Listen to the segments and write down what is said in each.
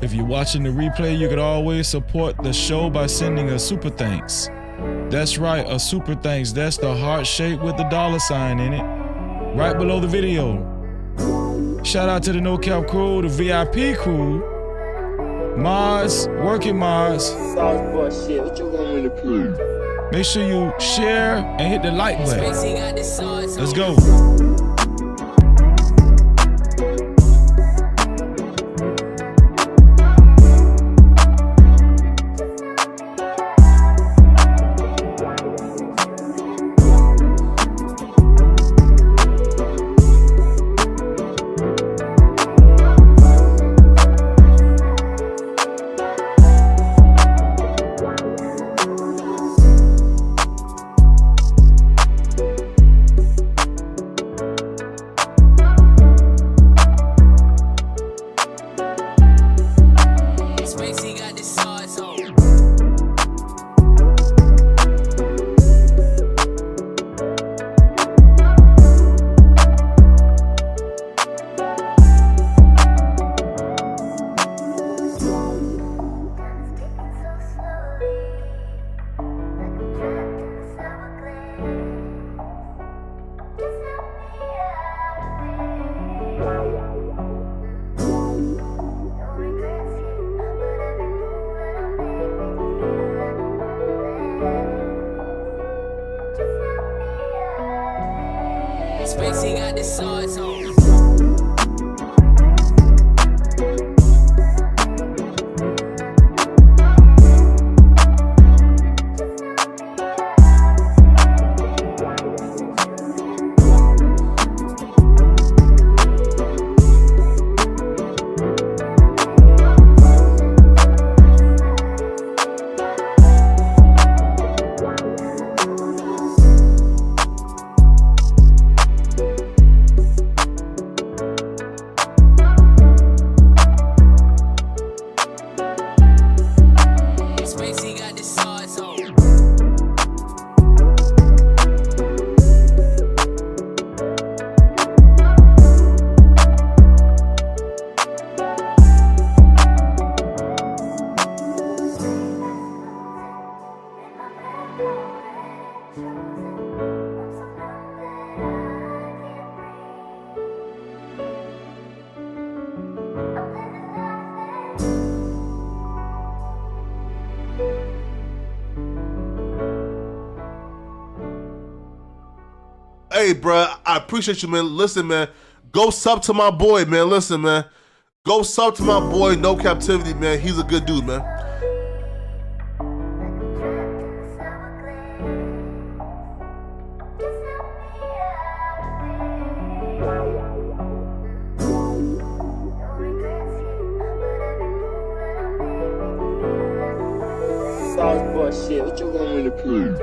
If you're watching the replay, you could always support the show by sending a super thanks. That's right, a super thanks. That's the heart shape with the $sign in it, right below the video. Shout out to the No Cap crew, the VIP crew, mods, working mods. Make sure you share and hit the like button. Let's go. Spacey got the sauce on. Hey, bro, I appreciate you, man. Listen, man, go sub to my boy, man. Listen, man, go sub to my boy, No Captivity, man. He's a good dude, man. Shit, what you want me to prove?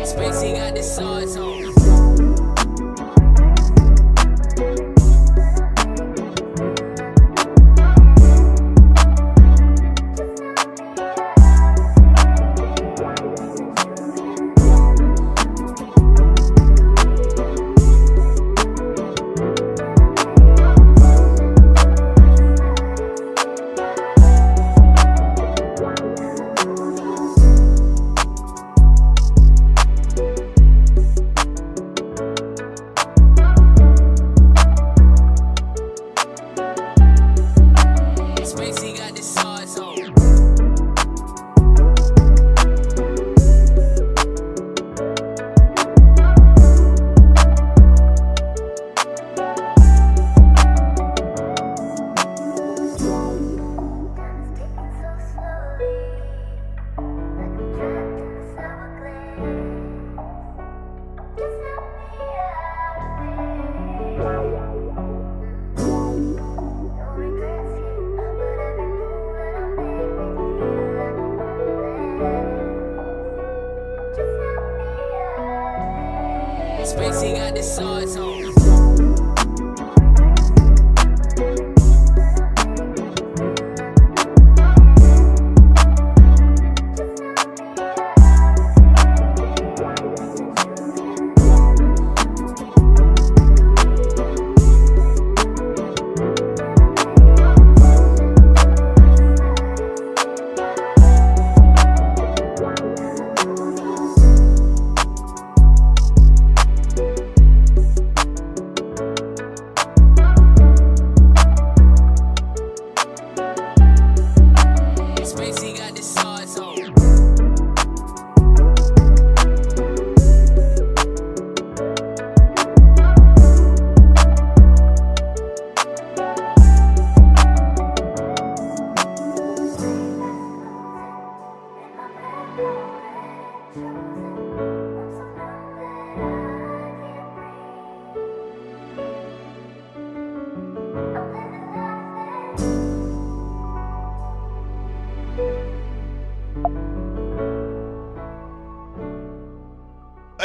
Spacey got the sauce on. Spacey got the sauce on.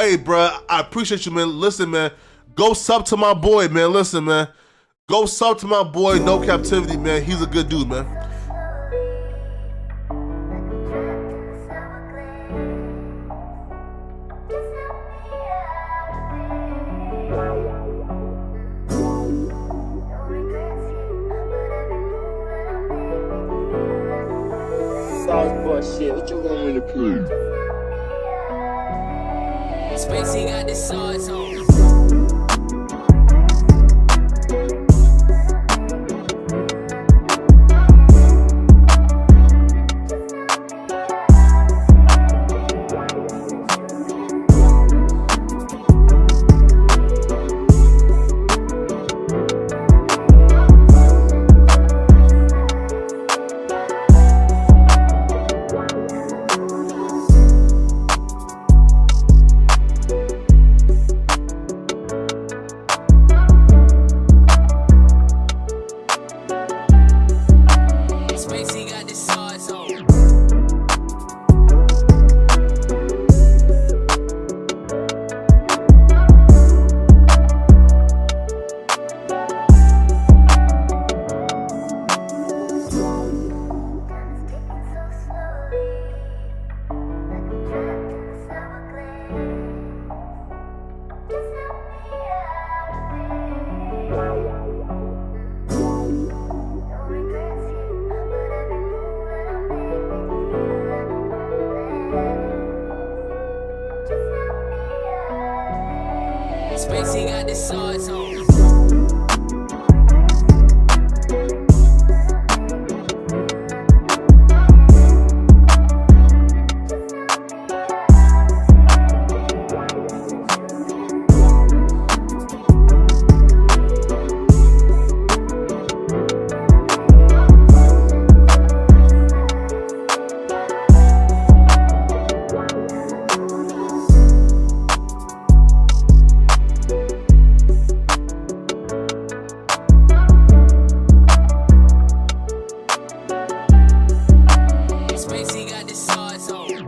Hey, bro, I appreciate you, man. Listen, man, go sub to my boy, man. Listen, man, go sub to my boy, No Captivity, man. He's a good dude, man. Sauce boy shit, what you want me to prove? Spacey got the sauce on. Spacey got the sauce on. Spacey got the sauce on. Spacey got the sauce on.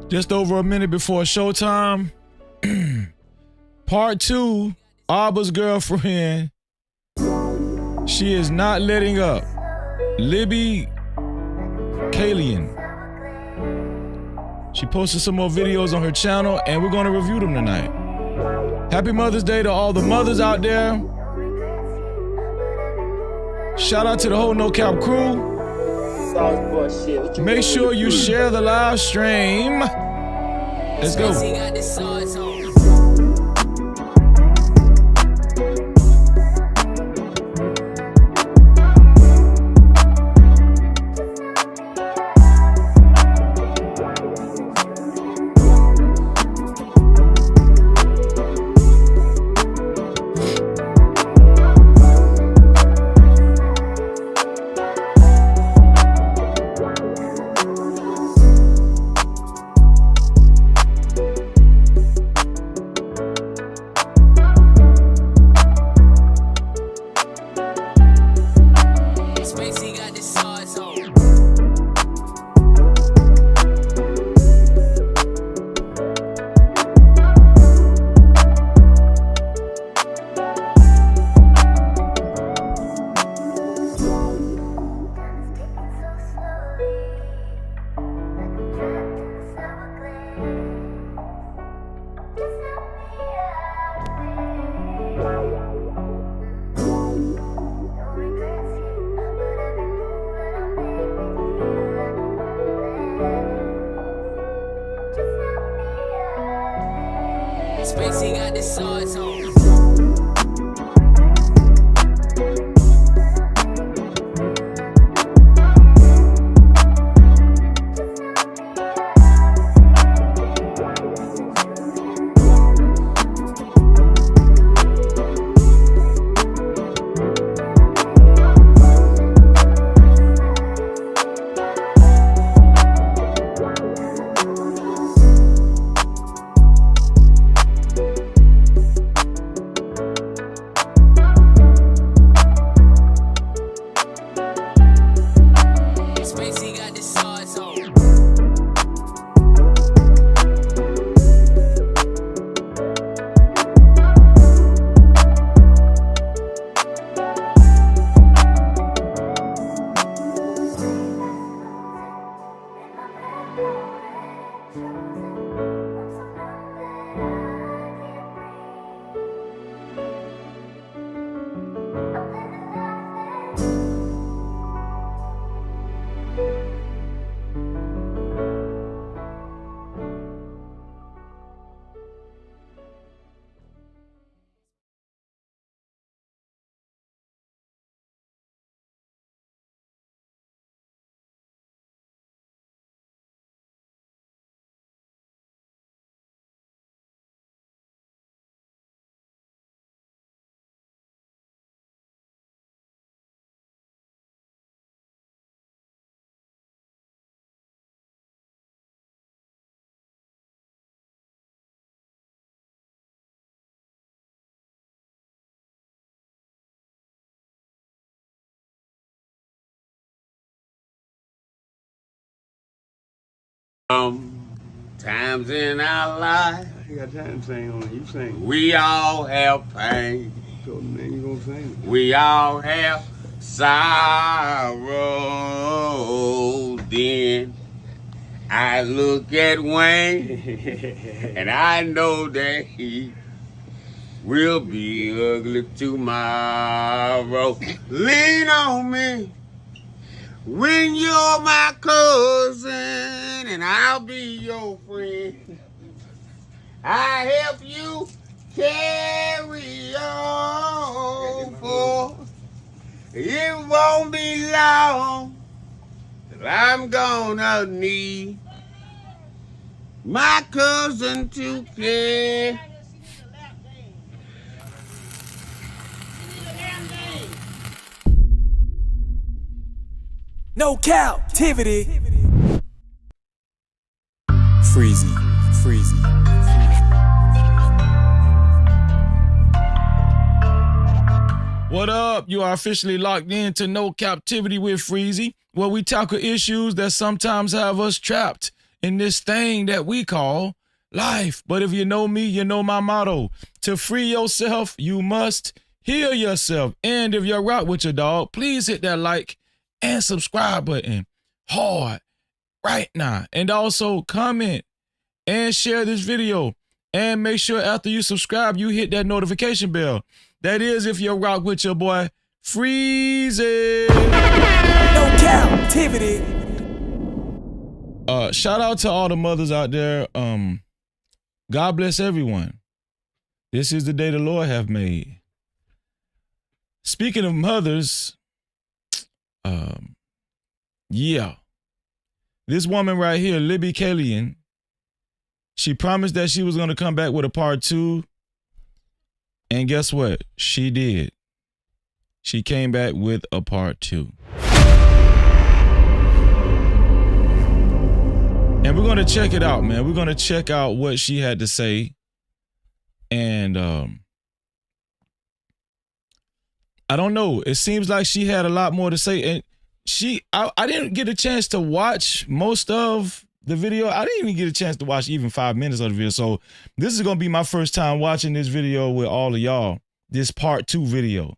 Just over a minute before showtime, part 2, Abba's girlfriend, she is not letting up. Libby Calian. She posted some more videos on her channel and we're gonna review them tonight. Happy Mother's Day to all the mothers out there. Shout out to the whole No Cap crew. Sauce boy shit, what you Make want me sure to you prove? share the live stream. Let's go. Spacey got the sauce on. Spacey got the sauce on. Spacey got the sauce on. Times in our life, You got time to sing on it. You sing. we all have pain. So man, you gonna sing. We all have sorrow. Then I look at Wayne and I know that he will be ugly tomorrow. Lean on me when you're my cousin and I'll be your friend. I help you carry on, for it won't be long till I'm gonna need my cousin to care. No captivity. Freezy. What up? You are officially locked in to No Captivity with Freezy, where we tackle issues that sometimes have us trapped in this thing that we call life. But if you know me, you know my motto. To free yourself, you must heal yourself. And if you're rock with your dog, please hit that like and subscribe button hard right now. And also comment and share this video. And make sure after you subscribe, you hit that notification bell. That is if you rock with your boy Freezy. No captivity. Shout out to all the mothers out there. God bless everyone. This is the day the Lord have made. Speaking of mothers, yeah. This woman right here, Libby Calian, she promised that she was going to come back with a part 2. And guess what? She did. She came back with a part 2. And we're going to check it out, man. We're going to check out what she had to say. And I don't know. It seems like she had a lot more to say. And I didn't get a chance to watch most of the video. I didn't even get a chance to watch even 5 minutes of the video. So this is going to be my first time watching this video with all of y'all. This part 2 video,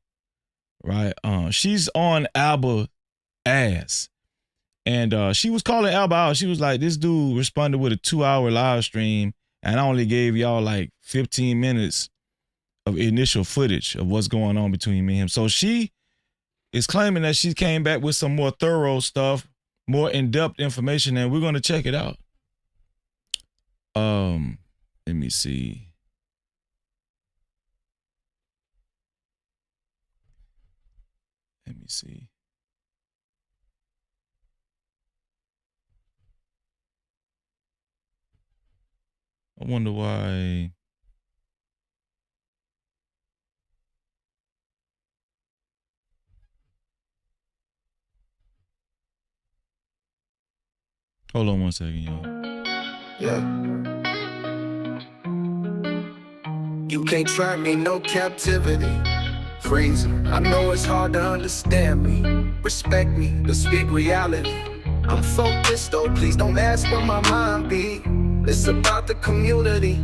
right? She's on Alba ass. And she was calling Alba out. She was like, this dude responded with a 2-hour live stream. And I only gave y'all like 15 minutes of initial footage of what's going on between me and him. So she is claiming that she came back with some more thorough stuff, more in-depth information, and we're going to check it out. Let me see. I wonder why. Hold on one second, y'all. Yeah. You can't try me, no captivity. Freezing. I know it's hard to understand me. Respect me, to speak reality. I'm focused though, please don't ask where my mind be. It's about the community.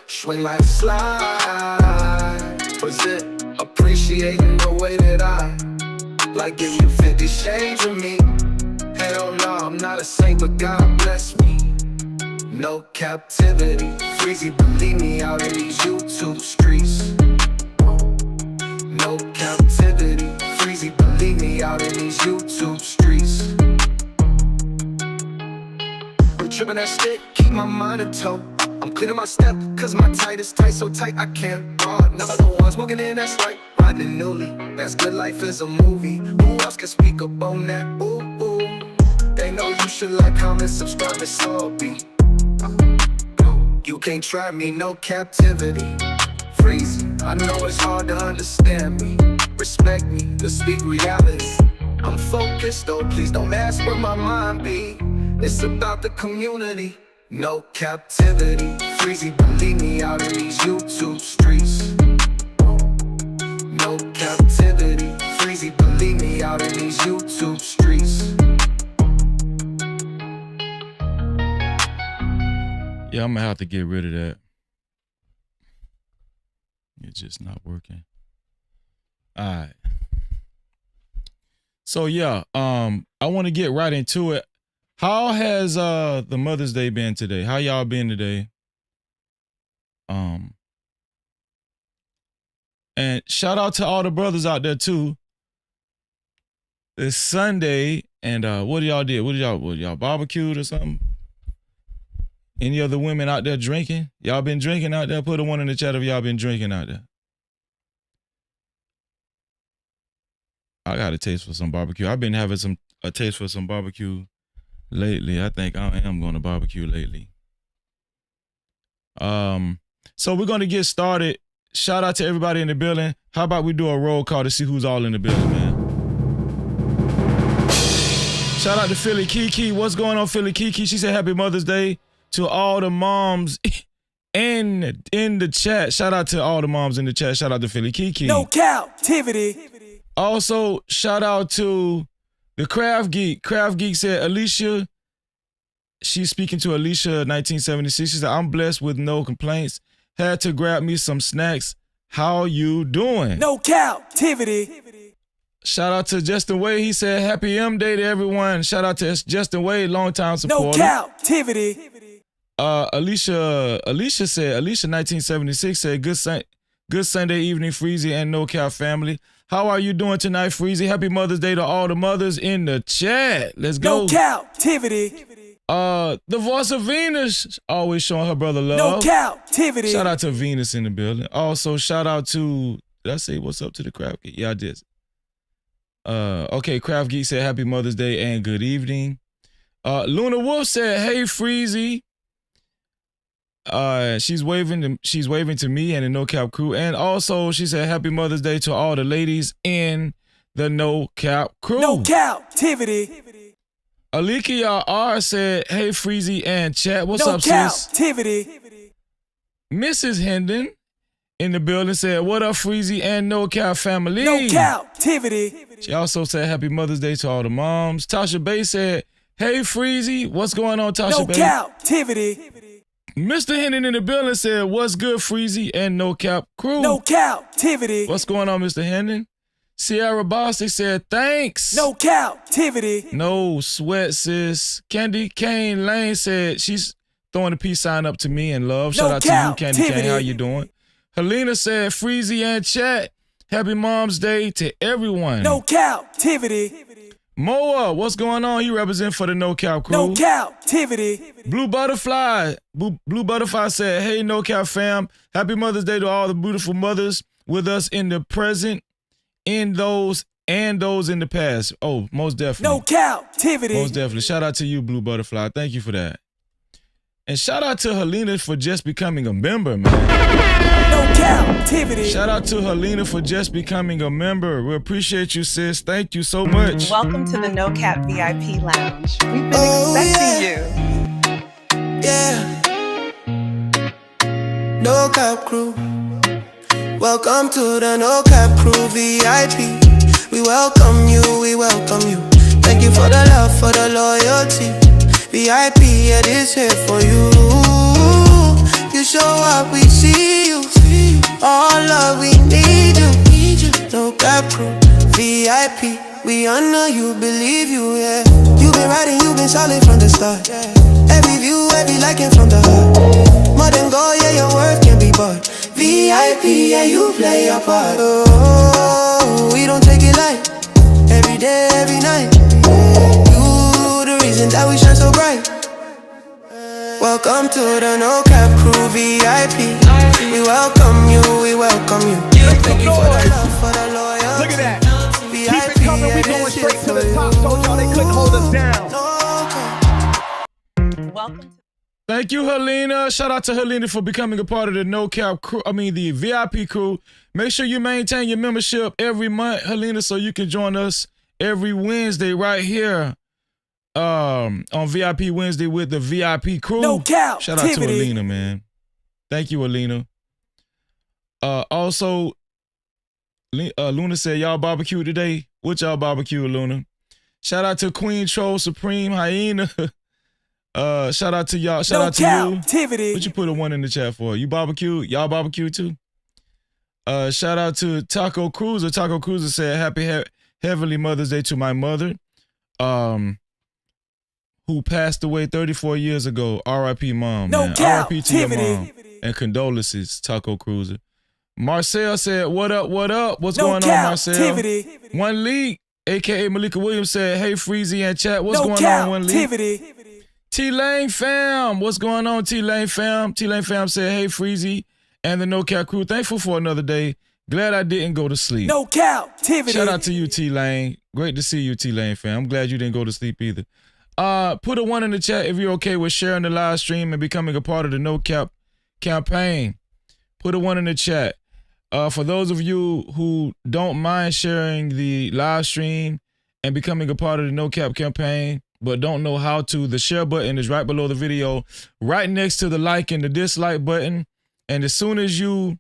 Swing like a slide. Was it appreciating the way that I like give you 50 shades of me? Hell no, I'm not a saint, but God bless me. No captivity. Freezy, believe me, out in these YouTube streets. No captivity. Freezy, believe me, out in these YouTube streets. I'm tripping that stick, keep my mind in tow. I'm cleaning my step, cause my tight is tight, so tight I can't guard. Never the one smoking in, that's right, riding newly. That's good, life is a movie. Who else can speak up on that? Ooh, ooh. They know you should like, comment, subscribe, it's all be. You can't try me, no captivity. Freezy, I know it's hard to understand me. Respect me, to speak reality. I'm focused though, please don't ask where my mind be. It's about the community. No captivity. Freezy, believe me, out in these YouTube streets. No captivity. Freezy, believe me, out in these YouTube streets. Yeah, I'm gonna have to get rid of that. It's just not working. All right. So yeah, I want to get right into it. How has the Mother's Day been today? How y'all been today? And shout out to all the brothers out there too. It's Sunday, and what y'all did? What y'all barbecued or something? Any other women out there drinking? Y'all been drinking out there? Put a one in the chat if y'all been drinking out there. I got a taste for some barbecue. I've been having a taste for some barbecue lately. I think I am going to barbecue lately. So we're going to get started. Shout out to everybody in the building. How about we do a roll call to see who's all in the building, man? Shout out to Philly Kiki. What's going on, Philly Kiki? She said happy Mother's Day to all the moms in the chat. Shout out to all the moms in the chat. Shout out to Philly Kiki. No Cap-tivity. Also, shout out to the Craft Geek. Craft Geek said, Alicia, she's speaking to Alicia 1976. She said, I'm blessed with no complaints. Had to grab me some snacks. How you doing? No Cap-tivity. Shout out to Justin Wade. He said, happy M Day to everyone. Shout out to Justin Wade, longtime supporter. No Cap-tivity. Alicia said, Alicia 1976 said, good Sunday evening, Freezy and No Cap family. How are you doing tonight, Freezy? Happy Mother's Day to all the mothers in the chat. Let's go. No Cap-tivity. The voice of Venus, always showing her brother love. No Cap-tivity. Shout out to Venus in the building. Also, shout out to, did I say what's up to the Craft Geek? Yeah, I did. Okay, Craft Geek said happy Mother's Day and good evening. Luna Wolf said, hey, Freezy. She's waving to me and the No Cap crew. And also she said happy Mother's Day to all the ladies in the No Cap crew. No Cap-tivity. Alikia R said, hey, Freezy and chat. What's No up, sis? Cap-tivity. Mrs. Hendon in the building said, what up, Freezy and No Cap family? No Cap-tivity. She also said happy Mother's Day to all the moms. Tasha Bay said, hey, Freezy. What's going on, Tasha No Bay? Cap-tivity. Mr. Hendon in the building said, what's good, Freezy and No Cap crew? No Cap-tivity. What's going on, Mr. Hendon? Sierra Bostic said, thanks. No Cap-tivity. No sweat, sis. Candy Cane Lane said she's throwing a peace sign up to me and love. Shout No out to you, Candy Cap-tivity. Cane. How you doing? Helena said, Freezy and chat. Happy Mom's Day to everyone. No Cap-tivity. Moa, what's going on? You represent for the No Cap crew. No Cap-tivity. Blue Butterfly. Blue Butterfly said, hey, No Cap fam. Happy Mother's Day to all the beautiful mothers with us in the present, in those, and those in the past. Oh, most definitely. No Cap-tivity. Most definitely. Shout out to you, Blue Butterfly. Thank you for that. And shout out to Helena for just becoming a member, man. No Cap-tivity. Shout out to Helena for just becoming a member. We appreciate you, sis. Thank you so much. Welcome to the No Cap VIP Lounge. We've been expecting you. Yeah. No Cap crew. Welcome to the No Cap crew VIP. We welcome you, we welcome you. Thank you for the love, for the loyalty. VIP, it is here for you. You show up, we see you. All love, we need you. No Cap crew, VIP. We honor you, believe you, yeah. You've been riding, you've been solid from the start. Every view, every liking from the heart. More than gold, yeah, your worth can be bought. VIP, yeah, you play your part. Oh, we don't take it light. Every day, every night. You the reason that we shine so bright. Welcome to the No Cap crew VIP. We welcome you, we welcome you. Thank you for the love, for the loyalty. Look at that. Keep it coming, we going straight to the top. Told y'all they couldn't hold us down. Welcome to Thank you, Helena. Shout out to Helena for becoming a part of the No Cap crew. The VIP crew. Make sure you maintain your membership every month, Helena, so you can join us every Wednesday right here on VIP Wednesday with the VIP crew. No Cap. Shout out to Helena, man. Thank you, Helena. Also, Luna said, y'all barbecue today? What y'all barbecue, Luna? Shout out to Queen Troll Supreme Hyena. Shout out to y'all. Shout No out to you. Cap-tivity. What you put a 1 in the chat for? You barbecue? Y'all barbecue too? Shout out to Taco Cruiser. Taco Cruiser said, happy Heavenly Mother's Day to my mother, who passed away 34 years ago. R.I.P. Mom. No R.I.P. to your Cap-tivity. mom. And condolences, Taco Cruiser. Marcel said, what up, what up? What's No going on, Marcel? Cap-tivity. One League, a.k.a. Malika Williams said, hey, Freezy and chat. What's No going on, One League? Cap-tivity. T-Lane fam. What's going on, T-Lane fam? T-Lane fam said, hey, Freezy and the No Cap crew. Thankful for another day. Glad I didn't go to sleep. No Cap-tivity. Shout out to you, T-Lane. Great to see you, T-Lane fam. I'm glad you didn't go to sleep either. Put a 1 in the chat if you're okay with sharing the live stream and becoming a part of the No Cap campaign. Put a 1 in the chat. For those of you who don't mind sharing the live stream and becoming a part of the No Cap campaign, but don't know how to, the share button is right below the video, right next to the like and the dislike button. And as soon as you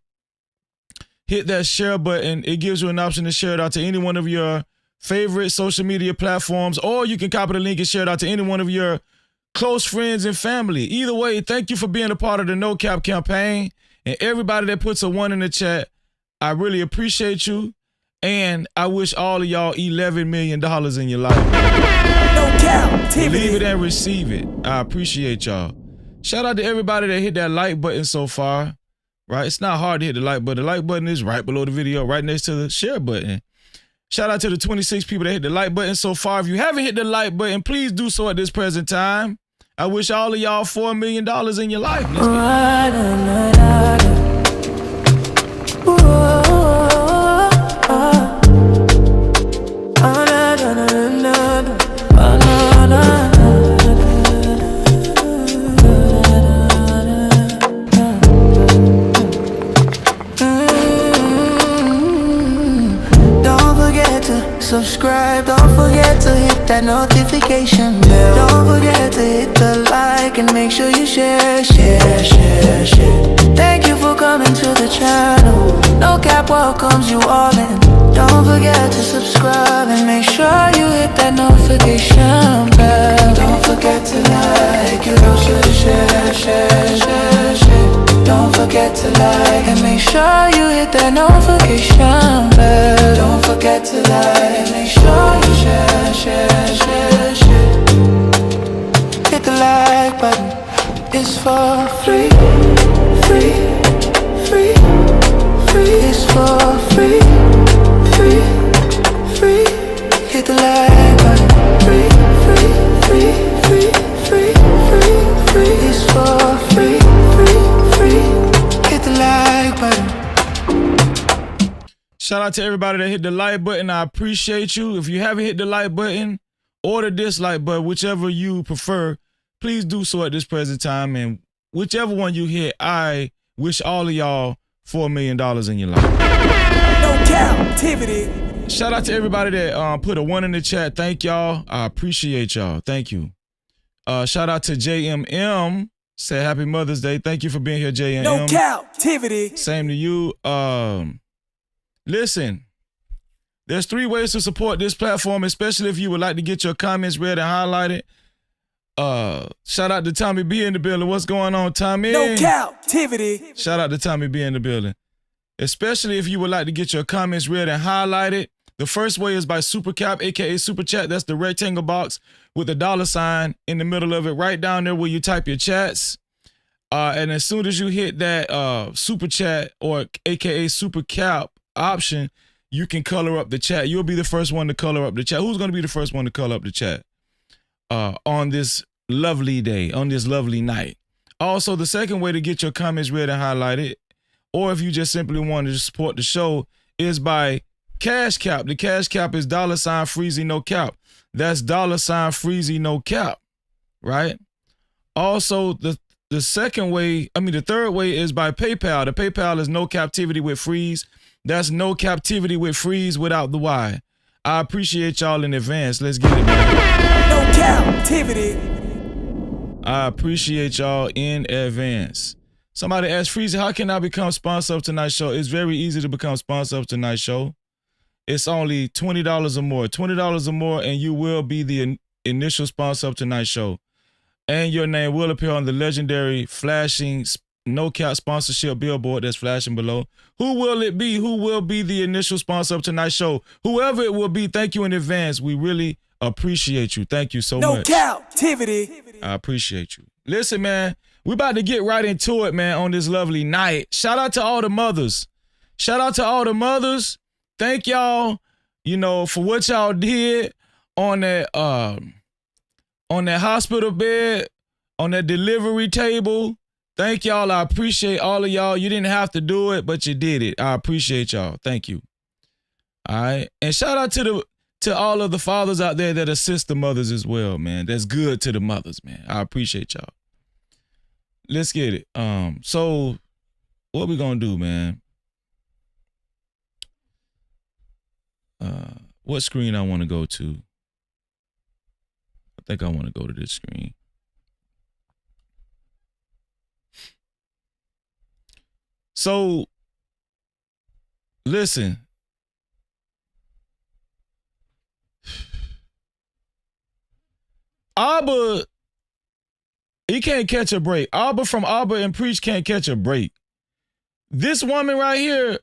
hit that share button, it gives you an option to share it out to any one of your favorite social media platforms, or you can copy the link and share it out to any one of your close friends and family. Either way, thank you for being a part of the No Cap campaign. And everybody that puts a 1 in the chat, I really appreciate you. And I wish all of y'all $11 million in your life. No Cap-tivity. Believe it and receive it. I appreciate y'all. Shout out to everybody that hit that like button so far. Right? It's not hard to hit the like button. The like button is right below the video, right next to the share button. Shout out to the 26 people that hit the like button so far. If you haven't hit the like button, please do so at this present time. I wish all of y'all $4 million in your life. Subscribe, don't forget to hit that notification bell. Don't forget to hit the like and make sure you share. Thank you for coming to the channel. No Cap welcomes you all in. Don't forget to subscribe and make sure you hit that notification bell. Don't forget to like, you also share. Don't forget to like and make sure you hit that notification bell. Don't forget to like and make sure you share. Hit the like button, it's for free. It's for free. Hit the like button, free. It's for free. Hit the like button. Shout out to everybody that hit the like button. I appreciate you. If you haven't hit the like button or the dislike button, whichever you prefer, please do so at this present time. And whichever one you hit, I wish all of y'all $4 million in your life. No Cap-tivity. Shout out to everybody that put a 1 in the chat. Thank y'all. I appreciate y'all. Thank you. Shout out to JMM. Say happy Mother's Day. Thank you for being here, JMM. No Cap-tivity. Same to you. Listen, there's 3 ways to support this platform, especially if you would like to get your comments read and highlighted. Shout out to Tommy B in the building. What's going on, Tommy? No Cap-tivity. Shout out to Tommy B in the building. Especially if you would like to get your comments read and highlighted. The first way is by Super Cap, aka Super Chat. That's the rectangle box with the $ in the middle of it, right down there where you type your chats. And as soon as you hit that Super Chat or aka Super Cap option, you can color up the chat. You'll be the first one to color up the chat. Who's going to be the first one to color up the chat on this lovely day, on this lovely night? Also, the second way to get your comments read and highlighted, or if you just simply want to support the show, is by Cash Cap. The Cash Cap is $Freezy No Cap. That's $Freezy No Cap, right? Also, the third way is by PayPal. The PayPal is No Cap-tivity with Freeze. That's No Cap-tivity with Freeze without the Y. I appreciate y'all in advance. Let's get it, man. No Cap-tivity. I appreciate y'all in advance. Somebody asked Freezy, how can I become sponsor of tonight's show? It's very easy to become sponsor of tonight's show. It's only $20 or more. $20 or more, and you will be the initial sponsor of tonight's show. and your name will appear on the legendary flashing no cap sponsorship billboard that's flashing below. Who will it be? Who will be the initial sponsor of tonight's show? Whoever it will be, thank you in advance. We really appreciate you. Thank you so much. No Cap-tivity. I appreciate you. Listen, man, we about to get right into it, man, on this lovely night. Shout out to all the mothers. Shout out to all the mothers. Thank y'all, you know, for what y'all did on that hospital bed, on that delivery table. Thank y'all. I appreciate all of y'all. You didn't have to do it, but you did it. I appreciate y'all. Thank you. All right. And shout out to all of the fathers out there that assist the mothers as well, man. That's good to the mothers, man. I appreciate y'all. Let's get it. So what we gonna do, man? What screen I want to go to? I think I want to go to this screen. So, listen. Abba, he can't catch a break. Abba from Abba and Preach can't catch a break. This woman right here,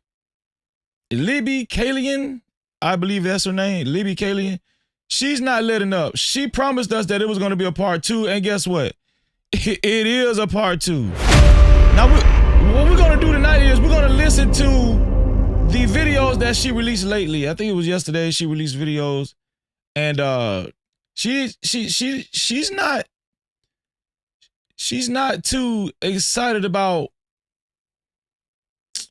Libby Calian, I believe that's her name, Libby Calian, she's not letting up. She promised us that it was going to be a part 2, and guess what? It is a part 2. Now, what we're going to do tonight is we're going to listen to the videos that she released lately. I think it was yesterday she released videos, and she's not too excited about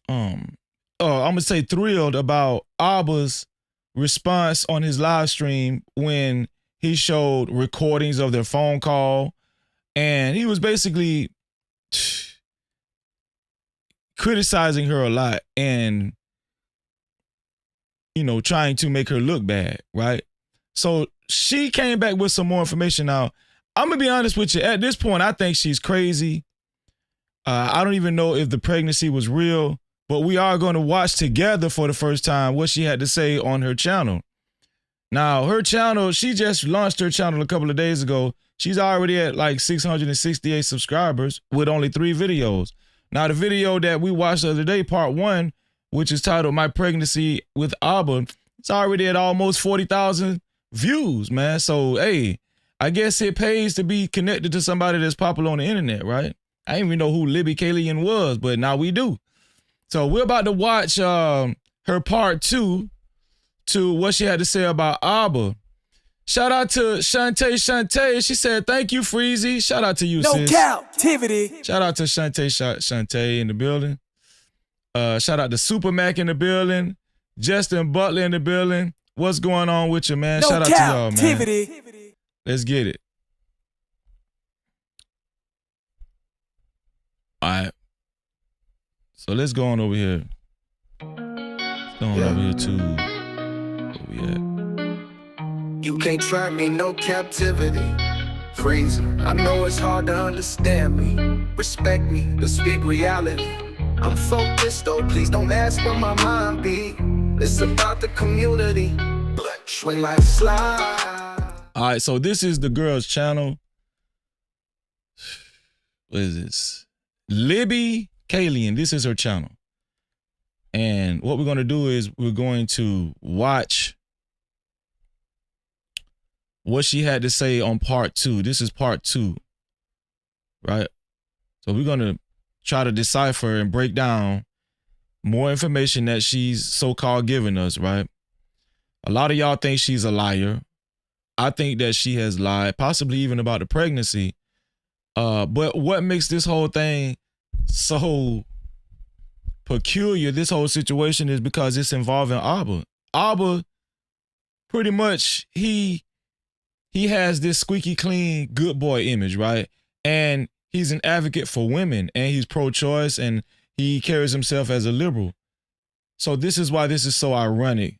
I'm gonna say thrilled about Abba's response on his live stream when he showed recordings of their phone call, and he was basically criticizing her a lot and, you know, trying to make her look bad, right? So she came back with some more information. Now, I'm gonna be honest with you. At this point, I think she's crazy. I don't even know if the pregnancy was real, but we are going to watch together for the first time what she had to say on her channel. Now, her channel, she just launched her channel a couple of days ago. She's already at like 668 subscribers with only 3 videos. Now, the video that we watched the other day, part 1, which is titled My Pregnancy with Abba, it's already at almost 40,000 views, man. So, hey, I guess it pays to be connected to somebody that's popular on the internet, right? I didn't even know who Libby Calian was, but now we do. So we're about to watch her part 2 to what she had to say about Abba. Shout out to Shantae. She said, thank you, Freezy. Shout out to you, no sis. No Cap-tivity. Shout out to Shantae in the building. Shout out to Super Mac in the building. Justin Butler in the building. What's going on with you, man? No Shout out to y'all, man. Let's get it. All right. So let's go on over here. Let's go on over here to where we at. You can't try me, no captivity. Crazy. I know it's hard to understand me. Respect me, to speak reality. I'm focused though, please don't ask where my mind be. It's about the community. When life slide. All right, so this is the girl's channel. What is this? Libby Calian. This is her channel. And what we're going to do is we're going to watch what she had to say on part 2. This is part 2, right? So we're going to try to decipher and break down more information that she's so-called giving us, right? A lot of y'all think she's a liar. I think that she has lied, possibly even about the pregnancy. But what makes this whole thing so peculiar, this whole situation, is because it's involving Abba. Abba, pretty much, he has this squeaky clean good boy image, right? And he's an advocate for women, and he's pro-choice, and he carries himself as a liberal. So this is why this is so ironic,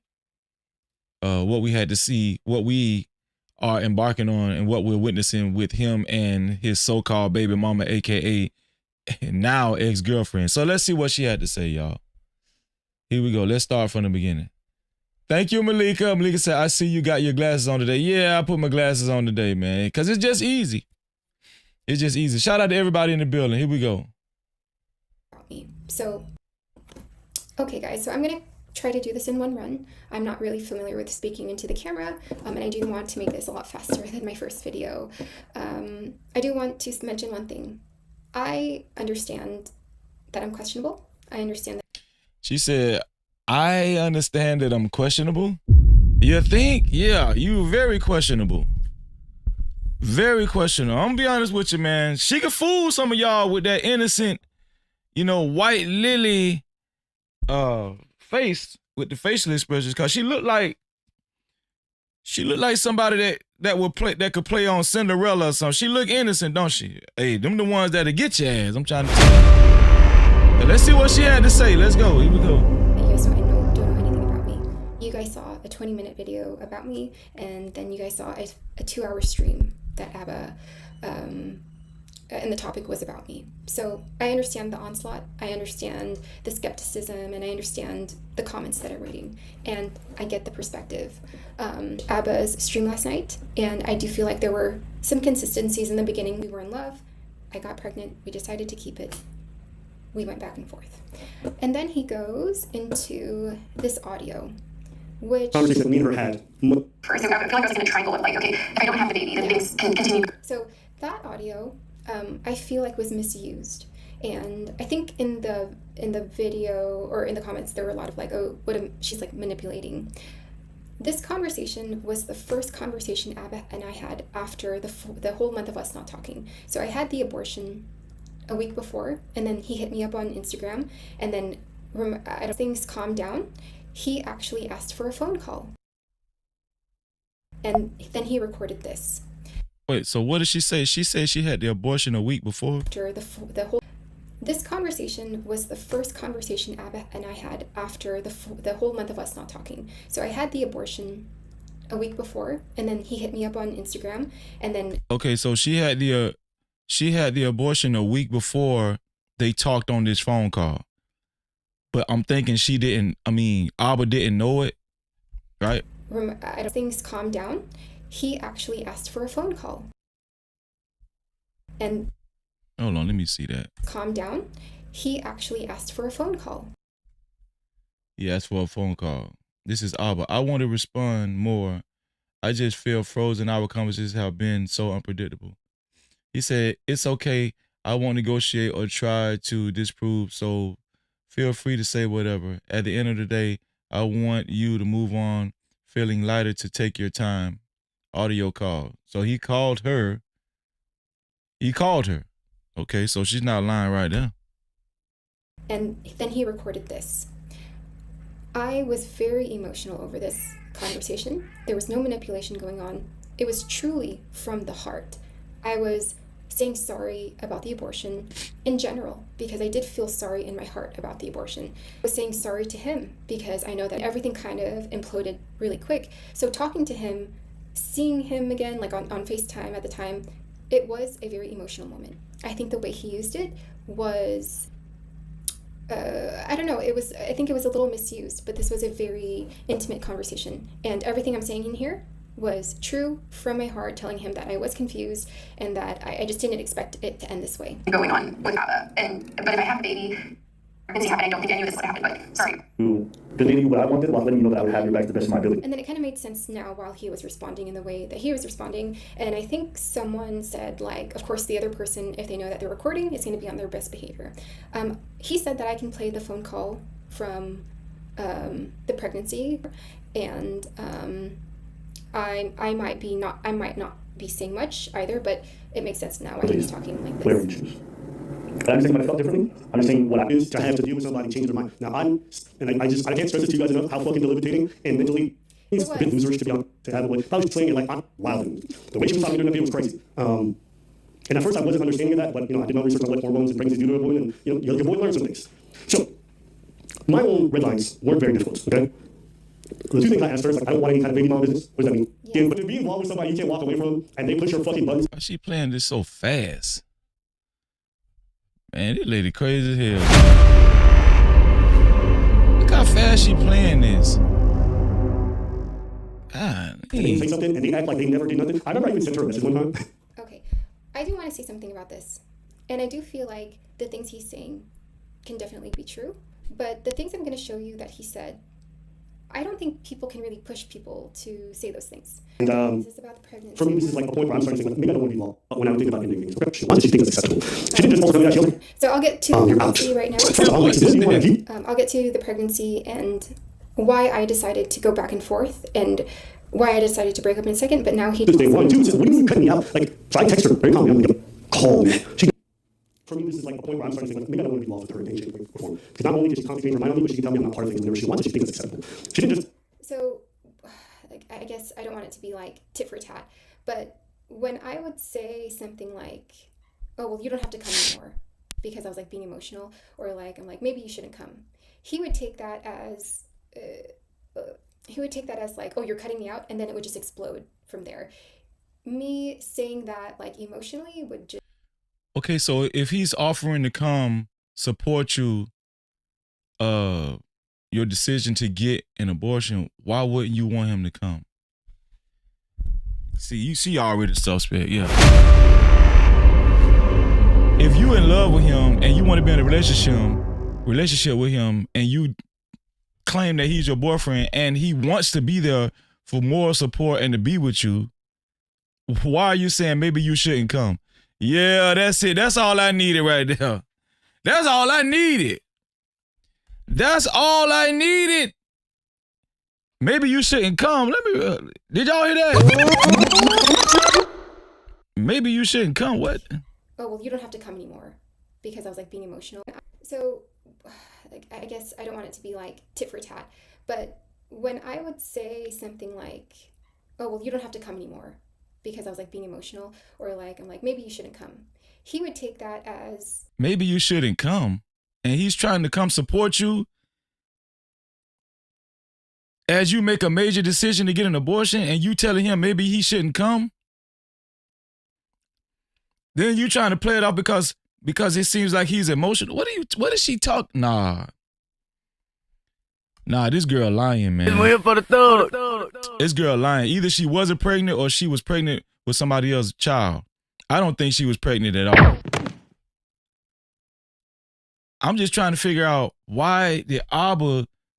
what we had to see, what we are embarking on, and what we're witnessing with him and his so-called baby mama, aka now ex-girlfriend. So let's see what she had to say, y'all. Here we go. Let's start from the beginning. Thank you, Malika. Malika said, I see you got your glasses on today. Yeah, I put my glasses on today, man, because it's just easy. It's just easy. Shout out to everybody in the building. Here we go. So, okay guys, so I'm gonna try to do this in one run. I'm not really familiar with speaking into the camera, and I do want to make this a lot faster than my first video. I do want to mention one thing. I understand that I'm questionable. I understand that. She said, I understand that I'm questionable. You think? Yeah, you very questionable. Very questionable. I'm gonna be honest with you, man. She could fool some of y'all with that innocent, you know, white lily face with the facial expressions, cause she looked like somebody that could play on Cinderella or something. She look innocent, don't she? Hey, them the ones that'll get your ass. I'm trying to tell you. Now, let's see what she had to say. Let's go. Here we go. You guys don't know anything about me. You guys saw a 20-minute video about me, and then you guys saw a 2-hour stream that ABBA, and the topic was about me. So I understand the onslaught, I understand the skepticism, and I understand the comments that I'm reading, and I get the perspective. ABBA's stream last night, and I do feel like there were some consistencies in the beginning. We were in love, I got pregnant, we decided to keep it. We went back and forth. And then he goes into this audio, which conversation that me and her had. First, I feel like I was in a triangle of like, okay, if I don't have the baby, then things can continue. So that audio, I feel like was misused, and I think in the video or in the comments there were a lot of like, oh, she's like manipulating. This conversation was the first conversation Abba and I had after the whole month of us not talking. So I had the abortion a week before, and then he hit me up on Instagram, and then things calmed down. He actually asked for a phone call, and then he recorded this. Wait, so what did she say? She said she had the abortion a week before? After this conversation was the first conversation Abba and I had after the whole month of us not talking. So I had the abortion a week before, and then he hit me up on Instagram, and then... Okay, so she had the abortion a week before they talked on this phone call. But I'm thinking Abba didn't know it, right? Things calmed down. He actually asked for a phone call. And hold on, let me see that. Calm down. He actually asked for a phone call. He asked for a phone call. This is Abba. I want to respond more. I just feel frozen. Our conversations have been so unpredictable. He said, it's okay. I won't negotiate or try to disprove, so feel free to say whatever. At the end of the day, I want you to move on, feeling lighter, to take your time. Audio call. So he called her. Okay, so she's not lying right now. And then he recorded this. I was very emotional over this conversation. There was no manipulation going on. It was truly from the heart. I was saying sorry about the abortion in general, because I did feel sorry in my heart about the abortion. I was saying sorry to him because I know that everything kind of imploded really quick. So talking to him, seeing him again, like on FaceTime at the time, it was a very emotional moment. I think the way he used it was, I don't know, I think it was a little misused, but this was a very intimate conversation. And everything I'm saying in here was true from my heart, telling him that I was confused and that I just didn't expect it to end this way. Going on with Abba, but if I have a baby, pregnancy happened, I don't think I knew this would happen, but sorry. Deliver you what I wanted while letting you know that I would have your back to the best of my ability. And then it kind of made sense now while he was responding in the way that he was responding. And I think someone said, like, of course the other person, if they know that they're recording, is going to be on their best behavior. He said that I can play the phone call from the pregnancy, and I might not be saying much either, but it makes sense now why he's talking like this. I'm just saying what I felt differently. I'm just saying what I is to have to deal with somebody and change their mind. Now I can't stress this to you guys enough how fucking debilitating and mentally it's a bit loserish to be honest. To have a way, I was playing it like I'm wild. The way she was talking during the video was crazy. And at first I wasn't understanding that, but I did my research on what hormones and pregnancy do to a woman, and your boy learned some things. So my own red lines weren't very difficult. Okay. The two things I asked her is, like, I don't want any kind of baby mom business. What does that mean? Yeah. But to be involved with somebody you can't walk away from and they push your fucking buttons. Why is she playing this so fast? Man, this lady crazy as hell. Look how fast she playing this. God. And they say something and they act like they never did nothing. I remember I even sent her a message one time. Okay. I I do want to say something about this. And I do feel like the things he's saying can definitely be true. But the things I'm going to show you that he said, I don't think people can really push people to say those things. And this is about the pregnancy. for me, this is like a point where I'm starting to think, maybe I don't want to be law when I would think about ending things. Okay? Why does she think it's acceptable? She didn't just also tell me that she was like, So I'll get to the pregnancy right now. I'll get to the pregnancy and why I decided to go back and forth and why I decided to break up in a second. But now he. Day one, two, says, what do you mean you cut me out? Like, so I text her very calmly. I'm like, call me. For me, this is like a point where I'm starting to think, maybe I don't want to be law with her in any shape or form. Because not only did she constantly remind me, but she can tell me I'm not part of things whenever she wants. She thinks it's acceptable. She didn't just. So, like, I guess I don't want it to be like tit for tat, but when I would say something like, "Oh, well, you don't have to come anymore," because I was like being emotional, or like I'm like maybe you shouldn't come, he would take that as like, "Oh, you're cutting me out," and then it would just explode from there. Me saying that like emotionally would just. Okay, so if he's offering to come support you, your decision to get an abortion, why wouldn't you want him to come? See, you see already the suspect, yeah. If you in love with him and you want to be in a relationship with him, and you claim that he's your boyfriend and he wants to be there for moral support and to be with you, why are you saying maybe you shouldn't come? Yeah, that's it. That's all I needed right there. That's all I needed. That's all I needed. Maybe you shouldn't come. Let me. Did y'all hear that? Maybe you shouldn't come. What? Oh, well, you don't have to come anymore because I was like being emotional. So, like, I guess I don't want it to be like tit for tat, but when I would say something like, "Oh, well, you don't have to come anymore," because I was like being emotional, or like I'm like maybe you shouldn't come, he would take that as maybe you shouldn't come, and he's trying to come support you as you make a major decision to get an abortion, and you telling him maybe he shouldn't come. Then you trying to play it off because it seems like he's emotional. What is she talk? Nah, this girl lying, man. This girl lying. Either she wasn't pregnant or she was pregnant with somebody else's child. I don't think she was pregnant at all. I'm just trying to figure out why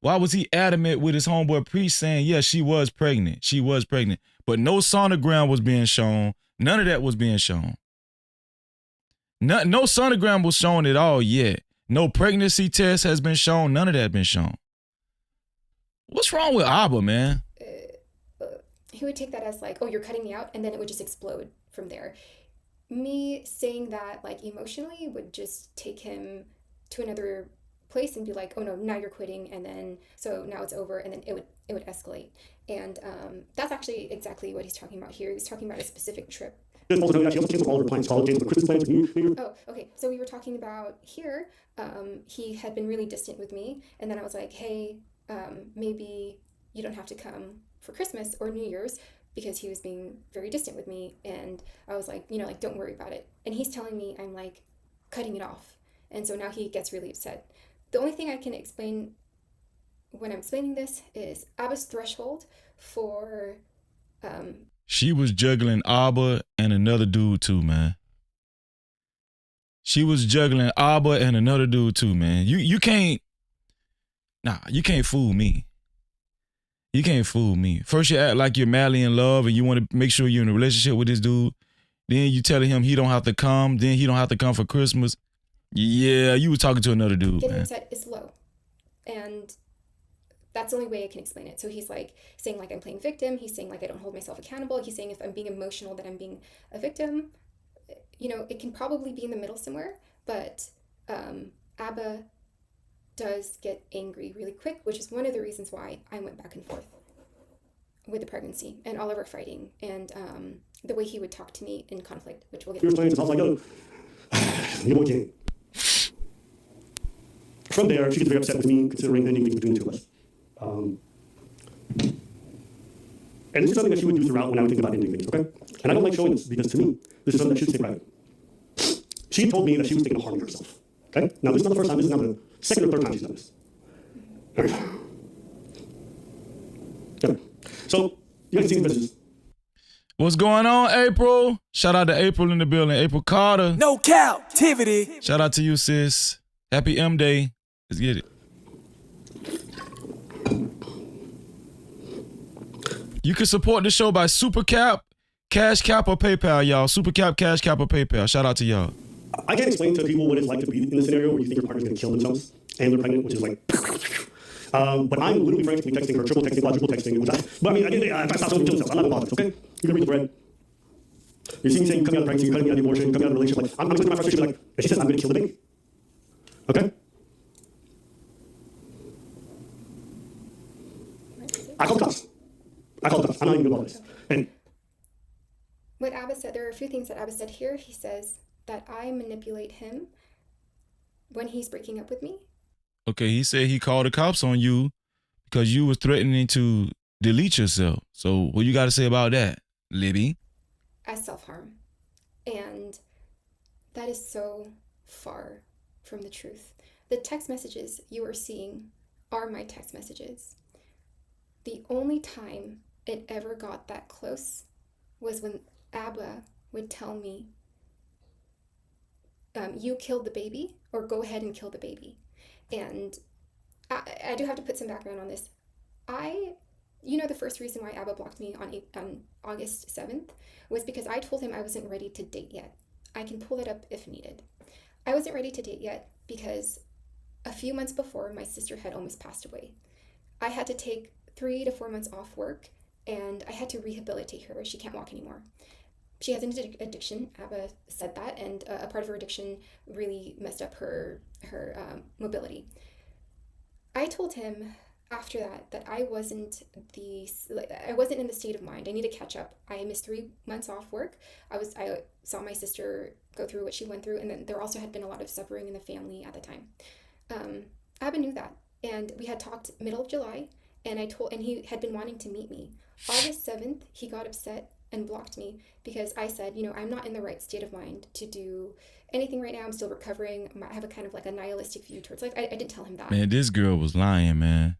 was he adamant with his homeboy priest saying, yeah, she was pregnant. She was pregnant. But no sonogram was being shown. None of that was being shown. No sonogram was shown at all yet. No pregnancy test has been shown. None of that has been shown. What's wrong with Abba, man? He would take that as like, "Oh, you're cutting me out," and then it would just explode from there. Me saying that like emotionally would just take him to another place and be like, "Oh no, now you're quitting," and then so now it's over, and then it would escalate. And that's actually exactly what he's talking about here. He's talking about a specific trip. Oh, okay. So we were talking about here. He had been really distant with me, and then I was like, "Hey, maybe you don't have to come for Christmas or New Year's," because he was being very distant with me, and I was like, like, don't worry about it. And he's telling me I'm like cutting it off, and so now he gets really upset. The only thing I can explain when I'm explaining this is Abba's threshold for she was juggling Abba and another dude too, man. She was juggling Abba and another dude too, man. You can't fool me. You can't fool me. First you act like you're madly in love and you want to make sure you're in a relationship with this dude. Then you telling him he don't have to come. Then he don't have to come for Christmas. Yeah, you were talking to another dude, getting man. upset is low. And that's the only way I can explain it. So he's like saying like I'm playing victim. He's saying like I don't hold myself accountable. He's saying if I'm being emotional that I'm being a victim. It can probably be in the middle somewhere. But Abba does get angry really quick, which is one of the reasons why I went back and forth with the pregnancy and all of our fighting and the way he would talk to me in conflict, which we'll get into. I was like, oh, you know, okay. From there, she gets very upset with me, considering ending things between the two of us. And this is something that she would do throughout when I would think about ending things, okay? And I don't like showing this because to me, this is something that she should take private. She told me that she was thinking of harming herself, okay? Now, this is not the first time, this is now the second or third time she's done this. Okay. Okay. So, you guys can see the messages. What's going on, April? Shout out to April in the building. April Carter. No captivity. Shout out to you, sis. Happy M Day. Let's get it. You can support the show by Super Cap, Cash Cap, or PayPal, y'all. Super Cap, Cash Cap, or PayPal. Shout out to y'all. I can't explain to people what it's like to be in a scenario where you think your partner's going to kill themselves and they're pregnant, which is like... but I'm literally frantically texting her, triple texting, quadruple texting, but I mean, again, if I stop someone kill themselves, I'm not going to bother, okay? You can read the thread. You see me saying, coming out of pregnancy, you're cutting me out of the abortion, coming out of a relationship, like, I'm explaining my frustration, like, if she says I'm going to kill the baby, okay? I call the cops. I'm not even good about this. And what Abba said, there are a few things that Abba said here. He says that I manipulate him when he's breaking up with me. Okay, he said he called the cops on you because you was threatening to delete yourself. So what you got to say about that, Libby? As self-harm. And that is so far from the truth. The text messages you are seeing are my text messages. The only time it ever got that close was when Abba would tell me, you killed the baby, or go ahead and kill the baby. And I do have to put some background on this. You know, the first reason why Abba blocked me on August 7th was because I told him I wasn't ready to date yet. I can pull it up if needed. I wasn't ready to date yet because a few months before, my sister had almost passed away. I had to take 3 to 4 months off work, and I had to rehabilitate her. She can't walk anymore. She has an addiction. Abba said that, and a part of her addiction really messed up her mobility. I told him after that I wasn't in the state of mind. I need to catch up. I missed 3 months off work. I saw my sister go through what she went through, and then there also had been a lot of suffering in the family at the time. Abba knew that, and we had talked middle of July, and he had been wanting to meet me. August 7th, he got upset and blocked me because I said, I'm not in the right state of mind to do anything right now. I'm still recovering. I have a kind of like a nihilistic view towards life. I didn't tell him that. Man, this girl was lying, man.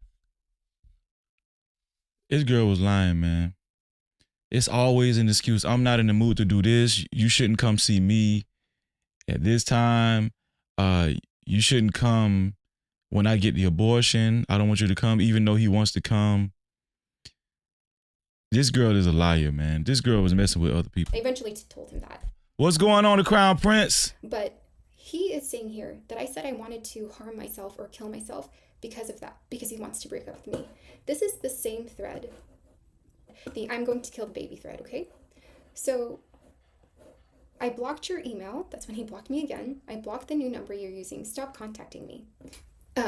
This girl was lying, man. It's always an excuse. I'm not in the mood to do this. You shouldn't come see me at this time. You shouldn't come when I get the abortion. I don't want you to come, even though he wants to come. This girl is a liar, man. This girl was messing with other people. I eventually told him that. What's going on, the Crown Prince? But he is saying here that I said I wanted to harm myself or kill myself because of that, because he wants to break up with me. This is the same thread. The I'm going to kill the baby thread, okay? So I blocked your email. That's when he blocked me again. I blocked the new number you're using. Stop contacting me.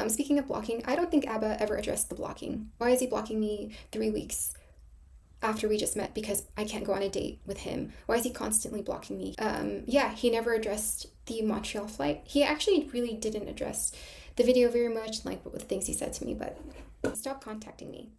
Speaking of blocking, I don't think Abba ever addressed the blocking. Why is he blocking me 3 weeks after we just met because I can't go on a date with him? Why is he constantly blocking me? He never addressed the Montreal flight. He actually really didn't address the video very much, like the things he said to me, but stop contacting me.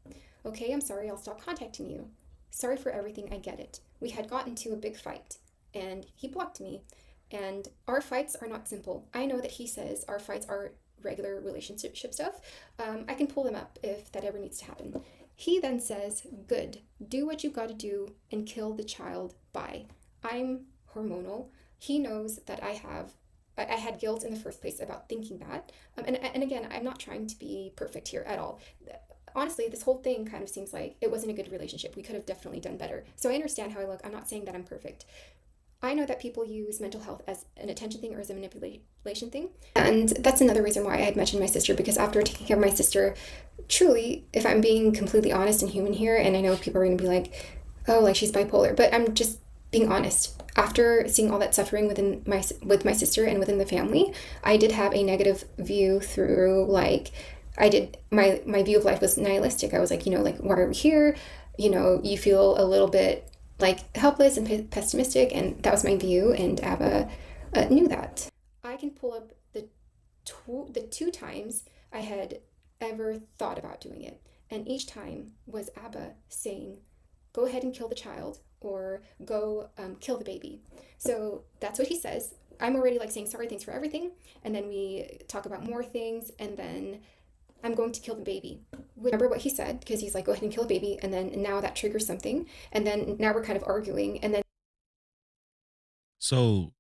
Okay, I'm sorry, I'll stop contacting you. Sorry for everything, I get it. We had gotten to a big fight, and he blocked me, and our fights are not simple. I know that he says our fights are regular relationship stuff. I can pull them up if that ever needs to happen. He then says, good, do what you gotta do and kill the child. Bye. I'm hormonal. He knows that I had guilt in the first place about thinking that. And again, I'm not trying to be perfect here at all. Honestly, this whole thing kind of seems like it wasn't a good relationship. We could have definitely done better. So I understand how I look. I'm not saying that I'm perfect. I know that people use mental health as an attention thing or as a manipulation thing. And that's another reason why I had mentioned my sister, because after taking care of my sister, truly, if I'm being completely honest and human here, and I know people are going to be like, oh, like she's bipolar, but I'm just being honest. After seeing all that suffering with my sister and within the family, I did have a negative view through, like, my view of life was nihilistic. I was like, why are we here? You feel a little bit like helpless and pessimistic, and that was my view, and Abba knew that. I can pull up the two times I had ever thought about doing it, and each time was Abba saying, go ahead and kill the child, or go kill the baby. So that's what he says. I'm already like saying sorry, thanks for everything, and then we talk about more things, and then I'm going to kill the baby. Remember what he said, because he's like, go ahead and kill the baby, and then now that triggers something, and then now we're kind of arguing, and then. So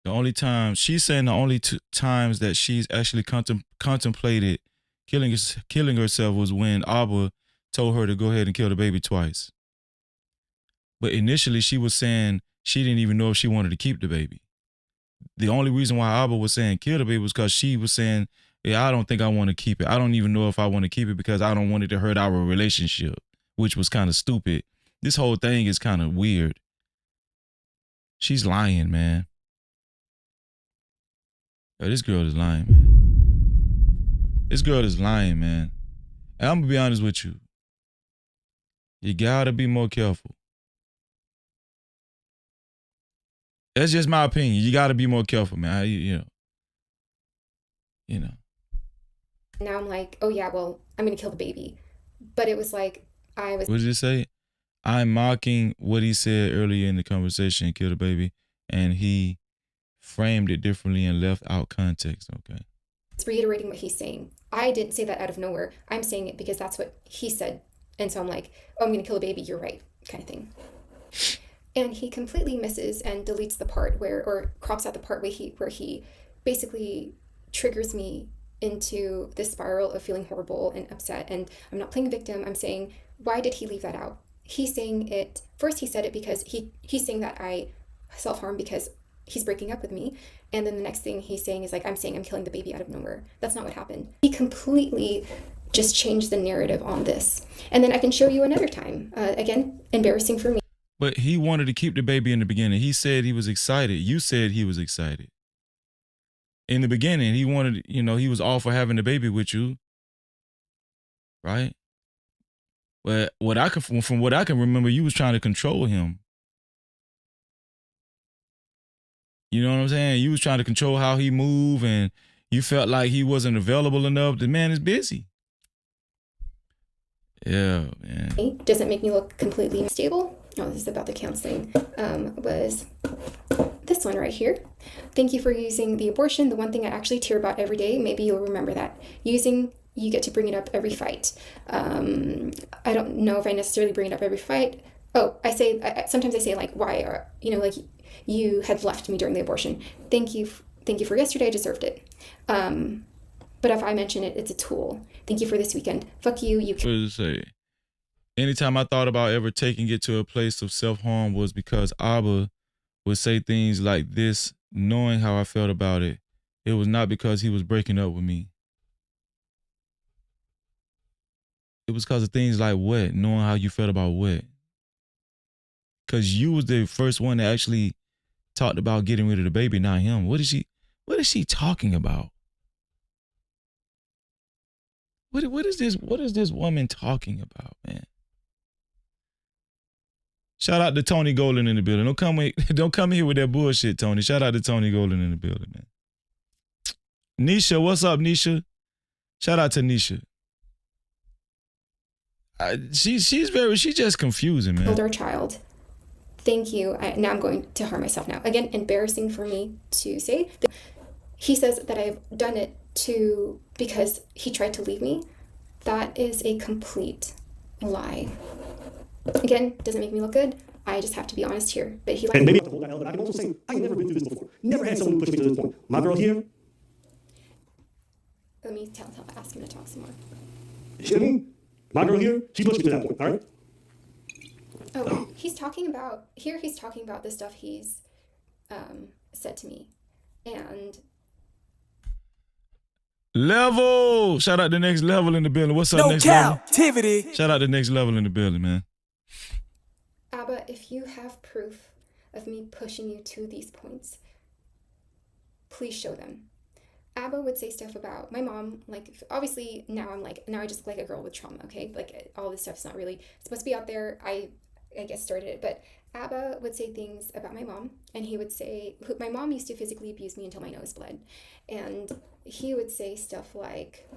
the only time she's saying the only two times that she's actually contemplated killing herself was when Abba told her to go ahead and kill the baby twice. But initially she was saying she didn't even know if she wanted to keep the baby. The only reason why Abba was saying kill the baby was because she was saying, yeah, I don't think I want to keep it. I don't even know if I want to keep it because I don't want it to hurt our relationship, which was kind of stupid. This whole thing is kind of weird. She's lying, man. Yo, this girl is lying, man. This girl is lying, man. And I'm going to be honest with you. You got to be more careful. That's just my opinion. You got to be more careful, man. You know. Now I'm like, oh yeah, well, I'm going to kill the baby. But it was like, What did it say? I'm mocking what he said earlier in the conversation, kill the baby, and he framed it differently and left out context, okay? It's reiterating what he's saying. I didn't say that out of nowhere. I'm saying it because that's what he said. And so I'm like, oh, I'm going to kill a baby, you're right, kind of thing. And he completely misses and deletes the part or crops out the part where he basically triggers me into this spiral of feeling horrible and upset. And I'm not playing victim. I'm saying, why did he leave that out? He's saying it, first he said it because he's saying that I self-harm because he's breaking up with me. And then the next thing he's saying is like, I'm saying I'm killing the baby out of nowhere. That's not what happened. He completely just changed the narrative on this. And then I can show you another time. Again, embarrassing for me. But he wanted to keep the baby in the beginning. He said he was excited. You said he was excited. In the beginning, he wanted, he was all for having the baby with you. Right? But from what I can remember, you was trying to control him. You know what I'm saying? You was trying to control how he moved, and you felt like he wasn't available enough. The man is busy. Yeah, man. Doesn't make me look completely unstable. Oh, this is about the counseling. Was this one right here. Thank you for using the abortion. The one thing I actually tear about every day. Maybe you'll remember that. You get to bring it up every fight. I don't know if I necessarily bring it up every fight. Oh, sometimes I say like, why are, like you had left me during the abortion. Thank you for yesterday. I deserved it. But if I mention it, it's a tool. Thank you for this weekend. Fuck you. You. What does it say? Anytime I thought about ever taking it to a place of self-harm was because Abba would say things like this, knowing how I felt about it. It was not because he was breaking up with me. It was because of things like what? Knowing how you felt about what? Because you was the first one that actually talked about getting rid of the baby, not him. What is she talking about? What is this woman talking about, man? Shout out to Tony Golden in the building. Don't come here with that bullshit, Tony. Shout out to Tony Golden in the building, man. Nisha, what's up, Nisha? Shout out to Nisha. She's just confusing, man. Older child. Thank you. Now I'm going to harm myself now. Again, embarrassing for me to say. He says that I've done it because he tried to leave me. That is a complete lie. Again, doesn't make me look good. I just have to be honest here. But he. And maybe I have to hold that out, but I can also say I've never been through this before. Never had someone push me to this point. My girl here. Let me ask him to talk some more. You know what I mean? My girl here, she pushed me to that point. All right. Oh, he's talking about the stuff he's said to me, and. Level! Shout out to Next Level in the building. What's up, No Next Level? Cap-tivity. Shout out to Next Level in the building, man. Abba, if you have proof of me pushing you to these points, please show them. Abba would say stuff about my mom, like, obviously now I just look like a girl with trauma, okay? Like, all this stuff's not really supposed to be out there. I guess started it, but Abba would say things about my mom, and he would say, my mom used to physically abuse me until my nose bled, and he would say stuff like...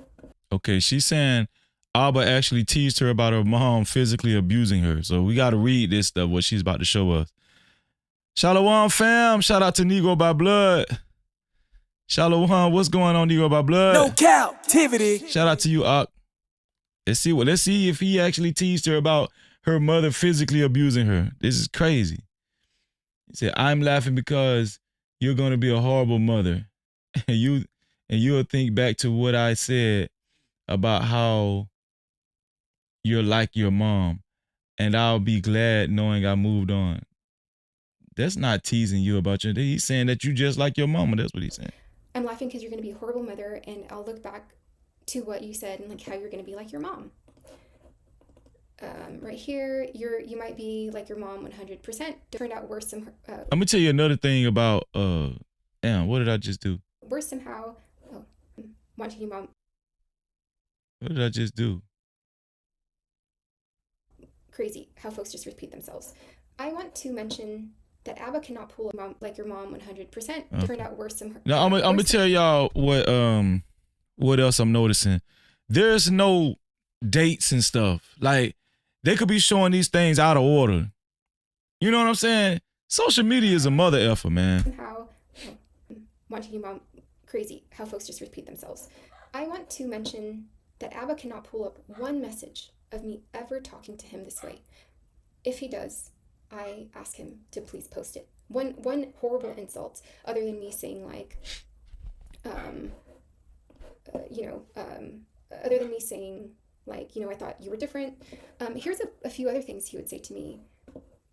Okay, she's saying Abba actually teased her about her mom physically abusing her, so we got to read this stuff, what she's about to show us. Shalom, fam. Shout out to Negro by Blood. Shalom, what's going on, Negro by Blood? No captivity. Shout out to you, Ak. Let's see if he actually teased her about her mother physically abusing her. This is crazy. He said, I'm laughing because you're gonna be a horrible mother. And you'll think back to what I said about how you're like your mom. And I'll be glad knowing I moved on. That's not teasing you about your day. He's saying that you just like your mama. That's what he's saying. I'm laughing because you're going to be a horrible mother, and I'll look back to what you said and like how you're going to be like your mom. Right here, you might be like your mom 100%. Turned out worse somehow. I'm gonna tell you another thing about damn, what did I just do? Worse somehow. Oh, wanting your mom. What did I just do? Crazy how folks just repeat themselves. I want to mention that Abba cannot pull a mom like your mom 100%. Turned out worse somehow. Now I'm gonna tell y'all what else I'm noticing. There's no dates and stuff. Like they could be showing these things out of order. You know what I'm saying? Social media is a mother effer, man. How wanting your mom. Crazy how folks just repeat themselves. I want to mention that Abba cannot pull up one message of me ever talking to him this way. If he does, I ask him to please post it. One horrible insult, other than me saying like, other than me saying like, I thought you were different. Here's a few other things he would say to me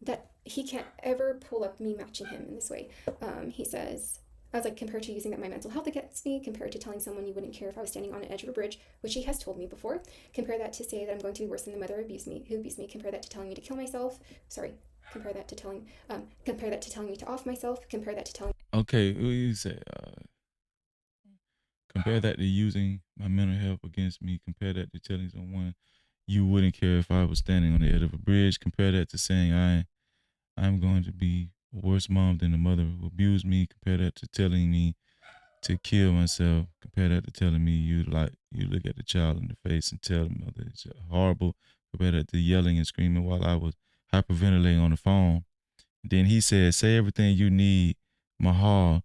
that he can't ever pull up me matching him in this way. He says, I was like, compared to using that my mental health against me, compared to telling someone you wouldn't care if I was standing on an edge of a bridge, which he has told me before. Compare that to say that I'm going to be worse than the mother who abused me. Compare that to telling me to kill myself. Sorry. Compare that to telling me to off myself. Compare that to telling. Okay, what you say? Compare that to using my mental health against me. Compare that to telling someone you wouldn't care if I was standing on the edge of a bridge. Compare that to saying I'm going to be a worse mom than the mother who abused me. Compare that to telling me to kill myself. Compare that to telling me you look at the child in the face and tell the mother it's horrible. Compare that to yelling and screaming while I was hyperventilating on the phone. Then he said, say everything you need, Mahal.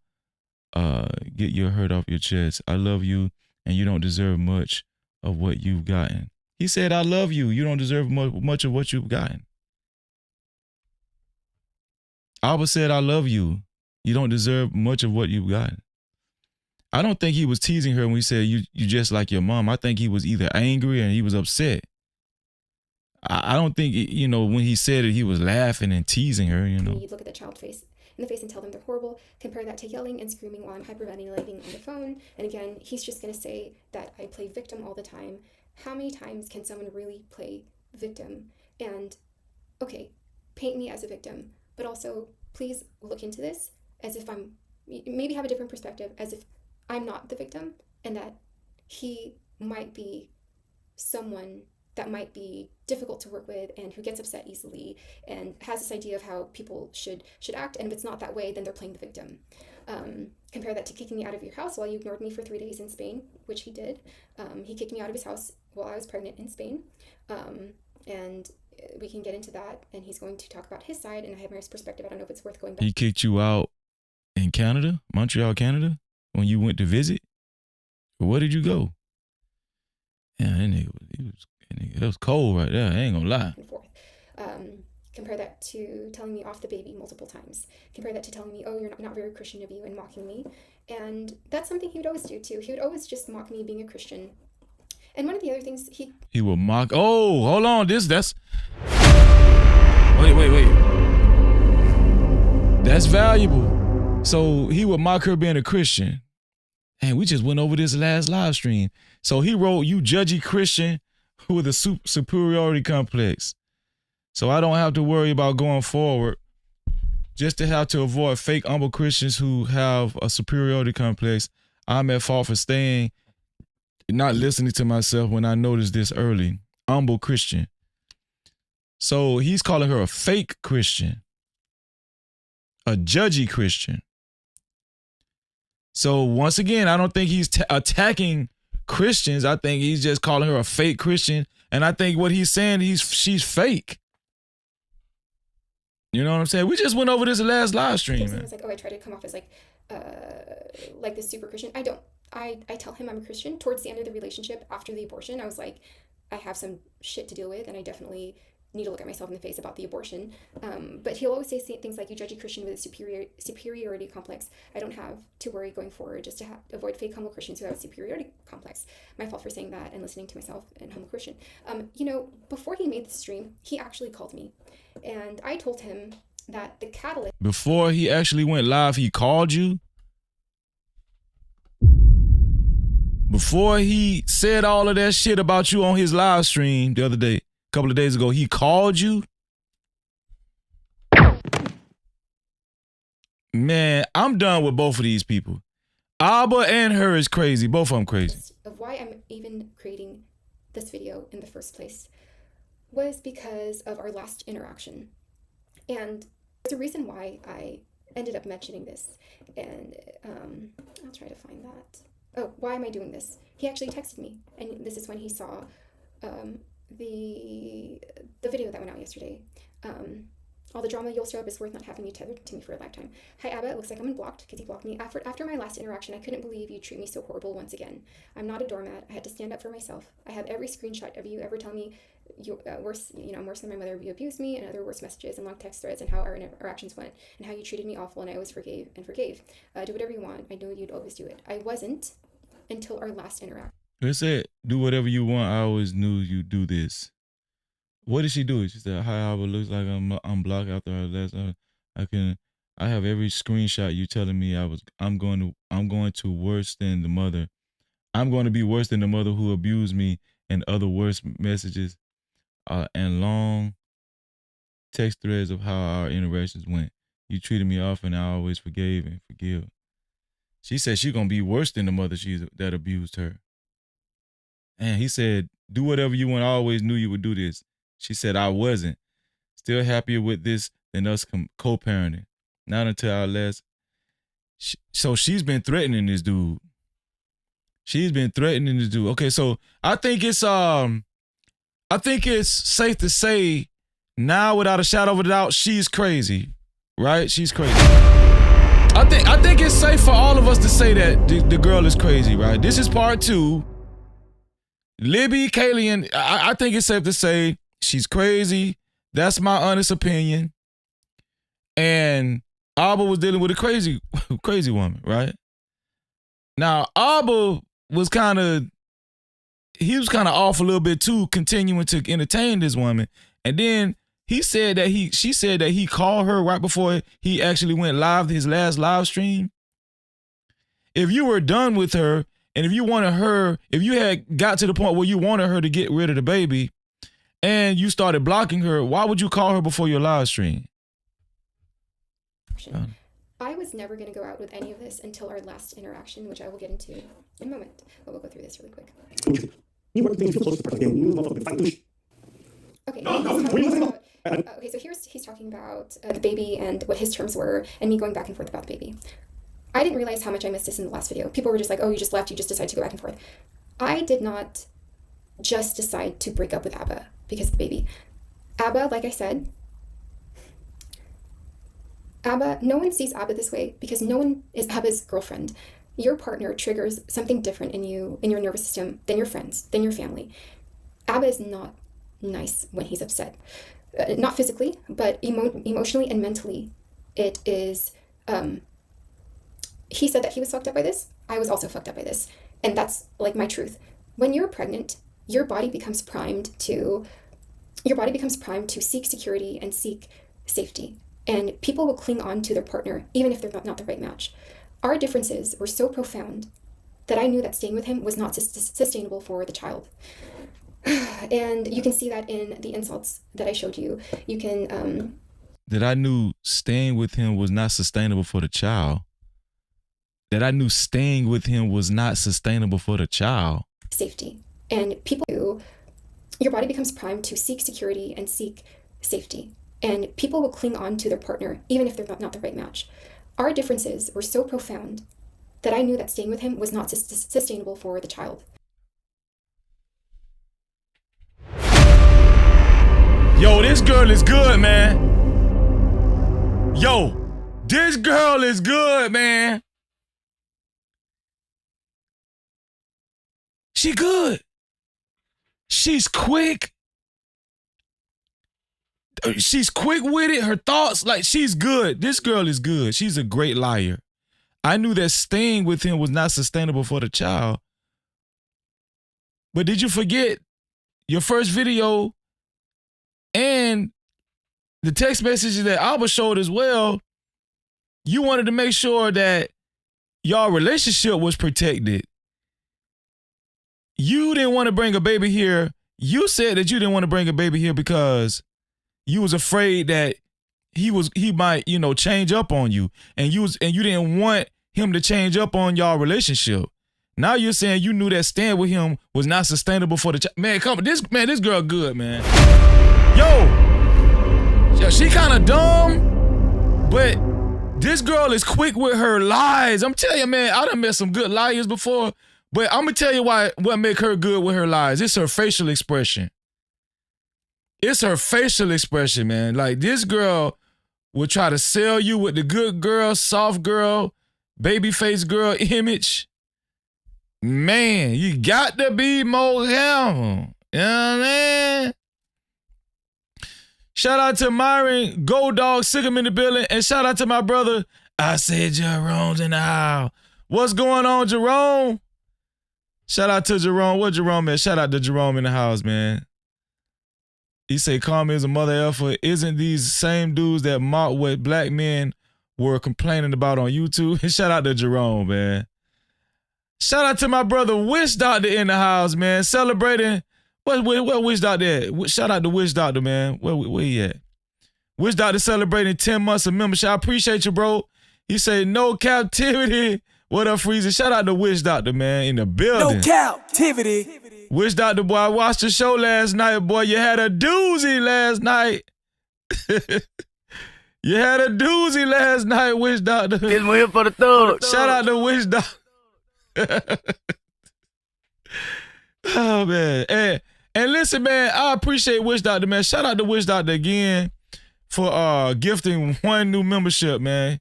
Get your hurt off your chest. I love you and you don't deserve much of what you've gotten. He said, I love you. You don't deserve much of what you've gotten. Abba said, I love you. You don't deserve much of what you've gotten. I don't think he was teasing her when he said, you just like your mom. I think he was either angry and he was upset. I don't think, when he said it, he was laughing and teasing her, You look at the child in the face and tell them they're horrible. Compare that to yelling and screaming while I'm hyperventilating on the phone. And again, he's just going to say that I play victim all the time. How many times can someone really play victim? And, okay, paint me as a victim, but also please look into this as if maybe have a different perspective, as if I'm not the victim and that he might be someone that might be difficult to work with and who gets upset easily and has this idea of how people should act, and if it's not that way, then they're playing the victim. Compare that to kicking me out of your house while you ignored me for 3 days in Spain, which he did. He kicked me out of his house while I was pregnant in Spain. And we can get into that, and he's going to talk about his side, and I have my perspective. I don't know if it's worth going back. He kicked you out in Canada, Montreal, Canada, when you went to visit? Where did you go? Yeah, it was cold right there. I ain't gonna lie. Compare that to telling me off the baby multiple times. Compare that to telling me, oh, you're not very Christian of you, and mocking me. And that's something he would always do too. He would always just mock me being a Christian. And one of the other things he will mock. Oh, hold on. That's wait. That's valuable. So he would mock her being a Christian. And we just went over this last live stream. So he wrote, you judgy Christian with a superiority complex. So I don't have to worry about going forward. Just to have to avoid fake humble Christians who have a superiority complex. I'm at fault for not listening to myself when I noticed this early. Humble Christian. So he's calling her a fake Christian. A judgy Christian. So once again, I don't think he's attacking Christians. I think he's just calling her a fake Christian. And I think what he's saying, she's fake. You know what I'm saying? We just went over this last live stream. It's like, oh, I try to come off as like like this super Christian. I don't. I tell him I'm a Christian. Towards the end of the relationship, after the abortion, I was like, I have some shit to deal with, and I definitely need to look at myself in the face about the abortion. But he'll always say things like, you judge a Christian with a superiority complex. I don't have to worry going forward just to avoid fake humble Christians who have a superiority complex. My fault for saying that and listening to myself and humble Christian. You know, before he made the stream, he actually called me, and I told him that the catalyst. Before he actually went live, he called you? Before he said all of that shit about you on his live stream the other day, a couple of days ago, he called you? Man, I'm done with both of these people. Abba and her is crazy. Both of them crazy. Of why I'm even creating this video in the first place was because of our last interaction. And there's a reason why I ended up mentioning this. And I'll try to find that. Oh, why am I doing this? He actually texted me, and this is when he saw the video that went out yesterday. All the drama you'll stir up is worth not having you tethered to me for a lifetime. Hi, Abba. It looks like I'm unblocked because you blocked me. After my last interaction, I couldn't believe you treat me so horrible once again. I'm not a doormat. I had to stand up for myself. I have every screenshot of you ever tell me I'm worse than my mother. You abused me, and other worse messages and long text threads, and how our interactions went, and how you treated me awful, and I always forgave. Do whatever you want. I know you'd always do it. I wasn't until our llast interaction. It said, do whatever you want. I always knew you'd do this. What did she do? She said, hi, Abba, looks like I'm blocked after our last. I have every screenshot you telling me I'm going to worse than the mother. I'm going to be worse than the mother who abused me, and other worse messages and long text threads of how our interactions went. You treated me off, and I always forgave and forgive. She said she's going to be worse than the mother that abused her. And he said, do whatever you want. I always knew you would do this. She said, I wasn't. Still happier with this than us co-parenting. Not until our last. So she's been threatening this dude. Okay, so I think it's safe to say now, without a shadow of a doubt, she's crazy, right? She's crazy. I think it's safe for all of us to say that the girl is crazy, right? This is part 2. Libby, Calian, I think it's safe to say she's crazy. That's my honest opinion. And Abba was dealing with a crazy woman, right? Now, Abba was kind of off a little bit too, continuing to entertain this woman. And then she said that he called her right before he actually went live, his last live stream. If you were done with her, and if you had got to the point where you wanted her to get rid of the baby, and you started blocking her, why would you call her before your live stream? I was never going to go out with any of this until our last interaction, which I will get into in a moment. But we'll go through this really quick. Okay, so he's talking about the baby and what his terms were, and me going back and forth about the baby. I didn't realize how much I missed this in the last video. People were just like, oh, you just left, you just decided to go back and forth. I did not just decide to break up with Abba because of the baby. Abba, like I said, no one sees Abba this way because no one is Abba's girlfriend. Your partner triggers something different in you, in your nervous system, than your friends, than your family. Abba is not nice when he's upset. Not physically, but emotionally and mentally. It is, he said that he was fucked up by this. I was also fucked up by this. And that's like my truth. When you're pregnant, your body becomes primed to seek security and seek safety. And people will cling on to their partner, even if they're not the right match. Our differences were so profound that I knew that staying with him was not sustainable for the child. And you can see that in the insults that I showed you. You can... That I knew staying with him was not sustainable for the child. That I knew staying with him was not sustainable for the child. Safety. And your body becomes primed to seek security and seek safety. And people will cling on to their partner, even if they're not the right match. Our differences were so profound that I knew that staying with him was not sustainable for the child. Yo, this girl is good, man. Yo, this girl is good, man. She good. She's quick. She's quick with it. Her thoughts, like, she's good. This girl is good. She's a great liar. I knew that staying with him was not sustainable for the child. But did you forget your first video and the text messages that Alba showed as well? You wanted to make sure that y'all relationship was protected. You didn't want to bring a baby here. You said that you didn't want to bring a baby here because you was afraid that he might, change up on you. And you didn't want him to change up on y'all relationship. Now you're saying you knew that staying with him was not sustainable for the child. Man, come on. This girl good, man. Yo, she kind of dumb, but this girl is quick with her lies. I'm telling you, man, I done met some good liars before, but I'm gonna tell you what make her good with her lies. It's her facial expression. It's her facial expression, man. Like, this girl will try to sell you with the good girl, soft girl, baby face girl image. Man, you got to be more careful. You know what I mean? Shout out to Myron, Gold Dog, sick him in the building, and shout out to my brother. I said Jerome's in the house. What's going on, Jerome? Shout out to Jerome. What Jerome at? Shout out to Jerome in the house, man. He say karma is a mother effer. Isn't these same dudes that mock what black men were complaining about on YouTube? Shout out to Jerome, man. Shout out to my brother Wish Doctor in the house, man. Celebrating. Where Wish Doctor at? Shout out to Wish Doctor, man. Where he at? Wish Doctor celebrating 10 months of membership. I appreciate you, bro. He say no captivity. What up, Freezer? Shout out to Wish Doctor, man, in the building. No captivity. Wish Doctor, boy, I watched the show last night, boy. You had a doozy last night. You had a doozy last night, Wish Doctor. This one here for the thugs. Shout out to Wish Doctor. Oh, man. And listen, man, I appreciate Wish Doctor, man. Shout out to Wish Doctor again for gifting one new membership, man.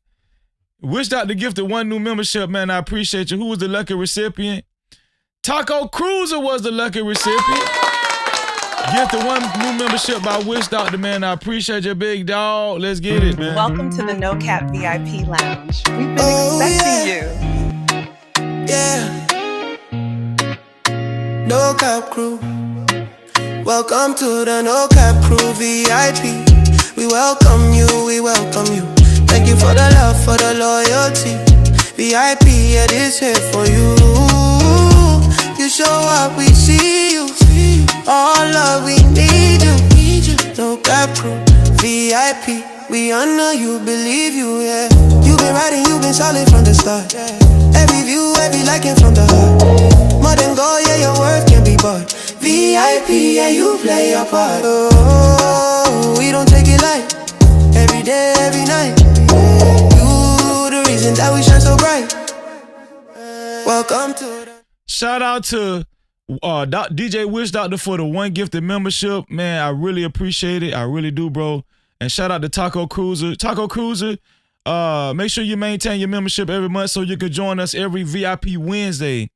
Wish Doctor gifted one new membership, man. I appreciate you. Who was the lucky recipient? Taco Cruiser was the lucky recipient. Gifted one new membership by Wish Doctor, man. I appreciate you, big dog. Let's get it, man. Welcome to the No Cap VIP Lounge. We've been expecting you. Yeah. No Cap Crew. Welcome to the No Cap Crew VIP. We welcome you, we welcome you. Thank you for the love, for the loyalty. VIP, it is here for you. You show up, we see you. All love, we need you. No Cap Crew, VIP. We honor you, believe you, yeah. You've been riding, you've been solid from the start. Every view, every liking from the heart. More than gold, yeah, your worth can be bought. VIP, yeah, you play your part. Oh, we don't take it light. Every day, every night. You the reason that we shine so bright. Welcome to the... Shout out to DJ Wish Doctor for the one gifted membership. Man, I really appreciate it. I really do, bro. And shout out to Taco Cruiser. Taco Cruiser, make sure you maintain your membership every month so you can join us every VIP Wednesday.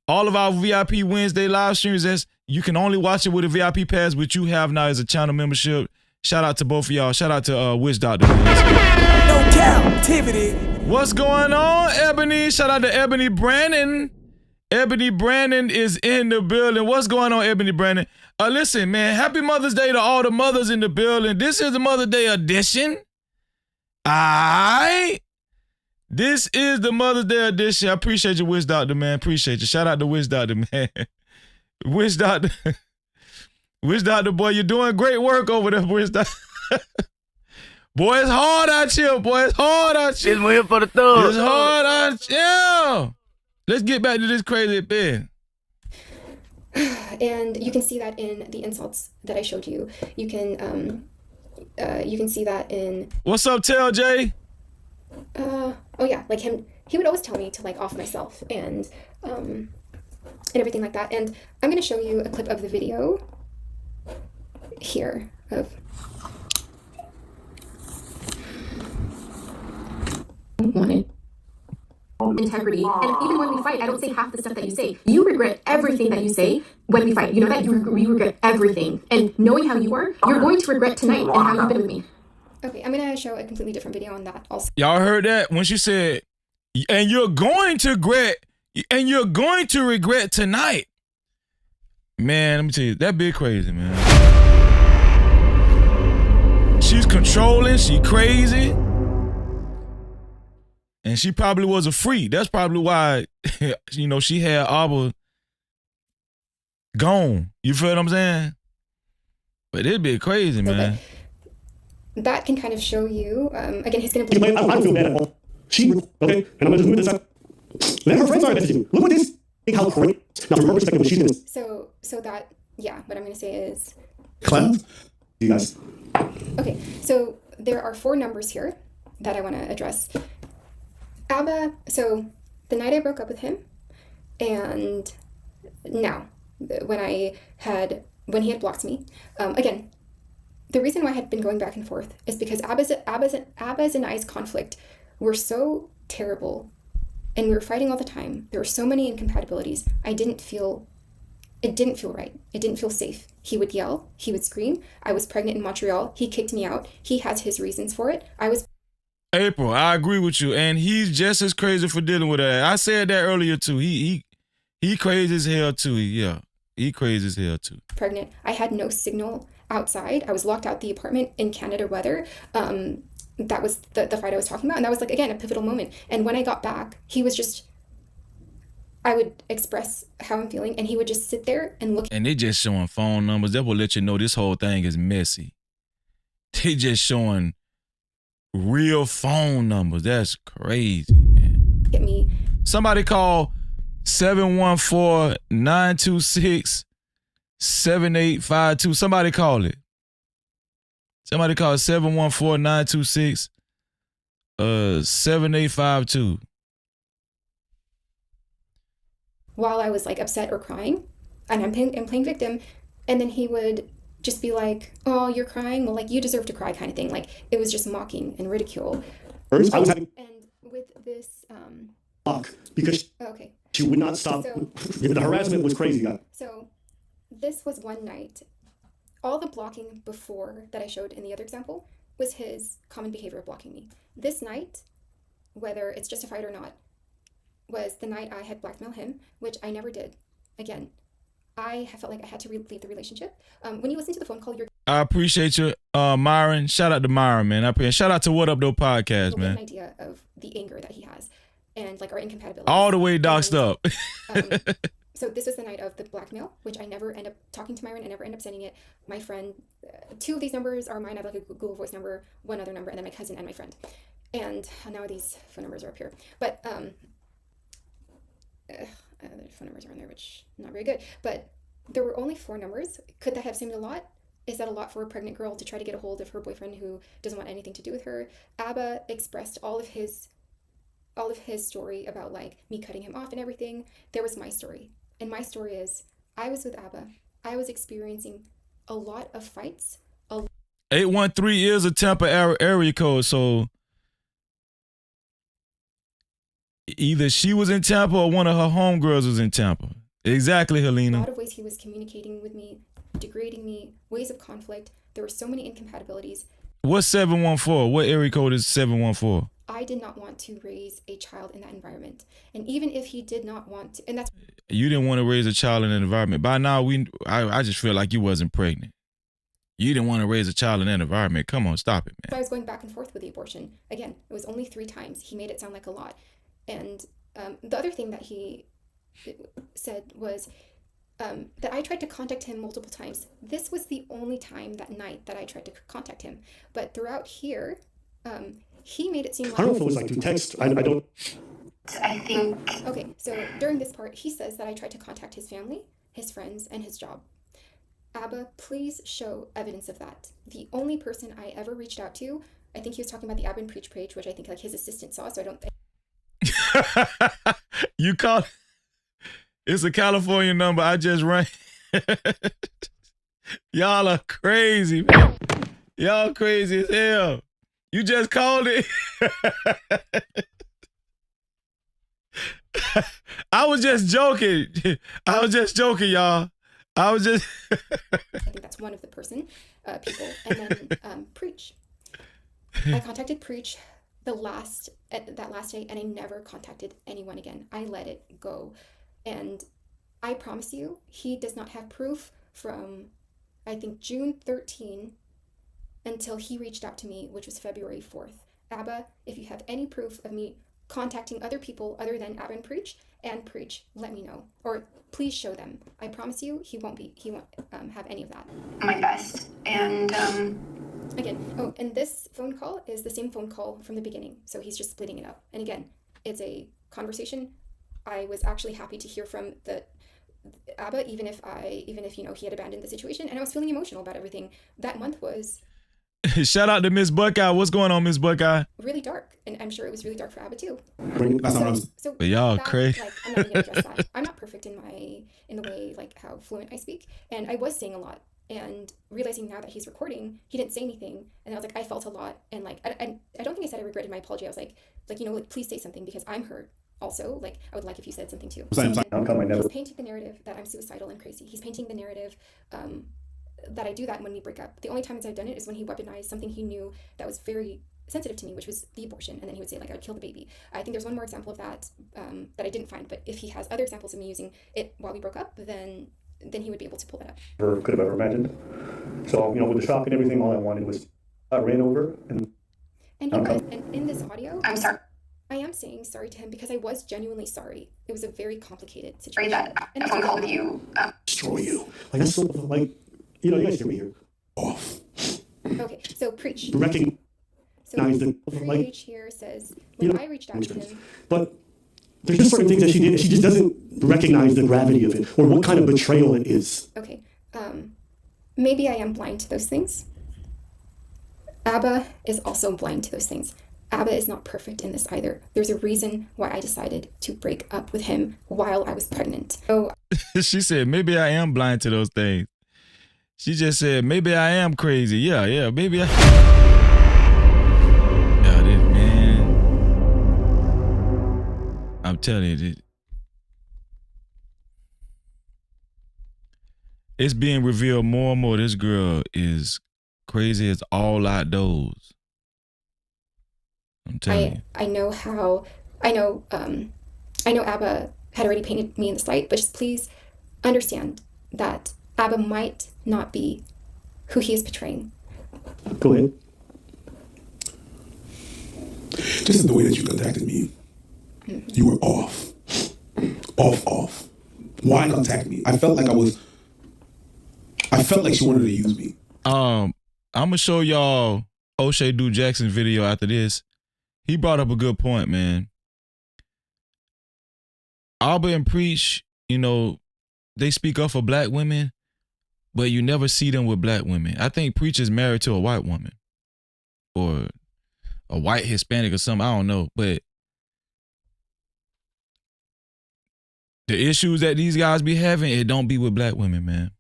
All of our VIP Wednesday live streams, you can only watch it with a VIP pass, which you have now as a channel membership. Shout out to both of y'all. Shout out to Wish Doctor. No captivity. What's going on, Ebony? Shout out to Ebony Brandon. Ebony Brandon is in the building. What's going on, Ebony Brandon? Listen, man, happy Mother's Day to all the mothers in the building. This is the Mother's Day edition. Aight. This is the Mother's Day edition. I appreciate you, Wish Doctor, man. Appreciate you. Shout out to Wish Doctor, man. Wish Doctor. Wish Doctor, boy, you're doing great work over there, Wish Doctor. Boy, it's hard out here, boy. It's hard out here. This one here for the thugs. It's hard out here. Let's get back to this crazy bit. And you can see that in the insults that I showed you. You can see that in... What's up, Tell J? Oh yeah, like him, he would always tell me to like off myself and everything like that. And I'm gonna show you a clip of the video here of... wanted. no integrity. And even when we fight, I don't say half the stuff that you say. You regret everything that you say when we fight. You know that? You regret everything. And knowing how you are, you're going to regret tonight and how you've been with me. Okay, I'm gonna show a completely different video on that also. Y'all heard that when she said, and you're going to regret tonight. Man, let me tell you, that bitch crazy, man. She's controlling, she crazy. And she probably was a freak. That's probably why, you know, she had Abba gone. You feel what I'm saying? But it be crazy, man. That can kind of show you, again, he's gonna I don't feel bad at all. She, okay, and I'm gonna just move this up. Let her friends are messaging. Look what this, how great. Now from her perspective, what she's doing is. So that, yeah, what I'm gonna say is. Clap. You guys. Okay, so there are 4 numbers here that I wanna address. Abba, so the night I broke up with him, and now, when he had blocked me, again, the reason why I had been going back and forth is because Abba's and I's conflict were so terrible, and we were fighting all the time. There were so many incompatibilities. It didn't feel right. It didn't feel safe. He would yell, he would scream. I was pregnant in Montreal. He kicked me out. He has his reasons for it. April, I agree with you, and he's just as crazy for dealing with that. I said that earlier too. He crazy as hell too. Yeah, he crazy as hell too. Pregnant. I had no signal outside. I was locked out the apartment in Canada weather. That was the fight I was talking about, and that was like, again, a pivotal moment. And when I got back, he was just, I would express how I'm feeling, and he would just sit there and look. And they just showing phone numbers. That will let you know this whole thing is messy. They just showing real phone numbers. That's crazy, man. Get me. Somebody call 714-926-7852. Somebody call it. Somebody call 714-926-7852. While I was like upset or crying, and I'm playing victim, and then he would just be like, "Oh, you're crying? Well, like, you deserve to cry," kind of thing. Like, it was just mocking and ridicule. First, I was having and with this because okay, she would not stop. The harassment was crazy. So this was one night. All the blocking before that I showed in the other example was his common behavior of blocking me. This night, whether it's justified or not, was the night I had blackmailed him, which I never did. Again, I felt like I had to leave the relationship. When you listen to the phone call, I appreciate you, Myron. Shout out to Myron, man. I appreciate. Shout out to What Up Though podcast, man. An idea of the anger that he has and like our incompatibility. All the way doxed up. So this was the night of the blackmail, which I never end up talking to Myron. I never end up sending it. My friend, 2 of these numbers are mine. I have like a Google Voice number, one other number, and then my cousin and my friend. And now these phone numbers are up here. But the phone numbers are on there, which not very good. But there were only 4 numbers. Could that have seemed a lot? Is that a lot for a pregnant girl to try to get a hold of her boyfriend who doesn't want anything to do with her? Abba expressed all of his story about like me cutting him off and everything. There was my story. And my story is, I was with Abba. I was experiencing a lot of fights. 813 is a Tampa area code, so either she was in Tampa or one of her homegirls was in Tampa. Exactly, Helena. A lot of ways he was communicating with me, degrading me, ways of conflict. There were so many incompatibilities. What's 714? What area code is 714? I did not want to raise a child in that environment. And even if he did not want to, and that's... You didn't want to raise a child in that environment. By now, I just feel like you wasn't pregnant. You didn't want to raise a child in that environment. Come on, stop it, man. So I was going back and forth with the abortion. Again, it was only 3 times. He made it sound like a lot. And the other thing that he said was that I tried to contact him multiple times. This was the only time that night that I tried to contact him. But throughout here, he made it seem like... I don't know if it was like through text. I don't... I think... Okay, so during this part, he says that I tried to contact his family, his friends, and his job. Abba, please show evidence of that. The only person I ever reached out to, I think he was talking about the Abba and Preach page, which I think like his assistant saw, so I don't think... You called... It's a California number. I just rang. Y'all are crazy, man. Y'all crazy as hell. You just called it. I was just joking. I was just joking, y'all. I was just. I think that's one of the people. And then Preach. I contacted Preach that last day, and I never contacted anyone again. I let it go. And I promise you, he does not have proof from, I think, June 13 until he reached out to me, which was February 4th. Abba, if you have any proof of me contacting other people other than Abba and Preach, let me know. Or please show them. I promise you, he won't have any of that. My best. And Again, and this phone call is the same phone call from the beginning. So he's just splitting it up. And again, it's a conversation. I was actually happy to hear from the Abba, even if he had abandoned the situation, and I was feeling emotional about everything. That month was Shout out to Miss Buckeye. What's going on, Miss Buckeye? really dark, and I'm sure it was really dark for Abba too. But y'all crazy. I'm not gonna address that. I'm not perfect in the way like how fluent I speak, and I was saying a lot. And realizing now that he's recording, he didn't say anything, and I was like, I felt a lot, and like I don't think I said I regretted my apology. I was like please say something because I'm hurt. Also, like I would like if you said something too. He's painting the narrative that I'm suicidal and crazy. He's painting the narrative that I do that when we break up. The only times I've done it is when he weaponized something he knew that was very sensitive to me, which was the abortion, and then he would say like I would kill the baby. I think there's one more example of that that I didn't find, but if he has other examples of me using it while we broke up, then he would be able to pull that up. Could have ever imagined. So with the shock and everything, all I wanted was I ran over and in this audio, I'm sorry. I am saying sorry to him because I was genuinely sorry. It was a very complicated situation. That a phone call with you. Destroy you. Like that's so like you guys hear me here. Off. Okay, so Preach. Recognize Preach here says when I reached out to him. But there's just certain things that she did. She just doesn't recognize the gravity of it or what kind of betrayal it is. Okay, maybe I am blind to those things. Abba is also blind to those things. Abba is not perfect in this either. There's a reason why I decided to break up with him while I was pregnant. So she said, maybe I am blind to those things. She just said, maybe I am crazy. Yeah, maybe I... Yeah, this man... I'm telling you, it's being revealed more and more. This girl is crazy as all outdoors. I'm telling you. I know Abba had already painted me in this light, but just please understand that Abba might not be who he is portraying. Go ahead. Just the way that you contacted me, you were off. Why contact me? I felt like she wanted to use me. I'm gonna show y'all O'Shea Do Jackson's video after this. He brought up a good point, man. Abba and Preach, they speak up for black women, but you never see them with black women. I think Preach is married to a white woman or a white Hispanic or something. I don't know. But the issues that these guys be having, it don't be with black women, man.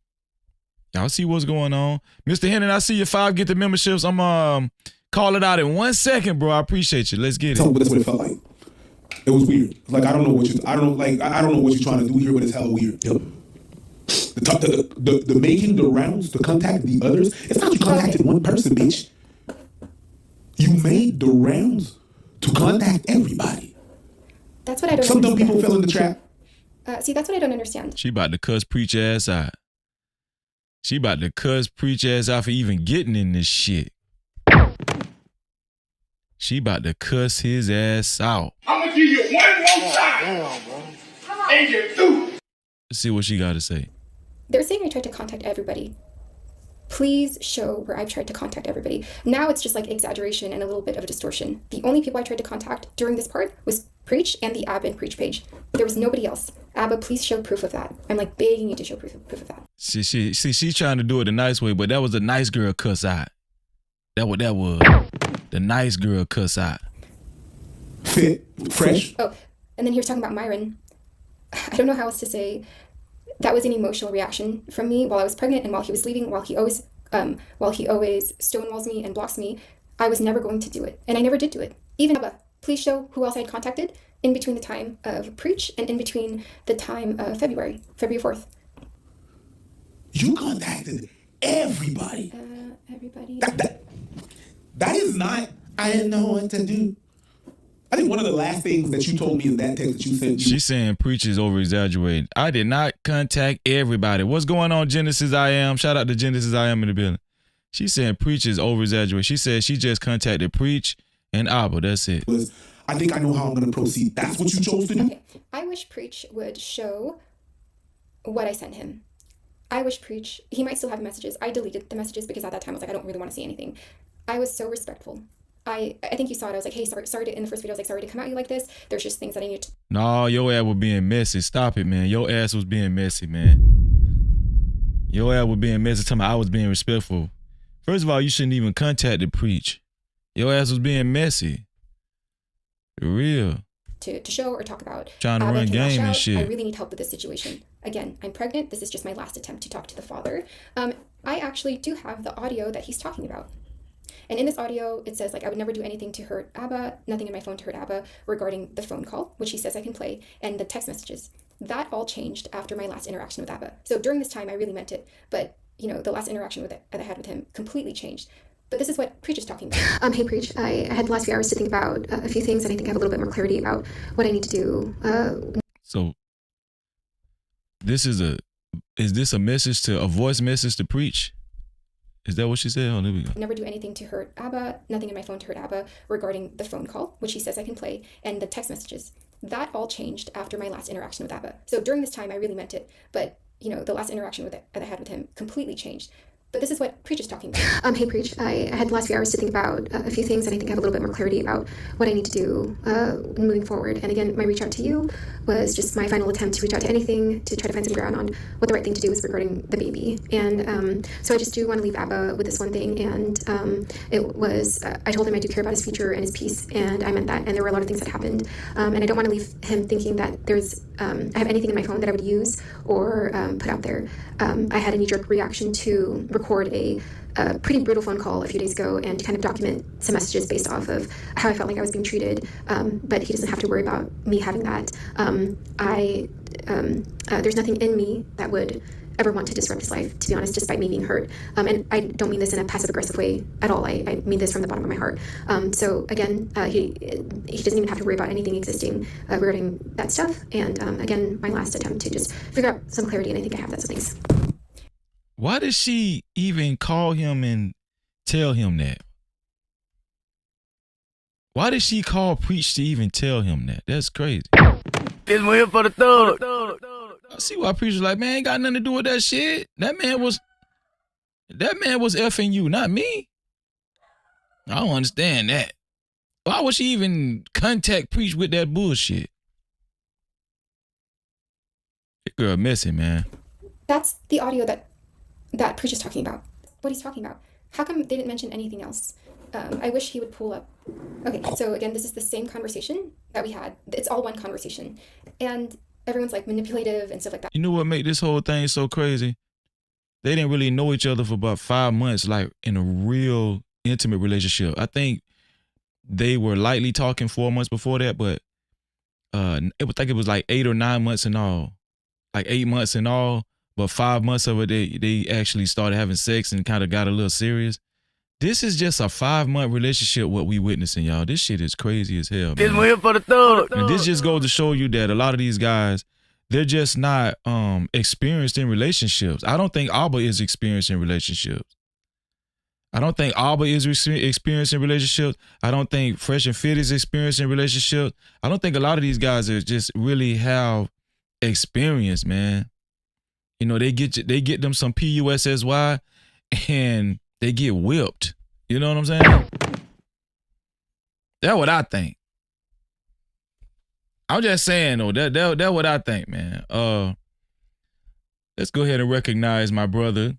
Y'all see what's going on. Mr. Hennon, I see your 5 get the memberships. I'm call it out in 1 second, bro. I appreciate you. Let's get it. That's what it felt like. It was weird. Like I don't know what you're trying to do here, but it's hella weird. Yep. The making the rounds to contact the others. It's not you contacted one person, bitch. You made the rounds to contact everybody. That's what I don't. Some dumb people fell in the trap. See, that's what I don't understand. She about to cuss Preach ass out. She about to cuss Preach ass out for even getting in this shit. She about to cuss his ass out. I'm gonna give you one more time. And you're through. Let's see what she got to say. They're saying I tried to contact everybody. Please show where I've tried to contact everybody. Now it's just like exaggeration and a little bit of a distortion. The only people I tried to contact during this part was Preach and the Abba and Preach page. There was nobody else. Abba, please show proof of that. I'm like begging you to show proof of that. She's trying to do it the nice way, but that was a nice girl cuss out. That what that was. The nice girl cuss out. Fit, fresh. Oh, and then he was talking about Myron. I don't know how else to say. That was an emotional reaction from me while I was pregnant and while he was leaving, while he always stonewalls me and blocks me. I was never going to do it, and I never did do it. Even Abba, please show who else I had contacted. in between the time of Preach and in between the time of February 4th. You contacted everybody. Everybody. That is not, I didn't know what to do. I think one of the last things that you told me in that text that you sent. She's saying Preach is over exaggerating. I did not contact everybody. What's going on, Genesis I Am? Shout out to Genesis I Am in the building. She's saying Preach is over exaggerating. She said she just contacted Preach and Abba. That's it. I think I know how I'm going to proceed. That's what you chose to do? Okay. I wish Preach would show what I sent him. I wish Preach, he might still have messages. I deleted the messages because at that time I was like, I don't really want to see anything. I was so respectful. I think you saw it. I was like, hey, sorry to, in the first video, I was like, sorry to come at you like this. There's just things that I need to. No, your ass was being messy. Stop it, man. Your ass was being messy, man. Your ass was being messy. Tell me I was being respectful. First of all, you shouldn't even contact the Preach. Your ass was being messy. For real. To show or talk about. Trying to run game and shit. I really need help with this situation. Again, I'm pregnant. This is just my last attempt to talk to the father. I actually do have the audio that he's talking about. And in this audio, it says, like, I would never do anything to hurt Abba, nothing in my phone to hurt Abba, regarding the phone call, which he says I can play, and the text messages. That all changed after my last interaction with Abba. So during this time, I really meant it. But, you know, the last interaction that I had with him completely changed. But this is what Preach is talking about. Hey, Preach. I had the last few hours to think about a few things, and I think I have a little bit more clarity about what I need to do. So, is this a message a voice message to Preach? Is that what she said? Oh, there we go. Never do anything to hurt Abba, nothing in my phone to hurt Abba, regarding the phone call, which he says I can play, and the text messages. That all changed after my last interaction with Abba. So during this time, I really meant it. But, you know, the last interaction that I had with him completely changed. But this is what Preach is talking about. Hey, Preach. I had the last few hours to think about a few things, and I think I have a little bit more clarity about what I need to do moving forward. And again, my reach out to you was just my final attempt to reach out to anything to try to find some ground on what the right thing to do is regarding the baby. And so I just do want to leave Abba with this one thing. And it was, I told him I do care about his future and his peace, and I meant that. And there were a lot of things that happened. And I don't want to leave him thinking that I have anything in my phone that I would use or put out there. I had a knee-jerk reaction to record a pretty brutal phone call a few days ago and kind of document some messages based off of how I felt like I was being treated. But he doesn't have to worry about me having that. There's nothing in me that would ever want to disrupt his life, to be honest, just by me being hurt. And I don't mean this in a passive-aggressive way at all. I mean this from the bottom of my heart. So again, he doesn't even have to worry about anything existing regarding that stuff. And again, my last attempt to just figure out some clarity, and I think I have that. So thanks. Why did she even call him and tell him that? Why did she call Preach to even tell him that? That's crazy. This one here for the thug. I see why Preach was like, man, ain't got nothing to do with that shit. That man was effing you, not me. I don't understand that. Why would she even contact Preach with that bullshit? That girl messy, man. That's the audio that Preach is talking about. What he's talking about. How come they didn't mention anything else? I wish he would pull up. Okay, so again, this is the same conversation that we had. It's all one conversation. And everyone's like manipulative and stuff like that. You know what made this whole thing so crazy? They didn't really know each other for about 5 months, like in a real intimate relationship. I think they were lightly talking 4 months before that, but it was like 8 or 9 months in all. Like 8 months in all, but 5 months of it, they actually started having sex and kind of got a little serious. This is just a 5-month relationship, what we witnessing, y'all. This shit is crazy as hell, man. This one here for the thug. And this just goes to show you that a lot of these guys, they're just not experienced in relationships. I don't think Abba is experienced in relationships. I don't think Abba is experienced in relationships. I don't think Fresh and Fit is experienced in relationships. I don't think a lot of these guys are just really have experience, man. You know, they get them some PUSSY and they get whipped. You know what I'm saying? That's what I think. I'm just saying though, that's what I think, man. Let's go ahead and recognize my brother.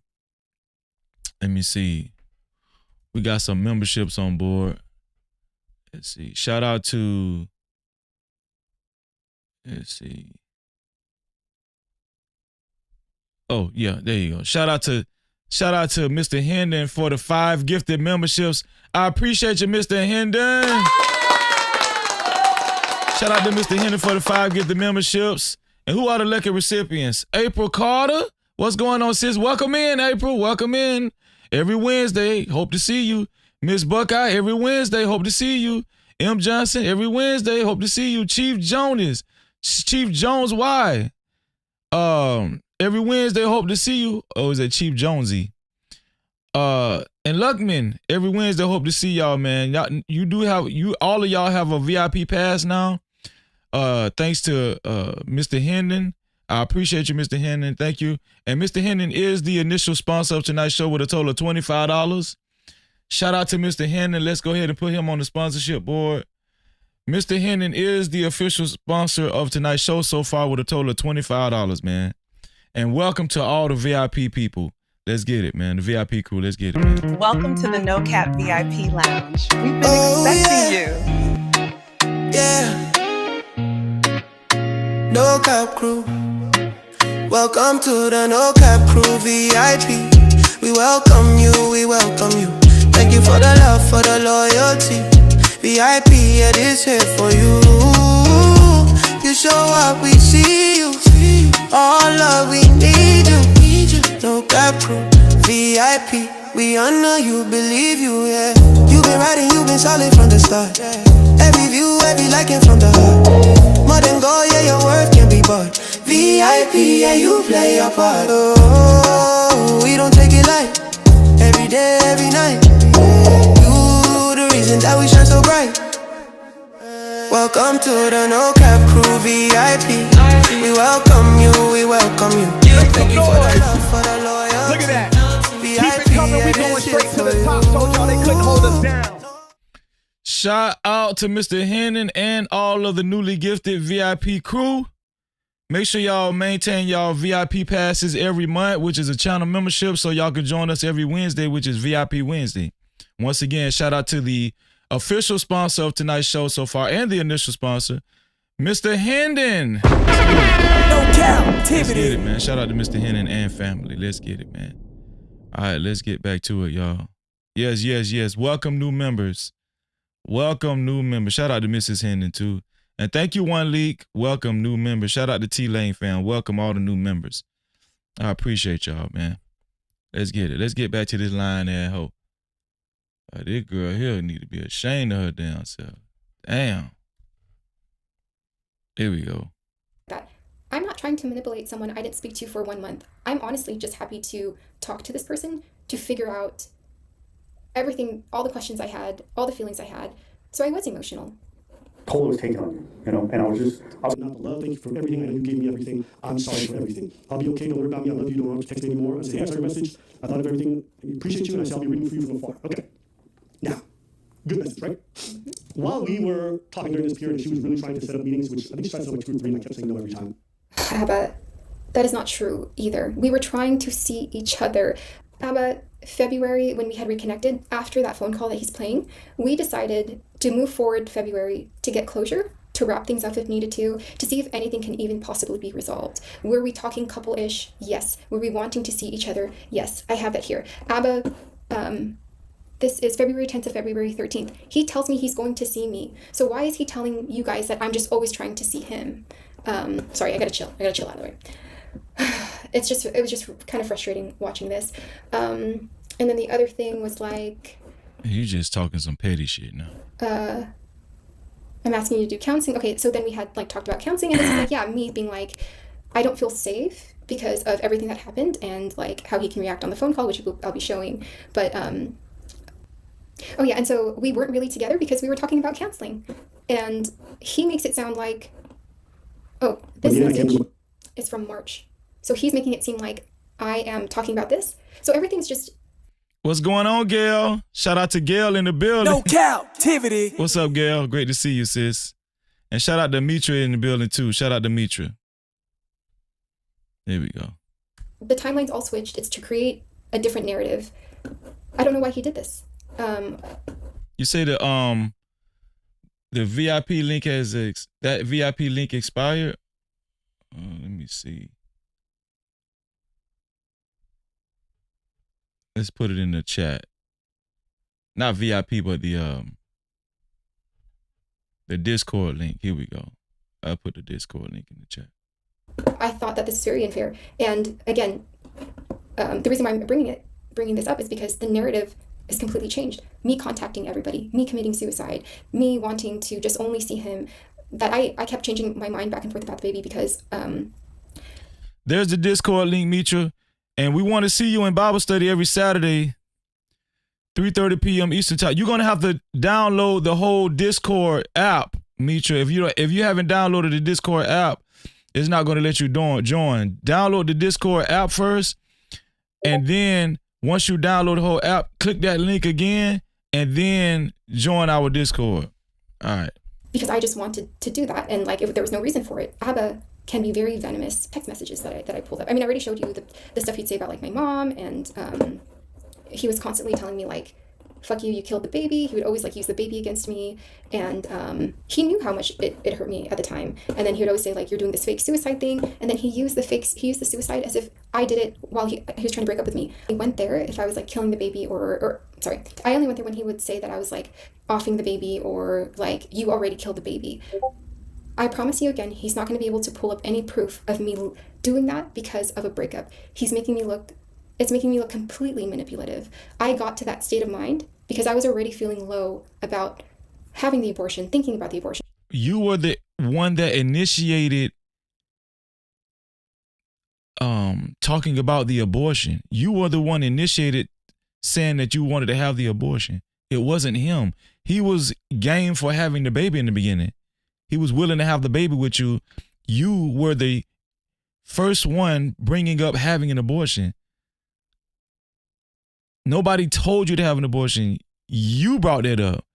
Let me see. We got some memberships on board. Let's see. Shout out to, let's see. Oh, yeah, there you go. Shout out to Mr. Hendon for the 5 gifted memberships. I appreciate you, Mr. Hendon. Shout out to Mr. Henry for the 5 gifted memberships. And who are the lucky recipients? April Carter. What's going on, sis? Welcome in, April. Welcome in. Every Wednesday, hope to see you. Miss Buckeye, every Wednesday, hope to see you. M. Johnson, every Wednesday, hope to see you. Chief Jones, why? Every Wednesday, hope to see you. Oh, is that Chief Jonesy? And Luckman, every Wednesday, hope to see y'all, man. Y'all, all of y'all have a VIP pass now. Thanks to Mr. Hendon. I appreciate you, Mr. Hendon. Thank you. And Mr. Hendon is the initial sponsor of tonight's show with a total of $25. Shout out to Mr. Hendon. Let's go ahead and put him on the sponsorship board. Mr. Hendon is the official sponsor of tonight's show so far with a total of $25, man. And welcome to all the VIP people. Let's get it, man. The VIP crew, let's get it, man. Welcome to the No Cap VIP Lounge. We've been expecting you. Yeah. No Cap crew. Welcome to the No Cap crew VIP. We welcome you, we welcome you. Thank you for the love, for the loyalty. VIP, it is here for you. You show up, we see you. All love, we need you. No Cap crew, VIP. We honor you, believe you, yeah. You've been riding, you've been solid from the start. Every view, every liking from the heart. More than gold, yeah, your worth can be bought. VIP, yeah, you play your part. Oh, we don't take it light. Every day, every night. You the reason that we shine so bright. Welcome to the No Cap crew VIP. We welcome you, we welcome you. Thank you for the love, for the loyalty. Look at that. Keep it coming, we going straight to the top. Told y'all they couldn't hold us down. Shout out to Mr. Hennon and all of the newly gifted VIP crew. Make sure y'all maintain y'all VIP passes every month, which is a channel membership, so y'all can join us every Wednesday, which is VIP Wednesday. Once again, shout out to the official sponsor of tonight's show so far and the initial sponsor, Mr. Hendon. No Cap-tivity. Let's get it, man. Shout out to Mr. Hendon and family. Let's get it, man. All right, let's get back to it, y'all. Yes. Welcome new members. Welcome new members. Shout out to Mrs. Hendon, too. And thank you, One Leak. Welcome new members. Shout out to T-Lane fam. Welcome all the new members. I appreciate y'all, man. Let's get it. Let's get back to this line there, hoe. This girl here need to be ashamed of her damn self. Damn. Here we go. I'm not trying to manipulate someone I didn't speak to for 1 month. I'm honestly just happy to talk to this person, to figure out everything, all the questions I had, all the feelings I had. So I was emotional. Cola was taken on you, and I was not the love. Thank you for everything. I know you gave me everything. I'm sorry for everything. I'll be okay. Don't worry about me. I love you. Don't want to text me anymore. I say, hey, I saw your message. I thought of everything. I appreciate you, and I say I'll be rooting for you from afar. Okay. Now, good message, right? While we were talking during this period, she was really trying to set up meetings, which I think she tried to set up like 2 or 3, and I kept saying no every time. Abba, that is not true either. We were trying to see each other. Abba, February, when we had reconnected, after that phone call that he's playing, we decided to move forward February to get closure, to wrap things up if needed to see if anything can even possibly be resolved. Were we talking couple-ish? Yes. Were we wanting to see each other? Yes. I have that here. Abba, this is February 10th to February 13th. He tells me he's going to see me. So why is he telling you guys that I'm just always trying to see him? Sorry, I gotta chill out of the way. It was just kind of frustrating watching this. And then the other thing was like... You just talking some petty shit now. I'm asking you to do counseling. Okay, so then we had like talked about counseling, and this is like, yeah, me being like, I don't feel safe because of everything that happened and like how he can react on the phone call, which I'll be showing. But, oh yeah, and so we weren't really together because we were talking about counseling. And he makes it sound like, oh, this message is from March. So he's making it seem like I am talking about this. So everything's just... What's going on, Gail? Shout out to Gail in the building. No Cap-tivity. What's up, Gail? Great to see you, sis. And shout out to Mitra in the building, too. Shout out to Mitra. There we go. The timeline's all switched. It's to create a different narrative. I don't know why he did this. You say the VIP link that VIP link expired? Let me see. Let's put it in the chat. Not VIP, but the The Discord link. Here we go. I'll put the Discord link in the chat. I thought that this is very unfair. And again, the reason why I'm bringing this up is because the narrative is completely changed. Me contacting everybody, me committing suicide, me wanting to just only see him. That I kept changing my mind back and forth about the baby because there's the Discord link, Mitra, and we want to see you in Bible study every Saturday, 3:30 p.m. Eastern time. You're gonna have to download the whole Discord app, Mitra. If you haven't downloaded the Discord app, it's not gonna let you join. Download the Discord app first, and then once you download the whole app, click that link again, and then join our Discord. All right. Because I just wanted to do that, and like if there was no reason for it. Abba can be very venomous text messages that I pulled up. I mean, I already showed you the stuff he'd say about like my mom, and he was constantly telling me like, fuck you, you killed the baby. He would always like use the baby against me, and he knew how much it hurt me at the time. And then he would always say like, you're doing this fake suicide thing, and then he used the suicide as if I did it while he was trying to break up with me. I went there if I was like killing the baby or sorry, I only went there when he would say that I was like offing the baby or like you already killed the baby. I promise you again, he's not going to be able to pull up any proof of me doing that because of a breakup. It's making me look completely manipulative. I got to that state of mind because I was already feeling low about having the abortion, thinking about the abortion. You were the one that initiated talking about the abortion. You were the one initiated saying that you wanted to have the abortion. It wasn't him. He was game for having the baby in the beginning. He was willing to have the baby with you. You were the first one bringing up having an abortion. Nobody told you to have an abortion. You brought that up.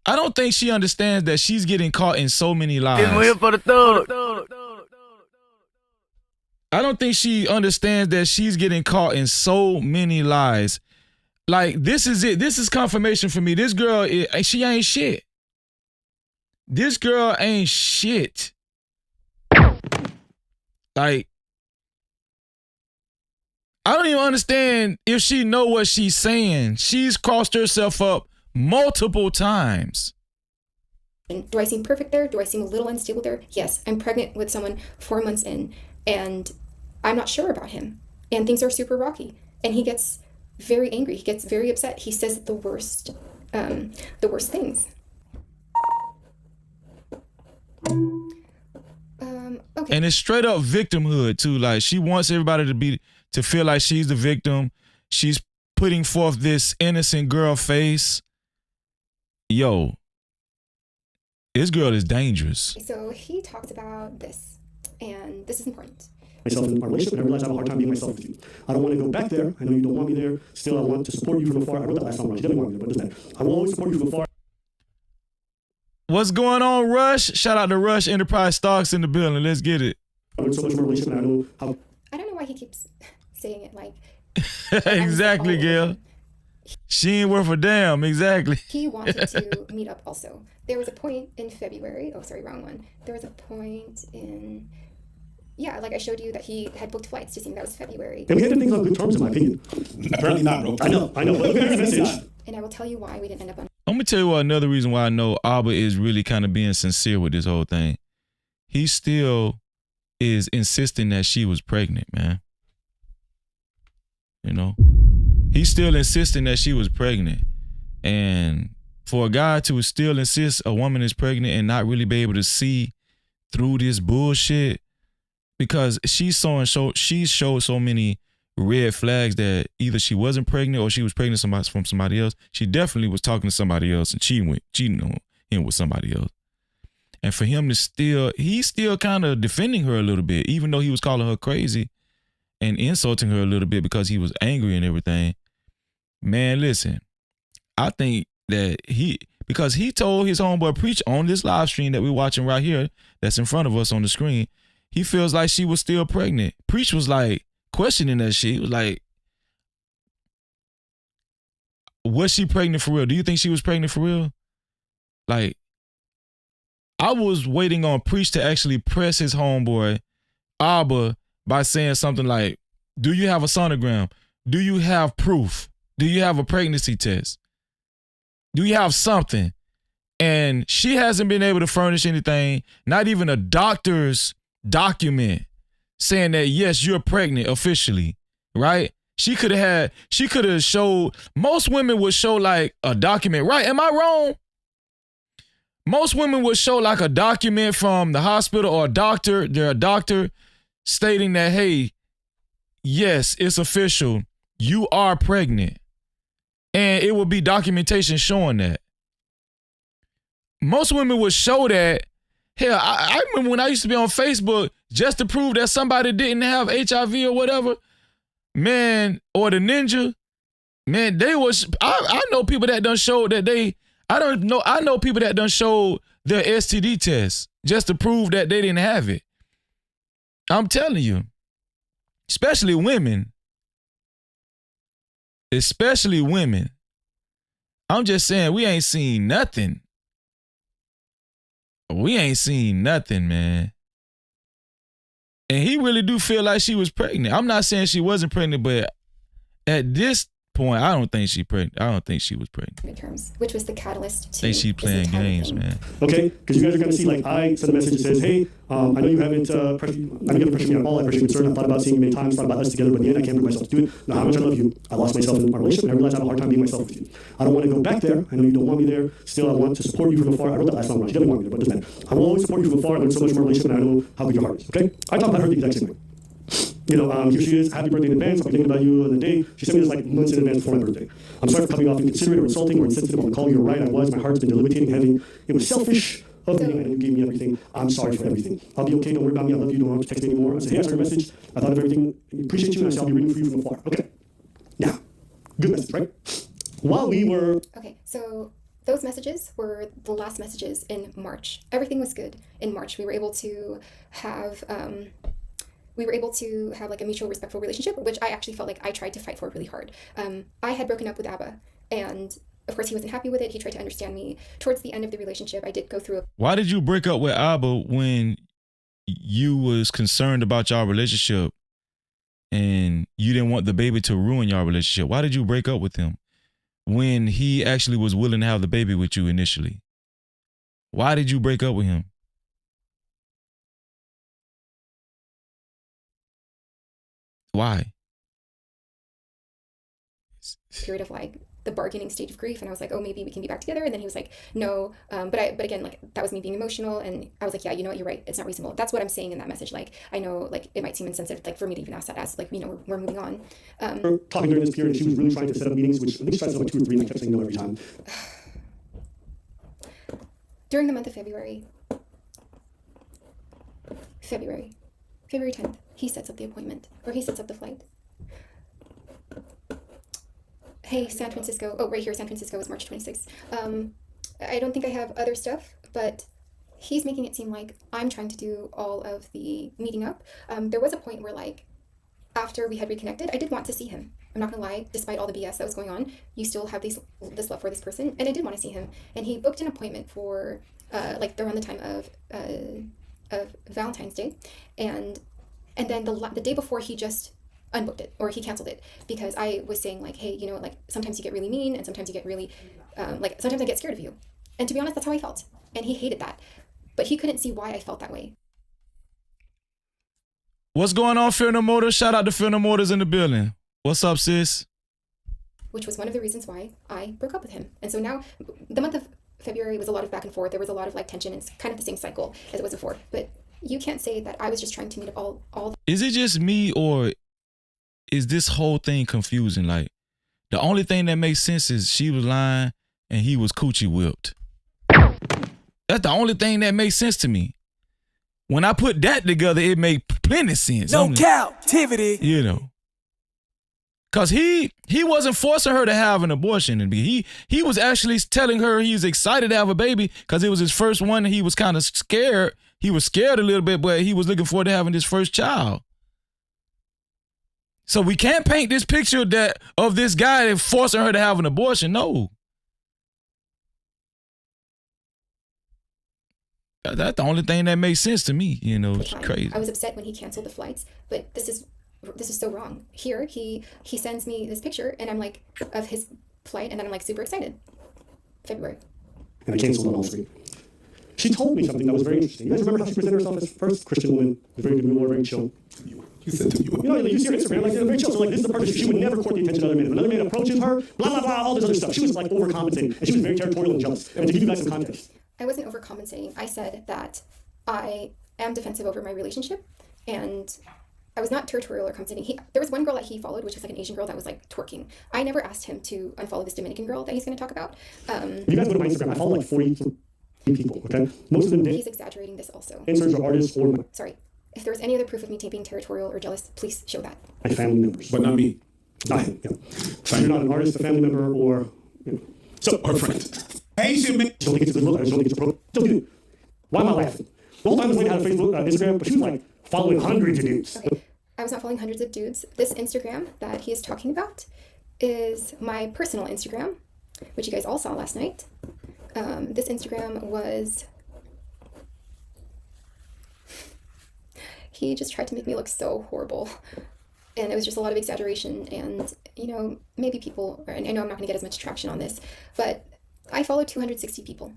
I don't think she understands that she's getting caught in so many lies. I don't think she understands that she's getting caught in so many lies. Like, this is it. This is confirmation for me. This girl, she ain't shit. This girl ain't shit. Like, I don't even understand if she know what she's saying. She's crossed herself up multiple times. Do I seem perfect there? Do I seem a little unstable there? Yes, I'm pregnant with someone 4 months in, and I'm not sure about him. And things are super rocky. And he gets very angry. He gets very upset. He says the worst things. Okay. And it's straight up victimhood too. Like, she wants everybody to feel like she's the victim. She's putting forth this innocent girl face. Yo, this girl is dangerous. So he talks about this, and this is important. Myself in our relationship, and I realize I have a hard time being myself with you. I don't want to go back there. I know you don't want me there. Still, I want to support you from afar. I wrote that last song, Rush. You definitely want me there, but just that. I will always support you from afar. What's going on, Rush? Shout out to Rush Enterprise Stocks in the building. Let's get it. I learned so much from our relationship, and I know how. I don't know why he keeps saying it like. Exactly, Gail. She ain't worth a damn. Exactly. He wanted to meet up also. There was a point in February. Oh, sorry, wrong one. There was a point in. Yeah, like I showed you that he had booked flights to see me. That was February. And we had things on good terms, in my opinion. Apparently not, bro. I know. And I will tell you why we didn't end up on. I'm gonna tell you what, another reason why I know Abba is really kind of being sincere with this whole thing. He still is insisting that she was pregnant, man. You know? He's still insisting that she was pregnant. And for a guy to still insist a woman is pregnant and not really be able to see through this bullshit, because she showed so many red flags that either she wasn't pregnant or she was pregnant from somebody else. She definitely was talking to somebody else and cheating on him with somebody else. And for him to he's still kind of defending her a little bit, even though he was calling her crazy and insulting her a little bit because he was angry and everything. Man, listen, I think that because he told his homeboy Preach on this live stream that we're watching right here, that's in front of us on the screen, he feels like she was still pregnant. Preach was like questioning that shit. He was like, was she pregnant for real? Do you think she was pregnant for real? Like, I was waiting on Preach to actually press his homeboy, Abba, by saying something like, do you have a sonogram? Do you have proof? Do you have a pregnancy test? Do you have something? And she hasn't been able to furnish anything, not even a doctor's document saying that, yes, you're pregnant officially, right? She could have showed, most women would show like a document, right? Am I wrong? Most women would show like a document from the hospital or a doctor, they're a doctor stating that, hey, yes, it's official, you are pregnant. And it would be documentation showing that. Most women would show that. Hell, I remember when I used to be on Facebook just to prove that somebody didn't have HIV or whatever, man, or the ninja, man, I know people that done showed that I know people that done showed their STD test just to prove that they didn't have it. I'm telling you, especially women. Especially women. I'm just saying, we ain't seen nothing. We ain't seen nothing, man. And he really do feel like she was pregnant. I'm not saying she wasn't pregnant, but at this point, I don't think she pregnant. I don't think she was pregnant. Terms, which was the catalyst to I think she playing games, man. Okay, because you guys are going to see, like, I sent a message that says, hey, I know you haven't pressured me at all. I pressured you concerned. I thought about seeing you many times, thought about us together, but in the end, I can't bring myself to do it. Now, how much I love you, I lost myself in our relationship, and I realized I have a hard time being myself with you. I don't want to go back there. I know you don't want me there. Still, I want to support you from afar. I wrote that last song wrong. She doesn't want me there, but it doesn't matter. I will always support you from afar. I learned so much from our relationship, and I know how good your heart is, okay? I talked about her the exact same way. You know, here she is, happy birthday in advance, I'll be thinking about you on the day. She sent me this like months in advance before my birthday. I'm sorry for coming off inconsiderate or insulting or insensitive on the call. You're right, I was. My heart's been debilitating, heavy. It was selfish of me, and you gave me everything. I'm sorry for everything. I'll be okay, don't worry about me, I love you, don't have to text me anymore. I said, hey, I saw your message, I thought of everything, appreciate you, and I said I'll be reading for you from afar. Okay, now, good message, right? While we were... Okay, so those messages were the last messages in March. Everything was good in March. We were able to have like a mutual respectful relationship, which I actually felt like I tried to fight for really hard. I had broken up with Abba, and of course he wasn't happy with it. He tried to understand me. Towards the end of the relationship, I did go through Why did you break up with Abba when you was concerned about your relationship and you didn't want the baby to ruin your relationship? Why did you break up with him when he actually was willing to have the baby with you initially? Why did you break up with him? Why? period of like the bargaining stage of grief, and I was like, oh, maybe we can be back together. And then he was like, no, but again, like that was me being emotional, and I was like, yeah, you know what, you're right, it's not reasonable. That's what I'm saying in that message. Like, I know, like, it might seem insensitive, like, for me to even ask that, as like, you know, we're moving on. Talking during this period, she was really trying to set up meetings, which I think she tried to set up 2 or 3, and I kept saying no every time. During the month of February 10th, he sets up the appointment, or he sets up the flight. Hey, San Francisco. Oh, right here, San Francisco is March 26th. I don't think I have other stuff, but he's making it seem like I'm trying to do all of the meeting up. There was a point where, like, after we had reconnected, I did want to see him. I'm not gonna lie, despite all the BS that was going on, you still have this love for this person, and I did want to see him. And he booked an appointment for, like, around the time of Valentine's Day, and then the day before, he just unbooked it, or he canceled it, because I was saying, like, hey, you know, like, sometimes you get really mean, and sometimes you get really, like, sometimes I get scared of you. And to be honest, that's how I felt. And he hated that. But he couldn't see why I felt that way. What's going on, Fear No Motors? Shout out to Fear No Motors in the building. What's up, sis? Which was one of the reasons why I broke up with him. And so now, the month of February was a lot of back and forth. There was a lot of, like, tension. It's kind of the same cycle as it was before. But you can't say that I was just trying to meet up all. Is it just me, or is this whole thing confusing? Like, the only thing that makes sense is she was lying and he was coochie whipped. That's the only thing that makes sense to me. When I put that together, it made plenty sense. No Cap-tivity. You know. Cause he wasn't forcing her to have an abortion, and he was actually telling her he was excited to have a baby because it was his first one, and he was kind of scared. He was scared a little bit, but he was looking forward to having his first child. So we can't paint this picture of this guy forcing her to have an abortion. No. That's the only thing that makes sense to me. You know, it's crazy. I was upset when he canceled the flights, but this is so wrong. Here, he sends me this picture, and I'm like, of his flight, and then I'm like super excited. February. and I canceled on all three. She told me something that was very interesting. You guys remember how she presented herself as the first Christian woman, very demure, very chill? You said to you. You know, you see her Instagram, like, very chill. So, like, this is the person, she would never court the attention of other men. If another man approaches her, blah, blah, blah, all this other stuff. She was, like, overcompensating, and she was very territorial and jealous. And to give you guys some context. I wasn't overcompensating. I said that I am defensive over my relationship, and I was not territorial or compensating. There was one girl that he followed, which was like an Asian girl that was like twerking. I never asked him to unfollow this Dominican girl that he's going to talk about. You guys go to my Instagram. I follow like 40 people, okay? Most of them did. He's exaggerating this also. Influencers or artists or... Sorry. If there was any other proof of me being territorial or jealous, please show that. My family members. But not me. Not him, yeah. So you're not an artist, a family member, or... You know. So, her friend. Asian man. She only gets a good look. She only gets a pro... Still do. Why am I laughing? The whole time this lady had a Facebook, Instagram, but she was like following hundreds of dudes. Okay. I was not following hundreds of dudes. This Instagram that he is talking about is my personal Instagram, which you guys all saw last night. This Instagram was... He just tried to make me look so horrible. And it was just a lot of exaggeration. And, you know, maybe people... And I know I'm not going to get as much traction on this, but I follow 260 people.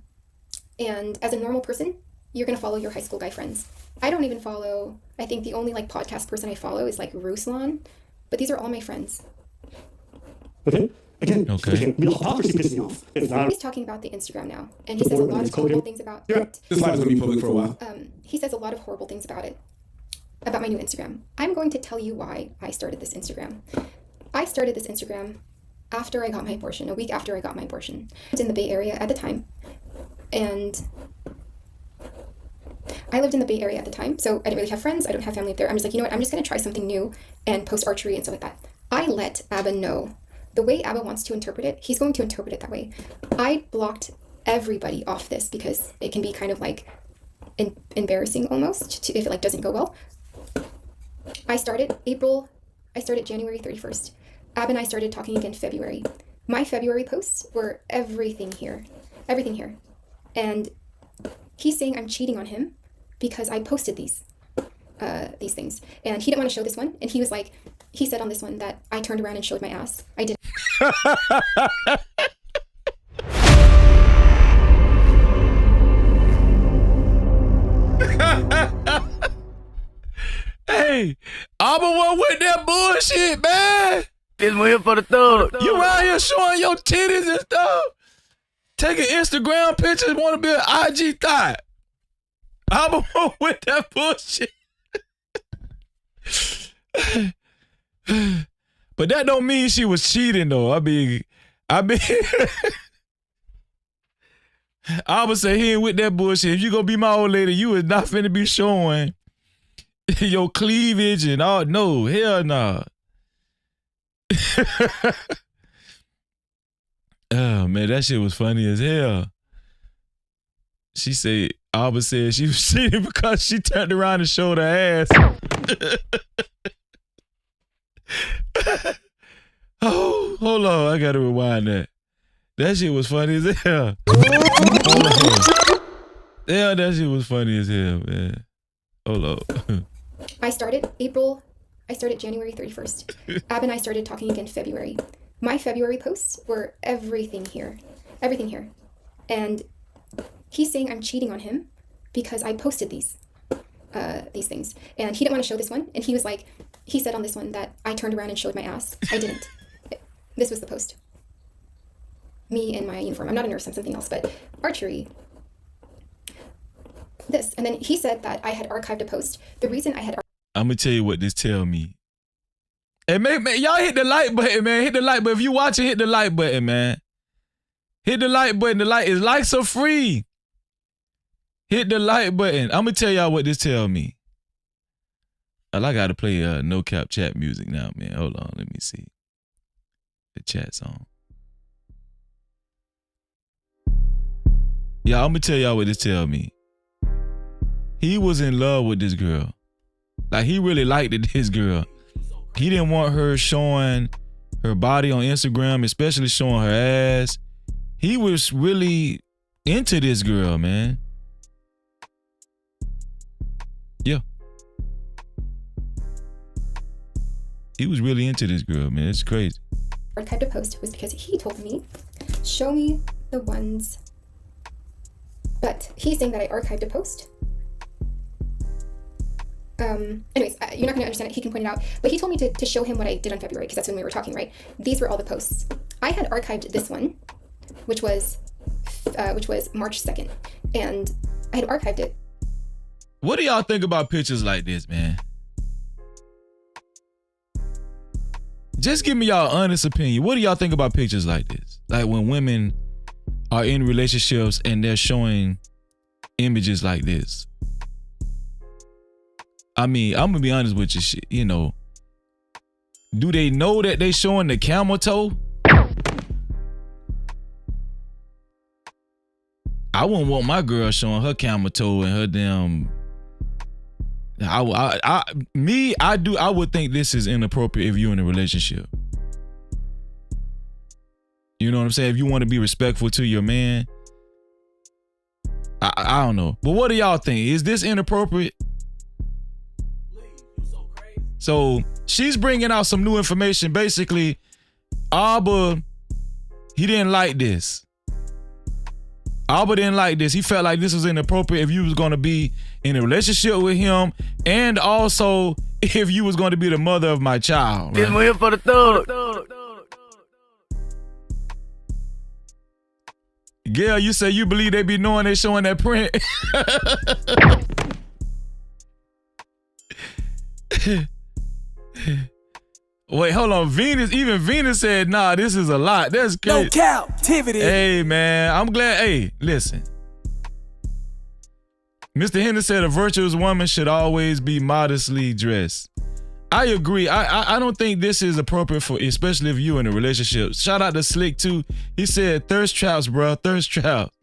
And as a normal person, you're going to follow your high school guy friends. I don't even follow... I think the only, like, podcast person I follow is, like, Ruslan. But these are all my friends. Okay. Again, okay. The hypocrisy pisses me off. He's talking about the Instagram now, and he says a lot of horrible things about it. This live is going to be public for a while. He says a lot of horrible things about it, about my new Instagram. I'm going to tell you why I started this Instagram. I started this Instagram after I got my abortion, a week after I got my abortion. I was in the Bay Area at the time, and I lived in the Bay Area at the time, so I didn't really have friends. I don't have family up there. I'm just like, you know what? I'm just going to try something new and post archery and stuff like that. I let Abba know. The way Abba wants to interpret it, he's going to interpret it that way. I blocked everybody off this because it can be kind of like embarrassing almost if it like doesn't go well. I started January 31st. Abba and I started talking again February. My February posts were everything here. And he's saying I'm cheating on him because I posted these things. And he didn't want to show this one. And he was like, he said on this one that I turned around and showed my ass. I didn't. Hey, I'm the one with that bullshit, man. This one here for the thug. You around here showing your titties and stuff. Taking Instagram pictures, want to be an IG thought. I'm the one with that bullshit. But that don't mean she was cheating though. I mean, I would say he ain't with that bullshit. If you gonna be my old lady, you is not finna be showing your cleavage and all. No, hell nah. Oh man, that shit was funny as hell. She said, Alba said she was cheating because she turned around and showed her ass. Oh, hold on. I got to rewind that. That shit was funny as hell. Yeah, that shit was funny as hell, man. Hold on. I started January 31st. Ab and I started talking again February. My February posts were everything here. And he's saying I'm cheating on him because I posted these things. And he didn't want to show this one. And he was like, he said on this one that I turned around and showed my ass. I didn't. This was the post. Me in my uniform. I'm not a nurse, I'm something else, but archery. This. And then he said that I had archived a post. The reason I had I'm going to tell you what this tell me. Hey, man, y'all hit the like button, man. Hit the like button. If you watching, hit the like button, man. Hit the like button. The like is likes are free. Hit the like button. I'm going to tell y'all what this tell me. I got to play no cap chat music now, man. Hold on. Let me see. The chat's on. Yeah, I'm going to tell y'all what this tell me. He was in love with this girl. Like, he really liked this girl. He didn't want her showing her body on Instagram, especially showing her ass. He was really into this girl, man. Yeah. He was really into this girl, man. It's crazy. Archived a post was because he told me, show me the ones But he's saying that I archived a post. Anyways, you're not going to understand it. He can point it out. But he told me to show him what I did on February, because that's when we were talking, right? These were all the posts. I had archived this one, which was March 2nd. And I had archived it. What do y'all think about pictures like this, man? Just give me y'all honest opinion. What do y'all think about pictures like this? Like when women are in relationships and they're showing images like this. I mean, I'm gonna be honest with you, you know. Do they know that they showing the camel toe? I wouldn't want my girl showing her camel toe and her damn. I would think this is inappropriate if you're in a relationship. You know what I'm saying? If you want to be respectful to your man, I don't know. But what do y'all think? Is this inappropriate? So she's bringing out some new information. Basically, Abba, he didn't like this. Abba didn't like this. He felt like this was inappropriate if you was going to be in a relationship with him, and also if you was going to be the mother of my child. Right? We're here for the thug. Gail, you say you believe they be knowing they showing that print. Wait, hold on. Even Venus said, nah, this is a lot. That's crazy. No Cap-tivity. Hey, man, I'm glad. Hey, listen. Mr. Henderson said a virtuous woman should always be modestly dressed. I agree. I don't think this is appropriate for, especially if you're in a relationship. Shout out to Slick too. He said thirst traps, bro. Thirst traps.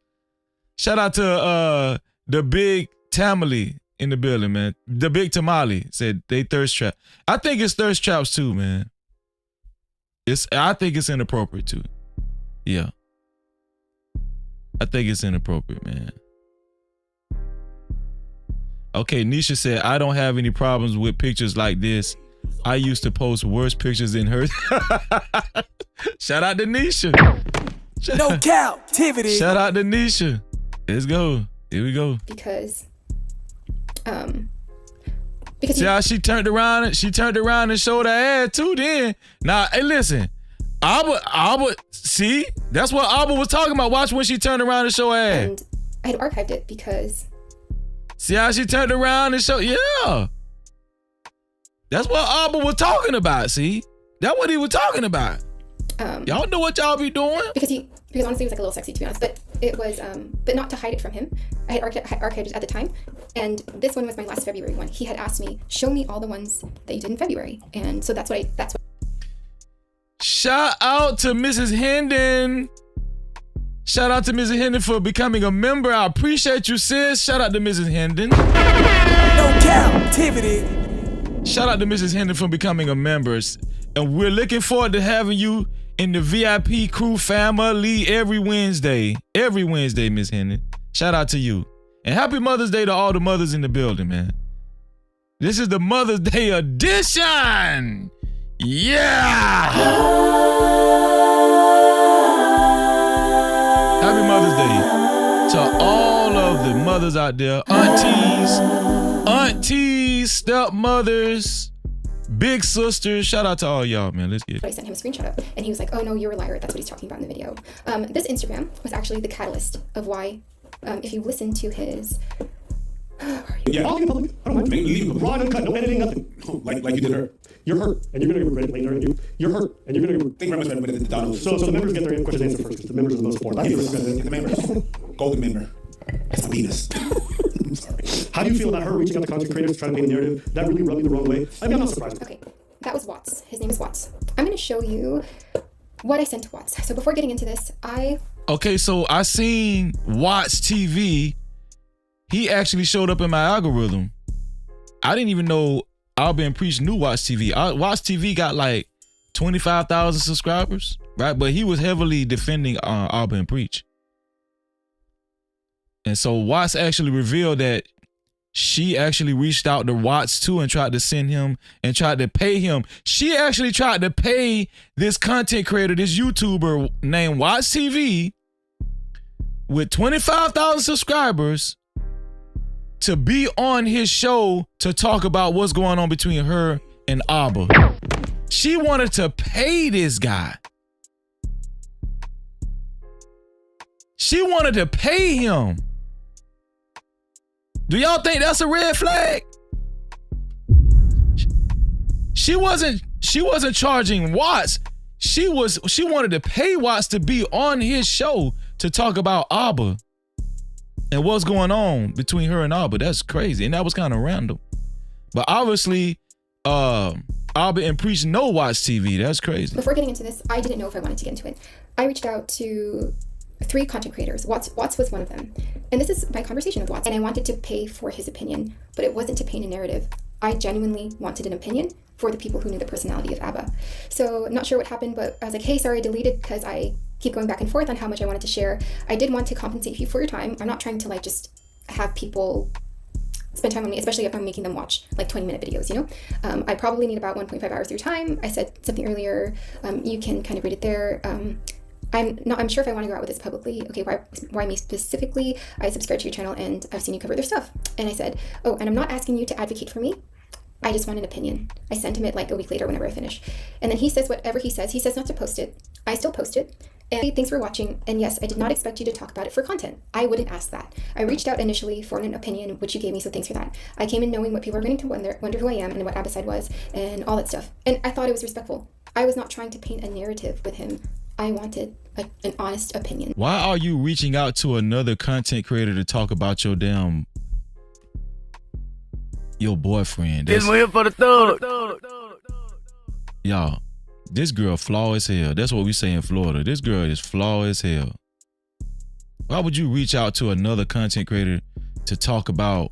Shout out to the big Tamale in the building, man. The big Tamale said they thirst trap. I think it's thirst traps too, man. I think it's inappropriate too. Yeah. I think it's inappropriate, man. Okay, Nisha said, I don't have any problems with pictures like this. I used to post worse pictures than hers. Shout out to Nisha. No Cap-tivity. Shout out to Nisha. Let's go. Here we go. Because see how she turned around and showed her ass too then. Now, hey, listen. Abba, see? That's what Abba was talking about. Watch when she turned around and show her ass. And I had archived it because... See how she turned around and showed, yeah. That's what Abba was talking about, see? That's what he was talking about. Y'all know what y'all be doing? Because honestly it was like a little sexy, to be honest, but it was, but not to hide it from him. I had archived it at the time, and this one was my last February one. He had asked me, show me all the ones that you did in February, and so that's what. Shout out to Mrs. Hendon. Shout out to Mrs. Hendon for becoming a member. I appreciate you, sis. Shout out to Mrs. Hendon. No Cap-tivity. Shout out to Mrs. Hendon for becoming a member. And we're looking forward to having you in the VIP crew family every Wednesday. Every Wednesday, Miss Hendon. Shout out to you. And happy Mother's Day to all the mothers in the building, man. This is the Mother's Day edition. Yeah. Happy Mother's Day to all of the mothers out there, aunties, stepmothers, big sisters. Shout out to all y'all, man. Let's get it. I sent him a screenshot of, and he was like, oh no, you're a liar. That's what he's talking about in the video. This Instagram was actually the catalyst of why, if you listen to his... Yeah, I'll get public. I don't mind. You leave raw and uncut, no editing, nothing. Like you did her. You're hurt, and you're gonna regret it later. You're hurt, and you're gonna. Thank you very much, Donald. So the members get their questions answered first, because the members are the most important. I give the members. Golden member. It's a penis. I'm sorry. How do you feel about her reaching out to content creators, trying to paint a narrative? That really rubbed me the wrong way. I mean, I'm not surprised. Okay, that was Watts. His name is Watts. I'm gonna show you what I sent to Watts. So before getting into this, Okay, so I seen Watts TV. He actually showed up in my algorithm. I didn't even know Alba and Preach knew Watch TV. Watch TV got like 25,000 subscribers, right? But he was heavily defending Alba and Preach. And so Watts actually revealed that she actually reached out to Watts too and tried to send him and tried to pay him. She actually tried to pay this content creator, this YouTuber named Watts TV, with 25,000 subscribers to be on his show to talk about what's going on between her and Abba. She wanted to pay this guy. She wanted to pay him. Do y'all think that's a red flag? She wasn't charging Watts. She wanted to pay Watts to be on his show to talk about Abba and what's going on between her and Abba. That's crazy. And that was kind of random. But obviously, Abba and Preach know Watts TV. That's crazy. Before getting into this, I didn't know if I wanted to get into it. I reached out to 3 content creators. Watts was one of them. And this is my conversation with Watts. And I wanted to pay for his opinion, but it wasn't to paint a narrative. I genuinely wanted an opinion for the people who knew the personality of Abba. So not sure what happened, but I was like, hey, sorry, I deleted because I keep going back and forth on how much I wanted to share. I did want to compensate you for your time. I'm not trying to like just have people spend time on me, especially if I'm making them watch like 20-minute videos, you know? I probably need about 1.5 hours of your time. I said something earlier. You can kind of read it there. I'm sure if I want to go out with this publicly. Okay, why me specifically? I subscribe to your channel and I've seen you cover their stuff. And I said, oh, and I'm not asking you to advocate for me. I just want an opinion. I sent him it like a week later whenever I finish. And then he says whatever he says. He says not to post it. I still post it. And thanks for watching. And yes, I did not expect you to talk about it for content. I wouldn't ask that. I reached out initially for an opinion, which you gave me, so thanks for that. I came in knowing what people are going to wonder who I am and what Abba's side was and all that stuff. And I thought it was respectful. I was not trying to paint a narrative with him. I wanted an honest opinion. Why are you reaching out to another content creator to talk about your boyfriend? This one here for the thug. Y'all, this girl flaw as hell. That's what we say in Florida. This girl is flaw as hell. Why would you reach out to another content creator to talk about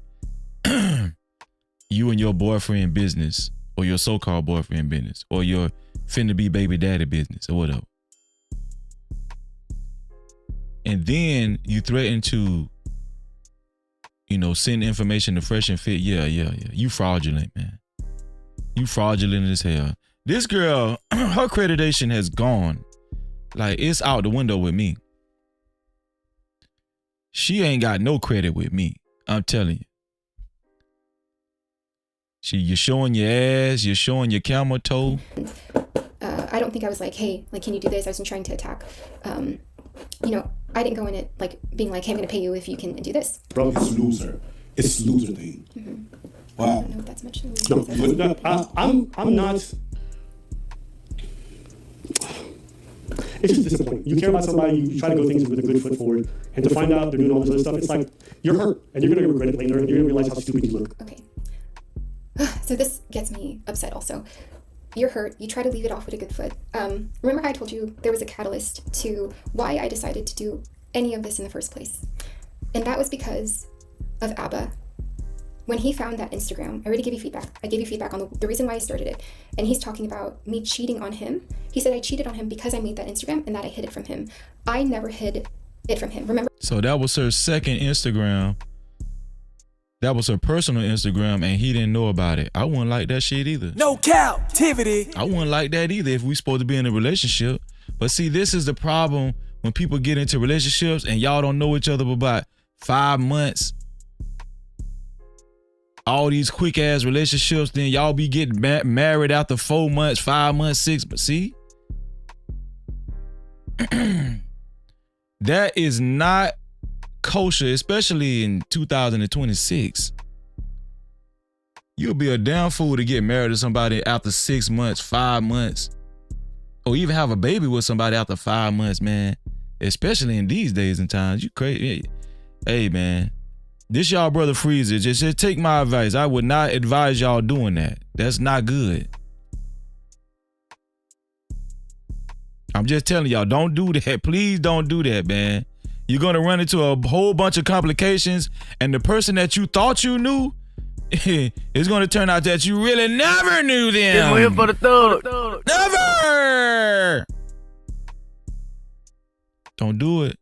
you and your boyfriend business, or your so-called boyfriend business, or your finna be baby daddy business, or whatever? And then you threaten to, send information to Fresh and Fit. Yeah. You fraudulent, man. You fraudulent as hell. This girl, her accreditation has gone. Like, it's out the window with me. She ain't got no credit with me. I'm telling you. You're showing your ass. You're showing your camel toe. I don't think I was like, hey, like, can you do this? I wasn't trying to attack. I didn't go in it like being like, hey, I'm going to pay you if you can do this. Bro, it's loser. It's loser thing. Mm-hmm. Wow. I don't know if that's much. I'm not. It's just disappointing. You care about somebody, you try to go things with a good foot forward, and to find out they're doing all this other stuff, it's like, you're hurt, and you're going to regret it later, and you're going to realize how stupid you look. Okay. So this gets me upset also. You're hurt. You try to leave it off with a good foot. Remember how I told you there was a catalyst to why I decided to do any of this in the first place? And that was because of Abba. When he found that Instagram, I already gave you feedback. I gave you feedback on the reason why I started it. And he's talking about me cheating on him. He said I cheated on him because I made that Instagram and that I hid it from him. I never hid it from him. Remember? So that was her second Instagram. That was her personal Instagram, and he didn't know about it. I wouldn't like that shit either. No Cap-tivity. I wouldn't like that either if we supposed to be in a relationship. But see, this is the problem when people get into relationships and y'all don't know each other for about 5 months. All these quick ass relationships, then y'all be getting married after 4 months, 5 months, 6. But see, that is not kosher, especially in 2026. You'll be a damn fool to get married to somebody after 6 months, 5 months, or even have a baby with somebody after 5 months, man. Especially in these days and times. You crazy. Hey, man. This y'all brother Freezer. Just take my advice. I would not advise y'all doing that. That's not good. I'm just telling y'all, don't do that. Please don't do that, man. You're going to run into a whole bunch of complications, and the person that you thought you knew is going to turn out that you really never knew them. This one here for the thug. Never! Don't do it.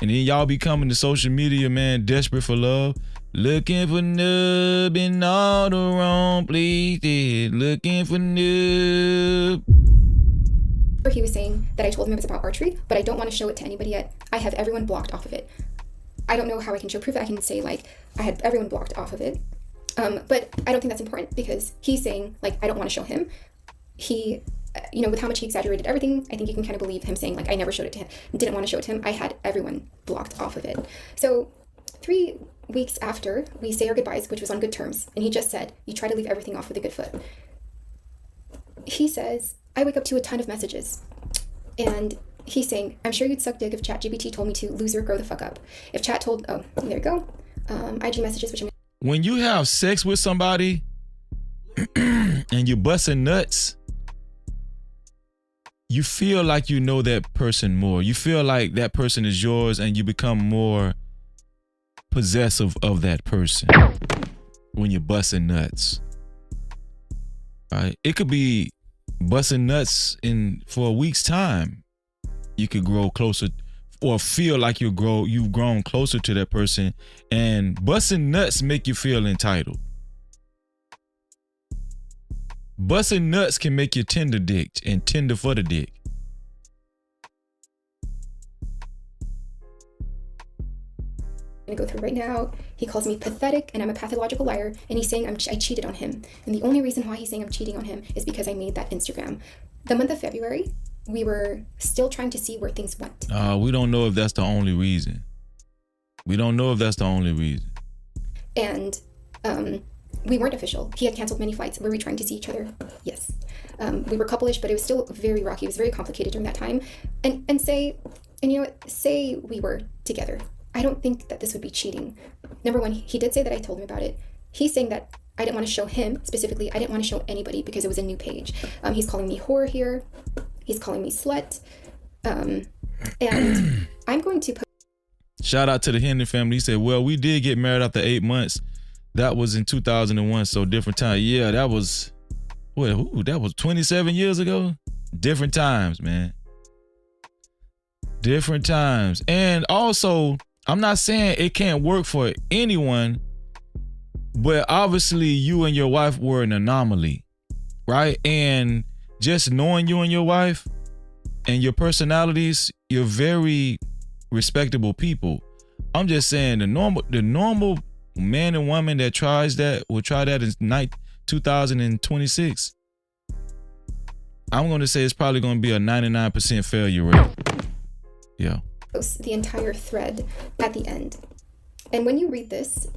And then y'all be coming to social media, man, desperate for love. Looking for nub in all the wrong places. Looking for nub. He was saying that I told him it was about archery, but I don't want to show it to anybody yet. I have everyone blocked off of it. I don't know how I can show proof. I can say like I had everyone blocked off of it. But I don't think that's important because he's saying like I don't want to show him. He, you know, with how much he exaggerated everything, I think you can kind of believe him saying like I never showed it to him, didn't want to show it to him. I had everyone blocked off of it. So 3 weeks after we say our goodbyes, which was on good terms, and he just said, you try to leave everything off with a good foot. He says, I wake up to a ton of messages. And he's saying, I'm sure you'd suck dick if ChatGPT told me to, loser, grow the fuck up. If chat told, oh, there you go. IG messages, which I'm... When you have sex with somebody and you're busting nuts, you feel like you know that person more. You feel like that person is yours and you become more possessive of that person when you're busting nuts. Right? It could be busting nuts for a week's time. You could grow closer or feel like you've grown closer to that person, and busting nuts make you feel entitled. Busting nuts can make you tender dicked and tender for the dick. I'm gonna go through right now. He calls me pathetic and I'm a pathological liar, and he's saying I cheated on him. And the only reason why he's saying I'm cheating on him is because I made that Instagram. The month of February, we were still trying to see where things went. We don't know if that's the only reason. We don't know if that's the only reason. And we weren't official. He had canceled many flights. Were we trying to see each other? Yes. We were couple-ish, but it was still very rocky. It was very complicated during that time. And you know what? Say we were together. I don't think that this would be cheating. Number one, he did say that I told him about it. He's saying that I didn't want to show him specifically. I didn't want to show anybody because it was a new page. He's calling me whore here. He's calling me slut. And I'm going to shout out to the Henry family. He said, well, we did get married after 8 months. That was in 2001, so different time. Yeah, that was, that was 27 years ago? Different times, man. Different times. And also, I'm not saying it can't work for anyone, but obviously you and your wife were an anomaly, right? And just knowing you and your wife and your personalities, you're very respectable people. I'm just saying the normal man and woman that tries that will try that in 2026. I'm going to say it's probably going to be a 99% failure rate. Yeah. Post the entire thread at the end. And when you read this,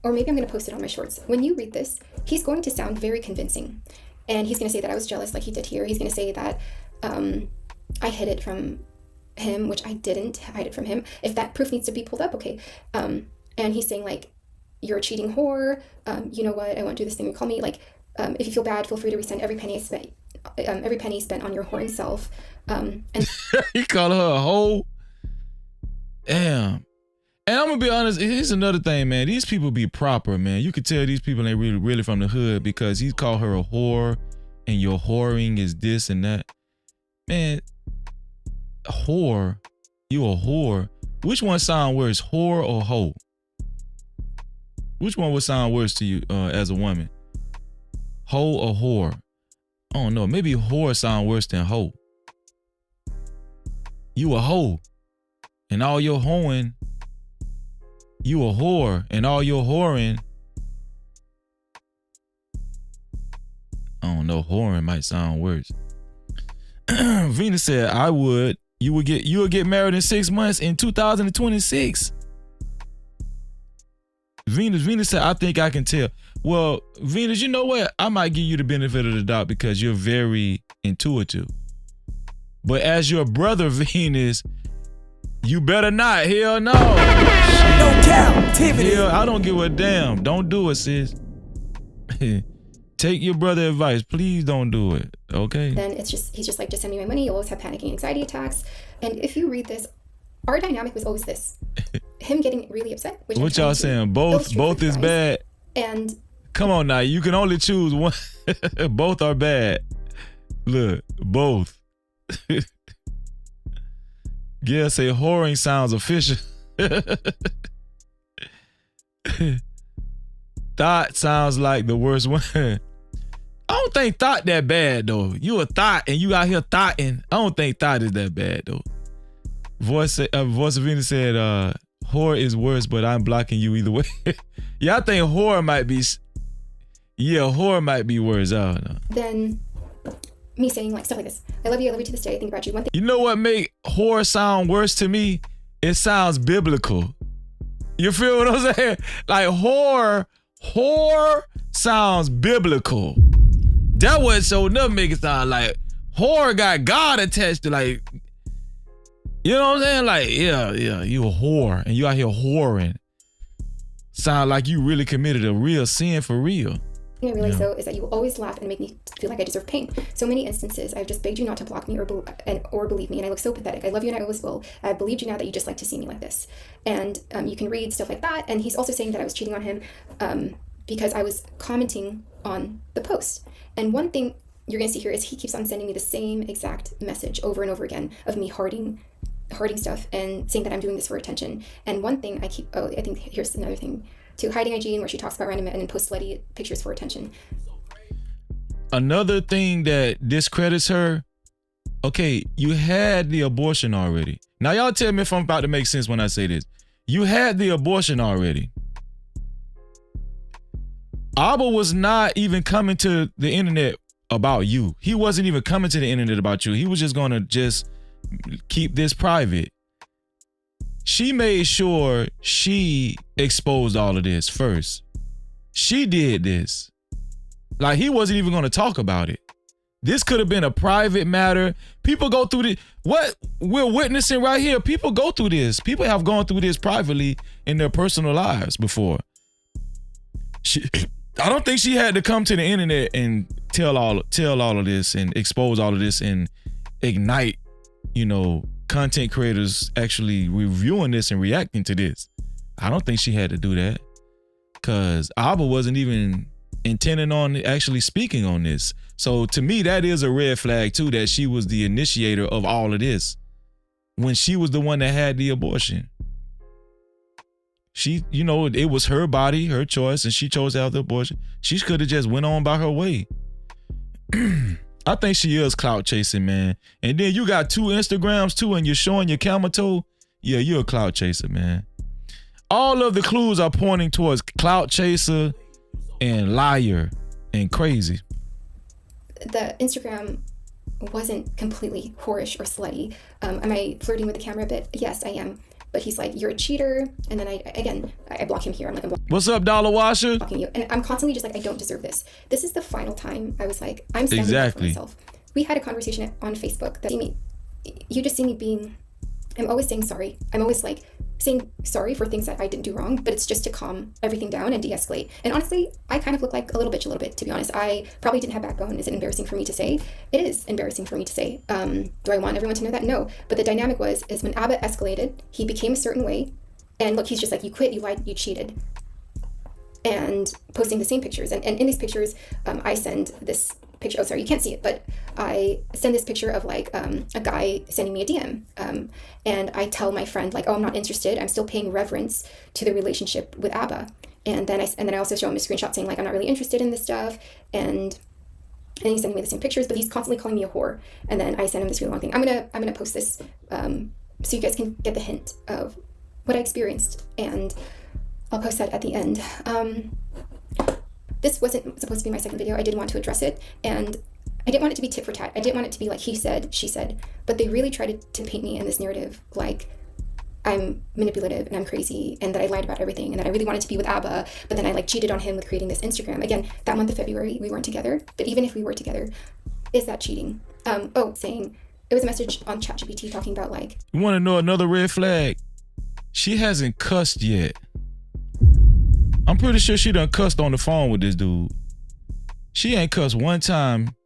or maybe I'm going to post it on my shorts. When you read this, he's going to sound very convincing. And he's going to say that I was jealous like he did here. He's going to say that I hid it from him, which I didn't hide it from him. If that proof needs to be pulled up, okay. And he's saying like, you're a cheating whore. You know what? I won't do this thing you call me. Like, if you feel bad, feel free to resend every penny spent on your whoring self. And he called her a hoe. Damn. And I'm gonna be honest, here's another thing, man. These people be proper, man. You could tell these people ain't really from the hood because he called her a whore and your whoring is this and that. Man, whore, you a whore. Which one sound worse, whore or hoe? Which one would sound worse to you as a woman? Hoe or whore? I don't know. Maybe whore sound worse than hoe. You a hoe. And all your hoeing, you a whore. And all your whoring, I don't know, whoring might sound worse. Venus said, I would. You would get married in 6 months in 2026. Venus said, I think I can tell. Well, Venus, you know what? I might give you the benefit of the doubt because you're very intuitive. But as your brother, Venus, you better not. Hell no. No Cap-tivity. Hell, I don't give a damn. Don't do it, sis. Take your brother's advice. Please don't do it. Okay? Then he's just like, just send me my money. You'll always have panic and anxiety attacks. And if you read this, our dynamic was always this. Him getting really upset. Which what y'all saying? Both is bad. And come on now, you can only choose one. Both are bad. Look, both. Yeah, say whoring sounds official. Thought sounds like the worst one. I don't think thought that bad though. You a thought and you out here thoughting. I don't think thought is that bad though. Voice of Venus said, "Whore is worse, but I'm blocking you either way." Yeah, I think whore might be. Yeah, whore might be worse. I don't know. Then me saying like stuff like this. I love you to this day. I think about you. One thing. You know what make whore sound worse to me? It sounds biblical. You feel what I'm saying? Like whore sounds biblical. That what so enough make it sound like whore got God attached to, like, you know what I'm saying? Like, yeah, you a whore and you out here whoring. Sound like you really committed a real sin for real. I realize though is that you will always laugh and make me feel like I deserve pain. So many instances I've just begged you not to block me or believe me, and I look so pathetic. I love you and I always will. I believed you now that you just like to see me like this. And you can read stuff like that. And he's also saying that I was cheating on him because I was commenting on the post. And one thing you're gonna see here is he keeps on sending me the same exact message over and over again of me hearting stuff and saying that I'm doing this for attention. And one thing I think here's another thing too, hiding IG where she talks about random men and then posts slutty pictures for attention. Another thing that discredits her, okay, you had the abortion already. Now y'all tell me if I'm about to make sense when I say this. You had the abortion already. Abba was not even coming to the internet about you. He wasn't even coming to the internet about you. He was just gonna keep this private. She made sure she exposed all of this first. She did this. Like, he wasn't even gonna talk about it. This could have been a private matter. People go through this. What we're witnessing right here, people go through this. People have gone through this privately in their personal lives before. I don't think she had to come to the internet and tell all of this and expose all of this and ignite, content creators actually reviewing this and reacting to this. I don't think she had to do that, because Abba wasn't even intending on actually speaking on this. So to me, that is a red flag too, that she was the initiator of all of this when she was the one that had the abortion. She, it was her body, her choice, and she chose to have the abortion. She could have just went on by her way. I think she is clout chasing, man. And then you got 2 Instagrams too, and you're showing your camel toe. Yeah, you're a clout chaser, man. All of the clues are pointing towards clout chaser and liar and crazy. The Instagram wasn't completely whorish or slutty. Am I flirting with the camera a bit? Yes, I am. But he's like, you're a cheater. And then I block him here. I'm like, what's up, Dollar Washer? Blocking you. And I'm constantly just like, I don't deserve this. This is the final time I was like, I'm standing up for myself. We had a conversation on Facebook that you just see me being, I'm always saying sorry. I'm always like saying sorry for things that I didn't do wrong, but it's just to calm everything down and de-escalate. And honestly, I kind of look like a little bit, to be honest. I probably didn't have backbone. Is it embarrassing for me to say? It is embarrassing for me to say. Do I want everyone to know that? No. But the dynamic is when Abba escalated, he became a certain way. And look, he's just like, you quit, you lied, you cheated. And posting the same pictures. And in these pictures, I send this picture. Oh, sorry, you can't see it, but I send this picture of like a guy sending me a DM. And I tell my friend like, oh, I'm not interested. I'm still paying reverence to the relationship with Abba. And then I also show him a screenshot saying like, I'm not really interested in this stuff. And he's sending me the same pictures, but he's constantly calling me a whore. And then I send him this really long thing. I'm gonna post this so you guys can get the hint of what I experienced. And I'll post that at the end. This wasn't supposed to be my second video. I did want to address it, and I didn't want it to be tit for tat. I didn't want it to be like he said, she said, but they really tried to paint me in this narrative like I'm manipulative and I'm crazy and that I lied about everything and that I really wanted to be with Abba, but then I like cheated on him with creating this Instagram. Again, that month of February, we weren't together, but even if we were together, is that cheating? Saying it was a message on ChatGPT talking about like. You want to know another red flag? She hasn't cussed yet. I'm pretty sure she done cussed on the phone with this dude. She ain't cussed one time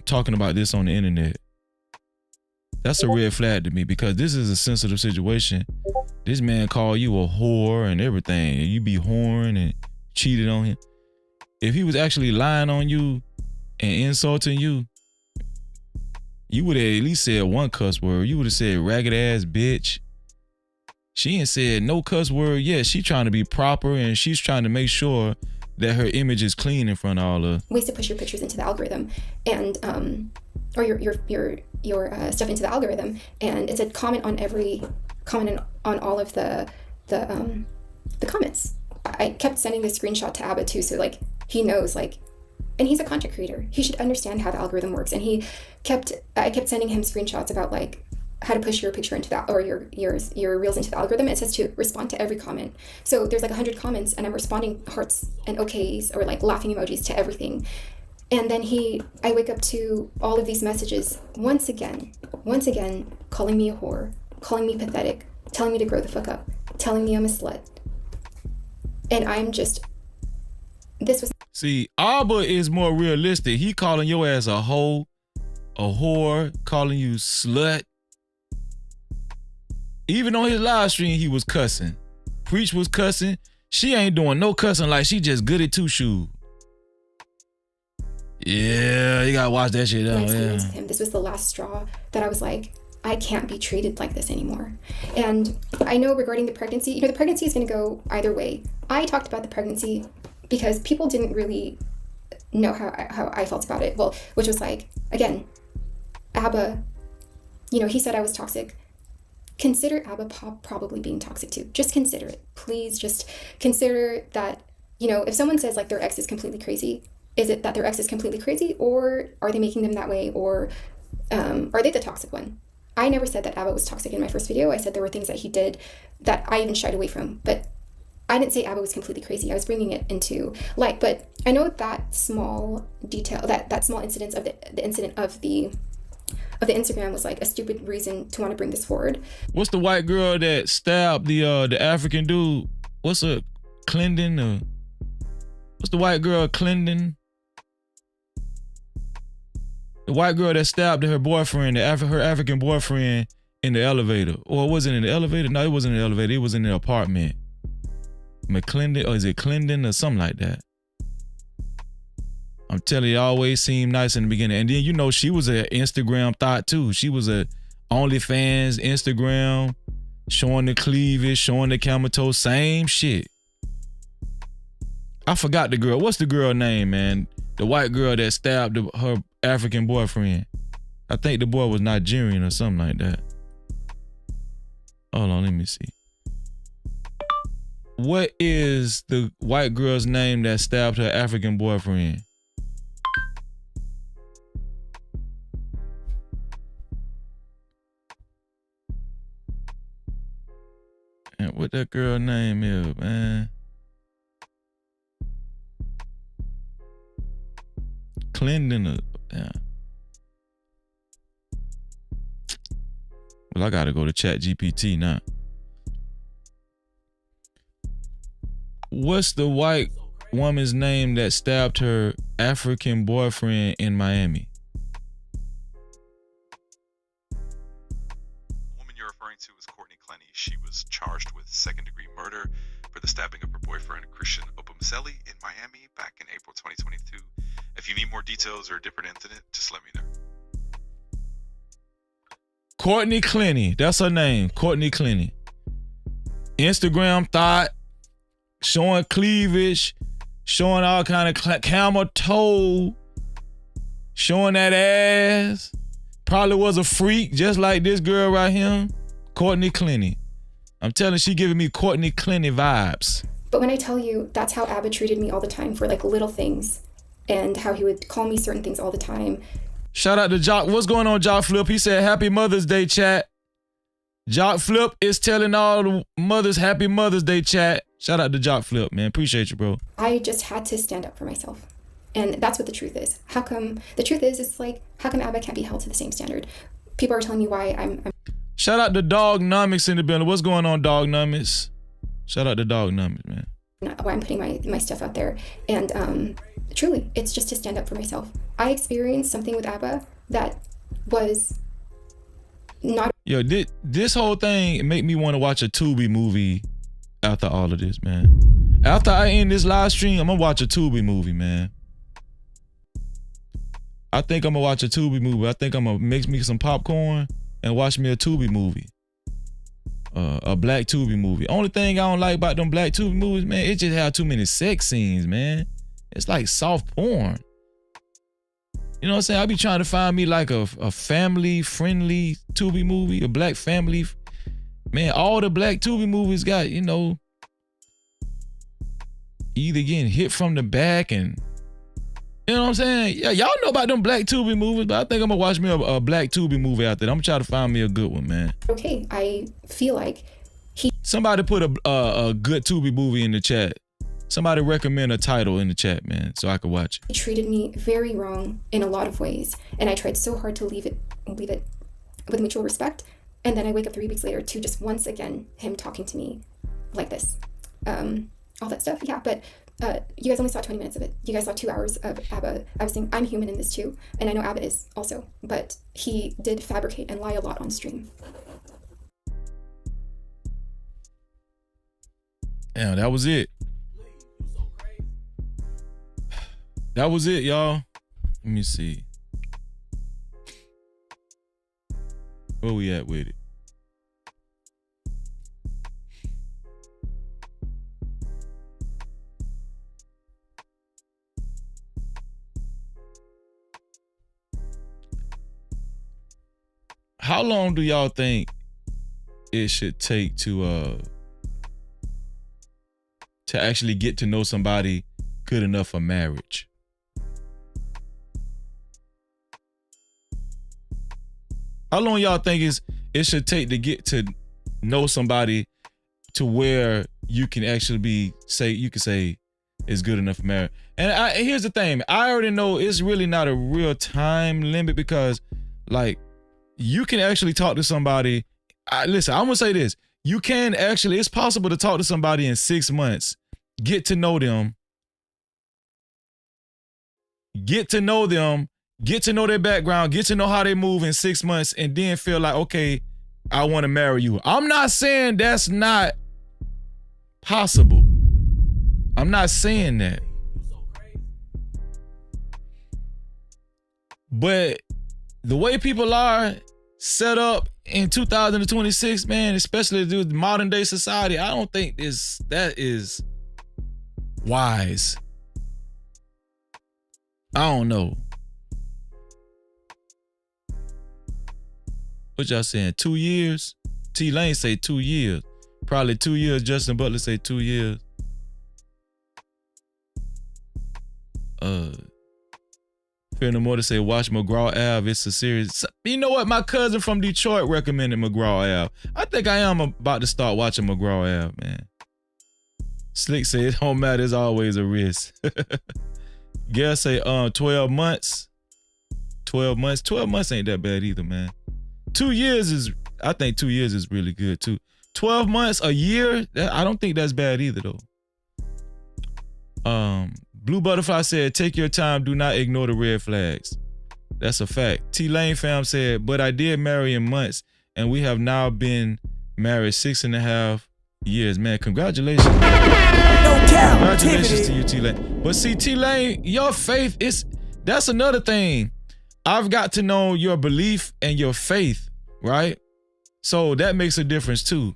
talking about this on the internet. That's a red flag to me, because this is a sensitive situation. This man called you a whore and everything, and you be whoring and cheated on him. If he was actually lying on you and insulting you, you would have at least said one cuss word. You would have said ragged ass bitch. She ain't said no cuss word yet. She trying to be proper, and she's trying to make sure that her image is clean in front of all of. Ways to push your pictures into the algorithm. And or your stuff into the algorithm, and it said comment on all of the comments. I kept sending this screenshot to Abba too, so like he knows, like, and he's a content creator. He should understand how the algorithm works. And I kept sending him screenshots about like how to push your picture into that, or your reels into the algorithm. It says to respond to every comment. So there's like 100 comments, and I'm responding hearts and okays or like laughing emojis to everything. And then I wake up to all of these messages once again, calling me a whore, calling me pathetic, telling me to grow the fuck up, telling me I'm a slut. And I'm just, See, Abba is more realistic. He calling your ass a hoe, a whore, calling you slut. Even on his live stream, he was cussing. Preach was cussing. She ain't doing no cussing, like she just good at two shoes. Yeah, you gotta watch that shit out. My experience with him, this was the last straw that I was like, I can't be treated like this anymore. And I know regarding the pregnancy, the pregnancy is gonna go either way. I talked about the pregnancy because people didn't really know how I felt about it. Well, which was like, again, Abba, he said I was toxic. Consider Abba probably being toxic too. Just consider it. Please just consider that, if someone says like their ex is completely crazy, is it that their ex is completely crazy, or are they making them that way, or are they the toxic one? I never said that Abba was toxic in my first video. I said there were things that he did that I even shied away from, but I didn't say Abba was completely crazy. I was bringing it into light. But I know that small detail, that small incident of the incident of the Instagram was like a stupid reason to want to bring this forward. What's the white girl that stabbed the African dude? What's her Clendon? What's the white girl Clendon? The white girl that stabbed her boyfriend, her African boyfriend, in the elevator. Or was it in the elevator? No, it wasn't in the elevator. It was in the apartment. McClendon, or is it Clendon or something like that? I'm telling you, it always seemed nice in the beginning. And then, she was an Instagram thought too. She was a OnlyFans, Instagram, showing the cleavage, showing the camel toe, same shit. I forgot the girl. What's the girl name, man? The white girl that stabbed her African boyfriend. I think the boy was Nigerian or something like that. Hold on, let me see. What is the white girl's name that stabbed her African boyfriend? And what that girl name is, man? Clendon, yeah. Well, I gotta go to ChatGPT now. What's the white woman's name that stabbed her African boyfriend in Miami? The woman you're referring to is Courtney Clenny. She was charged with second-degree murder for the stabbing of her boyfriend, Christian Opumseli, in Miami back in April 2022. If you need more details or a different incident, just let me know. Courtney Clenny, that's her name, Courtney Clenny. Instagram thought, showing cleavage, showing all kind of camel toe, showing that ass. Probably was a freak, just like this girl right here, Courtney Clenny. I'm telling you, she giving me Courtney Clenny vibes. But when I tell you, that's how Abba treated me all the time for like little things, and how he would call me certain things all the time. Shout out to Jock. What's going on, Jock Flip? He said, Happy Mother's Day, chat. Jock Flip is telling all the mothers Happy Mother's Day, chat. Shout out to Jock Flip, man. Appreciate you, bro. I just had to stand up for myself. And that's what the truth is. The truth is, it's like, how come Abba can't be held to the same standard? People are telling me why I'm Shout out to Dognomics in the building. What's going on, Dognomics? Shout out to Dognomics, man. Why I'm putting my stuff out there. And truly, it's just to stand up for myself. I experienced something with Abba that was not... Yo, this whole thing make me want to watch a Tubi movie after all of this, man. After I end this live stream, I'm going to watch a Tubi movie, man. I think I'm going to watch a Tubi movie. I think I'm going to mix me some popcorn and watch me a Tubi movie. A black Tubi movie. Only thing I don't like about them black Tubi movies, man, it just have too many sex scenes, man. It's like soft porn. You know what I'm saying? I be trying to find me like a family-friendly Tubi movie, a black family. Man, all the black Tubi movies got, you know, either getting hit from the back and, you know what I'm saying? Yeah, y'all know about them black Tubi movies, but I think I'm gonna watch me a black Tubi movie out there. I'm trying to find me a good one, man. Okay, I feel like somebody put a good Tubi movie in the chat. Somebody recommend a title in the chat, man, so I could watch it. he treated me very wrong in a lot of ways, and I tried so hard to leave it with mutual respect. And then I wake up 3 weeks later to just once again him talking to me like this, all that stuff. Yeah, but you guys only saw 20 minutes of it. You guys saw 2 hours of Abba. I was saying I'm human in this too, and I know Abba is also, but he did fabricate and lie a lot on stream. Yeah, that was it. That was it, y'all. Let me see. Where we at with it? How long do y'all think it should take to actually get to know somebody good enough for marriage? How long y'all think it should take to get to know somebody to where you can actually say it's good enough for marriage? And here's the thing, I already know it's really not a real time limit, because like you can actually talk to somebody. Listen, I'm gonna say this: it's possible to talk to somebody in 6 months, get to know them, get to know their background, get to know how they move in 6 months, and then feel like, okay, I want to marry you. I'm not saying that's not possible. I'm not saying that. But the way people are set up in 2026, man, especially with modern day society, I don't think that is wise. I don't know. What y'all saying? 2 years? T-Lane say 2 years. Probably 2 years. Justin Butler say 2 years. Fear No More to say watch McGraw Ave. It's a series. You know what? My cousin from Detroit recommended McGraw Ave. I think I am about to start watching McGraw Ave, man. Slick say it don't matter. It's always a risk. Gail say 12 months. 12 months. 12 months ain't that bad either, man. 2 years is, I think 2 years is really good too. 12 months, a year, I don't think that's bad either though. Blue Butterfly said, take your time, do not ignore the red flags. That's a fact. T-Lane fam said, but I did marry in months, and we have now been married 6.5 years. Man, congratulations. Congratulations to you, T-Lane. But see, T-Lane, your faith that's another thing. I've got to know your belief and your faith, right? So that makes a difference too.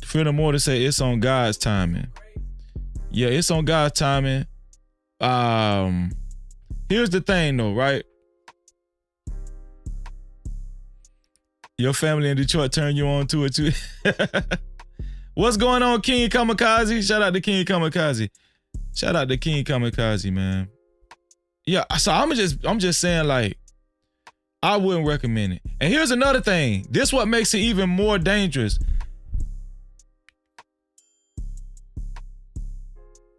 Fear No More to say it's on God's timing. Yeah, it's on God's timing. Here's the thing though, right? Your family in Detroit turned you on to it too. What's going on, King Kamikaze? Shout out to King Kamikaze. Shout out to King Kamikaze, man. Yeah, so I'm just saying, like, I wouldn't recommend it. And here's another thing. This what makes it even more dangerous.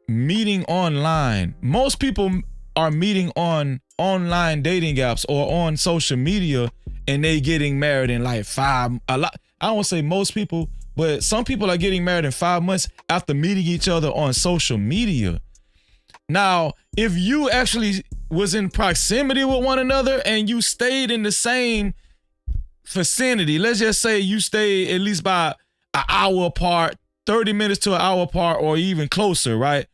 Meeting online. Most people are meeting on online dating apps or on social media, and they getting married in like I don't want to say most people, but some people are getting married in 5 months after meeting each other on social media. Now, if you actually was in proximity with one another and you stayed in the same vicinity, let's just say you stayed at least by an hour apart, 30 minutes to an hour apart, or even closer, right?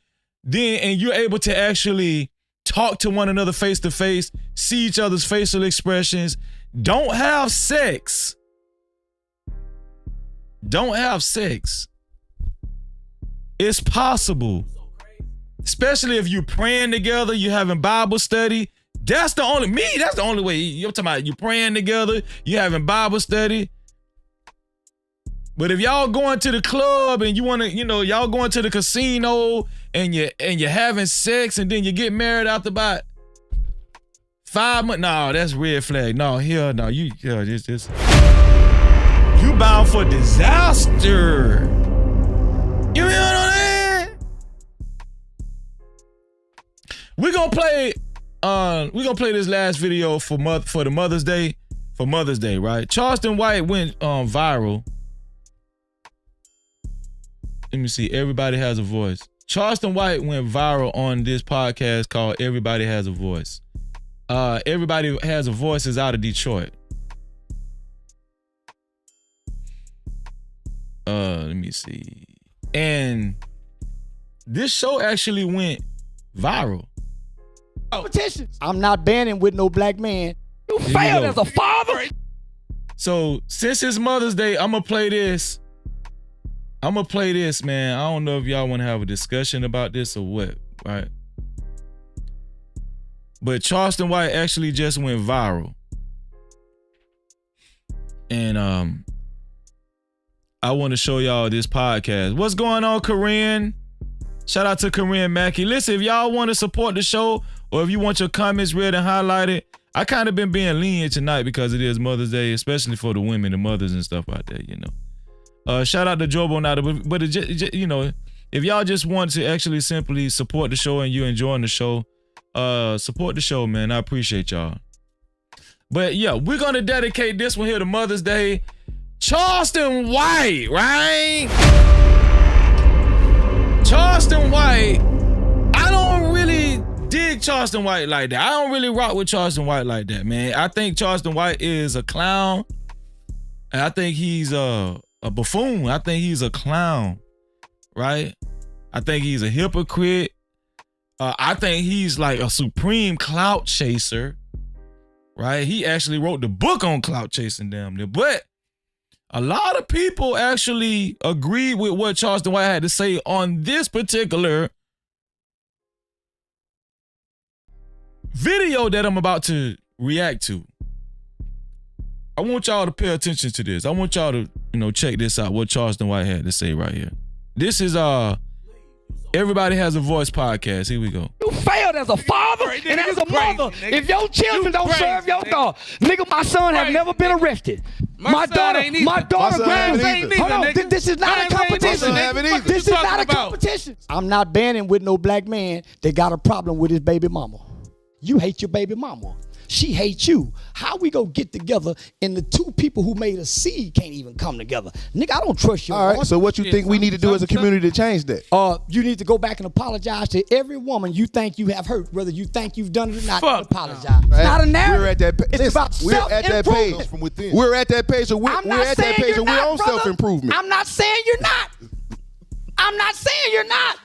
Then, and you're able to actually talk to one another face to face, see each other's facial expressions, don't have sex. Don't have sex. It's possible. Especially if you praying together, you having Bible study. That's the only way. You're talking about you praying together, you having Bible study. But if y'all going to the club and you want to, y'all going to the casino and you're having sex and then you get married after about 5 months, no, that's red flag. No, this. You bound for disaster. You know what I'm saying? We're gonna play this last video for the Mother's Day. For Mother's Day, right? Charleston White went viral. Let me see. Everybody Has a Voice. Charleston White went viral on this podcast called Everybody Has a Voice. Everybody Has a Voice is out of Detroit. Let me see. And this show actually went viral. Competition. I'm not banning with no black man. You Here failed you as go. a father. So since it's Mother's Day, I'm gonna play this, man. I don't know if y'all want to have a discussion about this or what, right? But Charleston White actually just went viral. And I want to show y'all this podcast. What's going on, Corinne? Shout out to Corinne Mackey. Listen, if y'all want to support the show or if you want your comments read and highlighted, I kind of been being lenient tonight because it is Mother's Day, especially for the women, the mothers and stuff out there, Shout out to Jobo Nada, but it just, if y'all just want to actually simply support the show and you enjoying the show, support the show, man. I appreciate y'all. But yeah, we're gonna dedicate this one here to Mother's Day. Charleston White, right? Charleston White. I don't really dig Charleston White like that. I don't really rock with Charleston White like that, man. I think Charleston White is a clown. And I think he's a buffoon. I think he's a clown, right? I think he's a hypocrite. I think he's like a supreme clout chaser, right? He actually wrote the book on clout chasing damn near. But a lot of people actually agreed with what Charleston White had to say on this particular video that I'm about to react to. I want y'all to pay attention to this. I want y'all to, check this out, what Charleston White had to say right here. This is Everybody Has a Voice podcast. Here we go. You failed as a father and as a mother. If your children don't serve your God, nigga, my son have never been arrested. My daughter graduated. Hold on, this is not a competition. This is not a competition. I'm not banning with no black man that got a problem with his baby mama. You hate your baby mama. She hates you. How we gonna get together and the two people who made a seed can't even come together? Nigga, I don't trust you. All right, so what you think we need to do as a community to change that? You need to go back and apologize to every woman you think you have hurt, whether you think you've done it or not. Apologize. It's not a narrative. We're at that page. It's about self-improvement. From within. We're at that page, so we're at that page, and we're on self-improvement. I'm not saying you're not. I'm not saying you're not.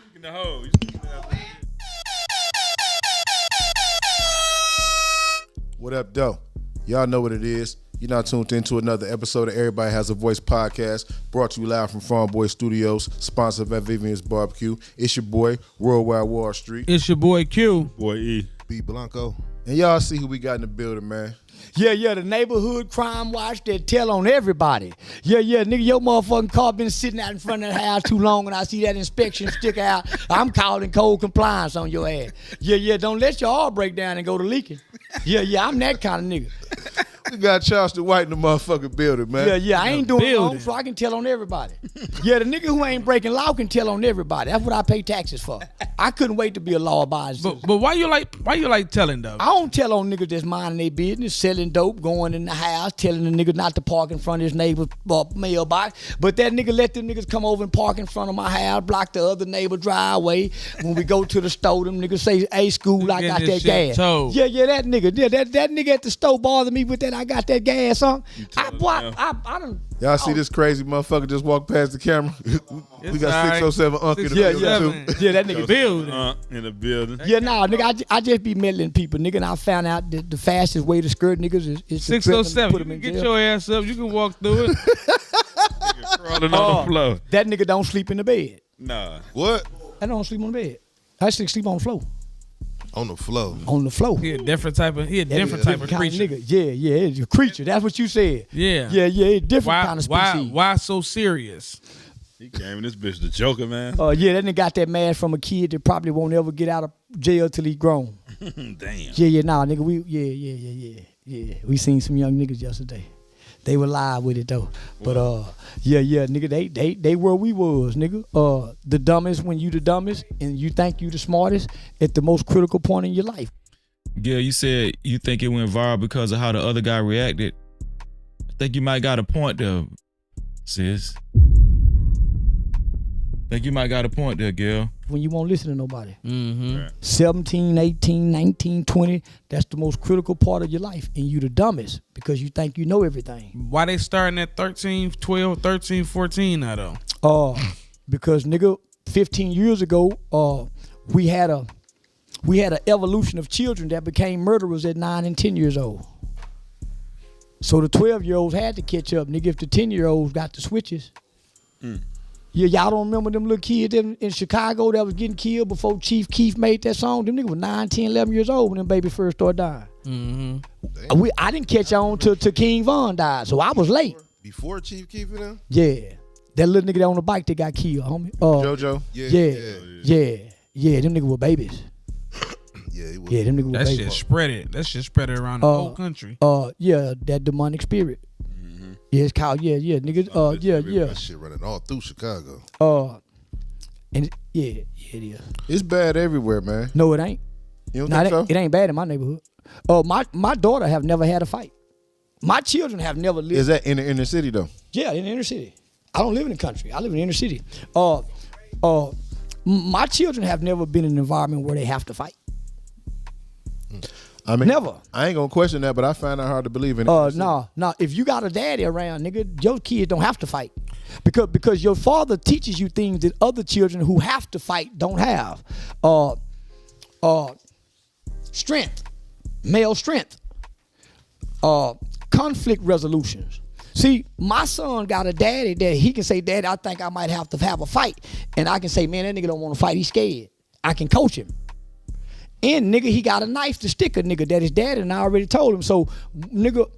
What up, though? Y'all know what it is. You're now tuned into another episode of Everybody Has a Voice podcast, brought to you live from Farm Boy Studios, sponsored by Vivian's Barbecue. It's your boy, Worldwide Wall Street. It's your boy Q. Boy E. B Blanco. And y'all see who we got in the building, man. Yeah, the neighborhood crime watch that tell on everybody. Yeah, nigga, your motherfucking car been sitting out in front of the house too long and I see that inspection stick out. I'm calling code compliance on your ass. Yeah, don't let your oil break down and go to leaking. Yeah, I'm that kind of nigga. We got Charleston White in the motherfucking building, man. Yeah, I ain't doing it wrong, so I can tell on everybody. Yeah, the nigga who ain't breaking law can tell on everybody. That's what I pay taxes for. I couldn't wait to be a law-abiding citizen. But why you like telling though? I don't tell on niggas that's minding their business, selling dope, going in the house, telling the nigga not to park in front of his neighbor's mailbox. But that nigga let them niggas come over and park in front of my house, block the other neighbor driveway. When we go to the store, them niggas say, "Hey, school, I got that gas." Told. Yeah, that nigga. Yeah, that nigga at the store bothered me with that. I got that gas, huh? I don't. Y'all see this crazy motherfucker just walk past the camera? We got 607 Unc in the building, too. Yeah, that nigga building. In the building. Yeah, nigga, I just be meddling people, nigga, and I found out that the fastest way to skirt niggas is 607. You can get your ass up. You can walk through it. Crawling on the floor. That nigga don't sleep in the bed. Nah. What? I don't sleep on the bed. That nigga sleep on the floor. On the floor. On the floor. He a different type of creature. Nigga. Yeah, it's a creature. That's what you said. Yeah. It's different kind of species. Why so serious? He came in this bitch the Joker, man. Yeah, that nigga got that mad from a kid that probably won't ever get out of jail till he grown. Damn. Nah, nigga, yeah. We seen some young niggas yesterday. They were live with it though. But nigga, they where we was, nigga. The dumbest when you the dumbest and you think you the smartest at the most critical point in your life. Gil, you said you think it went viral because of how the other guy reacted. I think you might got a point there, sis. Think you might got a point there, Gil. When you won't listen to nobody. Mm-hmm. 17, 18, 19, 20, that's the most critical part of your life. And you the dumbest because you think you know everything. Why they starting at 13, 12, 13, 14 now though? Because nigga, 15 years ago, we had an evolution of children that became murderers at 9 and 10 years old. So the 12-year-olds had to catch up, nigga, if the 10-year-olds got the switches. Yeah, y'all don't remember them little kids in Chicago that was getting killed before Chief Keef made that song? Them niggas was 9, 10, 11 years old when them babies first started dying. Mm-hmm. I didn't catch on till King Von died, so I was late. Before Chief Keef and them? Yeah. That little nigga that on the bike that got killed, homie. JoJo? Yeah, them niggas were babies. Yeah, them niggas were babies. That shit spread it around the whole country. Yeah, that demonic spirit. Yeah, it's called, niggas, That shit running all through Chicago. And it is. It's bad everywhere, man. No, it ain't. You don't think so? It ain't bad in my neighborhood. My daughter have never had a fight. My children have never lived. Is that in the inner city though? Yeah, in the inner city. I don't live in the country. I live in the inner city. My children have never been in an environment where they have to fight. I mean, never. I ain't gonna question that, but I find that hard to believe in. No. If you got a daddy around, nigga, your kids don't have to fight, because your father teaches you things that other children who have to fight don't have. Strength, male strength, conflict resolutions. See, my son got a daddy that he can say, "Daddy, I think I might have to have a fight," and I can say, "Man, that nigga don't want to fight. He's scared." I can coach him. And nigga, he got a knife to stick a nigga that his daddy and I already told him. So, nigga,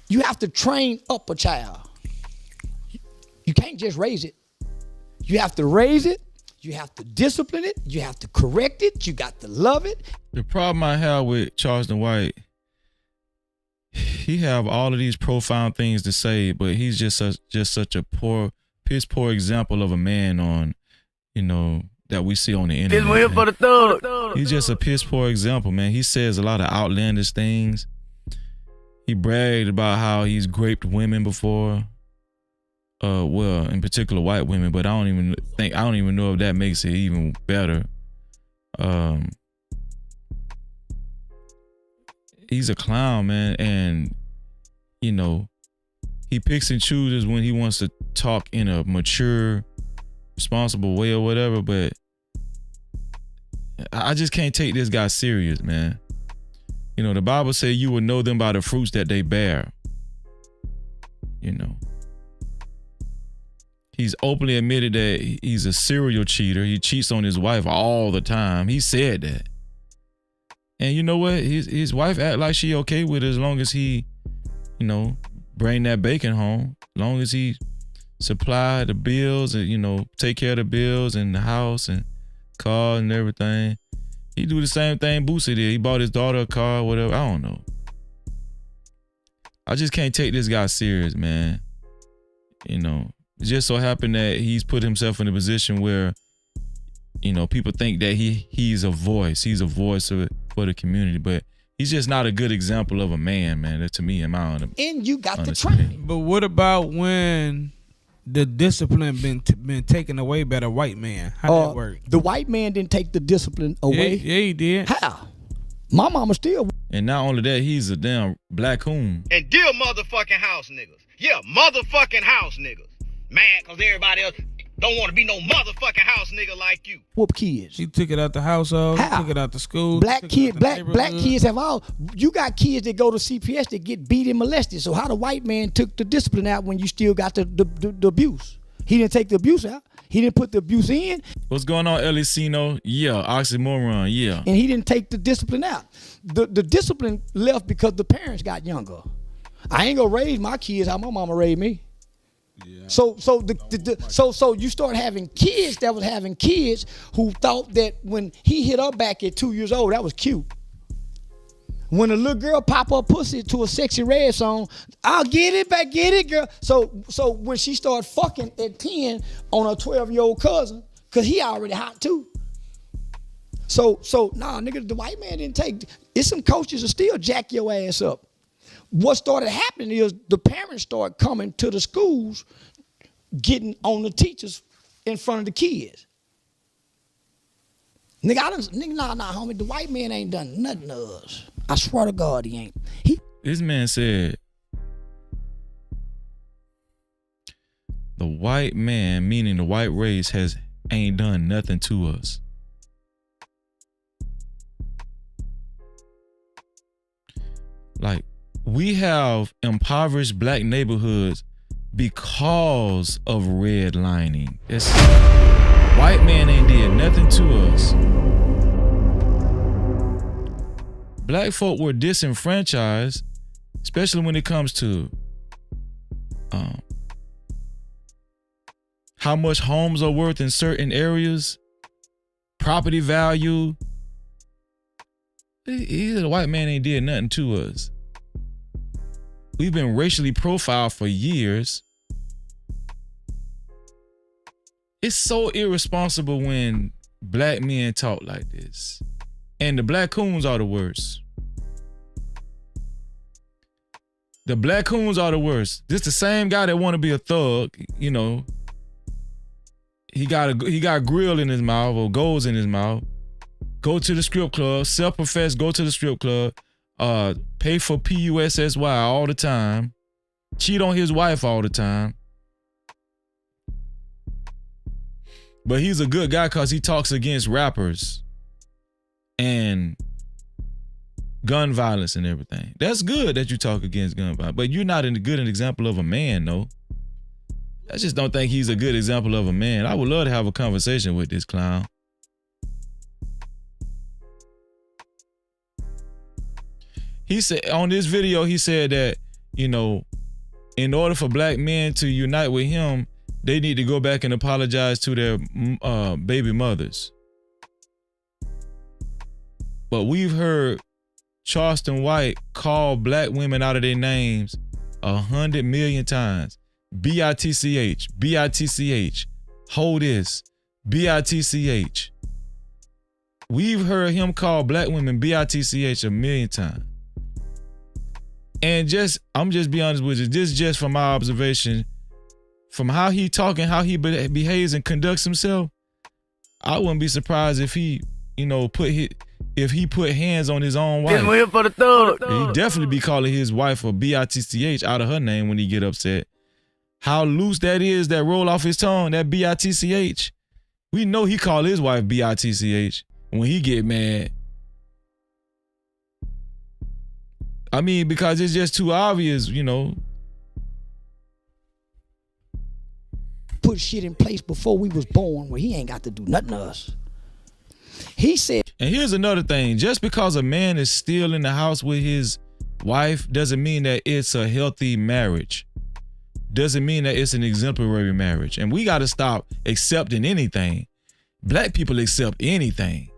you have to train up a child. You can't just raise it. You have to raise it. You have to discipline it. You have to correct it. You got to love it. The problem I have with Charleston White, he have all of these profound things to say, but he's just such a piss poor example of a man on, that we see on the internet. He's just a piss poor example, man. He says a lot of outlandish things. He bragged about how he's raped women before. Well, in particular white women, but I don't even know if that makes it even better. He's a clown, man, and he picks and chooses when he wants to talk in a mature, responsible way or whatever, but I just can't take this guy serious, man. The Bible says you will know them by the fruits that they bear. He's openly admitted that he's a serial cheater. He cheats on his wife all the time. He said that. And you know what? His wife act like she okay with it as long as he, bring that bacon home. As long as he supply the bills and, take care of the bills and the house and car and everything. He do the same thing Boosie did. He bought his daughter a car, whatever. I don't know. I just can't take this guy serious, man. It just so happened that he's put himself in a position where, people think that he's a voice. He's a voice for the community, but he's just not a good example of a man, man. To me, in my own. And you got the training. But what about when the discipline been taken away by the white man? How that work? The white man didn't take the discipline away. Yeah, he did. How? My mama still. And not only that, he's a damn black coon. And dear motherfucking house niggas. Yeah, motherfucking house niggas. Mad cause everybody else don't want to be no motherfucking house nigga like you. Whoop kids. He took it out the household. How? Took it out the school. Black kids have all. You got kids that go to CPS that get beat and molested. So how the white man took the discipline out when you still got the abuse? He didn't take the abuse out. He didn't put the abuse in. What's going on, Elicino? Yeah, oxymoron, yeah. And he didn't take the discipline out. The discipline left because the parents got younger. I ain't gonna raise my kids how my mama raised me. Yeah. So you start having kids that was having kids who thought that when he hit her back at 2 years old, that was cute. When a little girl pop her pussy to a Sexy Red song, I'll get it back, get it, girl. So when she started fucking at 10 on her 12-year-old cousin, cause he already hot too. So nah, nigga, the white man didn't take. It's some coaches that still jack your ass up. What started happening is the parents started coming to the schools, getting on the teachers in front of the kids. Nigga, nah, homie, the white man ain't done nothing to us. I swear to God, he ain't. This man said, the white man, meaning the white race, ain't done nothing to us. Like, we have impoverished black neighborhoods because of redlining. White man ain't did nothing to us. Black folk were disenfranchised, especially when it comes to how much homes are worth in certain areas, property value. The white man ain't did nothing to us. We've been racially profiled for years. It's so irresponsible when black men talk like this. And the black coons are the worst. The black coons are the worst. This the same guy that want to be a thug, you know. He got grill in his mouth or goals in his mouth. Go to the strip club, self-profess, go to the strip club, pay for PUSSY all the time, cheat on his wife all the time. But he's a good guy because he talks against rappers and gun violence and everything. That's good that you talk against gun violence, but you're not a good example of a man, though. I just don't think he's a good example of a man. I would love to have a conversation with this clown. He said on this video, he said that, you know, in order for black men to unite with him, they need to go back and apologize to their baby mothers. But we've heard Charleston White call black women out of their names 100 million times. B-I-T-C-H, B-I-T-C-H, hold this, B-I-T-C-H. We've heard him call black women B-I-T-C-H 1 million times. And I'm just be honest with you, this is just from my observation, from how he talk and how he behaves and conducts himself, I wouldn't be surprised if he, you know, put hands on his own wife. Here for the thug. He definitely be calling his wife a B-I-T-C-H out of her name when he get upset. How loose that is, that roll off his tongue, that B-I-T-C-H. We know he call his wife B-I-T-C-H when he get mad. I mean, because it's just too obvious, you know. Put shit in place before we was born where he ain't got to do nothing to us. He said. And here's another thing. Just because a man is still in the house with his wife doesn't mean that it's a healthy marriage. Doesn't mean that it's an exemplary marriage. And we got to stop accepting anything. Black people accept anything.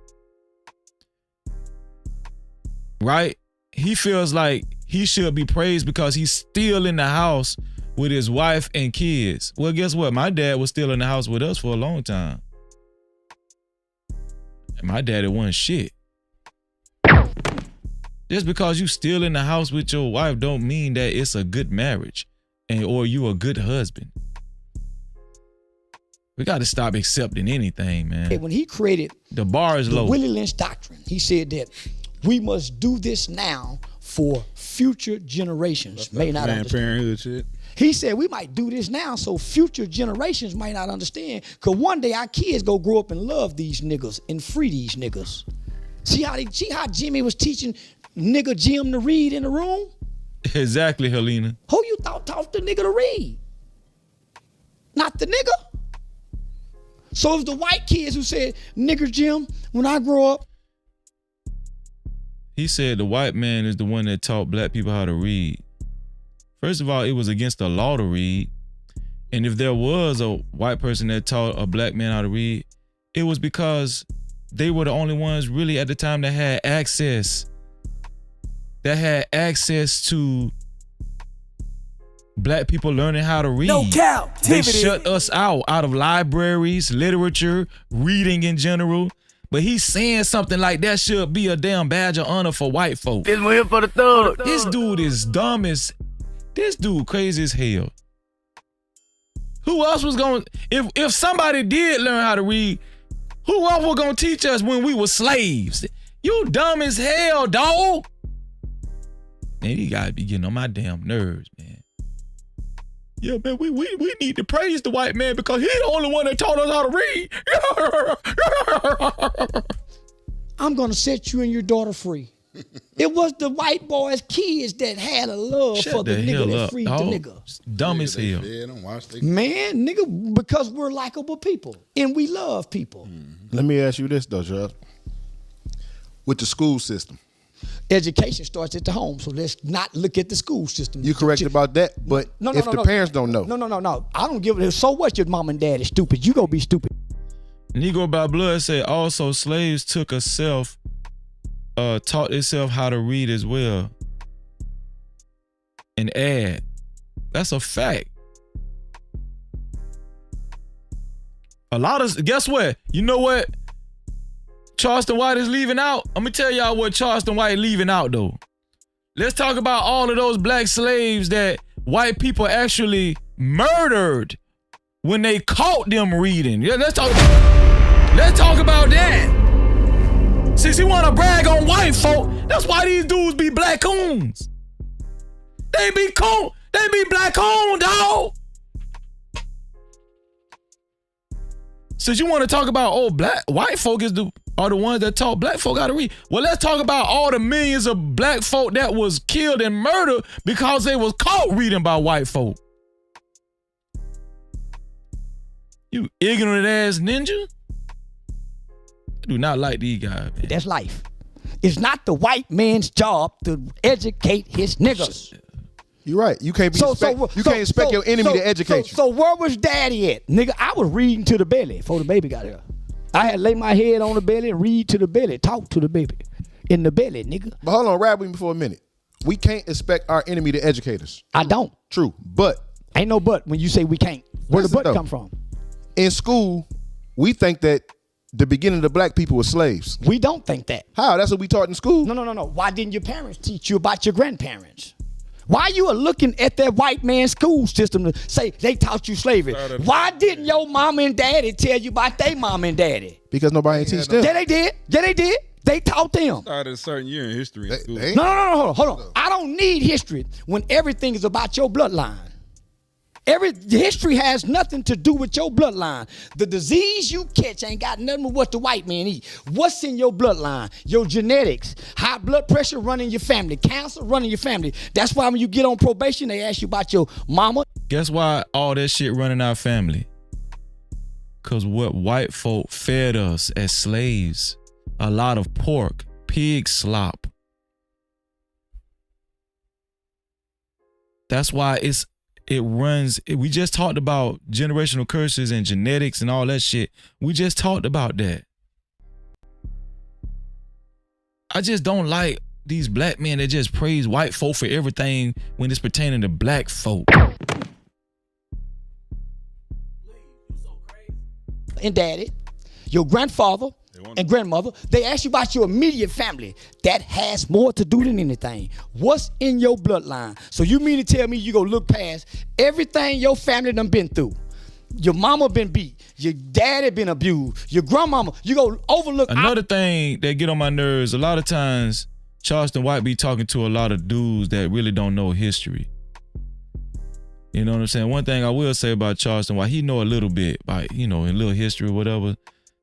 Right? He feels like he should be praised because he's still in the house with his wife and kids. Well, guess what? My dad was still in the house with us for a long time. And my daddy wasn't shit. Just because you still in the house with your wife don't mean that it's a good marriage or you a good husband. We got to stop accepting anything, man. When he created the bar is low. The Willie Lynch doctrine, he said that we must do this now for future generations. May not understand. Parenthood shit. He said we might do this now so future generations might not understand. Cause one day our kids go grow up and love these niggas and free these niggas. See how Jimmy was teaching nigga Jim to read in the room? Exactly, Helena. Who you thought taught the nigga to read? not the nigga. So it's the white kids who said, nigger Jim, when I grow up. He said the white man is the one that taught black people how to read. First of all, it was against the law to read. And if there was a white person that taught a black man how to read, it was because they were the only ones really at the time that had access. That had access to black people learning how to read. No Cap-tivity. They shut us out of libraries, literature, reading in general. But he's saying something like that should be a damn badge of honor for white folk. This one here for the thug. This dude is dumb as, this dude crazy as hell. Who else was going, if somebody did learn how to read, who else was going to teach us when we were slaves? You dumb as hell, dog. Man, you gotta be getting on my damn nerves, man. Yeah, man, we need to praise the white man because he's the only one that taught us how to read. I'm gonna set you and your daughter free. It was the white boys' kids that had a love for the nigga that freed the nigga. Dumb as hell. Man, nigga, because we're likable people and we love people. Let me ask you this though, Jeff. With the school system. Education starts at the home, so let's not look at the school system. You correct about that, but if the parents don't know. No. I don't give a so what your mom and dad is stupid. You gonna be stupid. Negro by Blood said also slaves took a taught themselves how to read as well. And add. That's a fact. A lot of, guess what? You know what Charleston White is leaving out? I'm gonna tell y'all what Charleston White leaving out though. Let's talk about all of those black slaves that white people actually murdered when they caught them reading. Yeah, let's talk about that. Since he wanna brag on white folk, that's why these dudes be black coons. They be black coon, dog. Since you want to talk about white folk are the ones that taught black folk how to read. Well, let's talk about all the millions of black folk that was killed and murdered because they was caught reading by white folk. You ignorant ass ninja. I do not like these guys, man. That's life. It's not the white man's job to educate his niggas. You're right. You can't expect your enemy to educate you. So where was daddy at? Nigga, I was reading to the belly before the baby got here. I had to lay my head on the belly and read to the belly, talk to the baby. In the belly, nigga. But hold on, ride with me for a minute. We can't expect our enemy to educate us. I don't. True, but. Ain't no but when you say we can't. Where the but come from? In school, we think that the beginning of the black people were slaves. We don't think that. How? That's what we taught in school? No. Why didn't your parents teach you about your grandparents? Why you are looking at that white man's school system to say they taught you slavery? Why didn't your mama and daddy tell you about their mama and daddy? Because nobody teach them. Yeah, they did. They taught them. Started a certain year in history in school. No, hold on. I don't need history when everything is about your bloodline. History has nothing to do with your bloodline. The disease you catch ain't got nothing with what the white man eat. What's in your bloodline? Your genetics. High blood pressure running your family. Cancer running your family. That's why when you get on probation, they ask you about your mama. Guess why all that shit running our family? Because what white folk fed us as slaves, a lot of pork, pig slop. That's why it runs. We just talked about generational curses and genetics and all that shit. We just talked about that. I just don't like these black men that just praise white folk for everything when it's pertaining to black folk. And daddy, your grandfather and grandmother, they ask you about your immediate family. That has more to do than anything. What's in your bloodline? So you mean to tell me you go look past everything your family done been through? Your mama been beat. Your daddy been abused. Your grandmama, you go overlook. Another thing that get on my nerves, a lot of times Charleston White be talking to a lot of dudes that really don't know history. You know what I'm saying? One thing I will say about Charleston White, he know a little bit, like, in a little history or whatever.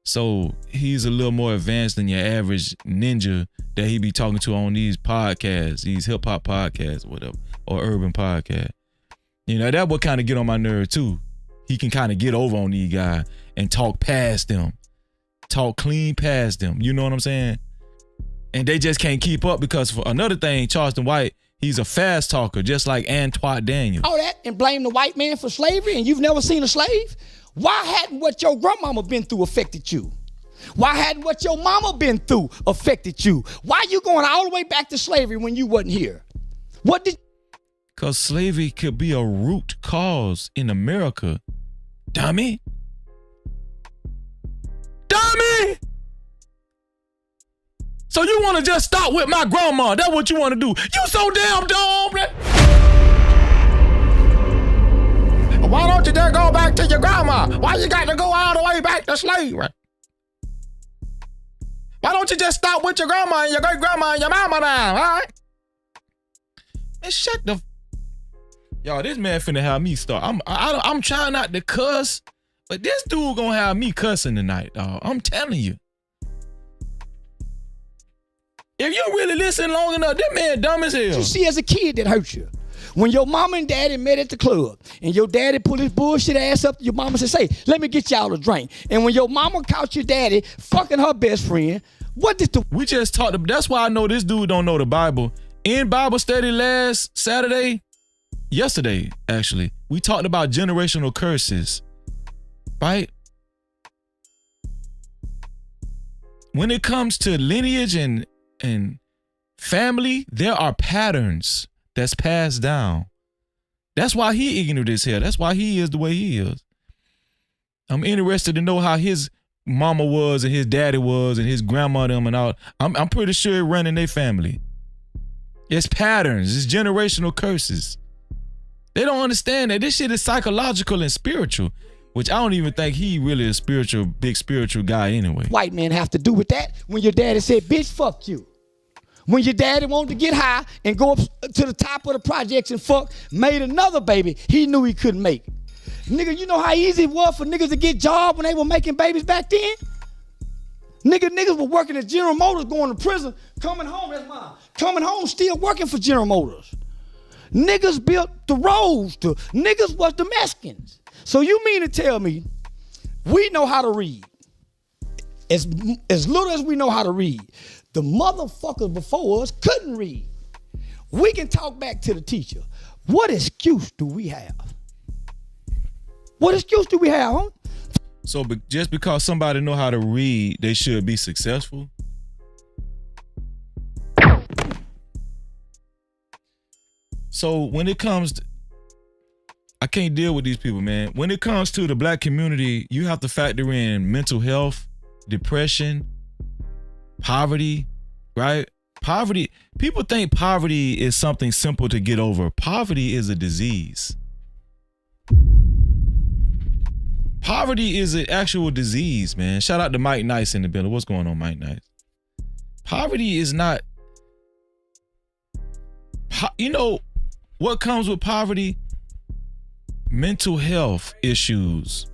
So he's a little more advanced than your average ninja that he be talking to on these podcasts, these hip hop podcasts or whatever, or urban podcasts. That would kind of get on my nerve too. he can kind of get over on these guys and talk past them. Talk clean past them. You know what I'm saying? And they just can't keep up because for another thing, Charleston White, he's a fast talker, just like Antoine Daniels. All that and blame the white man for slavery and you've never seen a slave? Why hadn't what your grandmama been through affected you? Why hadn't what your mama been through affected you? Why you going all the way back to slavery when you wasn't here? Because slavery could be a root cause in America. Dummy. Dummy! So you want to just stop with my grandma? That's what you want to do. You so damn dumb, man. Why don't you just go back to your grandma? Why you got to go all the way back to slavery? Why don't you just stop with your grandma and your great grandma and your mama now, all right? Man, shut the. Y'all, this man finna have me start. I'm trying not to cuss, but this dude gonna have me cussing tonight, dog. I'm telling you. If you really listen long enough, this man dumb as hell. You see, as a kid, that hurt you. When your mama and daddy met at the club and your daddy pulled his bullshit ass up to your mama and said, "Say, let me get y'all a drink." And when your mama caught your daddy fucking her best friend, what did the... We just talked, that's why I know this dude don't know the Bible. In Bible study last yesterday, actually, we talked about generational curses, right? When it comes to lineage and family, there are patterns that's passed down. That's why he ignorant as hell. That's why he is the way he is. I'm interested to know how his mama was and his daddy was and his grandma them and all. I'm pretty sure it run in their family. It's patterns. It's generational curses. They don't understand that this shit is psychological and spiritual, which I don't even think he really is big spiritual guy anyway. White men have to do with that when your daddy said, "Bitch, fuck you." When your daddy wanted to get high and go up to the top of the projects and fuck, made another baby he knew he couldn't make. Nigga, you know how easy it was for niggas to get jobs when they were making babies back then? Niggas were working at General Motors, going to prison, coming home, that's mine, coming home still working for General Motors. Niggas built the roads, niggas was the Mexicans. So you mean to tell me we know how to read? As little as we know how to read, the motherfuckers before us couldn't read. We can talk back to the teacher. What excuse do we have? What excuse do we have, huh? So just because somebody know how to read, they should be successful? So when it comes to, I can't deal with these people, man. When it comes to the black community, you have to factor in mental health, depression, poverty, right? Poverty, people think poverty is something simple to get over. Poverty is a disease. Poverty is an actual disease, man. Shout out to Mike Nice in the building. What's going on, Mike Nice? Poverty is not, you know what comes with poverty? Mental health issues,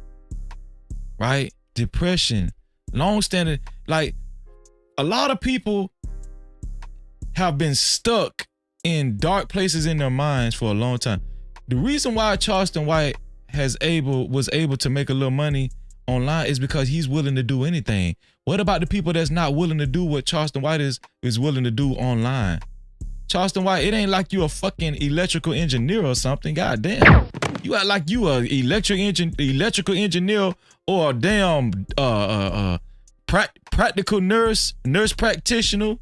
right? Depression, long-standing, like a lot of people have been stuck in dark places in their minds for a long time. The reason why Charleston White was able to make a little money online is because he's willing to do anything. What about the people that's not willing to do what Charleston White is willing to do online? Charleston White, it ain't like you a fucking electrical engineer or something. God damn. You act like you a electrical engineer or a damn practical nurse practitioner.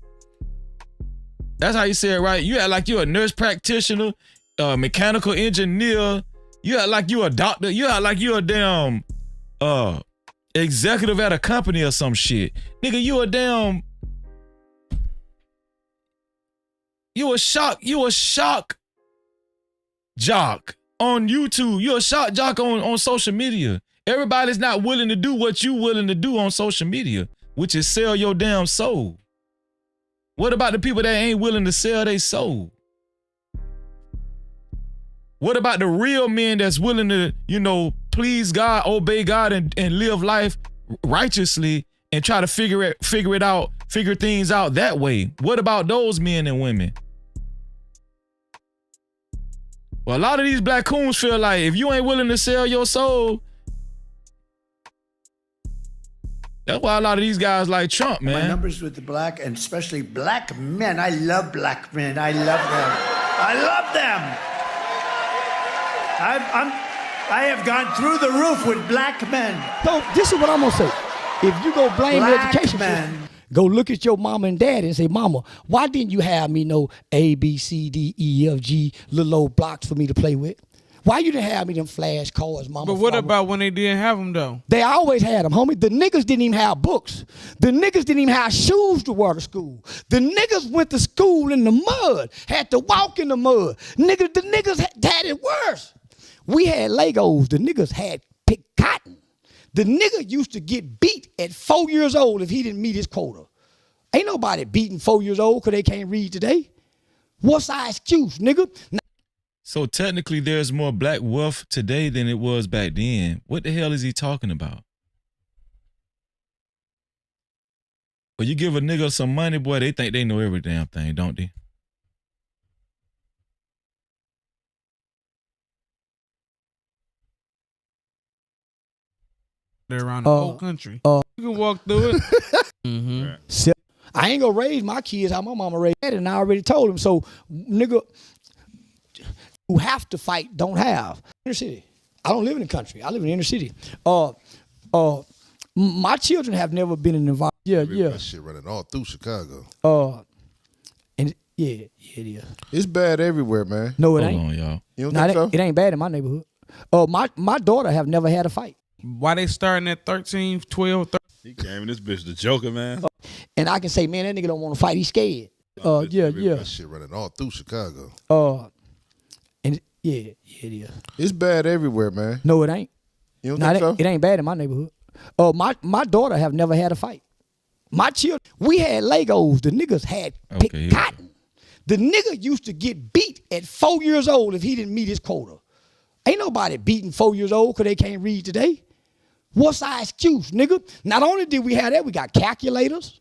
That's how you say it, right? You act like you a nurse practitioner, mechanical engineer. You act like you a doctor. You act like you a damn executive at a company or some shit. Nigga, you a damn, you a shock jock on YouTube. You a shock jock on social media. Everybody's not willing to do what you willing to do on social media, which is sell your damn soul. What about the people that ain't willing to sell their soul? What about the real men that's willing to, please God, obey God, and live life righteously and try to figure things out that way? What about those men and women? Well, a lot of these black coons feel like if you ain't willing to sell your soul, that's why a lot of these guys like Trump, man. My numbers with the black, and especially black men. I love black men. I love them. I love them. I have gone through the roof with black men. So this is what I'm gonna say. If you go blame the education system, go look at your mama and daddy and say, Mama, why didn't you have me know A, B, C, D, E, F, G, little old blocks for me to play with? Why you didn't have me them flash cards, Mama? But what about when they didn't have them, though? They always had them, homie. The niggas didn't even have books. The niggas didn't even have shoes to wear to school. The niggas went to school in the mud, had to walk in the mud. The niggas had it worse. We had Legos. The niggas had picked cotton. The nigga used to get beat at 4 years old if he didn't meet his quota. Ain't nobody beating 4 years old because they can't read today. What's our excuse, nigga? So technically there's more black wealth today than it was back then. What the hell is he talking about? Well, you give a nigga some money, boy, they think they know every damn thing, don't they? They're around the whole country. You can walk through it. So, I ain't gonna raise my kids how my mama raised it, and I already told them. So, nigga, who have to fight don't have. Inner city. I don't live in the country. I live in the inner city. My children have never been in an environment. Yeah. That shit running all through Chicago. And it is. It's bad everywhere, man. No, it ain't. Hold on, y'all. You don't think so? It ain't bad in my neighborhood. My daughter have never had a fight. Why they starting at 13, 12, 13? He came in this bitch the Joker, man. And I can say, man, that nigga don't want to fight. He's scared. Yeah. That shit running all through Chicago. And it is. It's bad everywhere, man. No, it ain't. You don't think so? It ain't bad in my neighborhood. My daughter have never had a fight. My children, we had Legos. The niggas had picked cotton. The nigga used to get beat at 4 years old if he didn't meet his quota. Ain't nobody beating 4 years old because they can't read today. What's our excuse, nigga? Not only did we have that, we got calculators.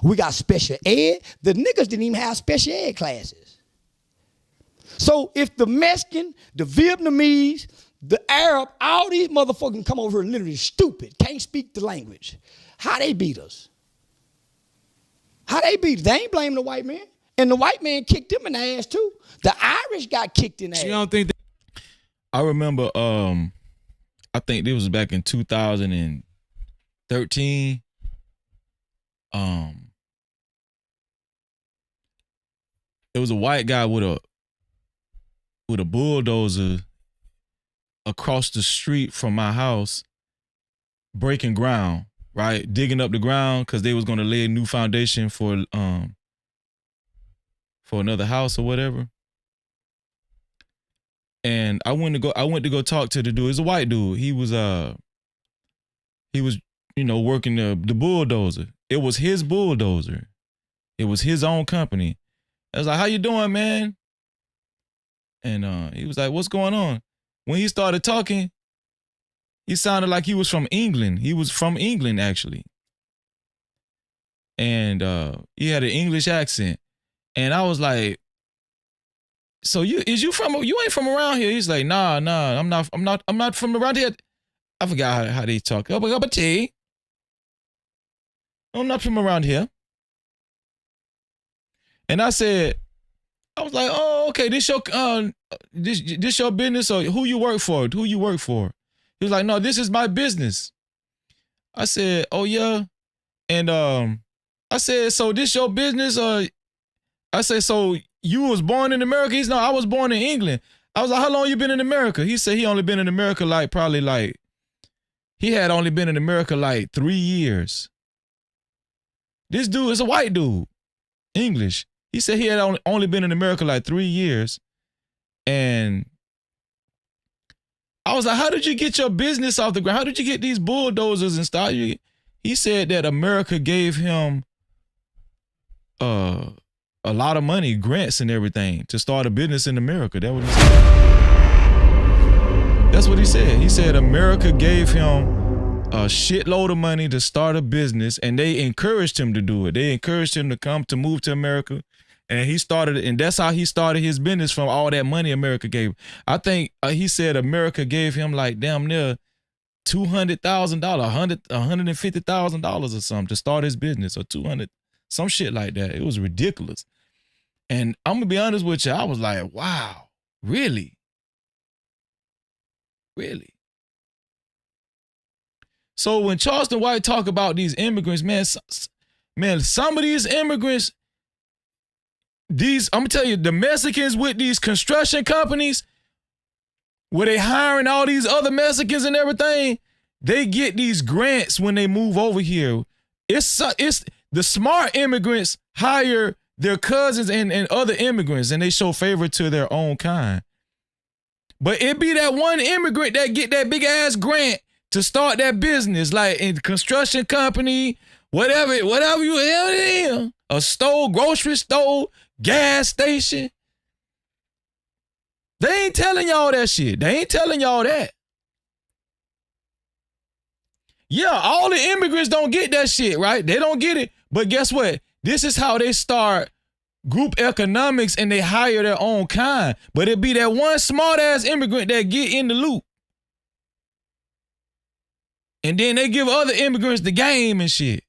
We got special ed. The niggas didn't even have special ed classes. So if the Mexican, the Vietnamese, the Arab, all these motherfuckers come over here literally stupid, can't speak the language, how they beat us? How they beat us? They ain't blaming the white man. And the white man kicked them in the ass too. The Irish got kicked in the ass. You don't think I remember, I think it was back in 2013. It was a white guy with a bulldozer across the street from my house, breaking ground, right? Digging up the ground because they was gonna lay a new foundation for another house or whatever. And I went to go talk to the dude. He's a white dude. He was working the bulldozer. It was his bulldozer. It was his own company. I was like, "How you doing, man?" And he was like, "What's going on?" When he started talking, he sounded like he was from England. He was from England, actually. And he had an English accent. And I was like, "So you ain't from around here?" He's like, nah, I'm not from around here. I forgot how they talk. I'm not from around here. And I was like, "Oh, okay, this your business, or who you work for? Who you work for?" He was like, "No, this is my business." I said, "Oh yeah." And I said, "So this your business?" I said, "So you was born in America?" He's no, "I was born in England." I was like, "How long you been in America?" He said he only been in America he had only been in America 3 years. This dude is a white dude, English. He said he had only been in America 3 years. And I was like, "How did you get your business off the ground? How did you get these bulldozers and stuff?" He said that America gave him a lot of money, grants and everything, to start a business in America. That's what he said. That's what he said. He said America gave him a shitload of money to start a business, and they encouraged him to do it. They encouraged him to move to America. And he started, and that's how he started his business from all that money America gave him. I think he said America gave him like damn near $200,000, $150,000 or something to start his business, or 200, some shit like that. It was ridiculous. And I'm gonna be honest with you, I was like, wow, really? Really? So when Charleston White talk about these immigrants, man, some of these immigrants, I'm gonna tell you, the Mexicans with these construction companies, where they hiring all these other Mexicans and everything, they get these grants when they move over here. It's the smart immigrants hire their cousins and other immigrants, and they show favor to their own kind. But it be that one immigrant that get that big ass grant to start that business, like in construction company, whatever you have, a store, grocery store, gas station. They ain't telling y'all that shit. They ain't telling y'all that. Yeah, all the immigrants don't get that shit, right? They don't get it. But guess what? This is how they start group economics, and they hire their own kind. But it be that one smart ass immigrant that get in the loop. And then they give other immigrants the game and shit.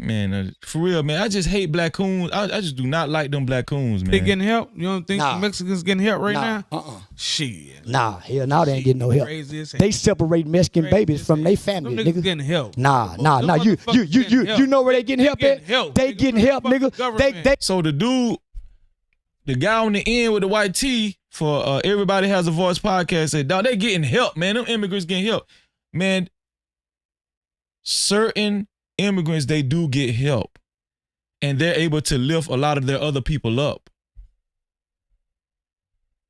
Man, for real, man, I just hate black coons. I just do not like them black coons, man. They getting help? You don't think the Mexicans getting help right now? Shit. Nah, hell, now they ain't getting no help. They separate Mexican babies from their family, Them nigga. getting help. Nah. You know where they getting help at? They getting help, nigga. So the dude, the guy on the end with the white tee for Everybody Has a Voice podcast said, dog, they getting help, man. Them immigrants getting help. Man, certain immigrants, they do get help. And they're able to lift a lot of their other people up.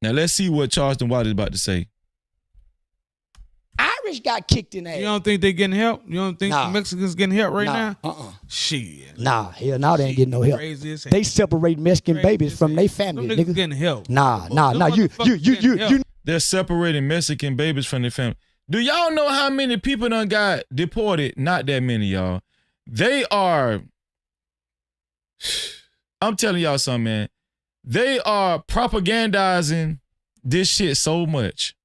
Now let's see what Charleston White is about to say. Irish got kicked in the ass. You don't think they getting help? You don't think the Mexicans getting help right now? Shit. Nah, hell, now they ain't getting no help. They separate Mexican babies from their family, Them nigga. niggas getting help. Nah. You. They're separating Mexican babies from their family. Do y'all know how many people done got deported? Not that many, y'all. They are, I'm telling y'all something, man. They are propagandizing this shit so much.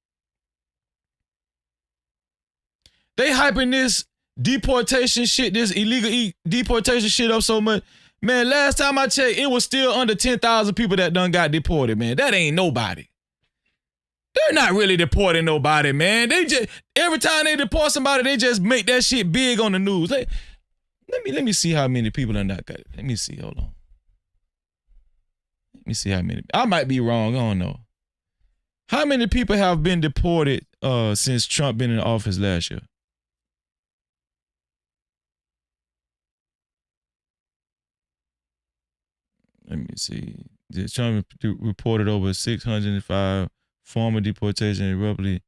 They hyping this deportation shit, this illegal deportation shit up so much. Man, last time I checked, it was still under 10,000 people that done got deported, man. That ain't nobody. They're not really deporting nobody, man. They just, every time they deport somebody, they just make that shit big on the news. Let me see how many people done got it. Let me see, hold on. Let me see how many. I might be wrong, I don't know. How many people have been deported since Trump been in office last year? Let me see. Trump reported over 605 former deportation roughly.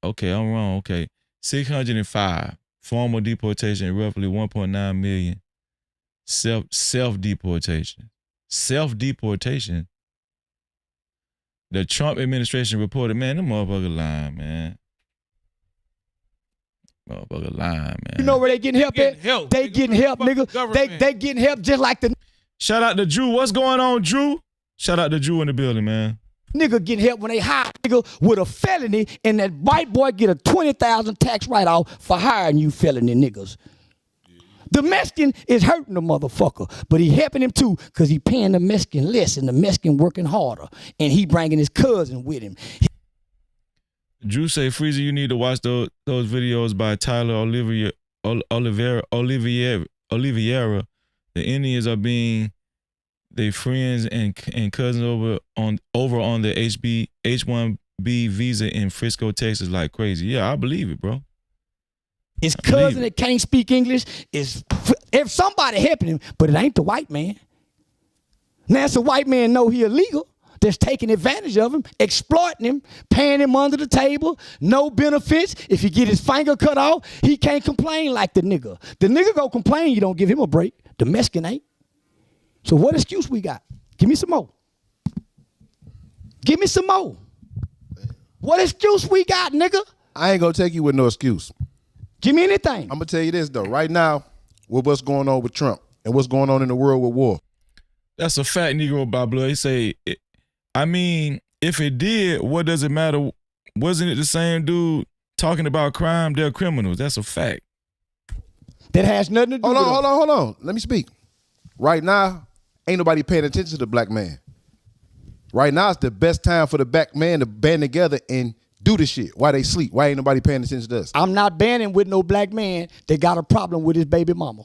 Okay, I'm wrong. Okay. 605 formal deportation, roughly 1.9 million self-deportation. Self-deportation. The Trump administration reported, man, them motherfuckers lying, man. Motherfucker lying, man. You know where they getting help at? They getting help, nigga. They getting help just like the... Shout out to Drew. What's going on, Drew? Shout out to Drew in the building, man. Nigga getting help when they hire nigga with a felony, and that white boy get a $20,000 tax write-off for hiring you felony niggas. The Mexican is hurting the motherfucker, but he helping him too because he paying the Mexican less and the Mexican working harder, and he bringing his cousin with him. Drew say, Freezer, you need to watch those videos by Tyler Oliveira. The Indians are being their friends and cousins over on the H-1B visa in Frisco, Texas, like crazy. Yeah, I believe it, bro. His cousin that can't speak English is if somebody helping him, but it ain't the white man. Now it's the white man know he illegal, that's taking advantage of him, exploiting him, paying him under the table, no benefits. If he get his finger cut off, he can't complain like the nigga. The nigga go complain, you don't give him a break. The Mexican ain't. So what excuse we got? Give me some more. Give me some more. What excuse we got, nigga? I ain't gonna take you with no excuse. Give me anything. I'm gonna tell you this though. Right now, with what's going on with Trump and what's going on in the world with war. That's a fact, Negro by blood. He say, I mean, if it did, what does it matter? Wasn't it the same dude talking about crime? They're criminals. That's a fact. That has nothing to do with Hold on. Let me speak. Right now, ain't nobody paying attention to the black man. Right now, it's the best time for the black man to band together and do the shit while they sleep. Why ain't nobody paying attention to us? I'm not banning with no black man that got a problem with his baby mama.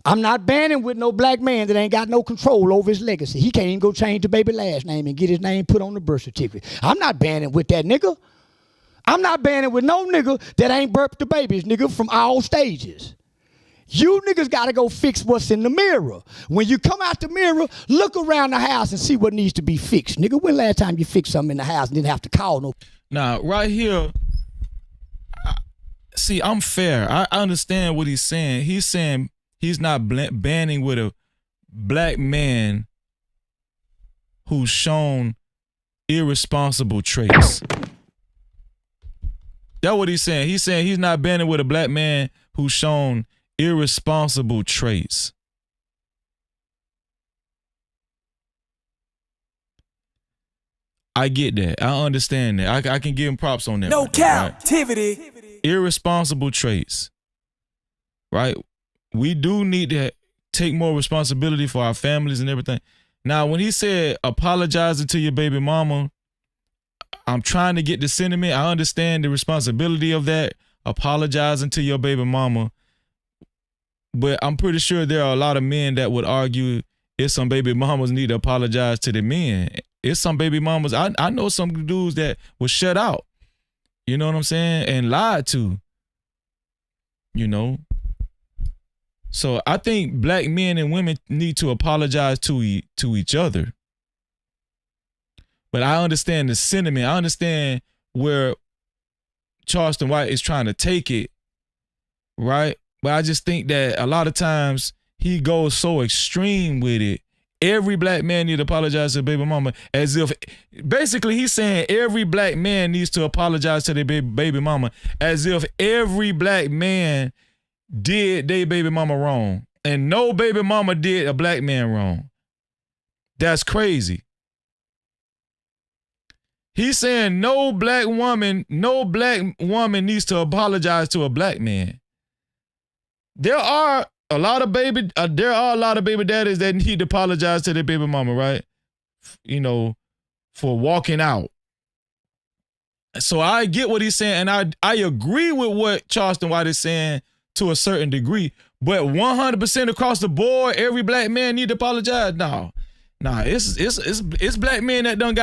I'm not banning with no black man that ain't got no control over his legacy. He can't even go change the baby last name and get his name put on the birth certificate. I'm not banning with that nigga. I'm not banning with no nigga that ain't birthed the babies, nigga, from all stages. You niggas gotta go fix what's in the mirror. When you come out the mirror, look around the house and see what needs to be fixed. Nigga, when last time you fixed something in the house and didn't have to call no? Now, right here, see, I'm fair. I understand what he's saying. He's saying he's not banning with a black man who's shown irresponsible traits. That's what he's saying. He's saying he's not banning with a black man who's shown irresponsible traits. I get that. I understand that. I can give him props on that. No captivity. Right? Irresponsible traits. Right? We do need to take more responsibility for our families and everything. Now, when he said apologizing to your baby mama, I'm trying to get the sentiment. I understand the responsibility of that, apologizing to your baby mama. But I'm pretty sure there are a lot of men that would argue if some baby mamas need to apologize to the men. It's some baby mamas. I know some dudes that was shut out. You know what I'm saying? And lied to. You know? So I think black men and women need to apologize to each other. But I understand the sentiment. I understand where Charleston White is trying to take it, right? But I just think that a lot of times he goes so extreme with it. Every black man needs to apologize to their baby mama, as if basically he's saying every black man needs to apologize to their baby mama, as if every black man did their baby mama wrong and no baby mama did a black man wrong. That's crazy. He's saying no black woman needs to apologize to a black man. There are a lot of baby daddies that need to apologize to their baby mama, right? You know, for walking out. So I get what he's saying, and I agree with what Charleston White is saying to a certain degree, but 100% across the board, every black man need to apologize. No. Nah, it's black men that done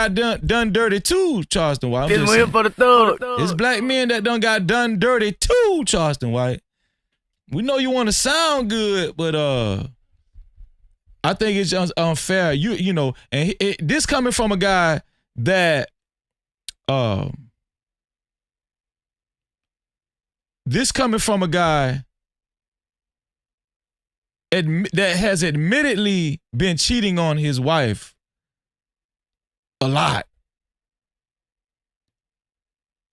dirty too, Charleston White. This one for the thug. It's black men that done got done dirty too, Charleston White. We know you want to sound good, but I think it's just unfair. You know, and this coming from a guy that that has admittedly been cheating on his wife a lot.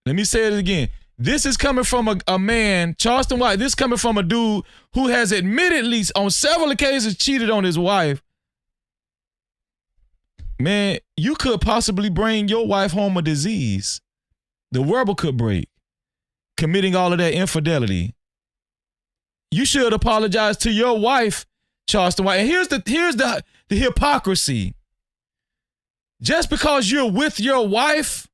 Let me say it again. This is coming from a man, Charleston White. This is coming from a dude who has admittedly on several occasions cheated on his wife. Man, you could possibly bring your wife home a disease. The world could break. Committing all of that infidelity. You should apologize to your wife, Charleston White. And here's the hypocrisy. Just because you're with your wife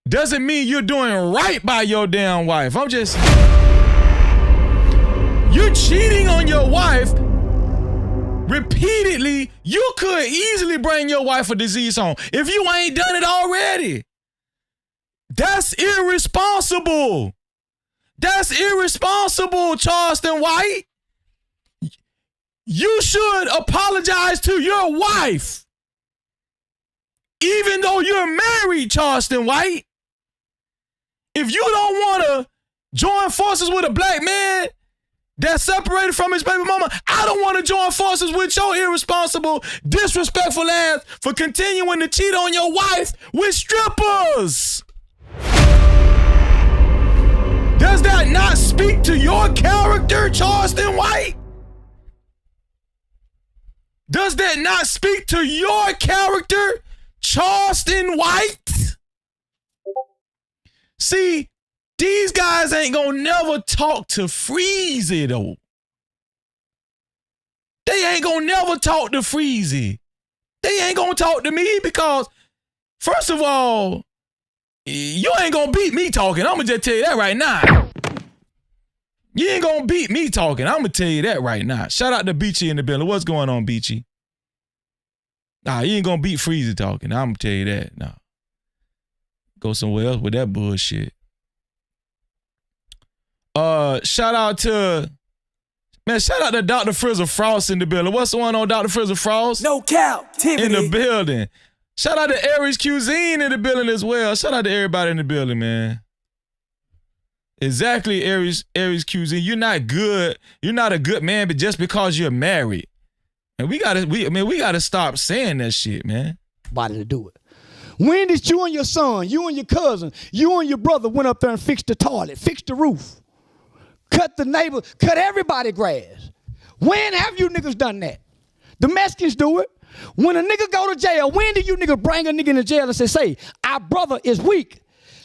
doesn't mean you're doing right by your damn wife. You're cheating on your wife repeatedly. You could easily bring your wife a disease home if you ain't done it already. That's irresponsible. That's irresponsible, Charleston White. You should apologize to your wife. Even though you're married, Charleston White. If you don't want to join forces with a black man that's separated from his baby mama, I don't want to join forces with your irresponsible, disrespectful ass for continuing to cheat on your wife with strippers. Does that not speak to your character, Charleston White? Does that not speak to your character, Charleston White? See, these guys ain't gonna never talk to Freezy though. They ain't gonna never talk to Freezy. They ain't gonna talk to me because, first of all, you ain't gonna beat me talking. I'm gonna just tell you that right now. You ain't gonna beat me talking. I'm gonna tell you that right now. Shout out to Beachy in the building. What's going on, Beachy? Nah, you ain't gonna beat Freezy talking. I'm gonna tell you that. Nah. Go somewhere else with that bullshit. Shout out to Dr. Frizzle Frost in the building. What's going on, Dr. Frizzle Frost? No Cap-tivity. In the building. Shout out to Aries Cuisine in the building as well. Shout out to everybody in the building, man. Exactly, Aries Cuisine. You're not good. You're not a good man, but just because you're married. And we gotta stop saying that shit, man. Body to do it. When did you and your son, you and your cousin, you and your brother went up there and fixed the toilet, fixed the roof, cut everybody grass? When have you niggas done that? The Mexicans do it. When a nigga go to jail, when do you niggas bring a nigga into jail and say, our brother is weak.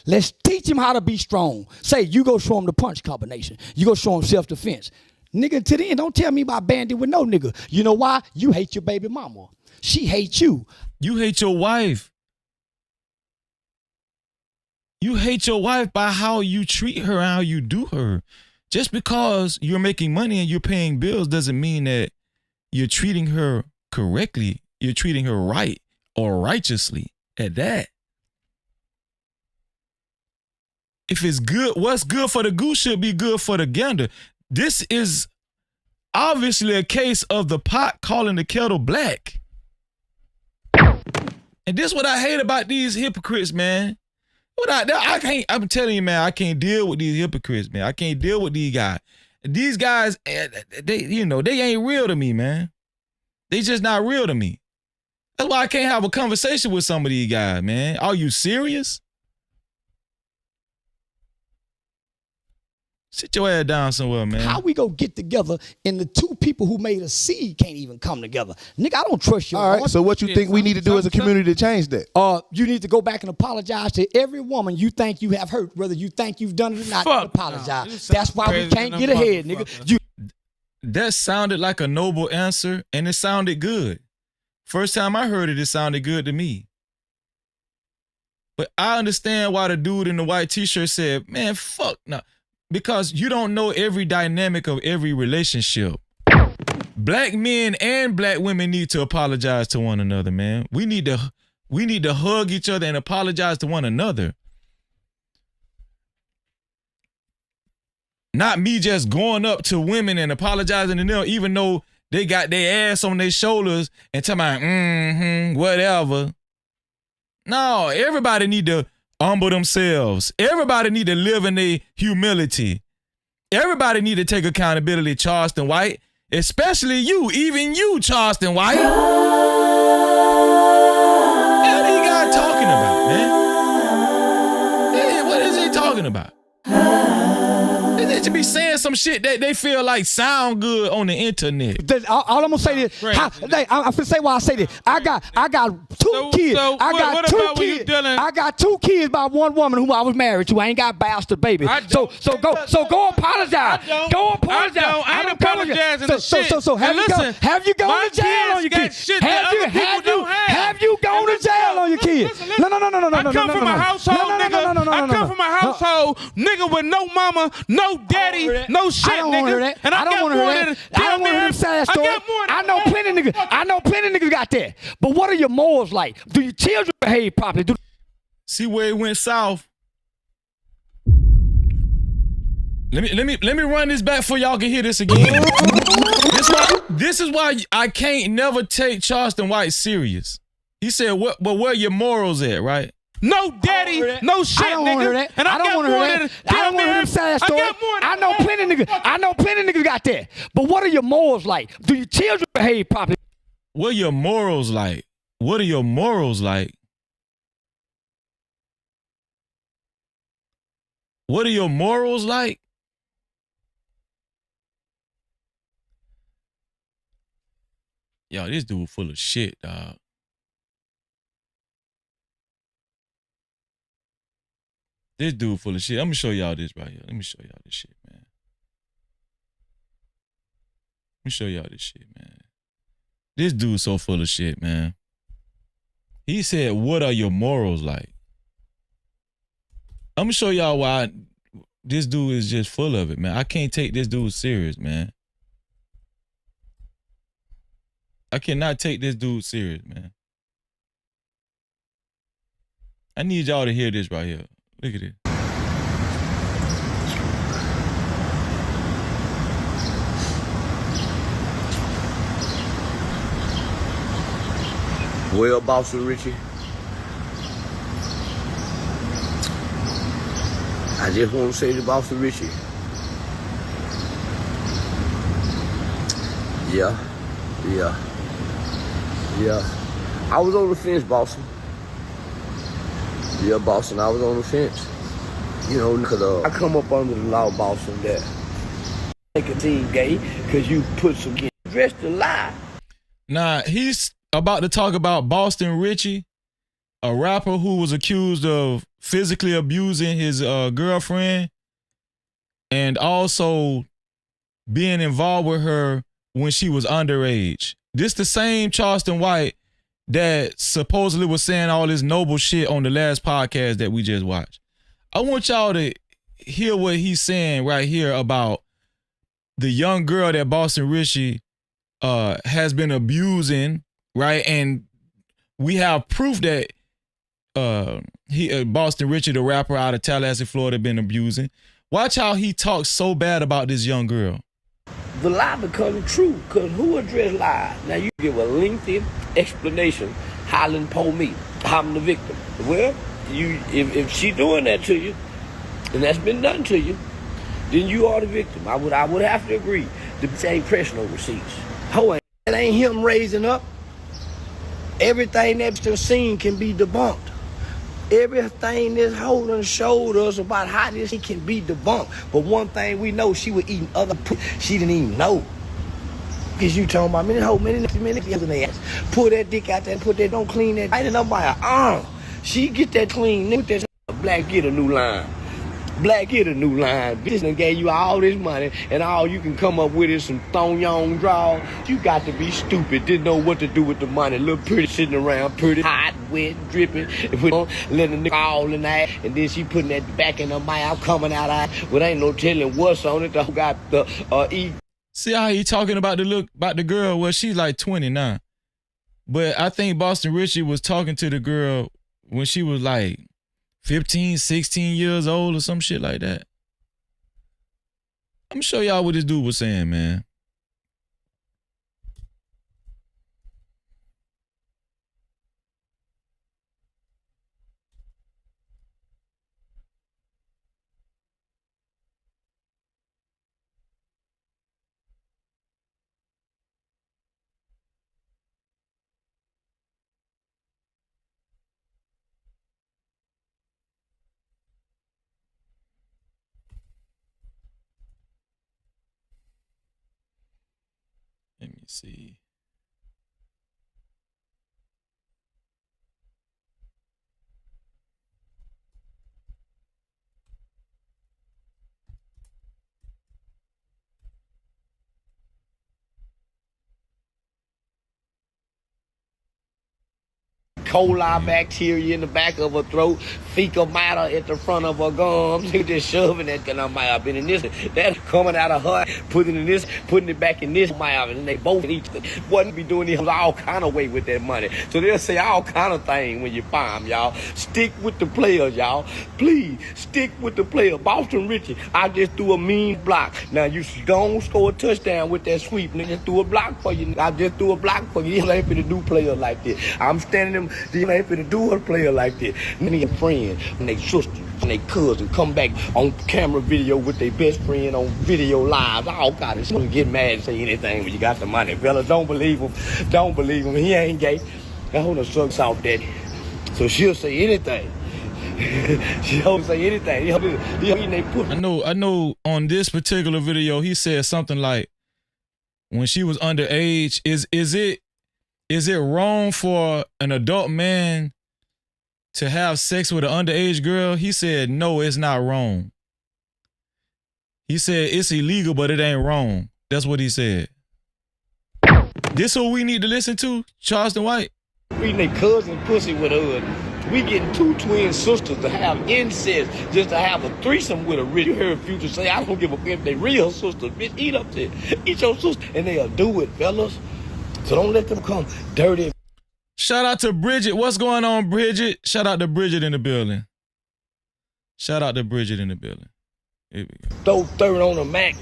Let's teach him how to be strong. Say, you go show him the punch combination. You go show him self-defense. Nigga, to the end, don't tell me about bandit with no nigga. You know why? You hate your baby mama. She hates you. You hate your wife. You hate your wife by how you treat her and how you do her. Just because you're making money and you're paying bills doesn't mean that you're treating her correctly. You're treating her right or righteously at that. If it's good, what's good for the goose should be good for the gander. This is obviously a case of the pot calling the kettle black. And this is what I hate about these hypocrites, man. I'm telling you, man, I can't deal with these hypocrites, man. I can't deal with these guys. These guys, they ain't real to me, man. They just not real to me. That's why I can't have a conversation with some of these guys, man. Are you serious? Sit your ass down somewhere, man. How we go get together and the two people who made a seed can't even come together? Nigga, I don't trust you. All right, so what you think we need to do as a community to change that? You need to go back and apologize to every woman you think you have hurt, whether you think you've done it or not. Apologize. That's why we can't get ahead, nigga. That sounded like a noble answer, and it sounded good. First time I heard it, it sounded good to me. But I understand why the dude in the white t-shirt said, man, fuck no. Because you don't know every dynamic of every relationship. Black men and black women need to apologize to one another, man. We need to hug each other and apologize to one another. Not me just going up to women and apologizing to them, even though they got their ass on their shoulders and talking about, whatever. No, everybody need to humble themselves. Everybody need to live in their humility. Everybody need to take accountability, Charleston White. Especially you, even you, Charleston White. What are these guys talking about, man? Hey, what is he talking about? They should be saying some shit that they feel like sound good on the internet. All I'm gonna say is, I'm gonna say why I say this. I got two kids. I got two kids by one woman who I was married to. I ain't got bastard baby. So go apologize. Go apologize. I ain't apologizing to shit. So have you gone to jail on your kids? Have you gone to jail on your kids? No. I come from a household, nigga. I come from a household, nigga, with no mama, no daddy, no shit, nigga. And I don't want to hear that. I don't want to hear them sad story. I know plenty niggas got that. But what are your morals like? Do your children behave properly? See where it went south? Let me run this back so y'all can hear this again. This is why I can't never take Charleston White serious. He said, but where are your morals at, right? No daddy, no shit, nigga. And I don't want to hear that. I don't want to hear them sad story. I know plenty niggas got that. But what are your morals like? Do your children behave properly? What are your morals like? What are your morals like? What are your morals like? Yo, this dude full of shit, dog. This dude full of shit. I'm gonna show y'all this right here. Let me show y'all this shit, man. Let me show y'all this shit, man. This dude so full of shit, man. He said, what are your morals like? I'm gonna show y'all why this dude is just full of it, man. I can't take this dude serious, man. I cannot take this dude serious, man. I need y'all to hear this right here. Look at it. Well, Boston Richie, I just want to say to Boston Richie, yeah. I was on the fence, Boston. Yeah, Boston, I was on the fence. You know, because I come up under the law, Boston, that make a team gay because you put some kids dressed to lie. Nah, he's about to talk about Boston Richie, a rapper who was accused of physically abusing his girlfriend and also being involved with her when she was underage. This the same Charleston White that supposedly was saying all this noble shit on the last podcast that we just watched. I want y'all to hear what he's saying right here about the young girl that Boston Richie has been abusing, right? And we have proof that Boston Richie, the rapper out of Tallahassee, Florida, been abusing. Watch how he talks so bad about this young girl. The lie becomes true, because who addressed lies? Now you give a lengthy explanation, hollering po me, I'm the victim. Well, if she doing that to you, and that's been done to you, then you are the victim. I would have to agree. The ain't pressing no receipts. That ain't him raising up. Everything that's been seen can be debunked. Everything this hoe done showed us about how this can be debunked. But one thing we know, she was eating other she didn't even know. Because you talking about many in their ass. Pull that dick out there and put that, don't clean that. I didn't know by her arm. She get that clean. That black, get a new line. Black, get a new line. Bitch done gave you all this money, and all you can come up with is some thong-yong draw. You got to be stupid. Didn't know what to do with the money. Look pretty sitting around, pretty hot, wet, dripping, letting the nigga all in that, and then she putting that back in her mouth, coming out of but ain't no telling what's on it. The got the eat. See how he talking about the girl? Well, she's like 29, but I think Boston Richie was talking to the girl when she was like 15, 16 years old or some shit like that. I'm gonna show y'all what this dude was saying, man. Let me see. Coli bacteria in the back of her throat, fecal matter at the front of her gums, just shoving that in her mouth, and in this, that coming out of her, putting in this, putting it back in this mouth, and they both each wasn't be doing this all kind of way with that money. So they'll say all kind of things when you find them, y'all. Stick with the players, y'all. Please stick with the player. Boston Richie, I just threw a mean block. Now you gonna score a touchdown with that sweep, nigga. Just threw a block for you. I just threw a block for you. You ain't finna do players like this. I'm standing them. You ain't finna do a player like this. Many of friends and they sisters and they cousins come back on camera video with their best friend on video live. All kind of shit. Get mad and say anything when you got the money. Fellas, don't believe him. Don't believe him. He ain't gay. I want to suck out daddy. So she'll say anything. She don't say anything. I know on this particular video, he said something like, when she was underage, is it wrong for an adult man to have sex with an underage girl? He said, no, it's not wrong. He said it's illegal, but it ain't wrong. That's what he said. This who we need to listen to? Charleston White? We their cousin pussy with her. We getting 2 twin sisters to have incest, just to have a threesome with a rich. You heard Future say, I don't give a fuck if they real sisters. Bitch, eat up there. Eat your sister. And they'll do it, fellas. So don't let them come dirty. Shout out to Bridget. What's going on, Bridget? Shout out to Bridget in the building. Shout out to Bridget in the building. Here we go. Throw 30 on the Mac.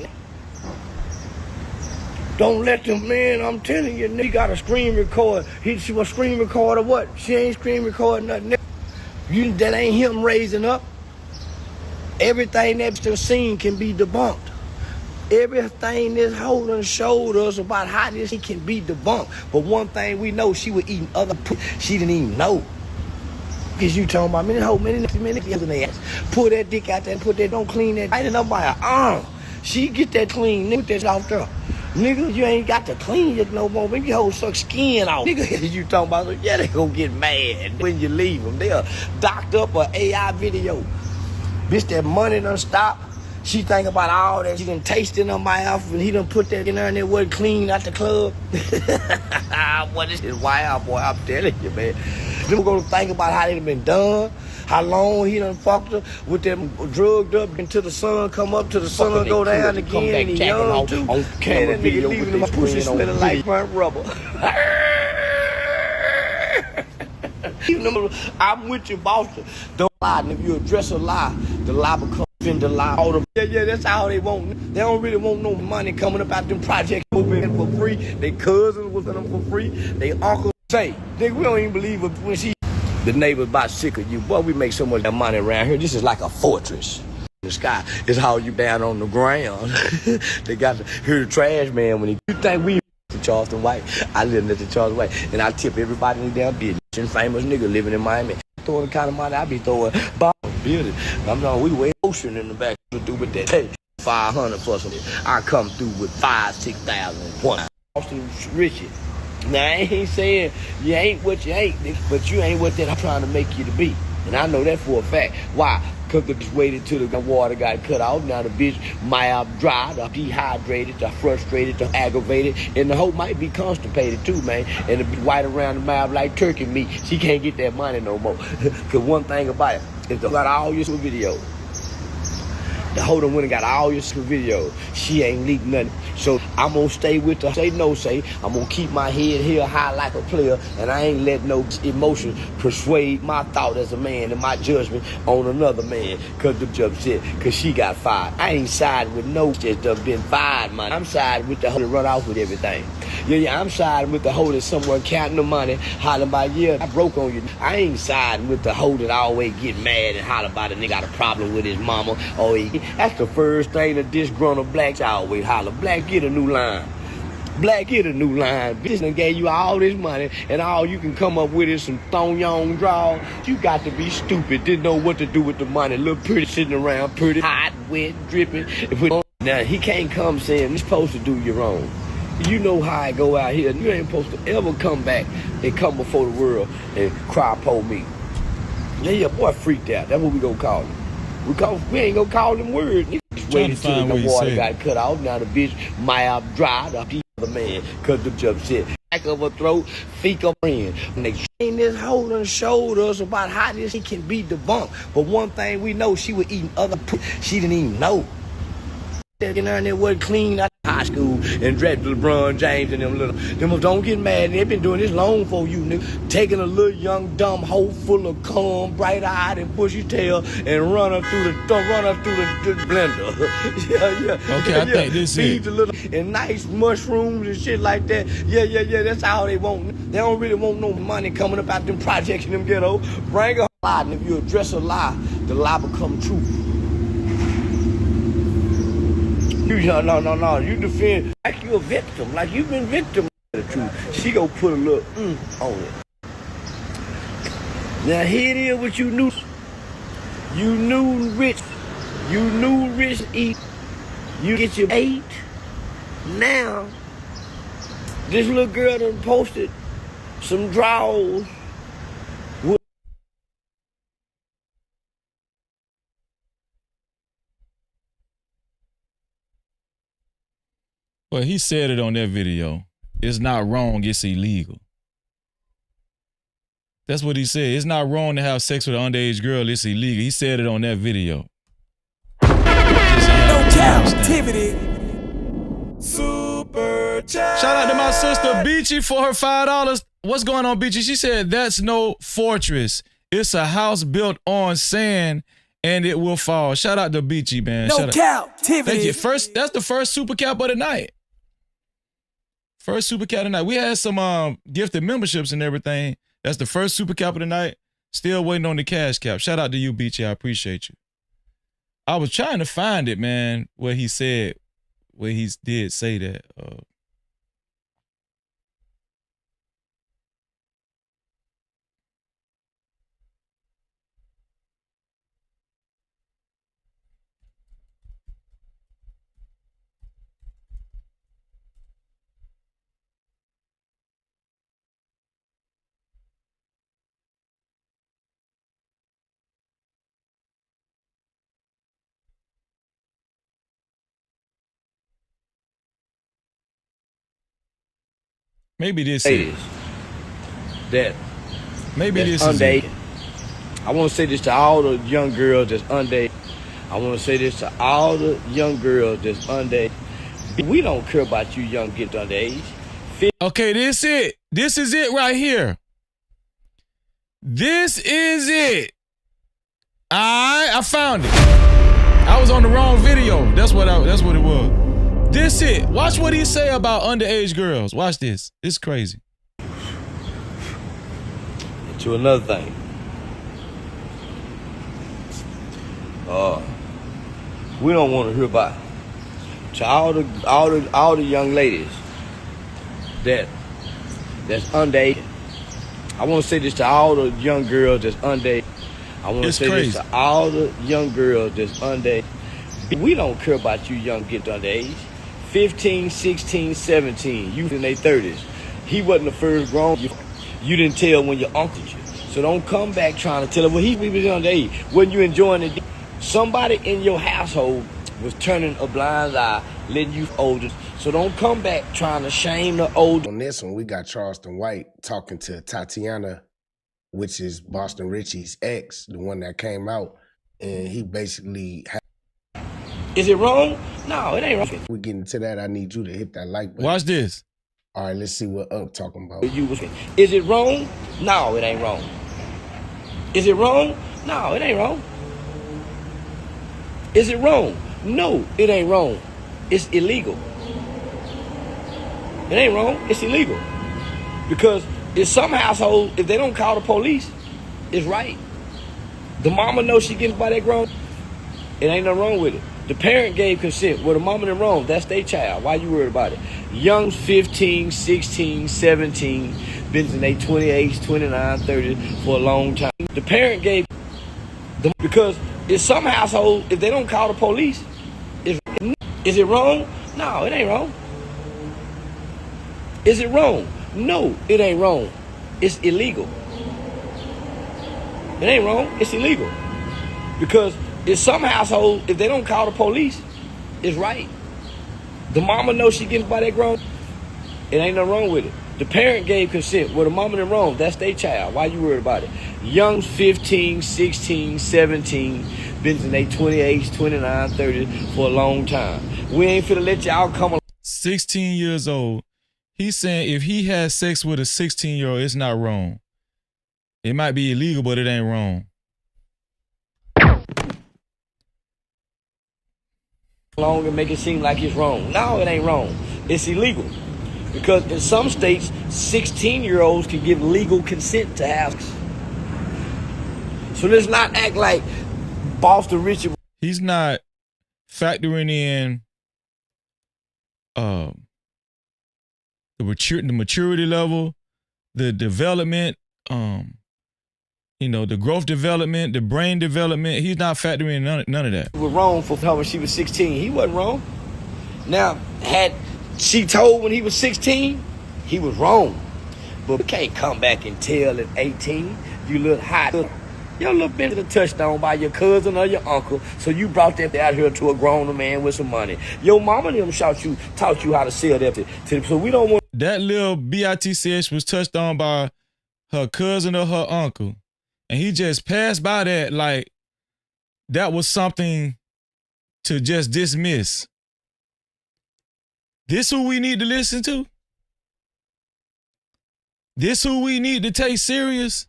Don't let them, man, I'm telling you, he got a screen record. She was screen record or what? She ain't screen record nothing. That ain't him raising up. Everything that's still seen can be debunked. Everything this Holden showed us about how this he can be debunked. But one thing we know, she was eating other she didn't even know. Because you talking about minute in the ass. Pull that dick out there and put that, don't clean that. I didn't know by her arm. She get that clean, nigga, that's out there. Nigga, you ain't got to clean it no more. Maybe your whole suck skin out. Nigga, you talking about, yeah, they gonna get mad when you leave them. They'll docked up an AI video. Bitch, that money done stop. She think about all that. She done taste in her mouth and he done put that in there and it wasn't clean out the club. What is this wild, boy? I'm telling you, man. Then we're gonna think about how they done been done. How long he done fucked her with them drugged up until the sun come up, till the sun go down again, and he young too. On camera and video leaving him, my pussy smelling like burnt rubber. I'm with you, boss. Don't lie, and if you address a lie, the lie becomes the lie. Yeah, that's all they want. They don't really want no money coming up out them projects for free. Their cousins was in them for free. They uncle say, nigga, we don't even believe it when she. The neighbor's about sick of you. Boy, we make so much money around here. This is like a fortress. The sky is how you down on the ground. They got to hear the trash man when he. You think we to Charleston White? I live at the Charleston White, and I tip everybody in the damn business. Famous nigga living in Miami. Throwing the kind of money I be throwing. Bob building. I'm knowing we way ocean in the back to do with that. Hey, 500 plus them. I come through with 5,000-6,000 one. Austin Richie. Now, I ain't saying you ain't what you ain't, but you ain't what that I'm trying to make you to be. And I know that for a fact. Why? Because the bitch waited till the water got cut out. Now the bitch might dry, dehydrated, frustrated, aggravated, and the hoe might be constipated too, man. And the bitch white around the mouth like turkey meat. She can't get that money no more. Because one thing about it, if they got all your videos, the hoe done went and got all your videos. She ain't leaked nothing. So I'm going to stay with her. Say no, say. I'm going to keep my head held high like a player. And I ain't let no emotion persuade my thought as a man and my judgment on another man. Because the judge said, because she got fired. I ain't siding with no just done been fired, man. I'm siding with the hoe that run off with everything. Yeah, I'm siding with the hoe that's somewhere counting the money, hollering about, yeah, I broke on you. I ain't siding with the hoe that always get mad and holler about a nigga got a problem with his mama. Or that's the first thing that disgruntled blacks always holler. Black, get a new line. Black, get a new line. Bitch done gave you all this money and all you can come up with is some thong-yong draw. You got to be stupid. Didn't know what to do with the money. Look pretty sitting around, pretty hot, wet, dripping. Now, he can't come saying you're supposed to do you wrong. You know how I go out here. You ain't supposed to ever come back and come before the world and cry po me. Yeah, boy freaked out. That's what we gonna call him. We ain't gonna call him words. Just waited till the water got cut off. Now the bitch might have dried up the other man because the judge said, back of her throat, fecal friend. And they this hoe done showed us about how this he can be debunked. But one thing we know, she was eating other she didn't even know. In there and it wasn't clean out of high school and dressed LeBron James and them don't get mad. They've been doing this long for you, nigga. Taking a little young dumb hoe full of cum, bright eyed and bushy tail, and run her through the blender. yeah. Okay, I think this is it. And nice mushrooms and shit like that. Yeah. That's all they want. They don't really want no money coming up out them projects in them ghetto. Bring a lie, and if you address a lie, the lie become truth. No. You defend like you a victim, like you've been victim of the truth. She go put a little on it. Now here it is what you knew. You knew rich eat. You get your 8. Now, this little girl done posted some drawers. Well, he said it on that video. It's not wrong, it's illegal. That's what he said. It's not wrong to have sex with an underage girl, it's illegal. He said it on that video. No Cap-tivity. Super chat. Shout out to my sister Beachy for her $5. What's going on, Beachy? She said, that's no fortress. It's a house built on sand and it will fall. Shout out to Beachy, man. No Cap-tivity. Thank you. That's the first super cap of the night. First super cap of the night. We had some gifted memberships and everything. That's the first super cap of the night. Still waiting on the cash cap. Shout out to you, Beachy. I appreciate you. I was trying to find it, man, where he did say that. Maybe this is that. Maybe that's this is underage. I want to say this to all the young girls that's underage. I want to say this to all the young girls that's underage. We don't care about you young kids underage. Okay, this it. This is it right here. This is it. I found it. I was on the wrong video. That's what it was. This it. Watch what he say about underage girls. Watch this. It's crazy. To another thing. We don't want to hear about it. To all the young ladies that's underage. I want to say this to all the young girls that's underage. I want to say this to all the young girls that's underage. We don't care about you young kids underage. 15, 16, 17, you in their 30s. He wasn't the first grown. You didn't tell when your uncle you. So don't come back trying to tell him, well, he was underage. When you enjoying it, somebody in your household was turning a blind eye, letting you older. So don't come back trying to shame the older. On this one, we got Charleston White talking to Tatiana, which is Boston Richie's ex, the one that came out, and he basically. Is it wrong? No, it ain't wrong. We getting to that. I need you to hit that like button. Watch this. All right, let's see what Unc talking about. Is it wrong? No, it ain't wrong. Is it wrong? No, it ain't wrong. Is it wrong? No, it ain't wrong. It's illegal. It ain't wrong. It's illegal. Because in some households, if they don't call the police, it's right. The mama knows she getting by that grown. It ain't nothing wrong with it. The parent gave consent. Well, the mama done wrong. That's their child. Why you worried about it? Young 15, 16, 17, been in their 28, 29, 30 for a long time. The parent gave because in some households, if they don't call the police, is it wrong? No, it ain't wrong. Is it wrong? No, it ain't wrong. It's illegal. It ain't wrong. It's illegal. Because in some households, if they don't call the police, it's right. The mama knows she getting by that grown. It ain't nothing wrong with it. The parent gave consent. Well, the mama done wrong. That's their child. Why you worried about it? Young 15, 16, 17, been in their 28, 29, 30 for a long time. We ain't finna let y'all come along. 16 years old. He's saying if he has sex with a 16-year-old, it's not wrong. It might be illegal, but it ain't wrong. Long and make it seem like it's wrong. No, it ain't wrong. It's illegal. Because in some states, 16-year-olds can give legal consent to have sex. So let's not act like Boston Richie. He's not factoring in the maturity level, the development, You know, the growth development, the brain development, he's not factoring in none of that. He was wrong for her when she was 16. He wasn't wrong. Now, had she told when he was 16, he was wrong. But you can't come back and tell at 18, you look hot. Your little bit of a touchdown by your cousin or your uncle, so you brought that out here to a grown man with some money. Your mama them taught you how to sell that. So we don't want... That little bitch was touched on by her cousin or her uncle. And he just passed by that like that was something to just dismiss. This who we need to listen to? This who we need to take serious?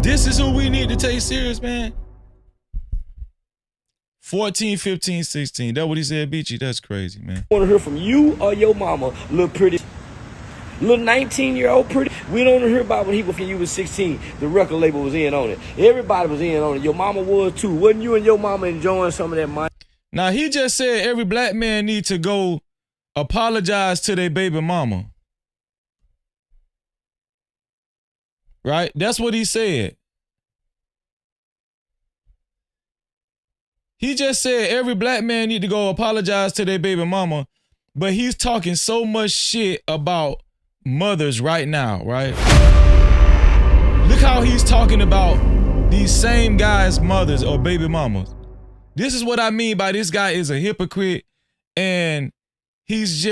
This is who we need to take serious, man. 14, 15, 16. That's what he said, Beachy. That's crazy, man. I want to hear from you or your mama, little pretty, little 19-year-old pretty. We don't want to hear about when you was 16. The record label was in on it. Everybody was in on it. Your mama was too. Wasn't you and your mama enjoying some of that money? Now, he just said every black man need to go apologize to their baby mama. Right? That's what he said. He just said every black man need to go apologize to their baby mama, but he's talking so much shit about mothers right now, right? Look how he's talking about these same guys' mothers or baby mamas. This is what I mean by this guy is a hypocrite, and he's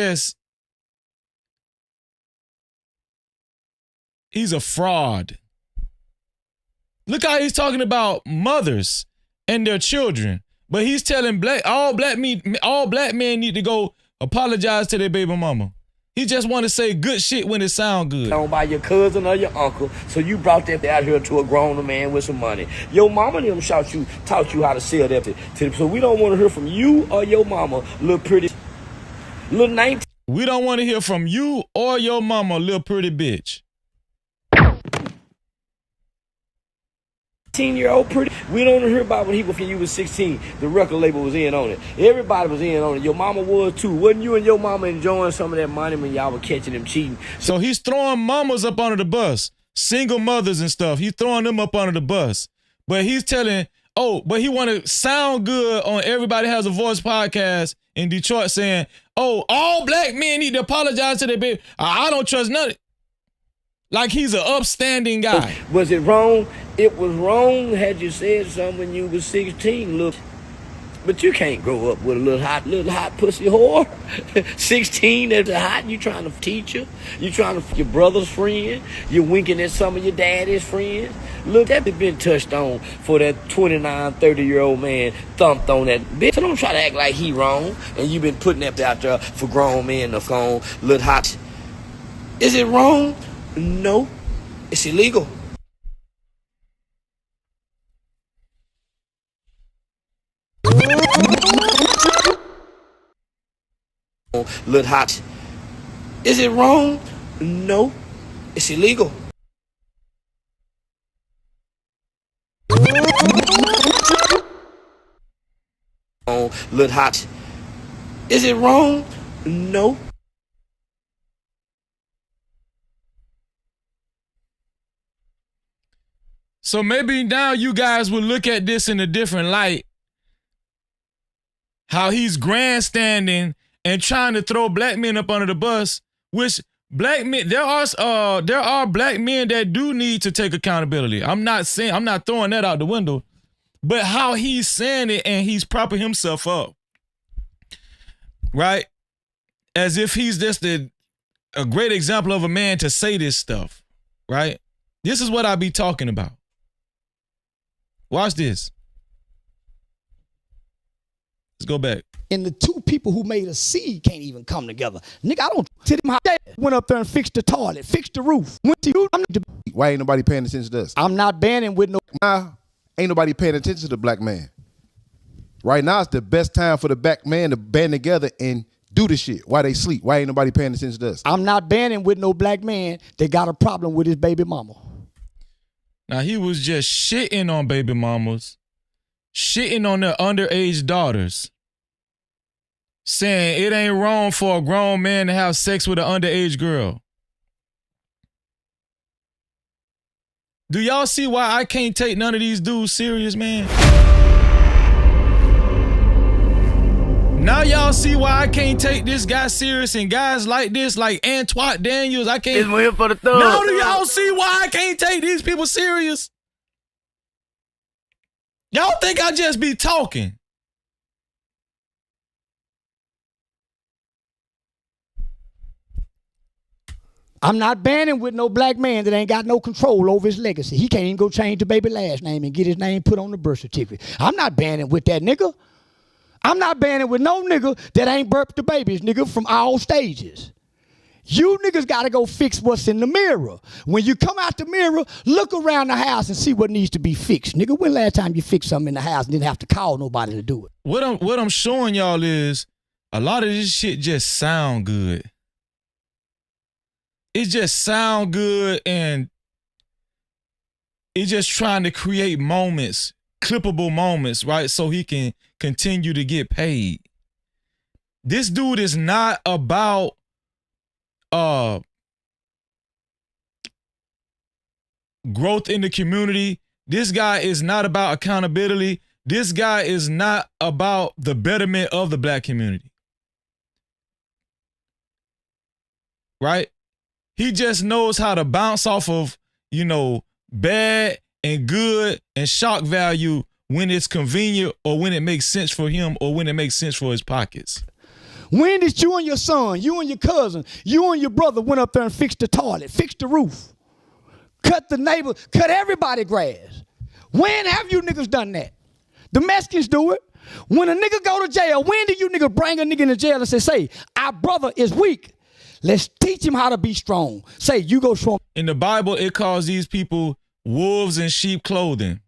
a fraud. Look how he's talking about mothers and their children, but he's telling all black men need to go apologize to their baby mama. He just want to say good shit when it sound good. By your cousin or your uncle, so you brought that out here to a grown man with some money. Your mama them taught you how to sell that. So we don't want to hear from you or your mama, little pretty, little 19. We don't want to hear from you or your mama, little pretty bitch. 18-year-old pretty. We don't hear about when you was 16. The record label was in on it. Everybody was in on it. Your mama was too. Wasn't you and your mama enjoying some of that money when y'all were catching them cheating? So he's throwing mamas up under the bus, single mothers and stuff. He's throwing them up under the bus. But he's telling, but he want to sound good on Everybody Has a Voice podcast in Detroit saying, all black men need to apologize to their baby. I don't trust none. Like he's an upstanding guy. Was it wrong? It was wrong had you said something when you was 16, look. But you can't grow up with a little hot pussy whore. 16 that's hot, you trying to teach her. You trying to your brother's friend. You winking at some of your daddy's friends. Look, that been touched on for that 29, 30-year-old man thumped on that bitch. So don't try to act like he wrong. And you been putting that out there for grown men to phone, little hot. Is it wrong? No, it's illegal. Little hot. Is it wrong? No, it's illegal. Little hot. Is it wrong? No. So maybe now you guys will look at this in a different light. How he's grandstanding and trying to throw black men up under the bus, which black men, there are black men that do need to take accountability. I'm not throwing that out the window, but how he's saying it and he's propping himself up, right? As if he's just a great example of a man to say this stuff, right? This is what I be talking about. Watch this. Let's go back. And the two people who made a seed can't even come together. Nigga, I don't tell them how they went up there and fixed the toilet, fixed the roof. Went to you. Why ain't nobody paying attention to us? I'm not banning with no. Nah, ain't nobody paying attention to the black man. Right now, it's the best time for the black man to band together and do the shit while they sleep. Why ain't nobody paying attention to us? I'm not banning with no black man that got a problem with his baby mama. Now, he was just shitting on baby mamas, shitting on their underage daughters, saying it ain't wrong for a grown man to have sex with an underage girl. Do y'all see why I can't take none of these dudes serious, man? Now y'all see why I can't take this guy serious and guys like this, like Antoine Daniels, I can't. It's here for the thug. Now do y'all see why I can't take these people serious? Y'all think I just be talking? I'm not banning with no black man that ain't got no control over his legacy. He can't even go change the baby last name and get his name put on the birth certificate. I'm not banning with that nigga. I'm not banning with no nigga that ain't birthed the babies, nigga, from all stages. You niggas gotta go fix what's in the mirror. When you come out the mirror, look around the house and see what needs to be fixed. Nigga, when last time you fixed something in the house and didn't have to call nobody to do it? What I'm showing y'all is a lot of this shit just sound good. It just sound good, and it's just trying to create moments, clippable moments, right? So he can continue to get paid. This dude is not about growth in the community. This guy is not about accountability. This guy is not about the betterment of the black community. Right? He just knows how to bounce off of, you know, bad and good and shock value when it's convenient or when it makes sense for him or when it makes sense for his pockets. When did you and your son, you and your cousin, you and your brother went up there and fixed the toilet, fixed the roof, cut the neighbor, cut everybody's grass? When have you niggas done that? The Mexicans do it. When a nigga go to jail, when do you niggas bring a nigga into jail and say, our brother is weak. Let's teach him how to be strong. Say, you go strong. In the Bible, it calls these people wolves in sheep clothing.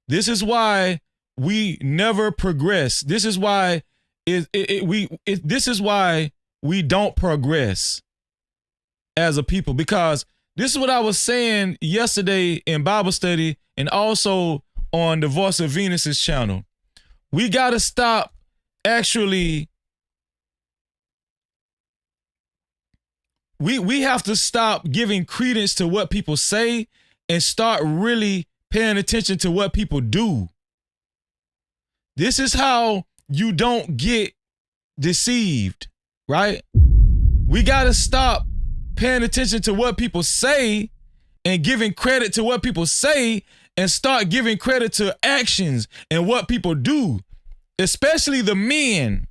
This is why we never progress. This is why this is why we don't progress as a people, because this is what I was saying yesterday in Bible study and also on the Voice of Venus's channel. We got to stop actually. We have to stop giving credence to what people say and start really paying attention to what people do. This is how you don't get deceived, right? We got to stop paying attention to what people say and giving credit to what people say and start giving credit to actions and what people do, especially the men.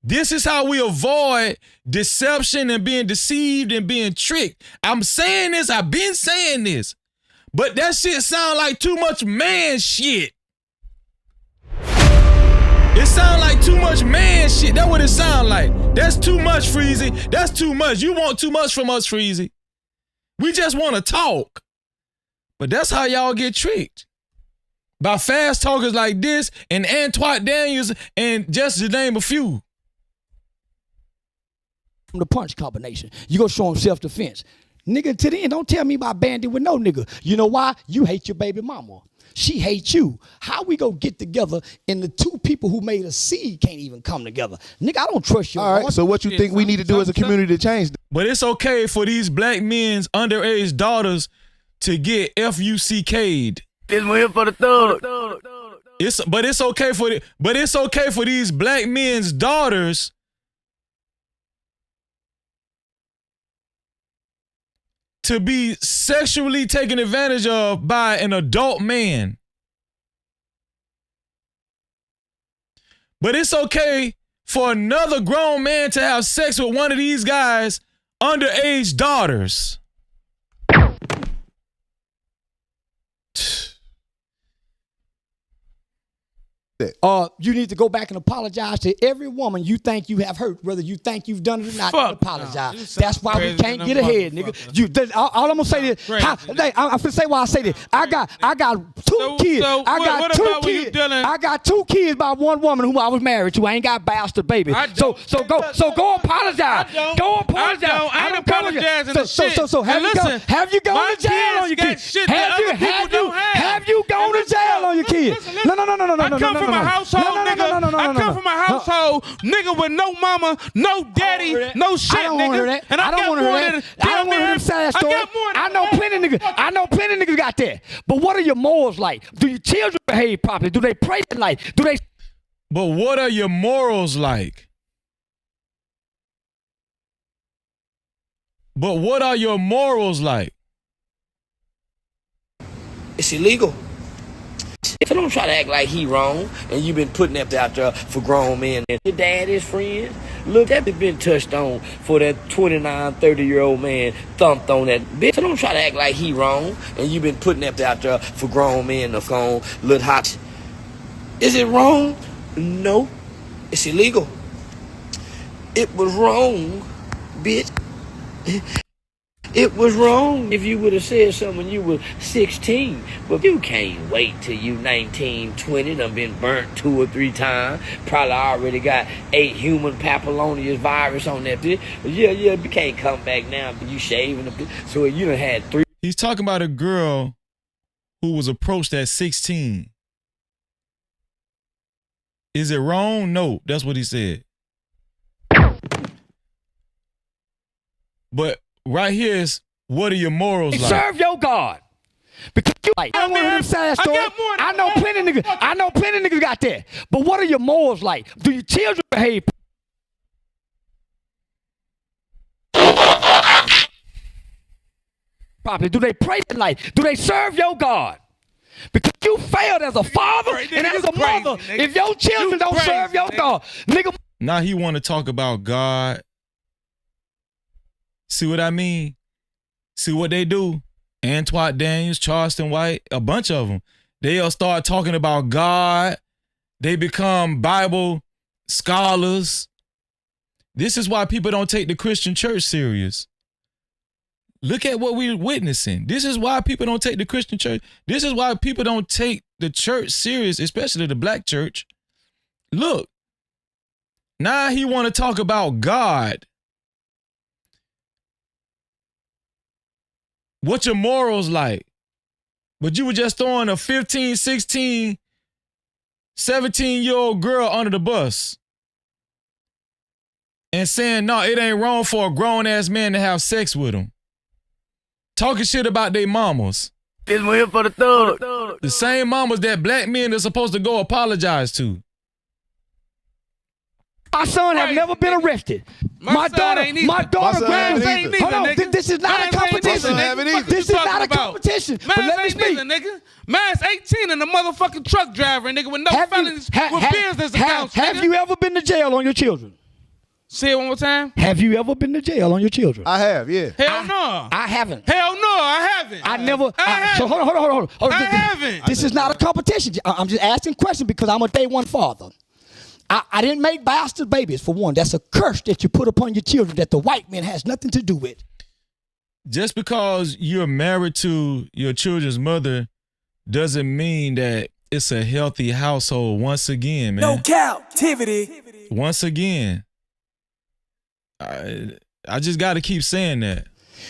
This is how we avoid deception and being deceived and being tricked. I'm saying this, I've been saying this, but that shit sound like too much man shit. It sound like too much man shit. That's what it sound like. That's too much, Freezy. That's too much. You want too much from us, Freezy. We just want to talk. But that's how y'all get tricked. By fast talkers like this and Antoine Daniels and just to name a few. The punch combination. You go show him self-defense. Nigga, to the end, don't tell me about banding with no nigga. You know why? You hate your baby mama. She hates you. How we go get together and the two people who made a seed can't even come together? Nigga, I don't trust you. All right, so what you think we need to do as a community to change? But it's okay for these black men's underage daughters to get FUCK'd. This one here for the thug. But it's okay for these black men's daughters to be sexually taken advantage of by an adult man. But it's okay for another grown man to have sex with one of these guys' underage daughters. You need to go back and apologize to every woman you think you have hurt, whether you think you've done it or not. Apologize. That's why we can't get ahead, nigga. All I'm gonna say is, I'm gonna say why I say this. I got two kids. I got two kids by one woman who I was married to. I ain't got bastard baby. So go apologize. Go apologize. I ain't apologizing. So have you gone to jail on your kids? Have you gone to jail on your kids. No. I come from a household, nigga. I come from a household, nigga, with no mama, no daddy, no shit, nigga. I don't want to hear that. And I don't want to hear that. I don't want to hear them sad story. I know plenty niggas got that. But what are your morals like? Do your children behave properly? Do they pray like? Do they? But what are your morals like? But what are your morals like? It's illegal. So don't try to act like he wrong and you been putting that out there for grown men. Your dad is friends. Look, that been touched on for that 29, 30-year-old man thumped on that bitch. So don't try to act like he wrong and you been putting that out there for grown men to phone, look hot. Is it wrong? No. It's illegal. It was wrong, bitch. It was wrong if you would have said something when you were 16. But you can't wait till you 19, 20, done been burnt 2 or 3 times. Probably already got 8 human papillomavirus virus on that bitch. Yeah, you can't come back now, but you shaving a bit. So you done had 3. He's talking about a girl who was approached at 16. Is it wrong? No, that's what he said. But right here is, what are your morals like? Serve your God. Because you like, I don't want to hear them sad story. I know plenty niggas got that. But what are your morals like? Do your children behave properly? Do they pray like? Do they serve your God? Because you failed as a father and as a mother. Nigga. If your children don't serve your God, nigga. Now he want to talk about God. See what I mean? See what they do? Antoine Daniels, Charleston White, a bunch of them. They'll start talking about God. They become Bible scholars. This is why people don't take the Christian church serious. Look at what we're witnessing. This is why people don't take the Christian church. This is why people don't take the church serious, especially the black church. Look, now he want to talk about God. What your morals like? But you were just throwing a 15, 16, 17-year-old girl under the bus and saying, no, it ain't wrong for a grown-ass man to have sex with them. Talking shit about their mamas. This one here for the thug. The same mamas that black men are supposed to go apologize to. My son have never been arrested. My daughter ain't either. Hold on, this is not a competition. This is not a competition. But let me speak. Man's 18 and a motherfucking truck driver, nigga, with no felonies, with business accounts. Have you ever been to jail on your children? Say it one more time. Have you ever been to jail on your children? I have, yeah. Hell no. I haven't. Hell no, I haven't. I never. So hold on. I haven't. This is not a competition. I'm just asking questions because I'm a day one father. I didn't make bastard babies, for one. That's a curse that you put upon your children that the white man has nothing to do with. Just because you're married to your children's mother doesn't mean that it's a healthy household. Once again, man. No captivity. Once again. I just got to keep saying that.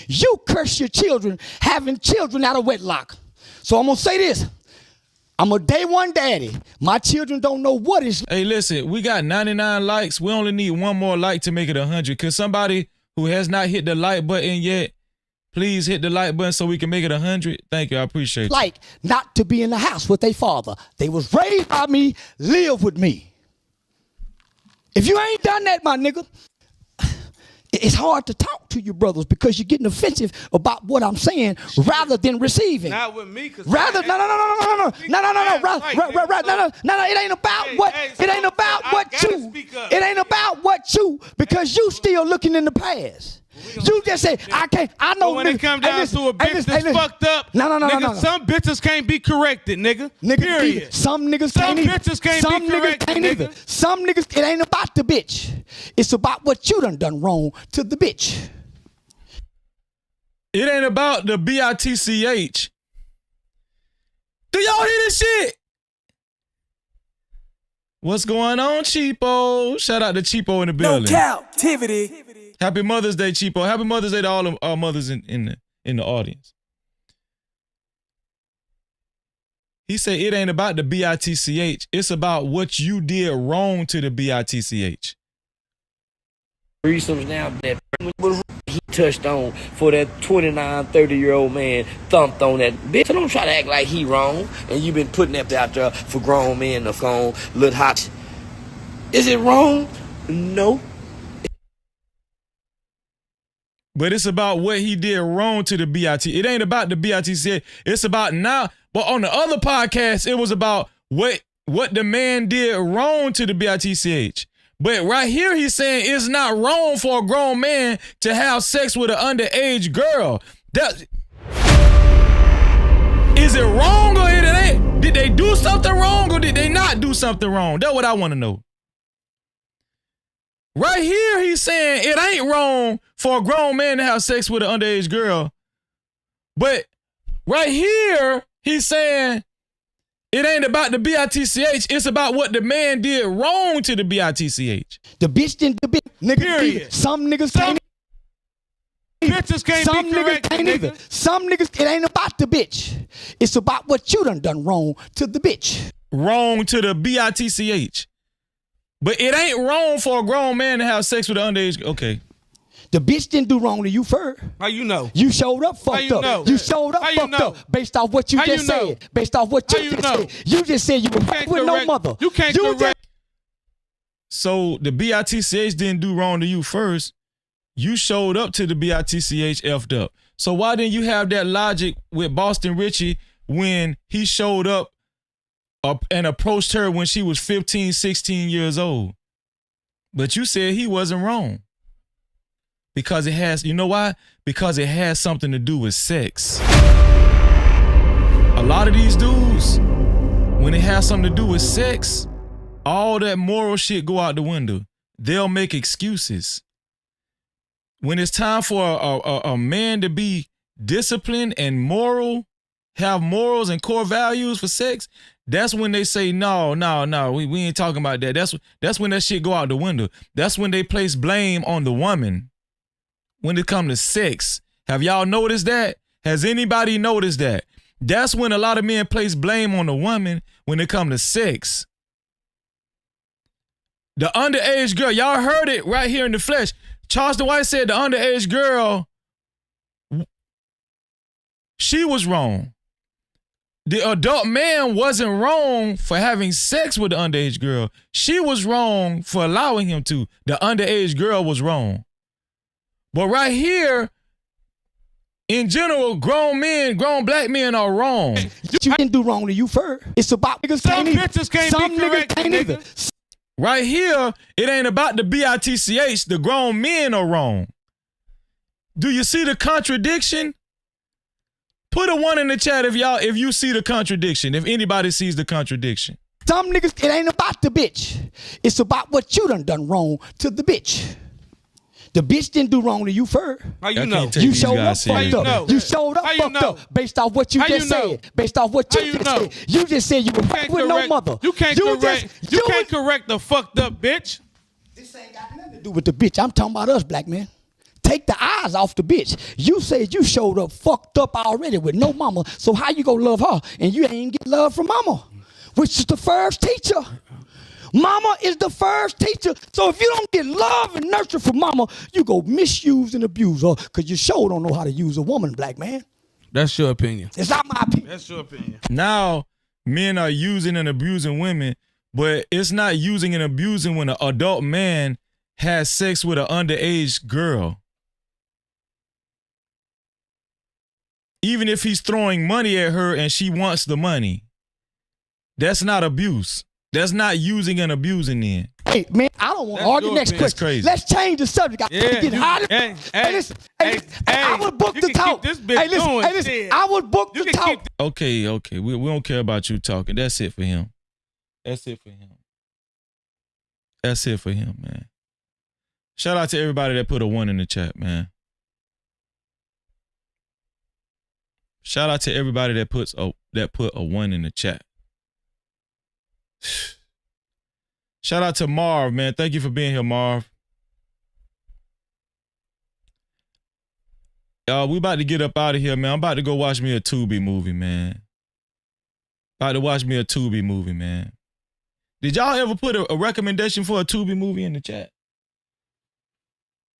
You curse your children having children out of wedlock. So I'm going to say this. I'm a day one daddy. My children don't know what is. Hey, listen, we got 99 likes. We only need one more like to make it 100. Could somebody who has not hit the like button yet, please hit the like button so we can make it 100? Thank you. I appreciate it. Like not to be in the house with their father. They was raised by me, live with me. If you ain't done that, my nigga, it's hard to talk to you brothers because you're getting offensive about what I'm saying rather than receiving. Not with me, cause rather no. It ain't about what. It ain't about what you. It ain't about what you because you still looking in the past. You just say I can't. I know. But when it comes down to a bitch that's fucked up, nigga, some bitches can't be corrected, nigga. Period. Some niggas can't either. Bitches can't be corrected, nigga. Some niggas, it ain't about the bitch. It's about what you done wrong to the bitch. It ain't about the bitch. Do y'all hear this shit? What's going on, Cheapo? Shout out to Cheapo in the building. No captivity. Happy Mother's Day, Cheapo. Happy Mother's Day to all of our mothers in the audience. He said it ain't about the BITCH. It's about what you did wrong to the BITCH. Threesomes now that he touched on for that 29, 30-year-old man thumped on that bitch. So don't try to act like he wrong and you been putting that out there for grown men to phone, little hot. Is it wrong? No. But it's about what he did wrong to the BIT. It ain't about the BITCH. It's about now. But on the other podcast, it was about what the man did wrong to the BITCH. But right here, he's saying it's not wrong for a grown man to have sex with an underage girl. Is it wrong or it ain't? Did they do something wrong or did they not do something wrong? That's what I want to know. Right here, he's saying it ain't wrong for a grown man to have sex with an underage girl. But right here, he's saying it ain't about the BITCH. It's about what the man did wrong to the BITCH. The bitch didn't do it. Nigga, Period. Some niggas can't. Bitches can't Some be niggas corrected, can't either. nigga. Some niggas, it ain't about the bitch. It's about what you done wrong to the bitch. Wrong to the BITCH. But it ain't wrong for a grown man to have sex with an underage. Okay. The bitch didn't do wrong to you first. How you know? You showed up fucked you up. know? You showed up How you fucked know? up based off what you How just you know? said. Based off what How you you just know? said. You just said you were can't with no correct- mother. You can't You correct. So the BITCH didn't do wrong to you first. You showed up to the BITCH effed up. So why didn't you have that logic with Boston Richie when he showed up and approached her when she was 15, 16 years old? But you said he wasn't wrong. Because it has, you know why? Because it has something to do with sex. A lot of these dudes, when it has something to do with sex, all that moral shit go out the window. They'll make excuses. When it's time for a man to be disciplined and moral, have morals and core values for sex, that's when they say, no, we ain't talking about that. That's when that shit go out the window. That's when they place blame on the woman when it comes to sex. Have y'all noticed that? Has anybody noticed that? That's when a lot of men place blame on the woman when it comes to sex. The underage girl, y'all heard it right here in the flesh. Charleston White said the underage girl, she was wrong. The adult man wasn't wrong for having sex with the underage girl. She was wrong for allowing him to. The underage girl was wrong. But right here, in general, grown black men are wrong. You didn't do wrong to you first. It's about niggas Some can't either. bitches can't Some be niggas corrected, can't either. nigga. Right here, it ain't about the BITCH. The grown men are wrong. Do you see the contradiction? Put a 1 in the chat if you see the contradiction, if anybody sees the contradiction. Some niggas, it ain't about the bitch. It's about what you done wrong to the bitch. The bitch didn't do wrong to you first. How you know? You showed up fucked How you up. know? You showed up How you fucked know? up based off what you How you just know? said. Based off what How you you just know? said. You just said you were Can't with no correct- mother. You can't correct the fucked up bitch. This ain't got nothing to do with the bitch. I'm talking about us, black men. Take the eyes off the bitch. You said you showed up fucked up already with no mama, so how you gonna love her and you ain't get love from mama, which is the first teacher. Mama is the first teacher. So if you don't get love and nurture from mama, you go misuse and abuse her because you sure don't know how to use a woman, black man. That's your opinion. It's not my opinion. That's your opinion. Now, men are using and abusing women, but it's not using and abusing when an adult man has sex with an underage girl. Even if he's throwing money at her and she wants the money, that's not abuse. That's not using and abusing then. Hey, man, I don't want to argue next That's question. crazy. Let's change the subject. I would book the talk. Listen, I would book the talk. Okay. We don't care about you talking. That's it for him. That's it for him, man. Shout out to everybody that put a 1 in the chat, man. Shout out to everybody that put a 1 in the chat. Shout out to Marv, man. Thank you for being here, Marv. We about to get up out of here, man. I'm about to go watch me a Tubi movie, man. About to watch me a Tubi movie, man. Did y'all ever put a recommendation for a Tubi movie in the chat?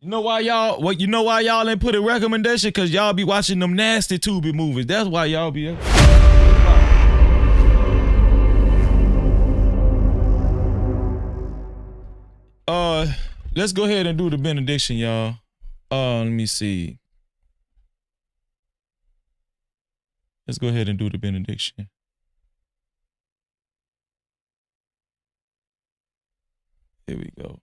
You know why y'all? You know why y'all ain't put a recommendation? Cause y'all be watching them nasty Tubi movies. That's why y'all be. Let's go ahead and do the benediction, y'all. Let me see. Let's go ahead and do the benediction. Here we go.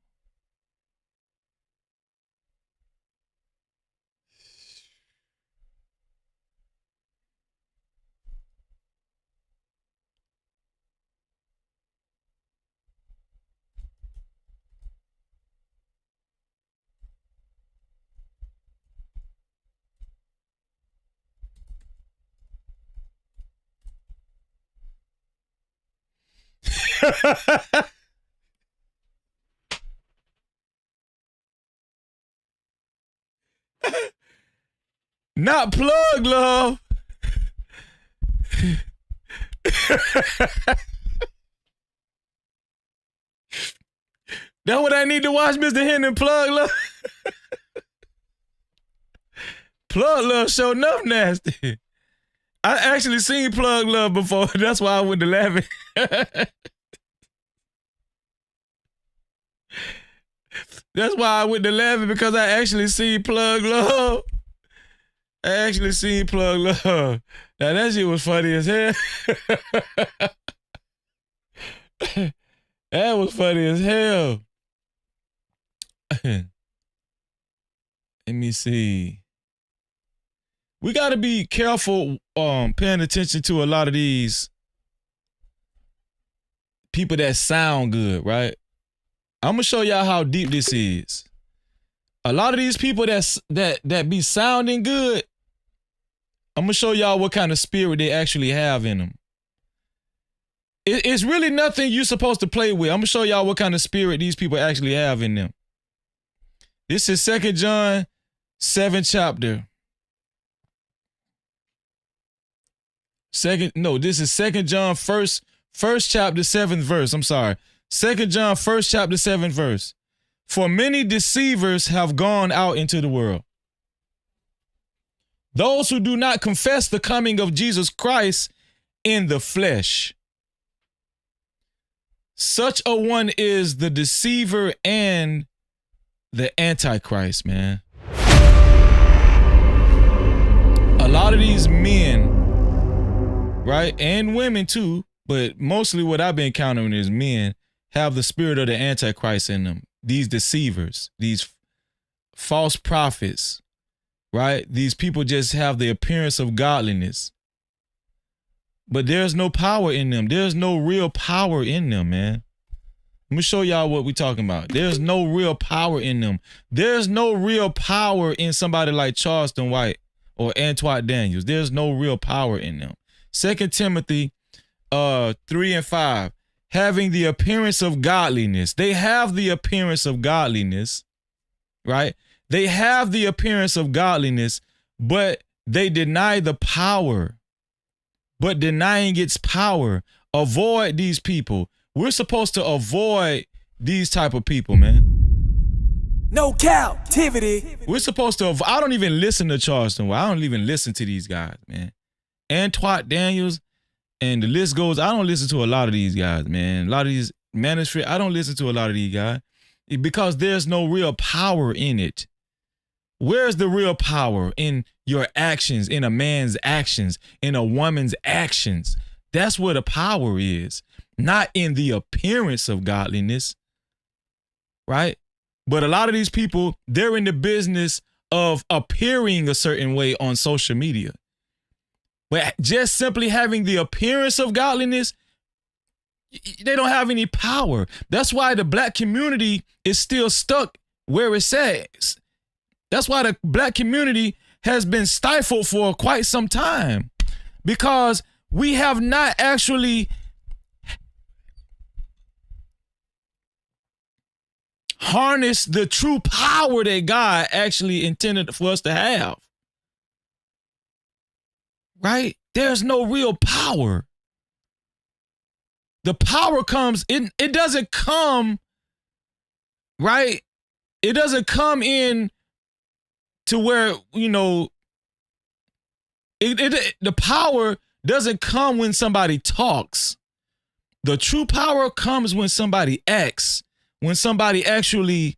Not plug love. That what I need to watch, Mr. Henry, plug love. Plug love show enough nasty. I actually seen plug love before. That's why I went to laughing. That's why I went to laughing, because I actually seen plug love. I actually seen plug love. Now that shit was funny as hell. That was funny as hell. Let me see. We got to be careful paying attention to a lot of these people that sound good, right? I'm going to show y'all how deep this is. A lot of these people that be sounding good, I'm going to show y'all what kind of spirit they actually have in them. It's really nothing you're supposed to play with. I'm going to show y'all what kind of spirit these people actually have in them. This is 2 John 7th chapter. This is 2 John first chapter 7th verse. I'm sorry. 2 John 1st chapter 7th verse. For many deceivers have gone out into the world, those who do not confess the coming of Jesus Christ in the flesh. Such a one is the deceiver and the antichrist, man. A lot of these men, right, and women too, but mostly what I've been encountering is men, have the spirit of the antichrist in them. These deceivers, these false prophets, right? These people just have the appearance of godliness, but there's no power in them. There's no real power in them, man. Let me show y'all what we're talking about. There's no real power in them. There's no real power in somebody like Charleston White or Antoine Daniels. There's no real power in them. 2 Timothy 3 and 5. Having the appearance of godliness. They have the appearance of godliness, right? They have the appearance of godliness, but they deny the power. But denying its power, avoid these people. We're supposed to avoid these type of people, man. No captivity. We're supposed to. I don't even listen to Charleston. I don't even listen to these guys, man. Antoine Daniels, and the list goes. I don't listen to a lot of these guys, man. A lot of these ministry. I don't listen to a lot of these guys because there's no real power in it. Where's the real power? In your actions, in a man's actions, in a woman's actions. That's where the power is, not in the appearance of godliness, right? But a lot of these people, they're in the business of appearing a certain way on social media. But just simply having the appearance of godliness, they don't have any power. That's why the black community is still stuck where it's at. That's why the black community has been stifled for quite some time, because we have not actually harnessed the true power that God actually intended for us to have. Right? There's no real power. the power comes in. It doesn't come, right? It doesn't come in to where, you know, the power doesn't come when somebody talks. The true power comes when somebody acts, when somebody actually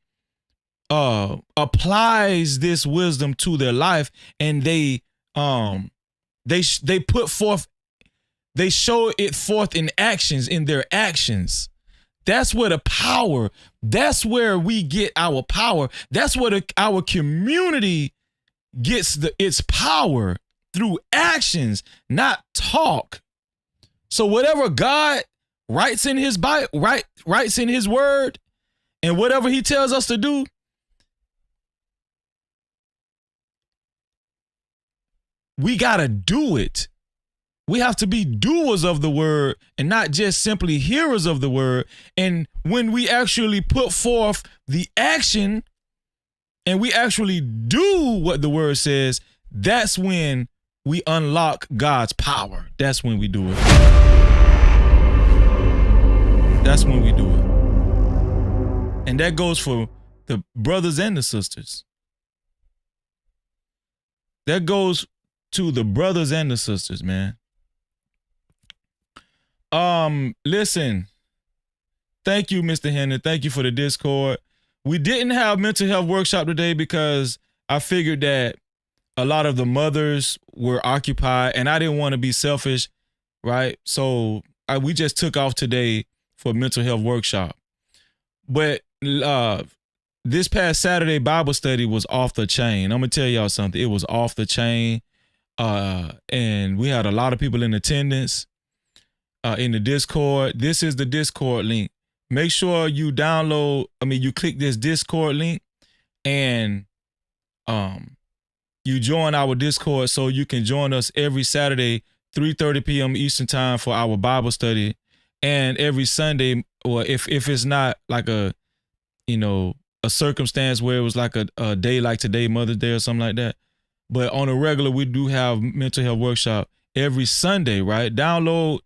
applies this wisdom to their life, and they put forth, they show it forth in actions, in their actions. That's where the power, that's where we get our power. That's where our community gets its power, through actions, not talk. So whatever God writes in his Bible, writes in his word, and whatever he tells us to do, we got to do it. We have to be doers of the word and not just simply hearers of the word. And when we actually put forth the action and we actually do what the word says, that's when we unlock God's power. That's when we do it. That's when we do it. And that goes for the brothers and the sisters. That goes to the brothers and the sisters, man. Listen, thank you, Mr. Henry. Thank you for the Discord. We didn't have mental health workshop today because I figured that a lot of the mothers were occupied and I didn't want to be selfish, right? So we just took off today for mental health workshop. But this past Saturday Bible study was off the chain. I'm gonna tell y'all something. It was off the chain. And we had a lot of people in attendance in the Discord. This is the Discord link. Make sure you you click this Discord link and you join our Discord so you can join us every Saturday, 3:30 p.m. Eastern time for our Bible study. And every Sunday, or if it's not like a circumstance where it was like a day like today, Mother's Day or something like that. But on a regular, we do have mental health workshop every Sunday, right? Download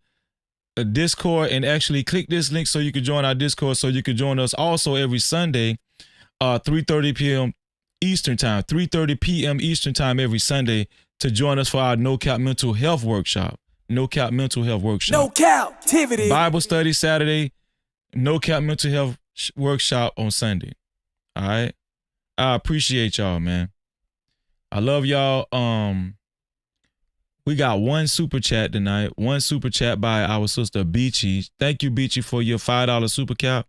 a Discord and actually click this link so you can join our Discord, so you can join us also every Sunday, 3:30 p.m. Eastern time, 3:30 p.m. Eastern time every Sunday to join us for our No Cap Mental Health Workshop. No Cap Mental Health Workshop. No Cap-tivity. Bible study Saturday, No Cap Mental Health Workshop on Sunday. All right? I appreciate y'all, man. I love y'all. We got one super chat tonight. One super chat by our sister Beachy. Thank you, Beachy, for your $5 super cap.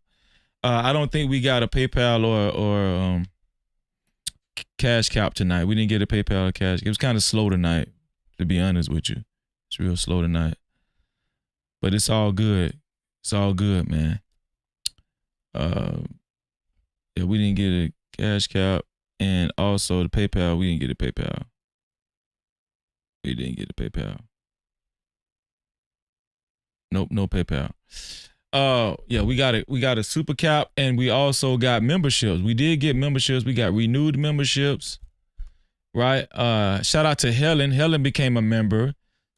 I don't think we got a PayPal or cash cap tonight. We didn't get a PayPal or cash. It was kind of slow tonight, to be honest with you. It's real slow tonight. But it's all good. It's all good, man. Yeah, we didn't get a cash cap. And also the PayPal, we didn't get a PayPal. We didn't get a PayPal. Nope, no PayPal. Yeah, we got a super cap, and we also got memberships. We did get memberships. We got renewed memberships, right? Shout out to Helen. Helen became a member.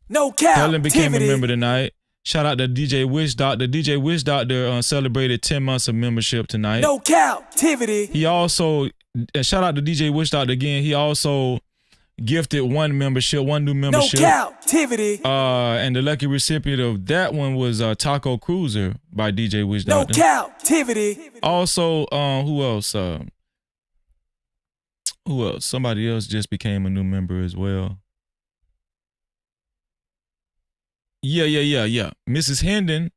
No cap. Helen became a member tonight. Shout out to DJ Wish Doctor. DJ Wish Doctor celebrated 10 months of membership tonight. No Cap-tivity. He also, shout out to DJ Wish Doctor again. He also gifted one new membership. No Cap-tivity. And the lucky recipient of that one was Taco Cruiser by DJ Wish Doctor. No Cap-tivity. Also, who else? Somebody else just became a new member as well. Yeah. Mrs. Hendon,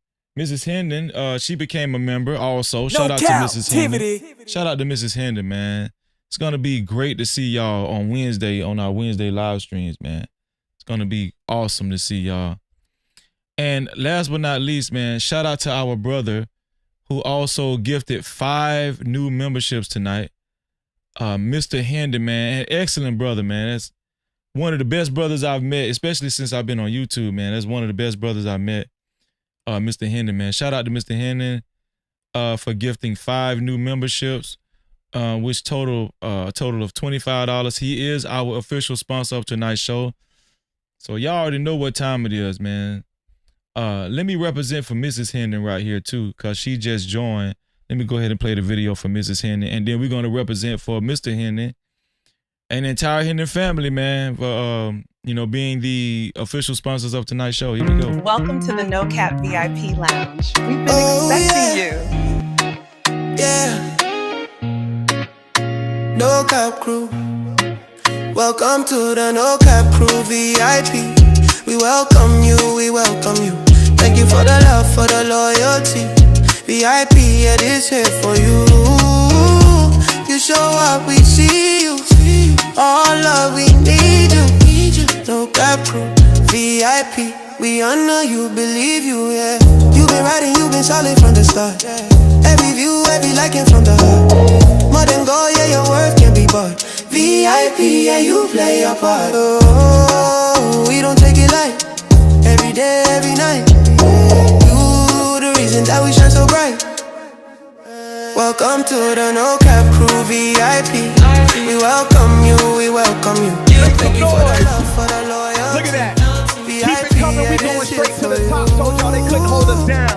she became a member also. Shout out to Mrs. Hendon. Shout out to Mrs. Hendon, man. It's going to be great to see y'all on Wednesday, on our Wednesday live streams, man. It's going to be awesome to see y'all. And last but not least, man, shout out to our brother who also gifted 5 new memberships tonight. Mr. Hendon, man, an excellent brother, man. That's one of the best brothers I've met, especially since I've been on YouTube, man. That's one of the best brothers I've met, Mr. Hendon, man. Shout out to Mr. Hendon for gifting 5 new memberships, which total of $25. He is our official sponsor of tonight's show. So y'all already know what time it is, man. Let me represent for Mrs. Hendon right here too, because she just joined. Let me go ahead and play the video for Mrs. Hendon, and then we're going to represent for Mr. Hendon and the entire Hendon family, man, for being the official sponsors of tonight's show. Here we go. Welcome to the No Cap VIP Lounge. We've been expecting you. Yeah. No Cap Crew. Welcome to the No Cap Crew VIP. We welcome you, we welcome you. Thank you for the love, for the loyalty. VIP, it is here for you. You show up, we see you. All love, we need you. No Cap Crew, VIP. We honor you, believe you, yeah. You've been riding, you've been solid from the start. Every view, every liking from the heart. More than gold, yeah, your worth can be bought. VIP, yeah, you play your part. Oh, we don't take it light. Every day, every night. You the reason that we shine so bright. Welcome to the No Cap Crew VIP. We welcome you, we welcome you. Thank you for the love, for the loyalty. Look at that. Keep it coming, we going straight to the top. Told y'all they couldn't hold us down.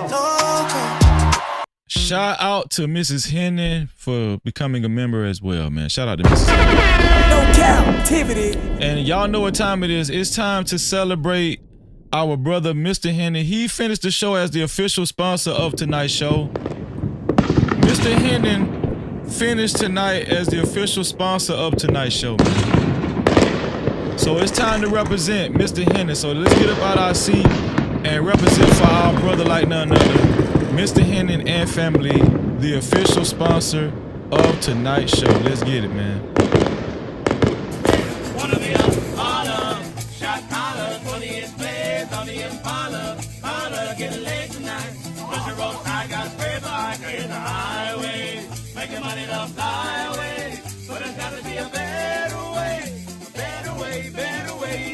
Shout out to Mrs. Hendon for becoming a member as well, man. Shout out to Mrs. Hendon. No Cap-tivity. And y'all know what time it is. It's time to celebrate our brother, Mr. Hendon. He finished the show as the official sponsor of tonight's show. Mr. Hendon finished tonight as the official sponsor of tonight's show, man. So it's time to represent Mr. Hendon. So let's get up out our seat and represent for our brother like none other. Mr. Hendon and family, the official sponsor of tonight's show. Let's get it, man. Wanna be a holler, shot collar, 20-inch blades on the Impala. Holler, getting late tonight. Push the road, I got spray vodka in the highway. Making money to fly away. But there's gotta be a better way,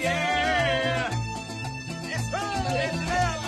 yeah. It's love, it's love.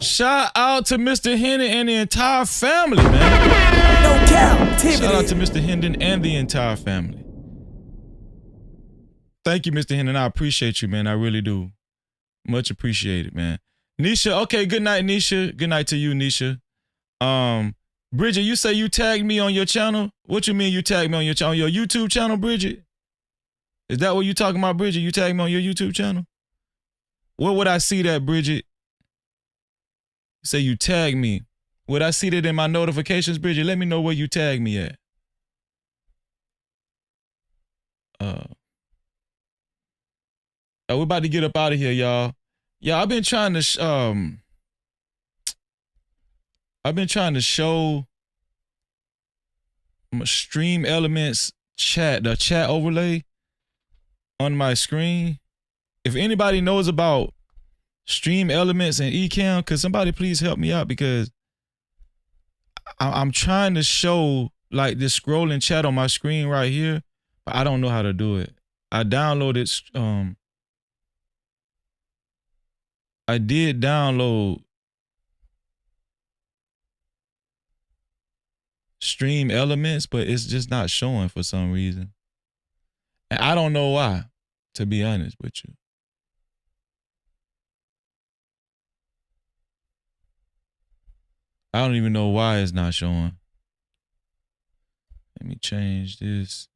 Shout out to Mr. Hendon and the entire family, man. No Cap-tivity. Shout out to Mr. Hendon and the entire family. Thank you, Mr. Hendon. I appreciate you, man. I really do. Much appreciated, man. Nisha, okay, good night, Nisha. Good night to you, Nisha. Bridget, you say you tagged me on your channel? What you mean you tagged me on your channel? Your YouTube channel, Bridget? Is that what you talking about, Bridget? You tagged me on your YouTube channel? Where would I see that, Bridget? You say you tagged me. Would I see that in my notifications, Bridget? Let me know where you tagged me at. We're about to get up out of here, y'all. Yeah, I've been trying to show my Stream Elements the chat overlay on my screen. If anybody knows about Stream Elements and Ecamm, could somebody please help me out, because I'm trying to show like this scrolling chat on my screen right here, but I don't know how to do it. I downloaded I did download Stream Elements, but it's just not showing for some reason. And I don't know why, to be honest with you. I don't even know why it's not showing. Let me change this.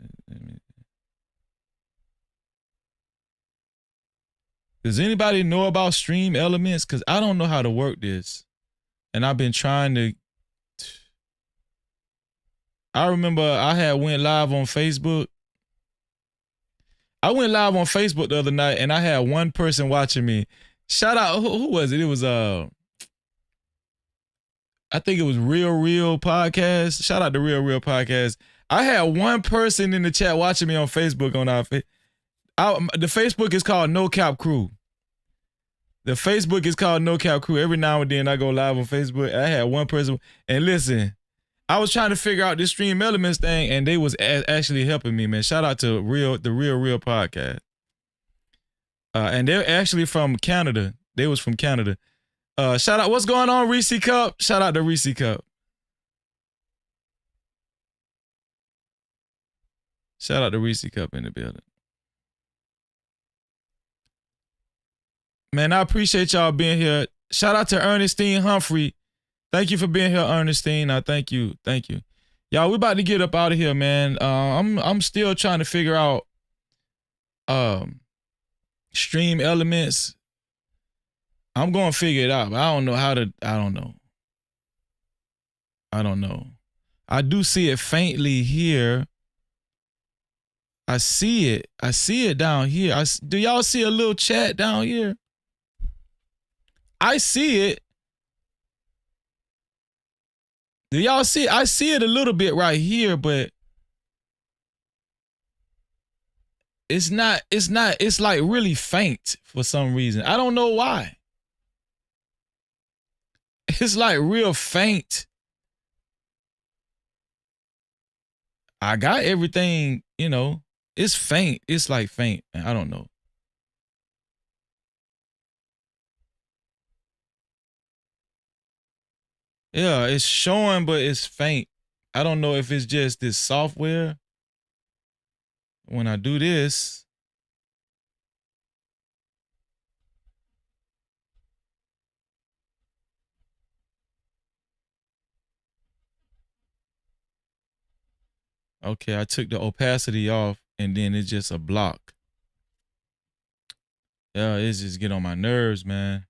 Does anybody know about Stream Elements? Because I don't know how to work this. And I've been trying to. I remember I had went live on Facebook. I went live on Facebook the other night and I had one person watching me. Shout out, who was it? It was I think it was Real Podcast. Shout out to Real Podcast. I had one person in the chat watching me on Facebook on our the Facebook is called No Cap Crew. The Facebook is called No Cap Crew. Every now and then I go live on Facebook. I had one person, and listen, I was trying to figure out this Stream Elements thing, and they was actually helping me, man. Shout out to the Real podcast. And they're actually from Canada. They was from Canada. Shout out, what's going on, Reese Cup? Shout out to Reese Cup. Shout out to Reese Cup in the building. Man, I appreciate y'all being here. Shout out to Ernestine Humphrey. Thank you for being here, Ernestine. I thank you. Thank you. Y'all, we about to get up out of here, man. I'm still trying to figure out Stream Elements. I'm going to figure it out, but I don't know how to, I don't know. I do see it faintly here. I see it. I see it down here. Do y'all see a little chat down here? I see it. Do y'all see it? I see it a little bit right here, but it's not, it's like really faint for some reason. I don't know why. It's like real faint. I got everything, you know. It's faint. It's like faint. I don't know. Yeah, it's showing, but it's faint. I don't know if it's just this software. When I do this, okay, I took the opacity off and then it's just a block. Yeah, it's just get on my nerves, man.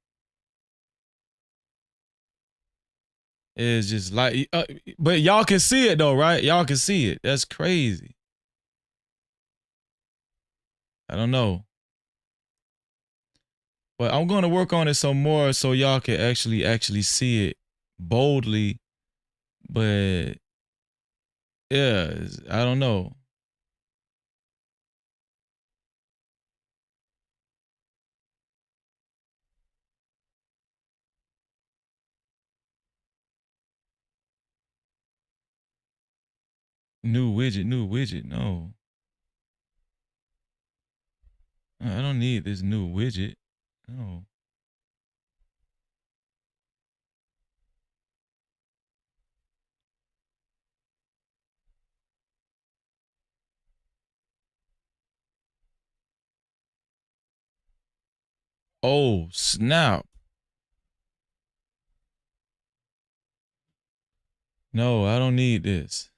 It's just like, but y'all can see it though, right? Y'all can see it. That's crazy. I don't know. But I'm going to work on it some more so y'all can actually see it boldly. But yeah, I don't know. New widget, no. I don't need this new widget. No. Oh, snap. No, I don't need this.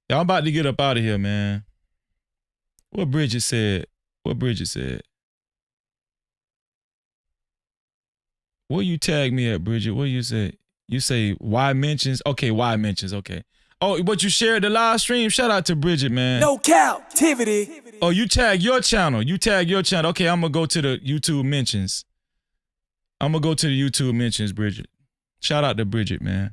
Y'all, I'm about to get up out of here, man. What Bridget said? What you tag me at, Bridget? What you say? You say why mentions? Okay, why mentions? Okay. Oh, but you shared the live stream? Shout out to Bridget, man. No Cap-tivity. Oh, you tag your channel. Okay, I'm going to go to the YouTube mentions. Bridget. Shout out to Bridget, man.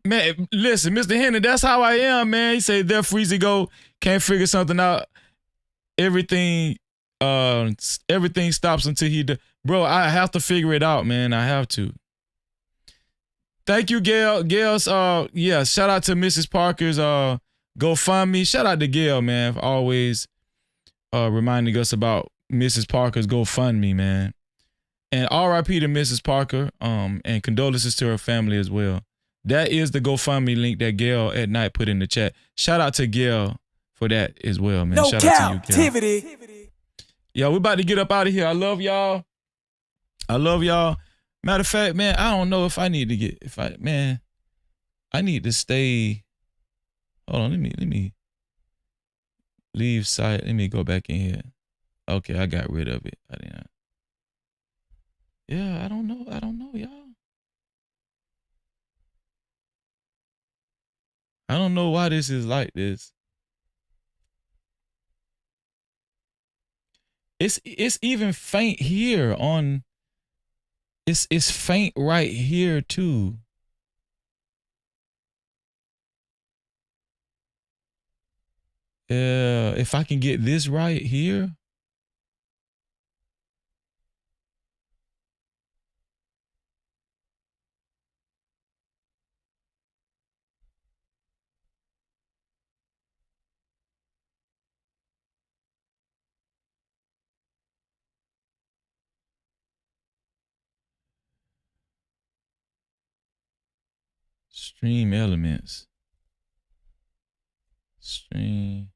Man, listen, Mr. Henry, that's how I am, man. He said, there Freezy go, can't figure something out. Everything stops until he does. Bro, I have to figure it out, man. I have to. Thank you, Gail. Gail's, yeah, shout out to Mrs. Parker's GoFundMe. Shout out to Gail, man, for always reminding us about Mrs. Parker's GoFundMe, man. And RIP to Mrs. Parker, and condolences to her family as well. That is the GoFundMe link that Gail at night put in the chat. Shout out to Gail for that as well, man. No Shout out to you, Gail. Yeah, we about to get up out of here. I love y'all. Matter of fact, man, I don't know if I need to get, I need to stay. Hold on, let me leave site. Let me go back in here. Okay, I got rid of it. Yeah, I don't know, y'all. I don't know why this is like this. It's even faint here on. It's faint right here too. If I can get this right here. Stream elements. Stream.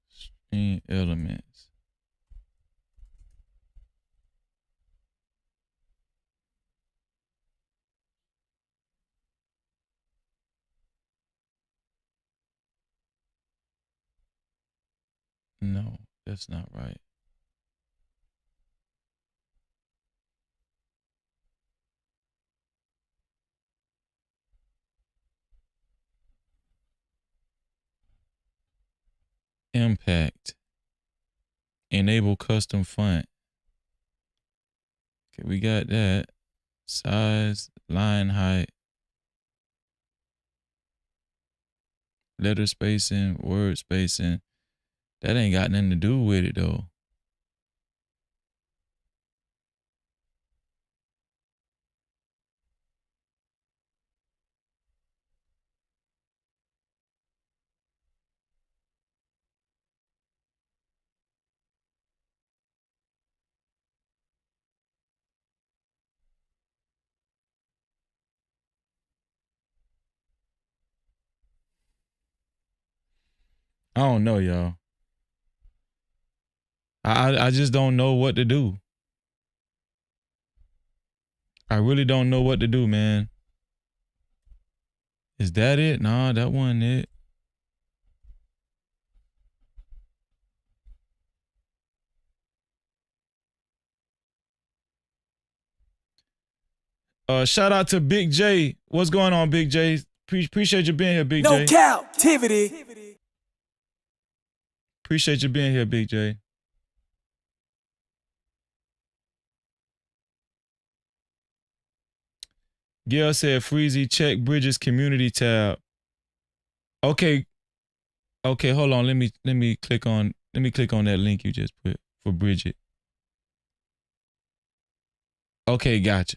Stream elements. No, that's not right. Impact. Enable custom font. Okay, we got that. Size, line height, letter spacing, word spacing. That ain't got nothing to do with it though. I don't know, y'all. I just don't know what to do. I really don't know what to do, man. Is that it? Nah, that wasn't it. Shout out to Big J. What's going on, Big J? Appreciate you being here, Big J. No Cap-tivity. Appreciate you being here, Big J. Gail said, Freezy, check Bridget's community tab. Okay, hold on. Let me click on that link you just put for Bridget. Okay, gotcha.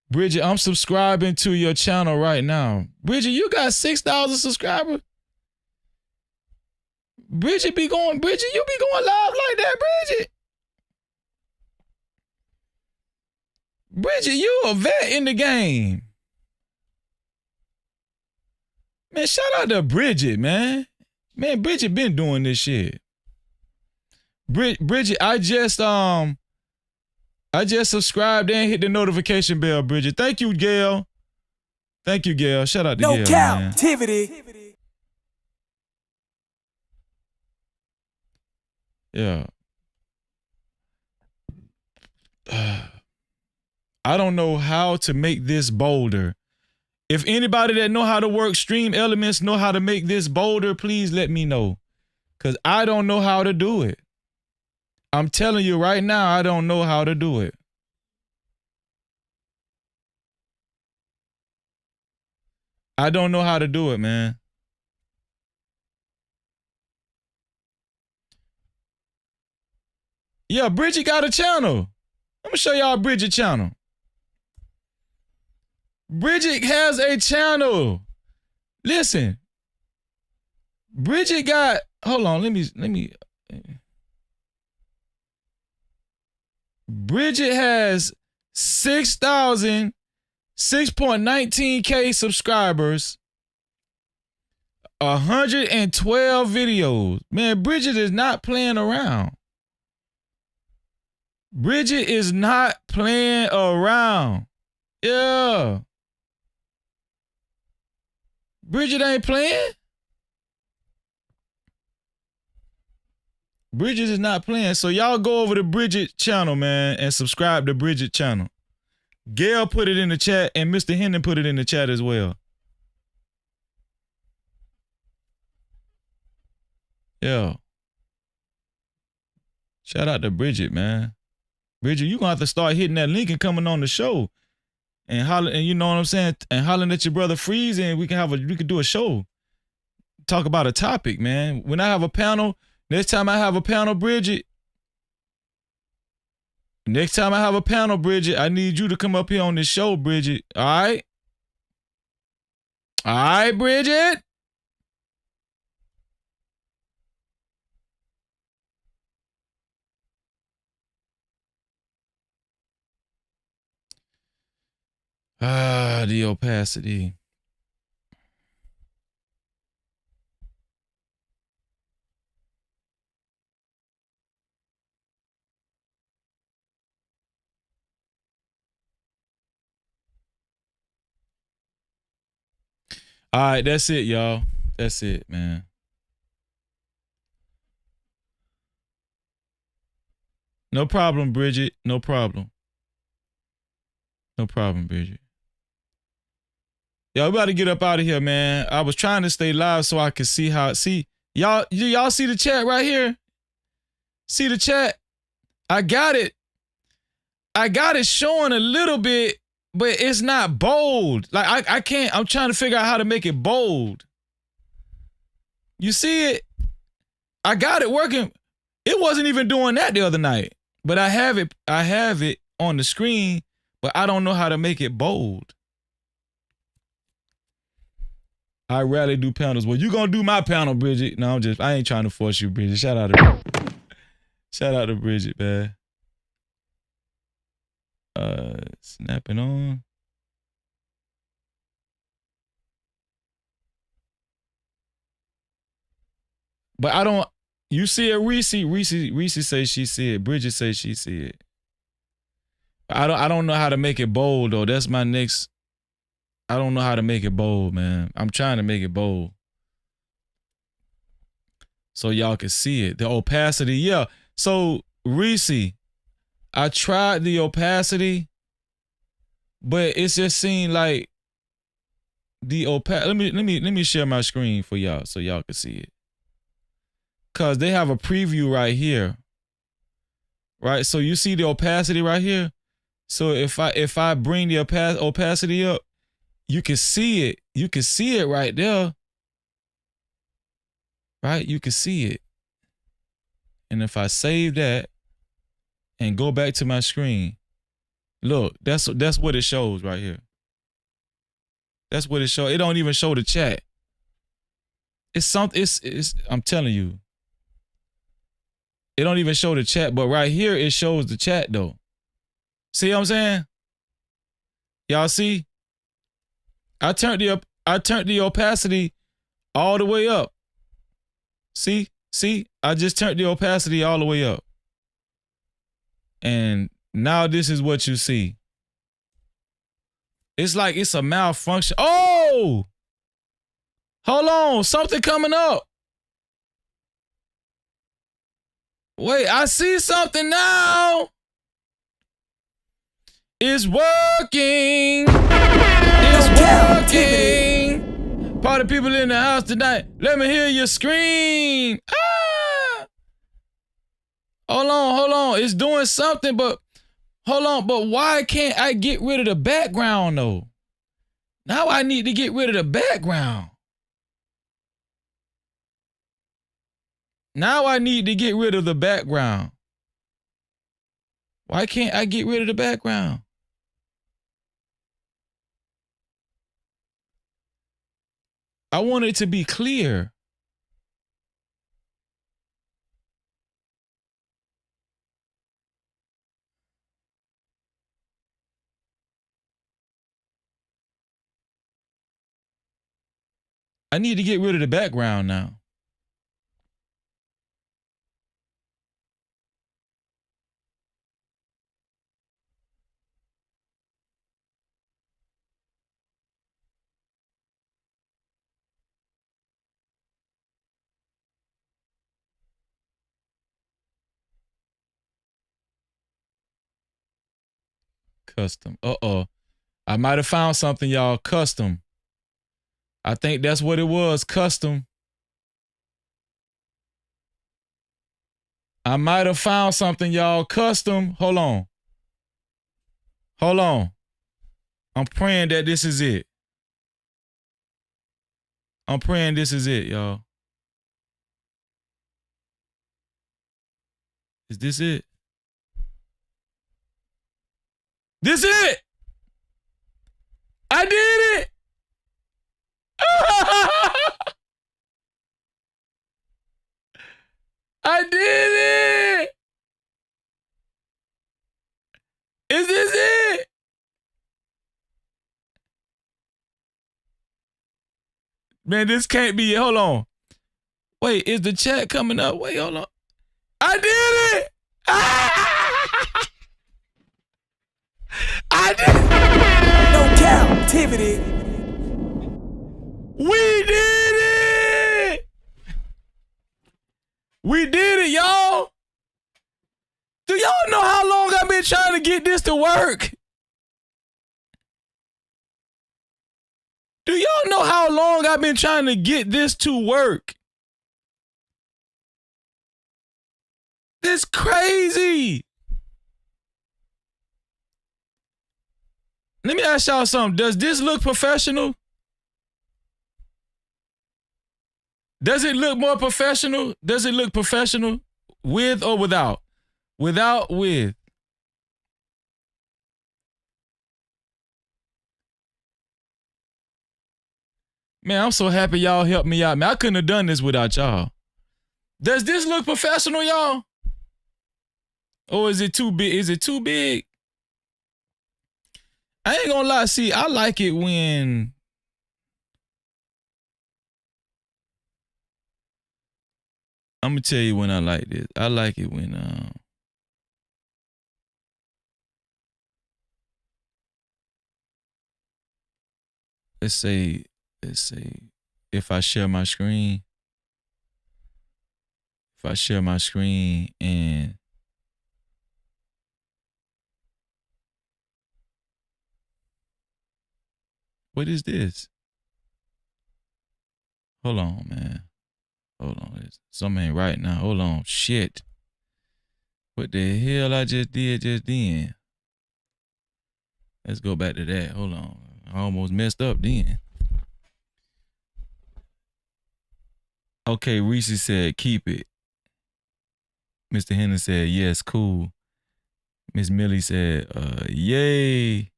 Bridget, I'm subscribing to your channel right now. Bridget, you got 6,000 subscribers? Bridget, you be going live like that, Bridget. Bridget, you a vet in the game. Man, shout out to Bridget, man. Man, Bridget been doing this shit. Bridget, I just subscribed and hit the notification bell, Bridget. Thank you, Gail. Thank you, Gail. Shout out to Gail, man. No Cap-tivity. Yeah. I don't know how to make this bolder. If anybody that know how to work stream elements know how to make this bolder, please let me know. Because I don't know how to do it. I'm telling you right now, I don't know how to do it. I don't know how to do it, man. Yeah, Bridget got a channel. I'm going to show y'all Bridget's channel. Bridget has a channel. Listen. Bridget got, hold on, let me. Bridget has 6.19K subscribers, 112 videos. Man, Bridget is not playing around. Bridget is not playing around. Yeah. Bridget ain't playing. Bridget is not playing. So y'all go over to Bridget channel, man, and subscribe to Bridget channel. Gail put it in the chat and Mr. Hendon put it in the chat as well. Yeah. Shout out to Bridget, man. Bridget, you gonna have to start hitting that link and coming on the show. And hollering, and you know what I'm saying? And hollering at your brother Freeze, and we can do a show. Talk about a topic, man. When I have a panel, next time I have a panel, Bridget, I need you to come up here on this show, Bridget. All right? All right, Bridget? The opacity. All right, that's it, y'all. That's it, man. No problem, Bridget. No problem. No problem, Bridget. Y'all, we about to get up out of here, man. I was trying to stay live so I could see how. See, y'all see the chat right here? See the chat? I got it. I got it showing a little bit, but it's not bold. Like, I can't. I'm trying to figure out how to make it bold. You see it? I got it working. It wasn't even doing that the other night. But I have it on the screen, but I don't know how to make it bold. I rarely do panels. Well, you gonna do my panel, Bridget. No, I ain't trying to force you, Bridget. Shout out to Bridget, man. Snapping on. But I don't, you see it, Reese says she see it. Bridget says she see it. I don't know how to make it bold though. That's my next. I don't know how to make it bold, man. I'm trying to make it bold. So y'all can see it. The opacity, yeah. So Reese, I tried the opacity, but it's just seemed like the opacity. Let me share my screen for y'all so y'all can see it. Cause they have a preview right here. Right? So you see the opacity right here? So if I bring the opacity up, you can see it. You can see it right there. Right? You can see it. And if I save that and go back to my screen, look, that's what it shows right here. That's what it shows. It don't even show the chat. It's something, it's I'm telling you. It don't even show the chat, but right here it shows the chat though. See what I'm saying? Y'all see? I turned the opacity all the way up. See? I just turned the opacity all the way up. And now this is what you see. It's like it's a malfunction. Oh! Hold on, something coming up. Wait, I see something now. It's working. It's working. Party people in the house tonight. Let me hear you scream. Ah! Hold on. It's doing something, but hold on. But why can't I get rid of the background though? Now I need to get rid of the background. Now I need to get rid of the background. Why can't I get rid of the background? I want it to be clear. I need to get rid of the background now. Custom. Uh-oh. I might have found something, y'all. Custom. I think that's what it was. Custom. I might have found something, y'all. Custom. Hold on. Hold on. I'm praying that this is it. I'm praying this is it, y'all. Is this it? This it! I did it! I did it! Is this it? Man, this can't be it. Hold on. Wait, is the chat coming up? Wait, hold on. I did it! I did it! No Cap-tivity. We did it! We did it, y'all! Do y'all know how long I've been trying to get this to work? Do y'all know how long I've been trying to get this to work? This crazy. Let me ask y'all something. Does this look professional? Does it look more professional? Does it look professional? With or without? Without, with. Man, I'm so happy y'all helped me out. Man, I couldn't have done this without y'all. Does this look professional, y'all? Or is it too big? Is it too big? I ain't gonna lie. See, I like it when I'm gonna tell you when I like this. I like it when let's say if I share my screen, and what is this? Hold on, man. Hold on. Something ain't right now. Hold on. Shit. What the hell I just did just then? Let's go back to that. Hold on. I almost messed up then. Okay, Reese said keep it. Mr. Henry said yes, cool. Miss Millie said yay.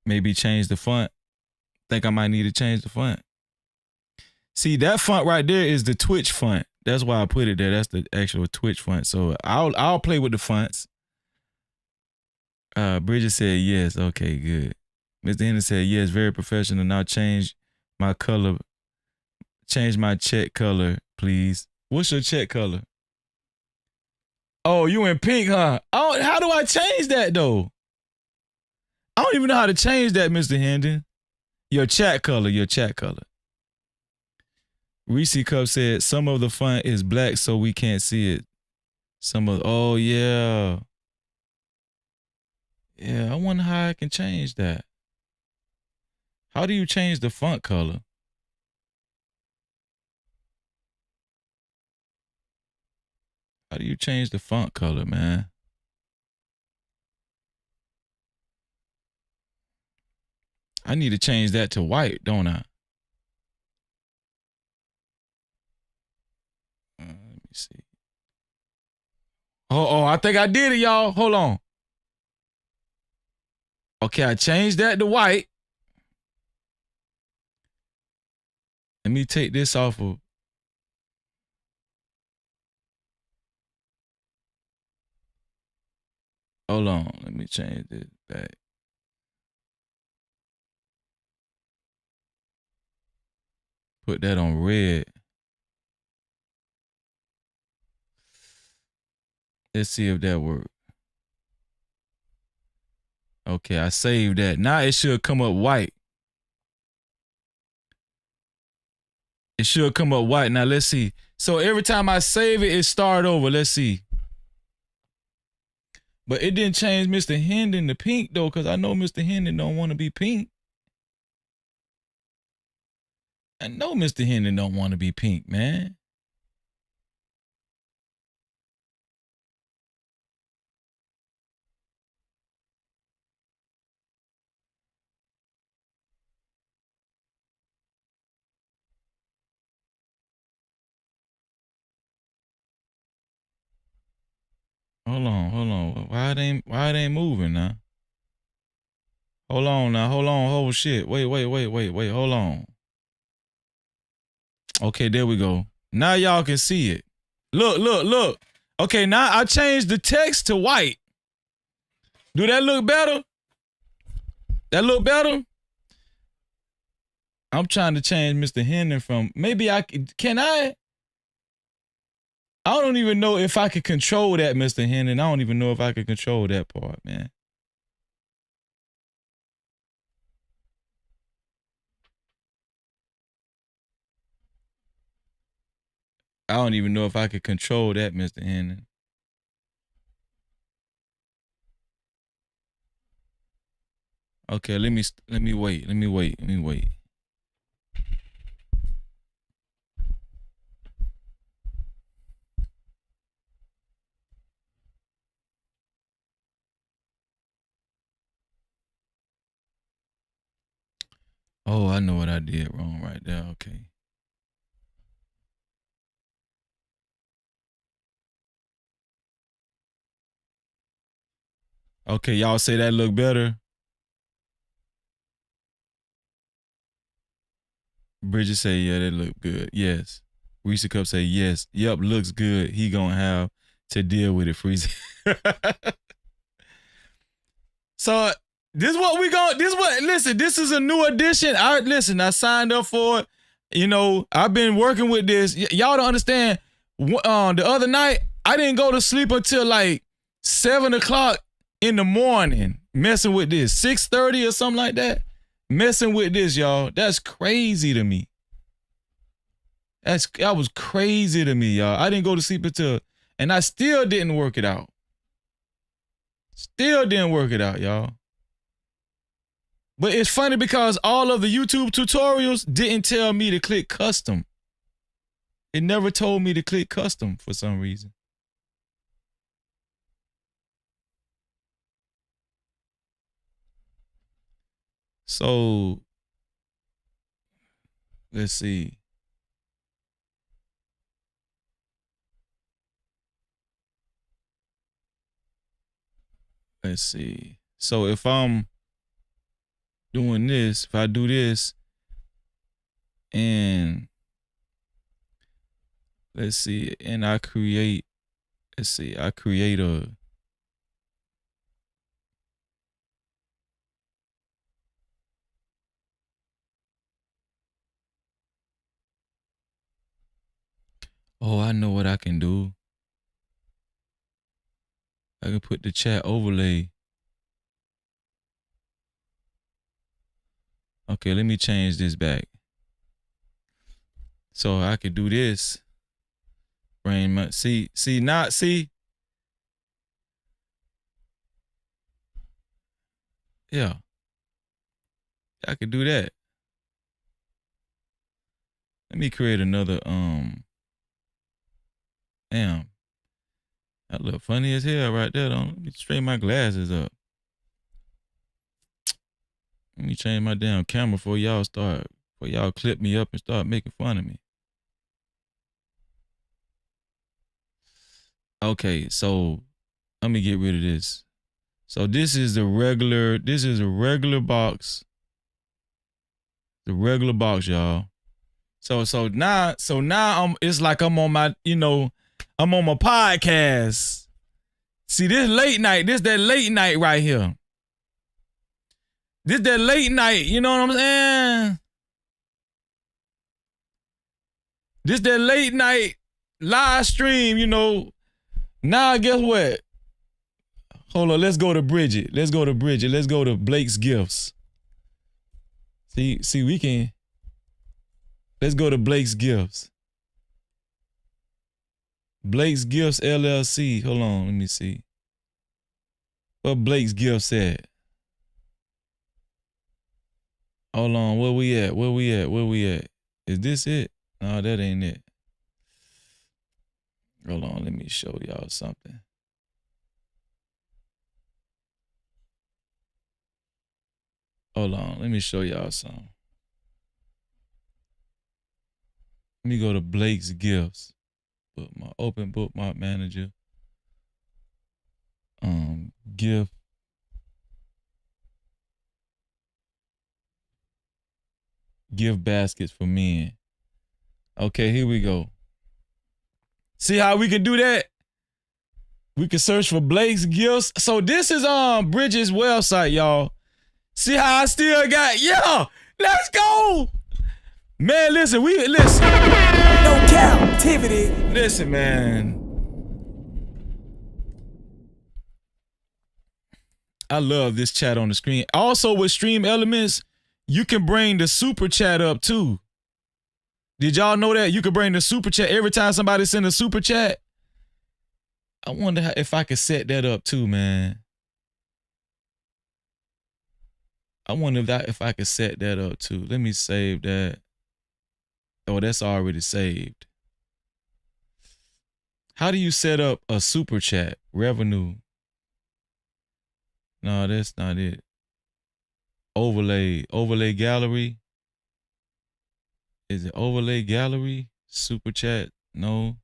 Maybe change the font. Think I might need to change the font. See, that font right there is the Twitch font. That's why I put it there. That's the actual Twitch font. So I'll play with the fonts. Bridget said yes. Okay, good. Mr. Henry said yes, very professional. Now change my color. Change my check color, please. What's your check color? Oh, you in pink, huh? Oh, how do I change that though? I don't even know how to change that, Mr. Hendon. Your chat color. Reese Cup said some of the font is black so we can't see it. Oh yeah. Yeah, I wonder how I can change that. How do you change the font color? How do you change the font color, man? I need to change that to white, don't I? Let me see. Oh, I think I did it, y'all. Hold on. Okay, I changed that to white. Let me take this off of. Hold on. Let me change this back. Put that on red. Let's see if that works. Okay, I saved that. Now it should come up white. It should come up white. Now let's see. So every time I save it, it start over. Let's see. But it didn't change Mr. Hendon to pink though, because I know Mr. Hendon don't want to be pink. I know Mr. Hendon don't want to be pink, man. Hold on. Why it ain't moving now? Hold on now. Hold on. Hold shit. Wait. Hold on. Okay, there we go. Now y'all can see it. Look. Okay, now I changed the text to white. Do that look better? That look better? I'm trying to change Mr. Hendon from, maybe can I? I don't even know if I could control that, Mr. Hendon. I don't even know if I could control that part, man. I don't even know if I could control that, Mr. Hendon. Okay, let me wait. Oh, I know what I did wrong right there. Okay. Okay, y'all say that look better? Bridget say, yeah, that look good. Yes. Reese Cup say, yes. Yep, looks good. He gonna have to deal with it, Freezy. So this is a new edition. I signed up for it. You know, I've been working with this. Y'all don't understand. The other night, I didn't go to sleep until like 7 o'clock in the morning messing with this. 6:30 or something like that. Messing with this, y'all. That's crazy to me. That was crazy to me, y'all. I didn't go to sleep until, and I still didn't work it out. Still didn't work it out, y'all. But it's funny because all of the YouTube tutorials didn't tell me to click custom. It never told me to click custom for some reason. So, let's see. Let's see. So if I'm doing this, if I do this, and let's see, and I create, I create a, oh, I know what I can do. I can put the chat overlay. Okay, let me change this back. So I could do this. See. Yeah. I could do that. Let me create another, damn. That look funny as hell right there. Let me straighten my glasses up. Let me change my damn camera before y'all clip me up and start making fun of me. Okay, so let me get rid of this. So this is a regular box. The regular box, y'all. So now it's like I'm on my, I'm on my podcast. See, this late night, this that late night right here. This that late night, you know what I'm saying? This that late night live stream, Now guess what? Hold on, let's go to Bridget. Let's go to Blake's Gifts. See, we can. Let's go to Blake's Gifts. Blake's Gifts LLC. Hold on, let me see. What Blake's Gifts at? Hold on, where we at? Is this it? No, that ain't it. Hold on, let me show y'all something. Hold on, let me show y'all something. Let me go to Blake's Gifts. Open bookmark manager. gift. Gift baskets for men. Okay, here we go. See how we can do that? We can search for Blake's gifts. So this is Bridget's website, y'all. See how I still got, yeah, let's go. Man, listen. No Cap-tivity. Listen, man. I love this chat on the screen. Also with Stream Elements, you can bring the super chat up too. Did y'all know that? You can bring the super chat every time somebody send a super chat. I wonder if I could set that up too, man. I wonder if I could set that up too. Let me save that. Oh, that's already saved. How do you set up a super chat? Revenue. No, that's not it. Overlay gallery. Is it overlay gallery? Super chat? No.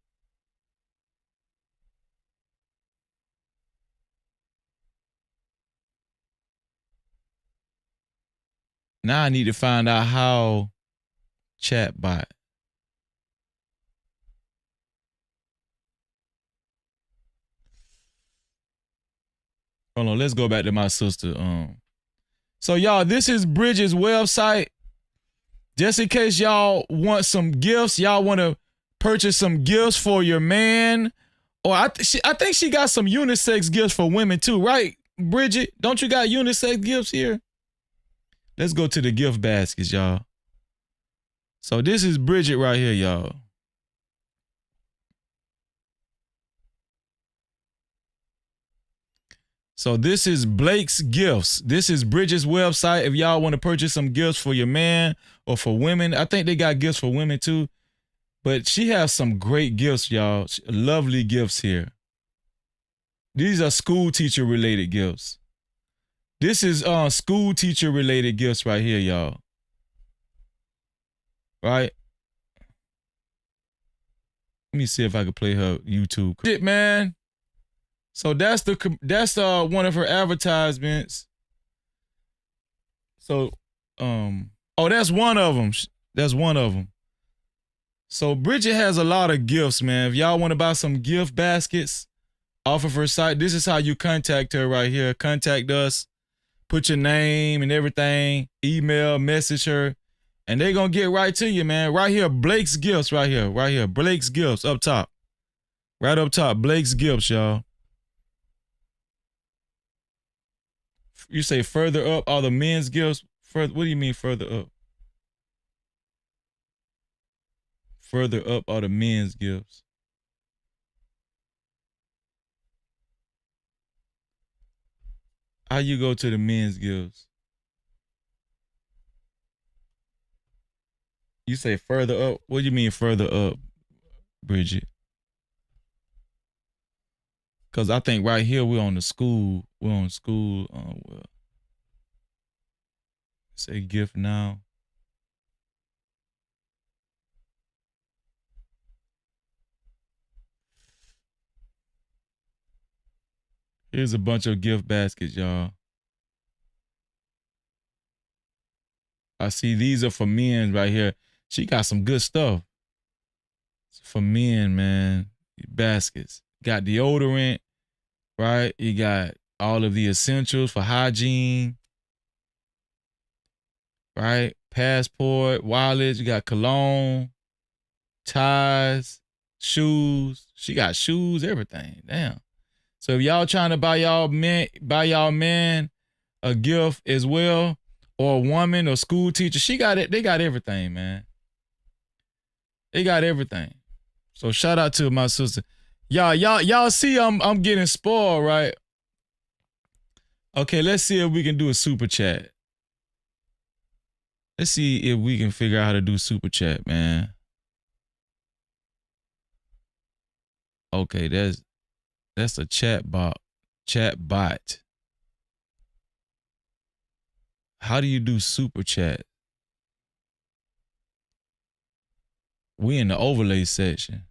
Now I need to find out how chat bot. Hold on, let's go back to my sister. So y'all, this is Bridget's website. Just in case y'all want some gifts, y'all want to purchase some gifts for your man, or I think she got some unisex gifts for women too, right, Bridget? Don't you got unisex gifts here? Let's go to the gift baskets, y'all. So this is Bridget right here, y'all. So this is Blake's Gifts. This is Bridget's website. If y'all want to purchase some gifts for your man or for women, I think they got gifts for women too. But she has some great gifts, y'all. Lovely gifts here. These are school teacher related gifts. This is school teacher related gifts right here, y'all. Right? Let me see if I can play her YouTube. Shit, man. So that's one of her advertisements. So, oh, that's one of them. That's one of them. So Bridget has a lot of gifts, man. If y'all want to buy some gift baskets off of her site, this is how you contact her right here. Contact us, put your name and everything, email, message her, and they're going to get right to you, man. Right here, Blake's Gifts right here. Right here, Blake's Gifts up top. Right up top, Blake's Gifts, y'all. You say further up are the men's gifts? Further, what do you mean further up? Further up are the men's gifts. How you go to the men's gifts? You say further up? What do you mean further up, Bridget? Because I think right here we're on the school. We're on school. Well, say gift now. Here's a bunch of gift baskets, y'all. I see these are for men right here. She got some good stuff. It's for men, man. Baskets. Got deodorant, right? You got all of the essentials for hygiene, right? Passport, wallets. You got cologne, ties, shoes. She got shoes, everything. Damn. So if y'all trying to buy y'all man a gift as well, or a woman or school teacher, she got it. They got everything, man. They got everything. So shout out to my sister. Y'all see I'm getting spoiled, right? Okay, let's see if we can do a super chat. Let's see if we can figure out how to do super chat, man. Okay, that's a chat bot. Chat bot. How do you do super chat? We in the overlay section.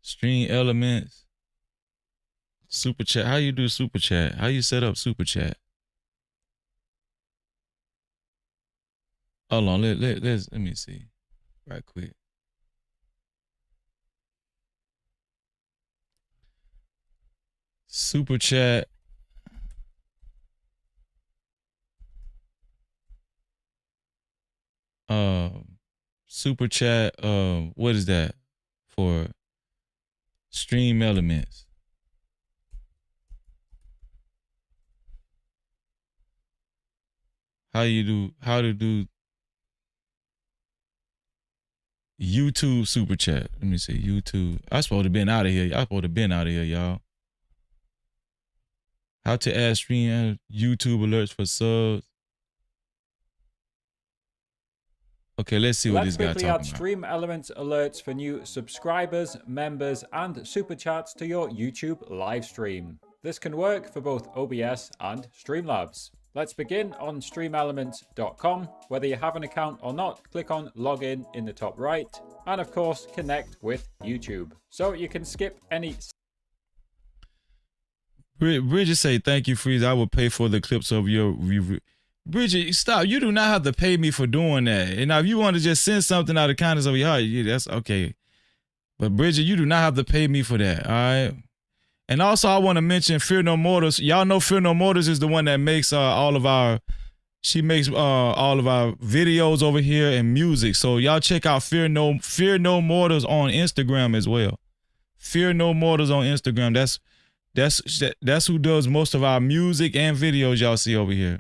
Stream elements. Super chat. How you do super chat? How you set up super chat? Hold on. Let me see. Right quick. Super chat. Super chat. What is that for? Stream elements. How to do YouTube super chat. Let me see. YouTube. I supposed to been out of here. Y'all. How to add stream YouTube alerts for subs. Okay, let's see what this guy talking about. Let's quickly add stream elements alerts for new subscribers, members, and super chats to your YouTube live stream. This can work for both OBS and Streamlabs. Let's begin on streamelements.com. Whether you have an account or not, click on login in the top right, and of course, connect with YouTube. So you can skip any. Bridget say, thank you, Freeze. I will pay for the clips of your review. Bridget, stop. You do not have to pay me for doing that. And now if you want to just send something out of the kindness of your heart, yeah, that's okay. But Bridget, you do not have to pay me for that, all right? And also, I want to mention Fear No Mortals. Y'all know Fear No Mortals is the one that makes all of our videos over here and music. So y'all check out Fear No Mortals on Instagram as well. Fear No Mortals on Instagram. That's who does most of our music and videos y'all see over here.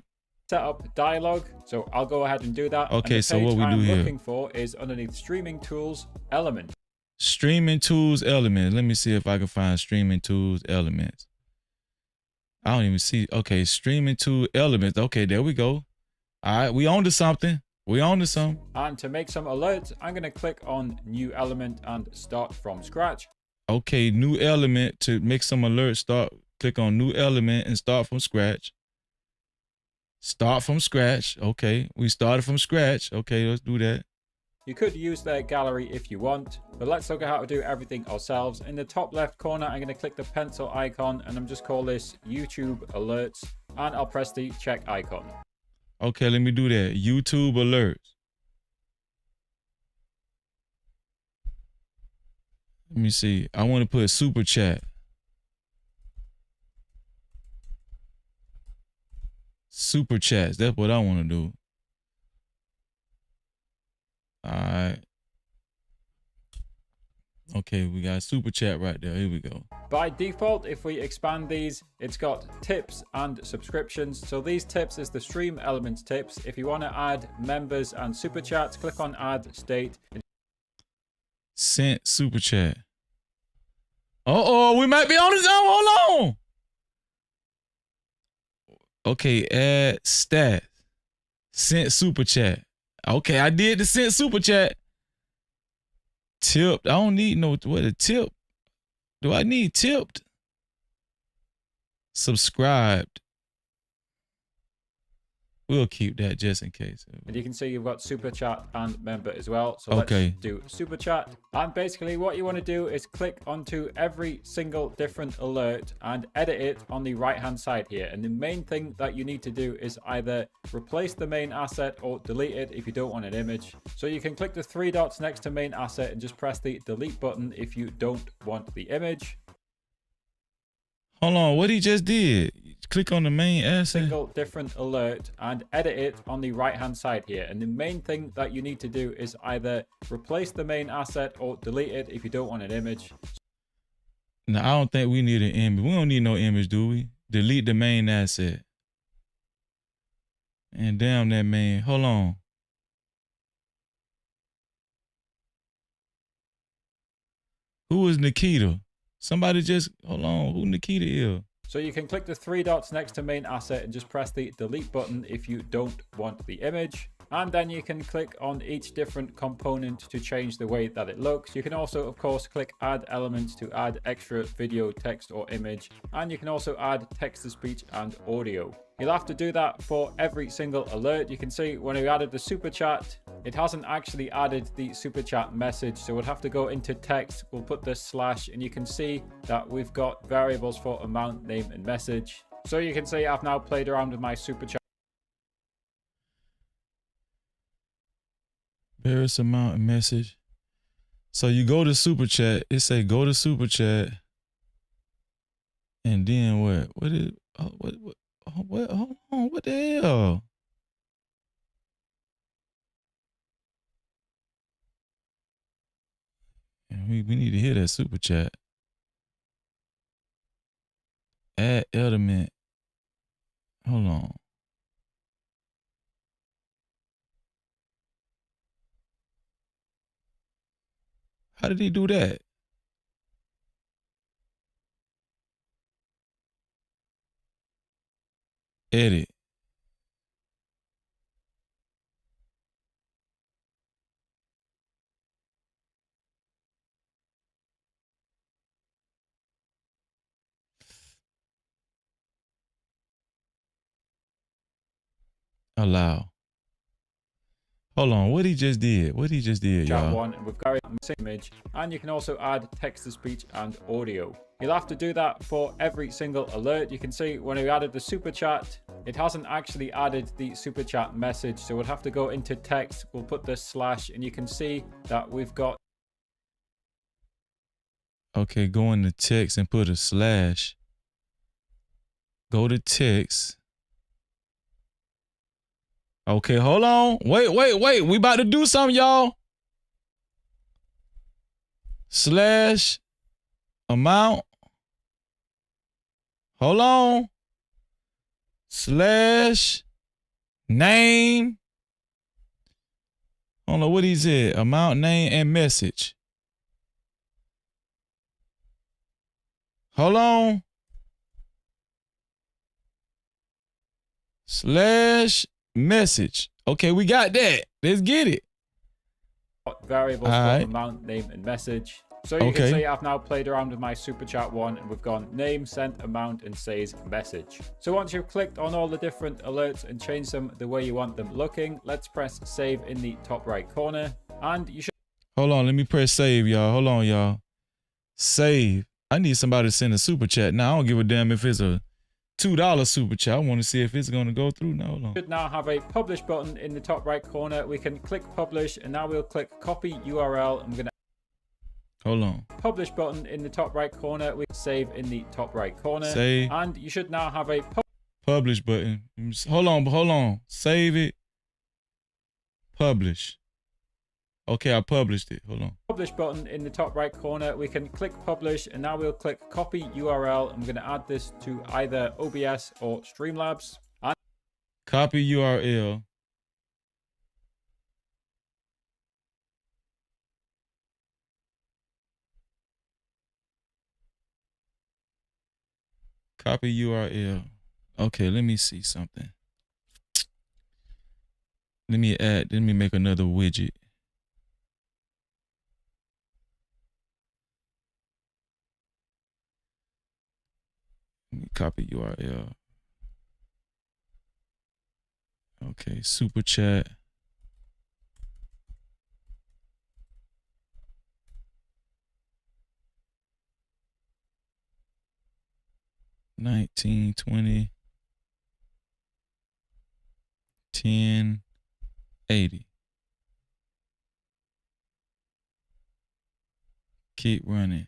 Set up dialogue, so I'll go ahead and do that. Okay, so what we do I'm here? looking for is underneath Streaming Tools Element. Streaming Tools Elements. Let me see if I can find Streaming Tools Elements. I don't even see. Okay, Streaming Tool Elements. Okay, there we go. All right, we on to something. And to make some alerts, I'm going to click on New Element and Start from Scratch. Okay, New Element. To make some alerts, click on New Element and Start from Scratch. Start from scratch. Okay, we started from scratch. Okay, let's do that. You could use their gallery if you want, but let's look at how to do everything ourselves. In the top left corner, I'm going to click the pencil icon and I'm just call this YouTube Alerts, and I'll press the check icon. Okay, let me do that. YouTube Alerts. Let me see. I want to put super chat. Super chats. That's what I want to do. All right. Okay, we got super chat right there. Here we go. By default, if we expand these, it's got tips and subscriptions. So these tips is the Stream Elements tips. If you want to add members and super chats, click on Add State. Sent super chat. We might be on the zone. Hold on. Okay, add stat. Sent super chat. Okay, I did the sent super chat. Tipped. I don't need what a tip. Do I need tipped? Subscribed. We'll keep that just in case. And you can see you've got super chat and member as well. So okay, let's do super chat. And basically what you want to do is click onto every single different alert and edit it on the right hand side here. And the main thing that you need to do is either replace the main asset or delete it if you don't want an image. So you can click the three dots next to main asset and just press the delete button if you don't want the image. Hold on, what he just did? Click on the main asset. Single different alert and edit it on the right hand side here. And the main thing that you need to do is either replace the main asset or delete it if you don't want an image. No, I don't think we need an image. We don't need no image, do we? Delete the main asset. And damn that man. Hold on. Who is Nikita? Somebody just, hold on, who Nikita is? So you can click the three dots next to main asset and just press the delete button if you don't want the image. And then you can click on each different component to change the way that it looks. You can also, of course, click add elements to add extra video, text or image. And you can also add text to speech and audio. You'll have to do that for every single alert. You can see when we added the super chat, it hasn't actually added the super chat message, so we'll have to go into text. We'll put the slash, and you can see that we've got variables for amount, name, and message. So you can see I've now played around with my super chat. Various amount and message. So you go to super chat. It say go to super chat, and then what? What is? What? Hold on. What the hell? We need to hear that super chat. Add element. Hold on. How did he do that? Edit. Allow. Hold on, what he just did? What he just did, Chat y'all? one, and we've got a missing image, and you can also add text to speech and audio. You'll have to do that for every single alert. You can see when we added the super chat, it hasn't actually added the super chat message, so we'll have to go into text. We'll put the slash, and you can see that we've got. Okay, go into text and put a slash. Go to text. Okay, hold on. Wait. We about to do something, y'all. Slash amount. Hold on. Slash name. I don't know what he said. Amount, name, and message. Hold on. Slash message. Okay, we got that. Let's get it. Variables for amount, name, and message. So you can see I've now played around with my super chat one, and we've gone name, sent, amount, and says message. So once you've clicked on all the different alerts and changed them the way you want them looking, let's press save in the top right corner, and you should. Hold on, let me press save, y'all. Hold on, y'all. Save. I need somebody to send a super chat. Now I don't give a damn if it's a $2 super chat. I want to see if it's going to go through. Now, hold on. Should now have a publish button in the top right corner. We can click publish, and now we'll click copy URL, and we're going to. Hold on. Publish button in the top right corner. We save in the top right corner. Save. And you should now have a publish button. Hold on. Save it. Publish. Okay, I published it. Hold on. Publish button in the top right corner. We can click publish, and now we'll click copy URL. I'm going to add this to either OBS or Streamlabs. And copy URL. Copy URL. Okay, let me see something. Let me make another widget. Let me copy URL. Okay, super chat. $19, $20, $10, $80. Keep running.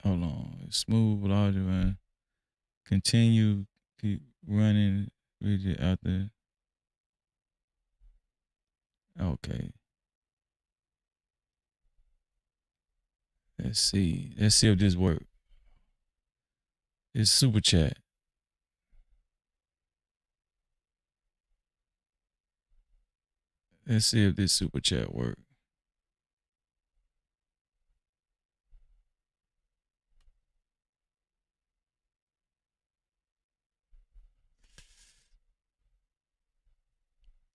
Hold on. Smooth, larger run. Continue. Keep running. Widget out there. Okay. Let's see. Let's see if this works. It's super chat. Let's see if this super chat works.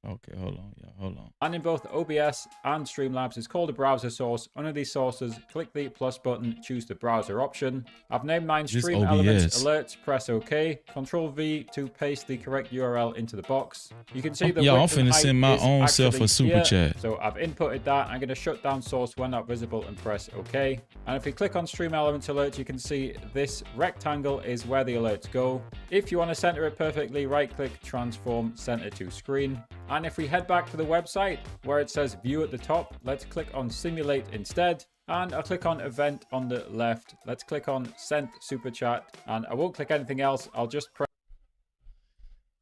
Okay, hold on, y'all. Hold on. And in both OBS and Streamlabs, it's called a browser source. Under these sources, click the plus button, choose the browser option. I've named mine This Stream OBS. Elements Alerts, press OK. Control V to paste the correct URL into the box. You can see the Yeah, I'm width and finna height send my is own self actually a super here. chat. So I've inputted that. I'm going to shut down source when not visible and press OK. And if we click on Stream Elements Alerts, you can see this rectangle is where the alerts go. If you want to center it perfectly, right click, transform, center to screen. And if we head back to the website where it says view at the top, let's click on simulate instead. And I'll click on event on the left. Let's click on send super chat. And I won't click anything else. I'll just press.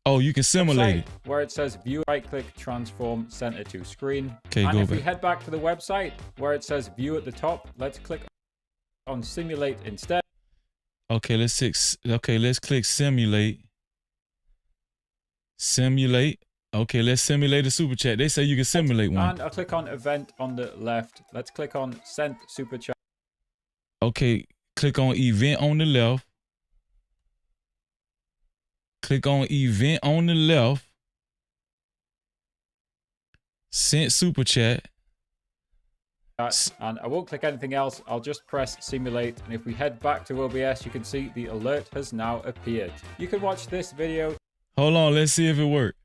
Oh, you can simulate it. Where it says view, right click, transform, center to screen. Okay, and go if we back. head back to the website where it says view at the top, let's click on simulate instead. Okay, let's click simulate. Simulate. Okay, let's simulate a super chat. They say you can simulate one. And I'll click on event on the left. Let's click on send super chat. Okay, click on event on the left. Click on event on the left. Send super chat. And I won't click anything else. I'll just press simulate. And if we head back to OBS, you can see the alert has now appeared. You can watch this video. Hold on, let's see if it worked.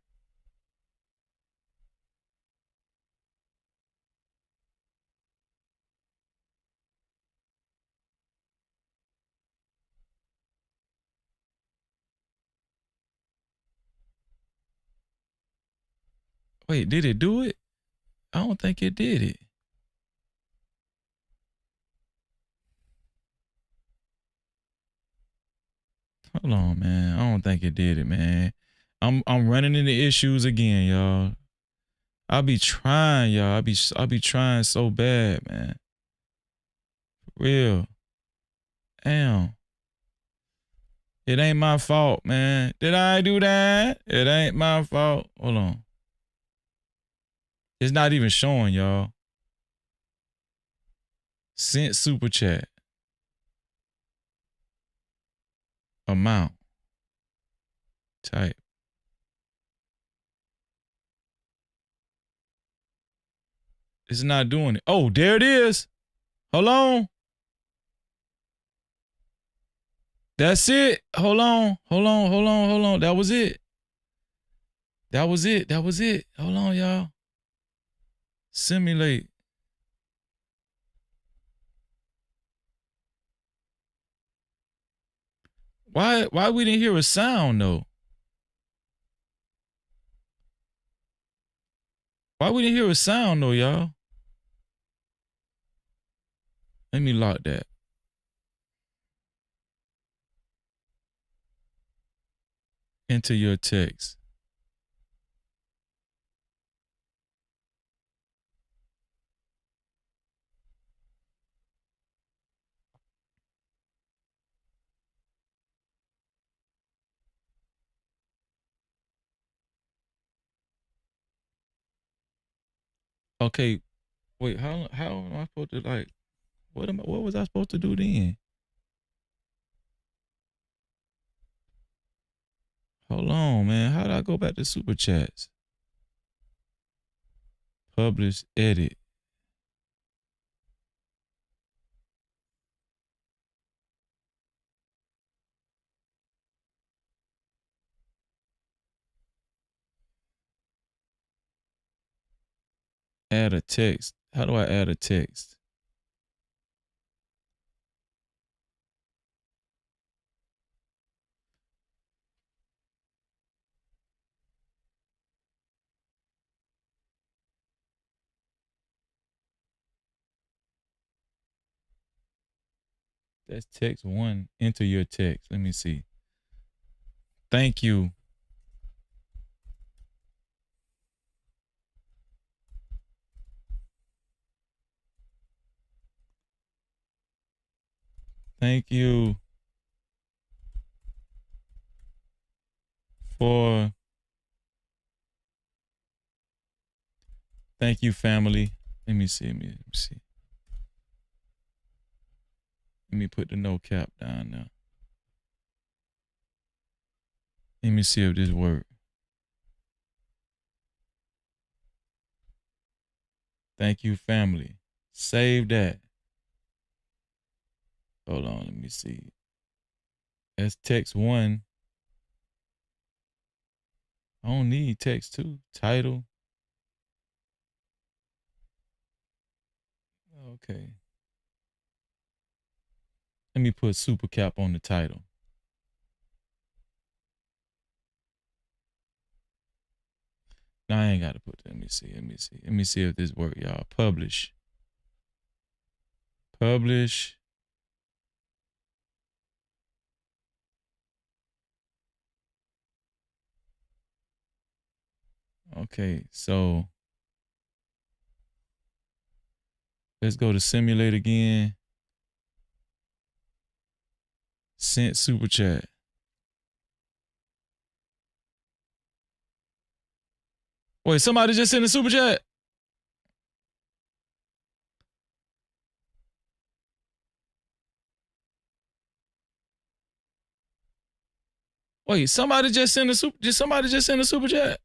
Wait, did it do it? I don't think it did it. Hold on, man. I don't think it did it, man. I'm running into issues again, y'all. I be trying, y'all. I be trying so bad, man. For real. Damn. It ain't my fault, man. Did I do that? It ain't my fault. Hold on. It's not even showing, y'all. Sent super chat. Amount. Type. It's not doing it. Oh, there it is. Hold on. That's it. Hold on. Hold on. Hold on. Hold on. That was it. That was it. That was it. Hold on, y'all. Simulate. Why we didn't hear a sound though? Why we didn't hear a sound though, y'all? Let me lock that. Enter your text. Okay, wait, how am I supposed to like what was I supposed to do then? Hold on, man. How do I go back to super chats? Publish, edit. Add a text. How do I add a text? That's text one. Enter your text. Let me see. Thank you. Thank you for. Thank you, family. Let me see. Let me see. Let me put the no cap down now. Let me see if this works. Thank you, family. Save that. Hold on, let me see. That's text 1. I don't need text 2. Title. Okay. Let me put super cap on the title. No, I ain't got to put that. Let me see. Let me see if this work, y'all. Publish. Publish. Okay, so let's go to simulate again. Sent super chat. Wait, somebody just sent a super chat? Wait, somebody just sent a super chat?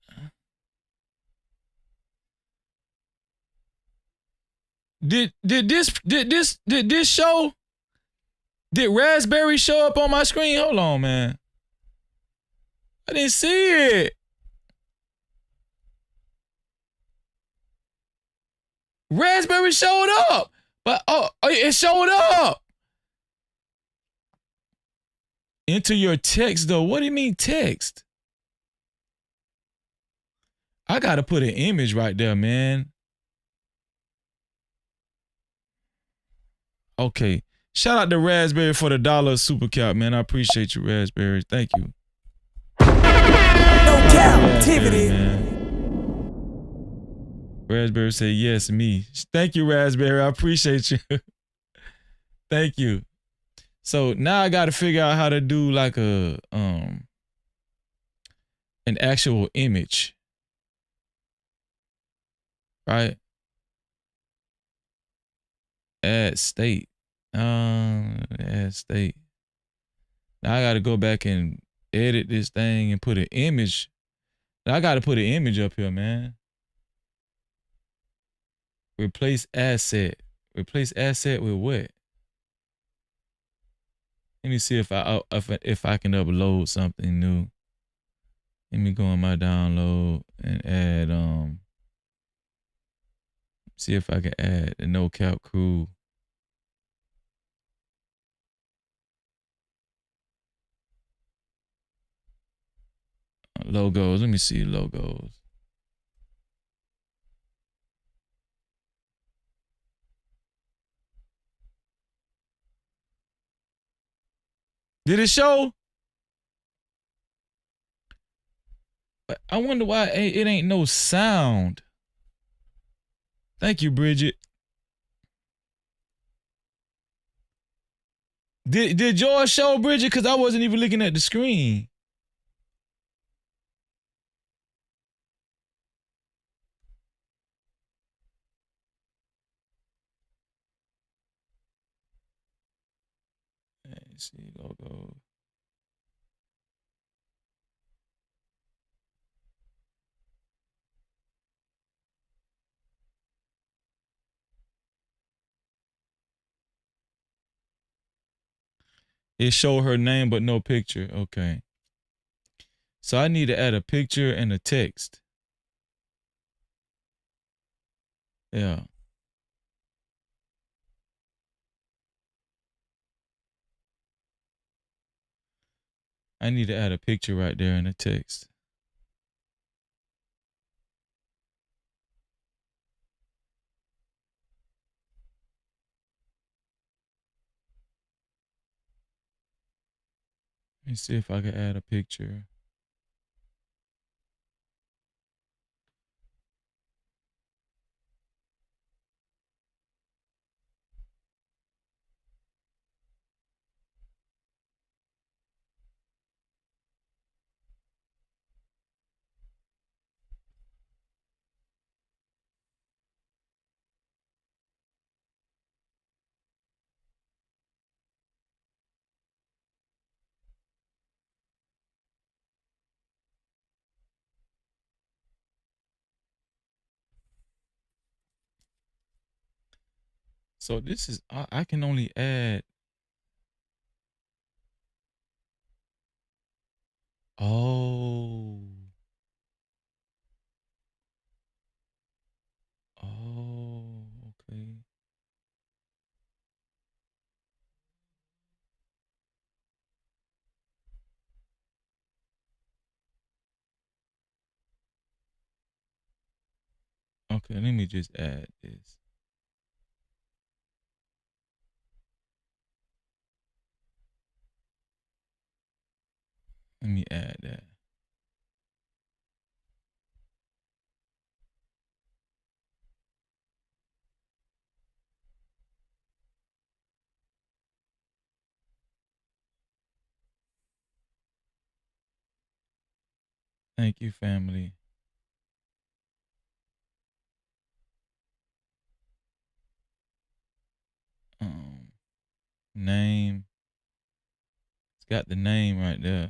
Did this show? Did Raspberry show up on my screen? Hold on, man. I didn't see it. Raspberry showed up, but it showed up. Enter your text though. What do you mean text? I gotta put an image right there, man. Okay. Shout out to Raspberry for the $1 super cap, man. I appreciate you, Raspberry. Thank you. No Cap-tivity. Raspberry said yes, me. Thank you, Raspberry. I appreciate you. Thank you. So now I gotta figure out how to do like a an actual image. Right? Add state. Add state. Now I gotta go back and edit this thing and put an image. Now I gotta put an image up here, man. Replace asset. Replace asset with what? Let me see if I can upload something new. Let me go in my download and add see if I can add the No Cap Crew. Logos. Let me see logos. Did it show? I wonder why it ain't no sound. Thank you, Bridget. Did yours show, Bridget? Because I wasn't even looking at the screen. Let's see, logo. It showed her name, but no picture. Okay. So I need to add a picture and a text. Yeah. I need to add a picture right there and a text. Let me see if I can add a picture. So this is, I can only add. Oh. Oh, okay. Okay, let me just add this. Let me add that. Thank you, family. Name. It's got the name right there.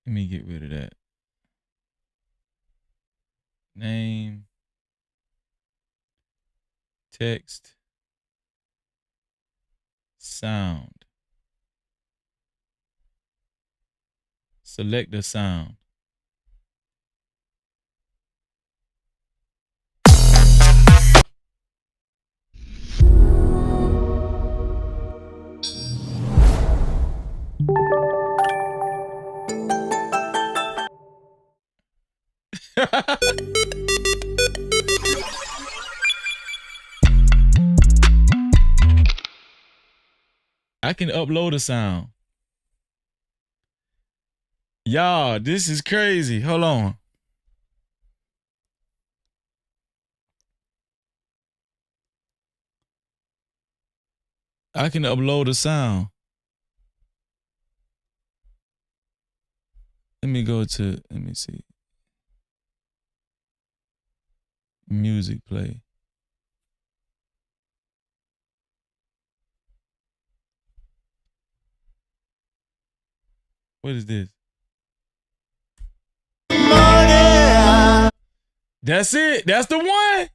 Let me get rid of that. Name. Text. Sound. Select the sound. I can upload a sound. Y'all, this is crazy. Hold on. I can upload a sound. Let me go to, let me see. Music play. What is this? That's it. That's the one.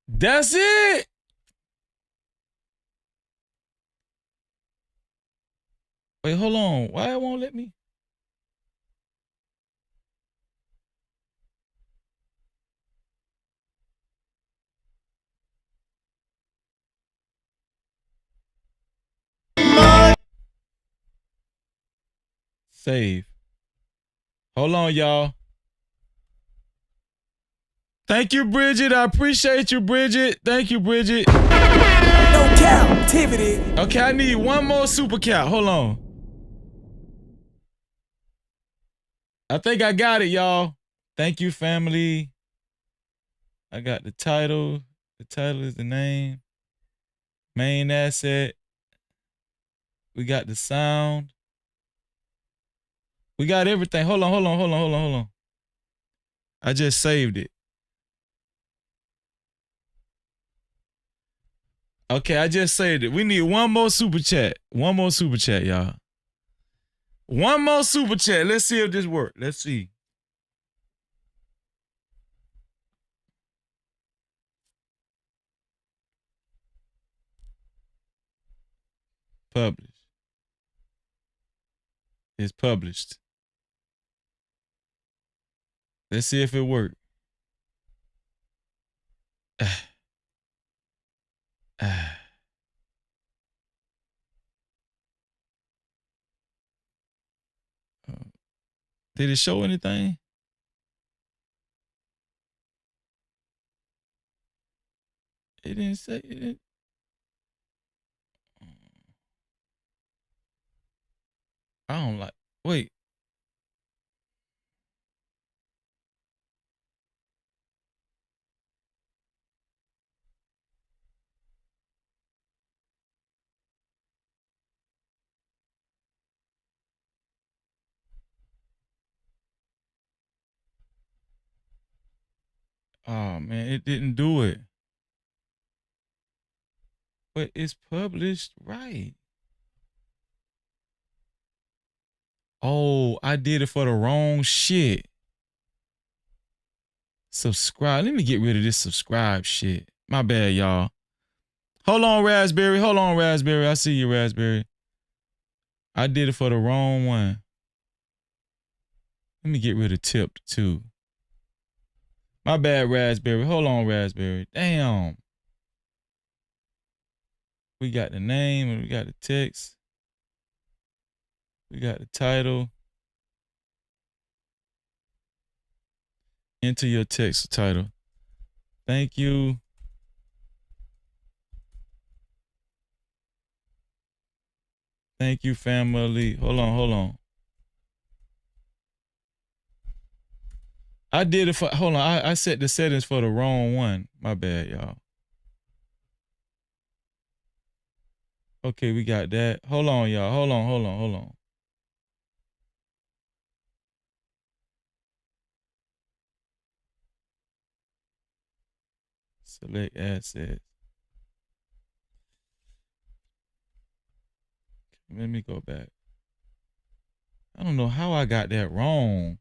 That's it. Wait, hold on. Why it won't let me? Save. Hold on, y'all. Thank you, Bridget. I appreciate you, Bridget. Thank you, Bridget. No Cap-tivity. Okay, I need one more super cap. Hold on. I think I got it, y'all. Thank you, family. I got the title. The title is the name. Main asset. We got the sound. We got everything. Hold on. I just saved it. Okay, I just saved it. We need one more super chat. One more super chat, y'all. One more super chat. Let's see if this works. Let's see. Publish. It's published. Let's see if it worked. Did it show anything? It didn't say it. I don't like. Wait. Oh man, it didn't do it. But it's published right. Oh, I did it for the wrong shit. Subscribe. Let me get rid of this subscribe shit. My bad, y'all. Hold on, Raspberry. Hold on, Raspberry. I see you, Raspberry. I did it for the wrong one. Let me get rid of tip too. My bad, Raspberry. Hold on, Raspberry. Damn. We got the name and we got the text. We got the title. Enter your text title. Thank you. Thank you, family. Hold on. I did it for, hold on. I set the settings for the wrong one. My bad, y'all. Okay, we got that. Hold on, y'all. Hold on. Select assets. Let me go back. I don't know how I got that wrong.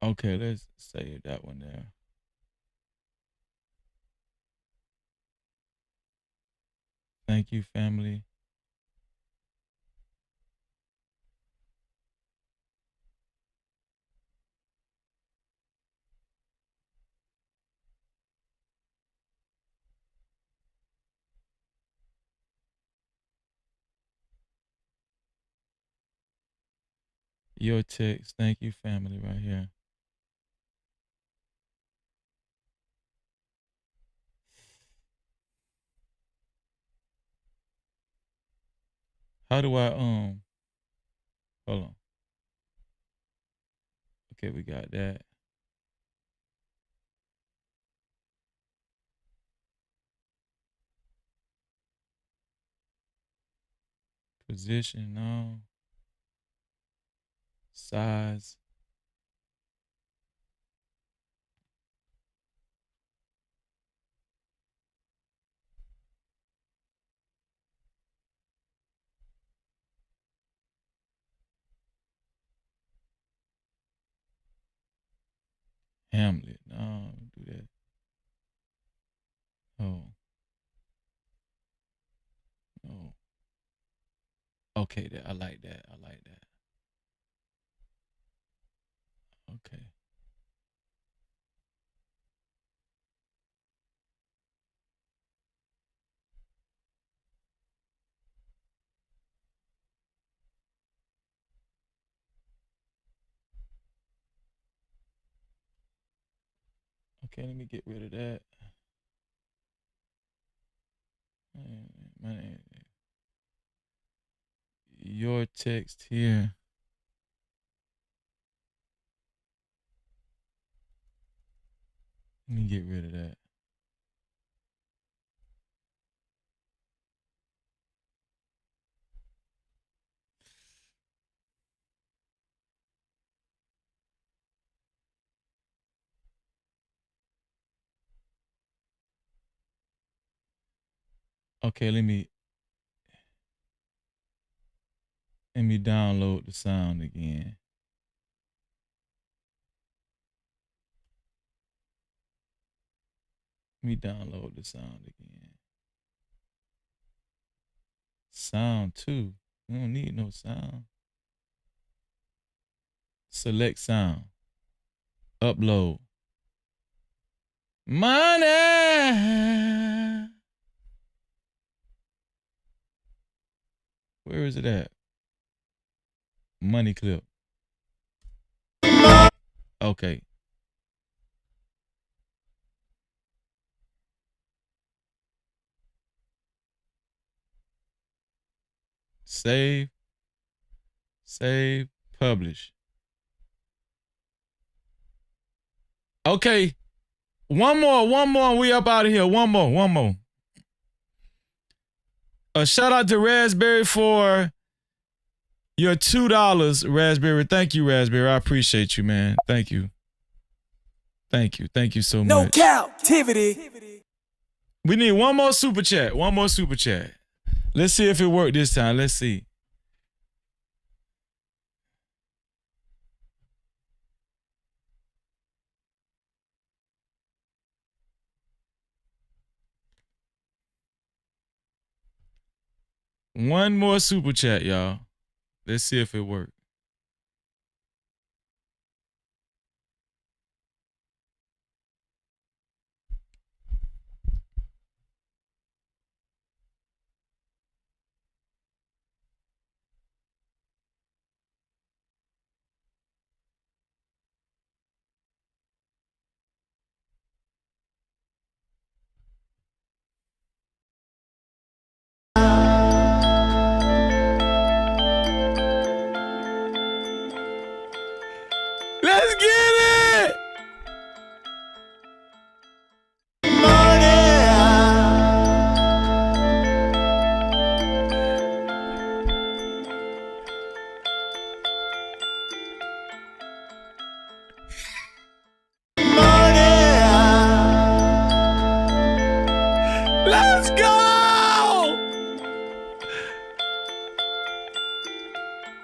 Okay, let's save that one there. Thank you, family. Your text. Thank you, family, right here. How do I, hold on. Okay, we got that. Position, no. Size. Hamlet. No, do that. Oh. No. Okay, I like that. Okay. Okay, let me get rid of that. Your text here. Let me get rid of that. Okay, let me download the sound again. Let me download the sound again. Sound too. We don't need no sound. Select sound. Upload. Money. Where is it at? Money clip. Okay. Save, publish. Okay. One more. We up out of here. One more. A shout out to Raspberry for your $2, Raspberry. Thank you, Raspberry. I appreciate you, man. Thank you. Thank you. Thank you so much. No Cap-tivity. We need one more super chat. One more super chat. Let's see if it worked this time. Let's see. One more super chat, y'all. Let's see if it worked. Let's get it! Let's go!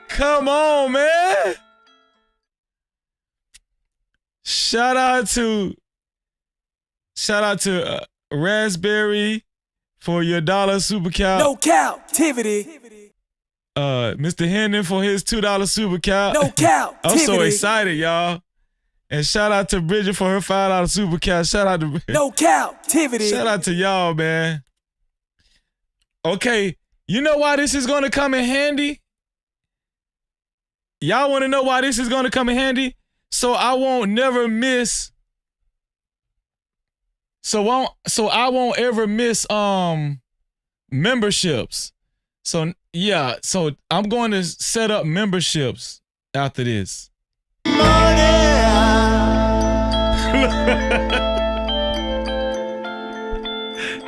Come on, man. Shout out to Raspberry for your $1 super cap. No Cap-tivity. Mr. Hendon for his $2 super cap. No Cap-tivity. I'm so excited, y'all. And shout out to Bridget for her $5 super cap. Shout out to No Cap-tivity. Shout out to y'all, man. Okay, you know why this is gonna come in handy? Y'all want to know why this is gonna come in handy? So I won't never miss. So I won't ever miss memberships. So yeah, so I'm going to set up memberships after this.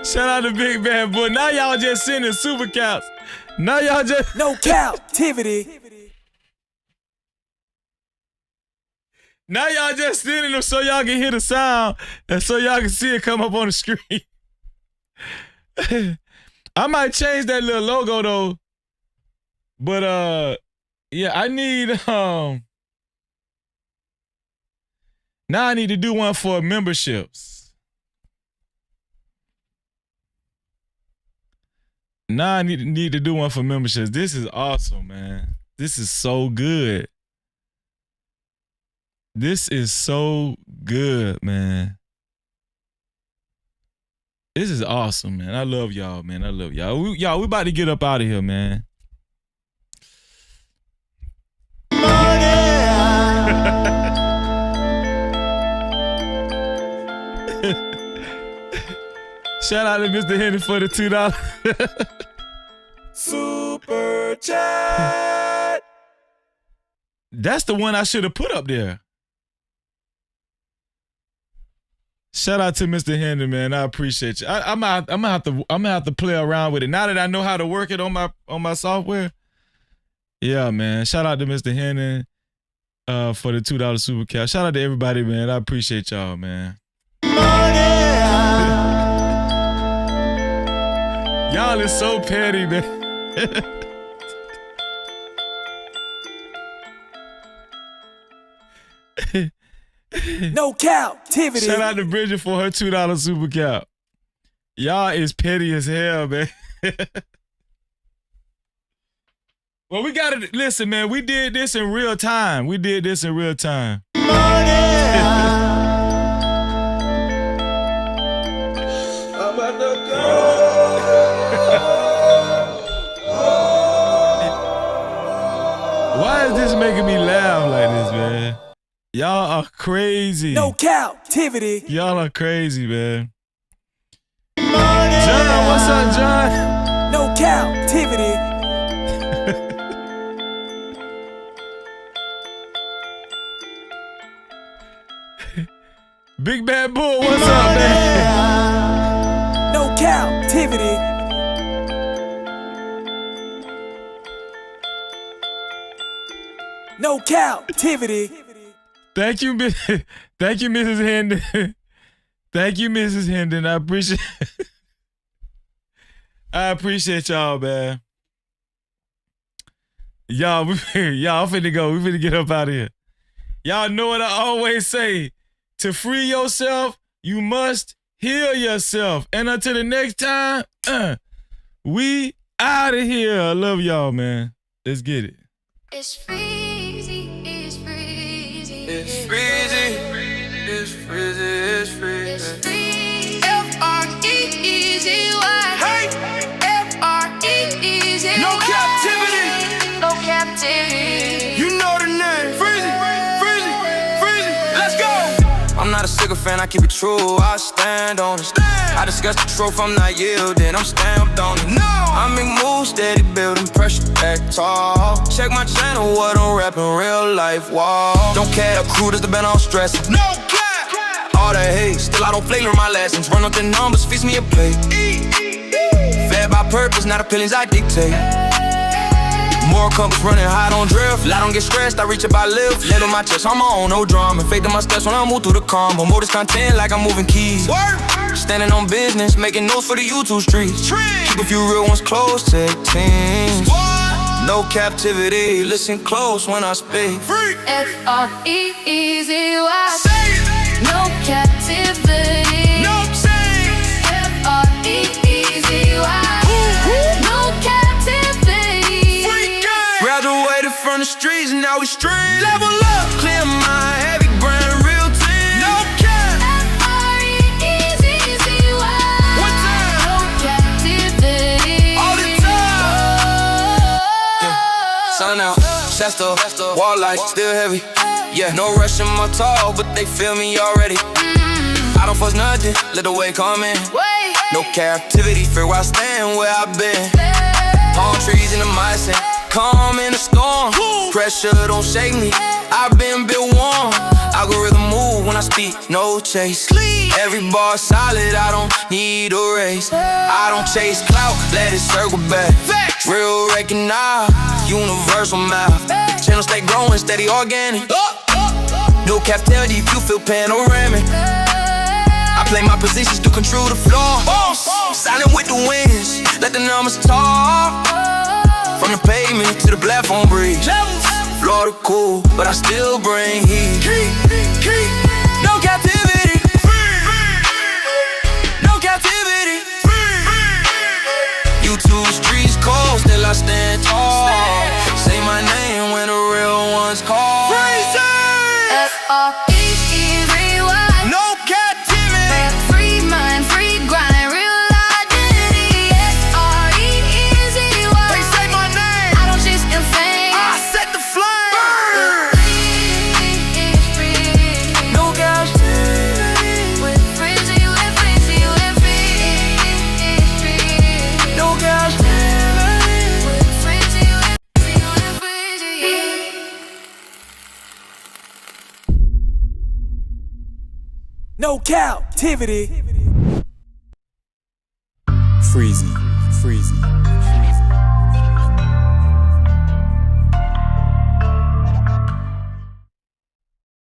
Shout out to Big Bad Boy. Now y'all just sending super caps. Now y'all just No Cap-tivity. Now y'all just sending them so y'all can hear the sound and so y'all can see it come up on the screen. I might change that little logo though. But yeah, I need now I need to do one for memberships. Now I need to do one for memberships. This is awesome, man. This is so good. This is so good, man. This is awesome, man. I love y'all, man. I love y'all. We about to get up out of here, man. Shout out to Mr. Henry for the $2. Super chat. That's the one I should have put up there. Shout out to Mr. Henry, man. I appreciate you. I'm gonna have to play around with it now that I know how to work it on my software. Yeah, man. Shout out to Mr. Henry for the $2 super cap. Shout out to everybody, man. I appreciate y'all, man. Y'all is so petty, man. No Cap-tivity. Shout out to Bridget for her $2 super cap. Y'all is petty as hell, man. Well, we gotta listen, man. We did this in real time. I'm about to go. Why is this making me laugh like this, man? Y'all are crazy. No Cap-tivity. Y'all are crazy, man. John, what's up, John? No Cap-tivity. Big Bad Bull, what's up, man? No Cap-tivity. No captivity. Thank you, thank you, Mrs. Hendon. Thank you, Mrs. Hendon. I appreciate y'all, man. Y'all finna go. We finna get up out of here. Y'all know what I always say. To free yourself, you must heal yourself. And until the next time, we out of here. I love y'all, man. Let's get it. It's freezy, it's freezy. It's freezy, it's freezy, it's freezy. F-R-E-E-Z-Y. Hey! F-R-E-E-Z-Y. No captivity. No captivity. You know the name. Freezy, freezy, freezy. Let's go. I'm not a sycophant, I keep it true, I stand on it. I discuss the truth, I'm not yielding, I'm stamped on it. I make moves, steady building pressure, act tall. Check my channel, what I'm rapping, real life, wall. Don't care, crew does the band all stress. No cap. All that hate, still I don't play, learn my lessons. Run up the numbers, feast me a plate. Fed by purpose, not opinions I dictate. More compass running high, don't drift. I don't get stressed, I reach up, I live. Let on my chest, I'm on, no drama. Fade to my steps when I move through the combo. More this content like I'm moving keys. Standing on business, making notes for the YouTube streets. Keep a few real ones close, take teams. No captivity, listen close when I speak. F-R-E-E-Z-Y. No captivity. No change. F-R-E-E-Z-Y. No captivity. Graduated from the streets, now we street. Level up, clear my heavy brand, real team. No cap. F-R-E-E-Z-Z-Y. One time. No captivity. All the time. Sun out, Shasta, wall light, still heavy. Yeah, no rush in my talk, but they feel me already. I don't fuss nothing, let the way come in. No captivity, fear where I stand, where I've been. Palm trees in the mindset, calm in the storm. Pressure don't shake me, I've been built warm. Algorithm move when I speak, no chase. Every bar solid, I don't need a race. I don't chase clout, let it circle back. Real recognize, universal math. Channel stay growing, steady organic. No captivity if you feel panoramic. I play my positions to control the floor. Silent with the winds, let the numbers talk. From the pavement to the platform bridge. Florida cool, but I still bring heat. No captivity. No captivity. YouTube streets cold, still I stand tall. Say my name when the real ones call. F-R-E-E-Z-Y. No captivity. Free mind, free grind, real identity. F-R-E-E-Z-Y. They say my name, I don't chase in fame. I set the flame. Free. No captivity. With Frizzy, with Frizzy, with free. No captivity. With Frizzy, with Frizzy. No captivity. Freezy, freezy.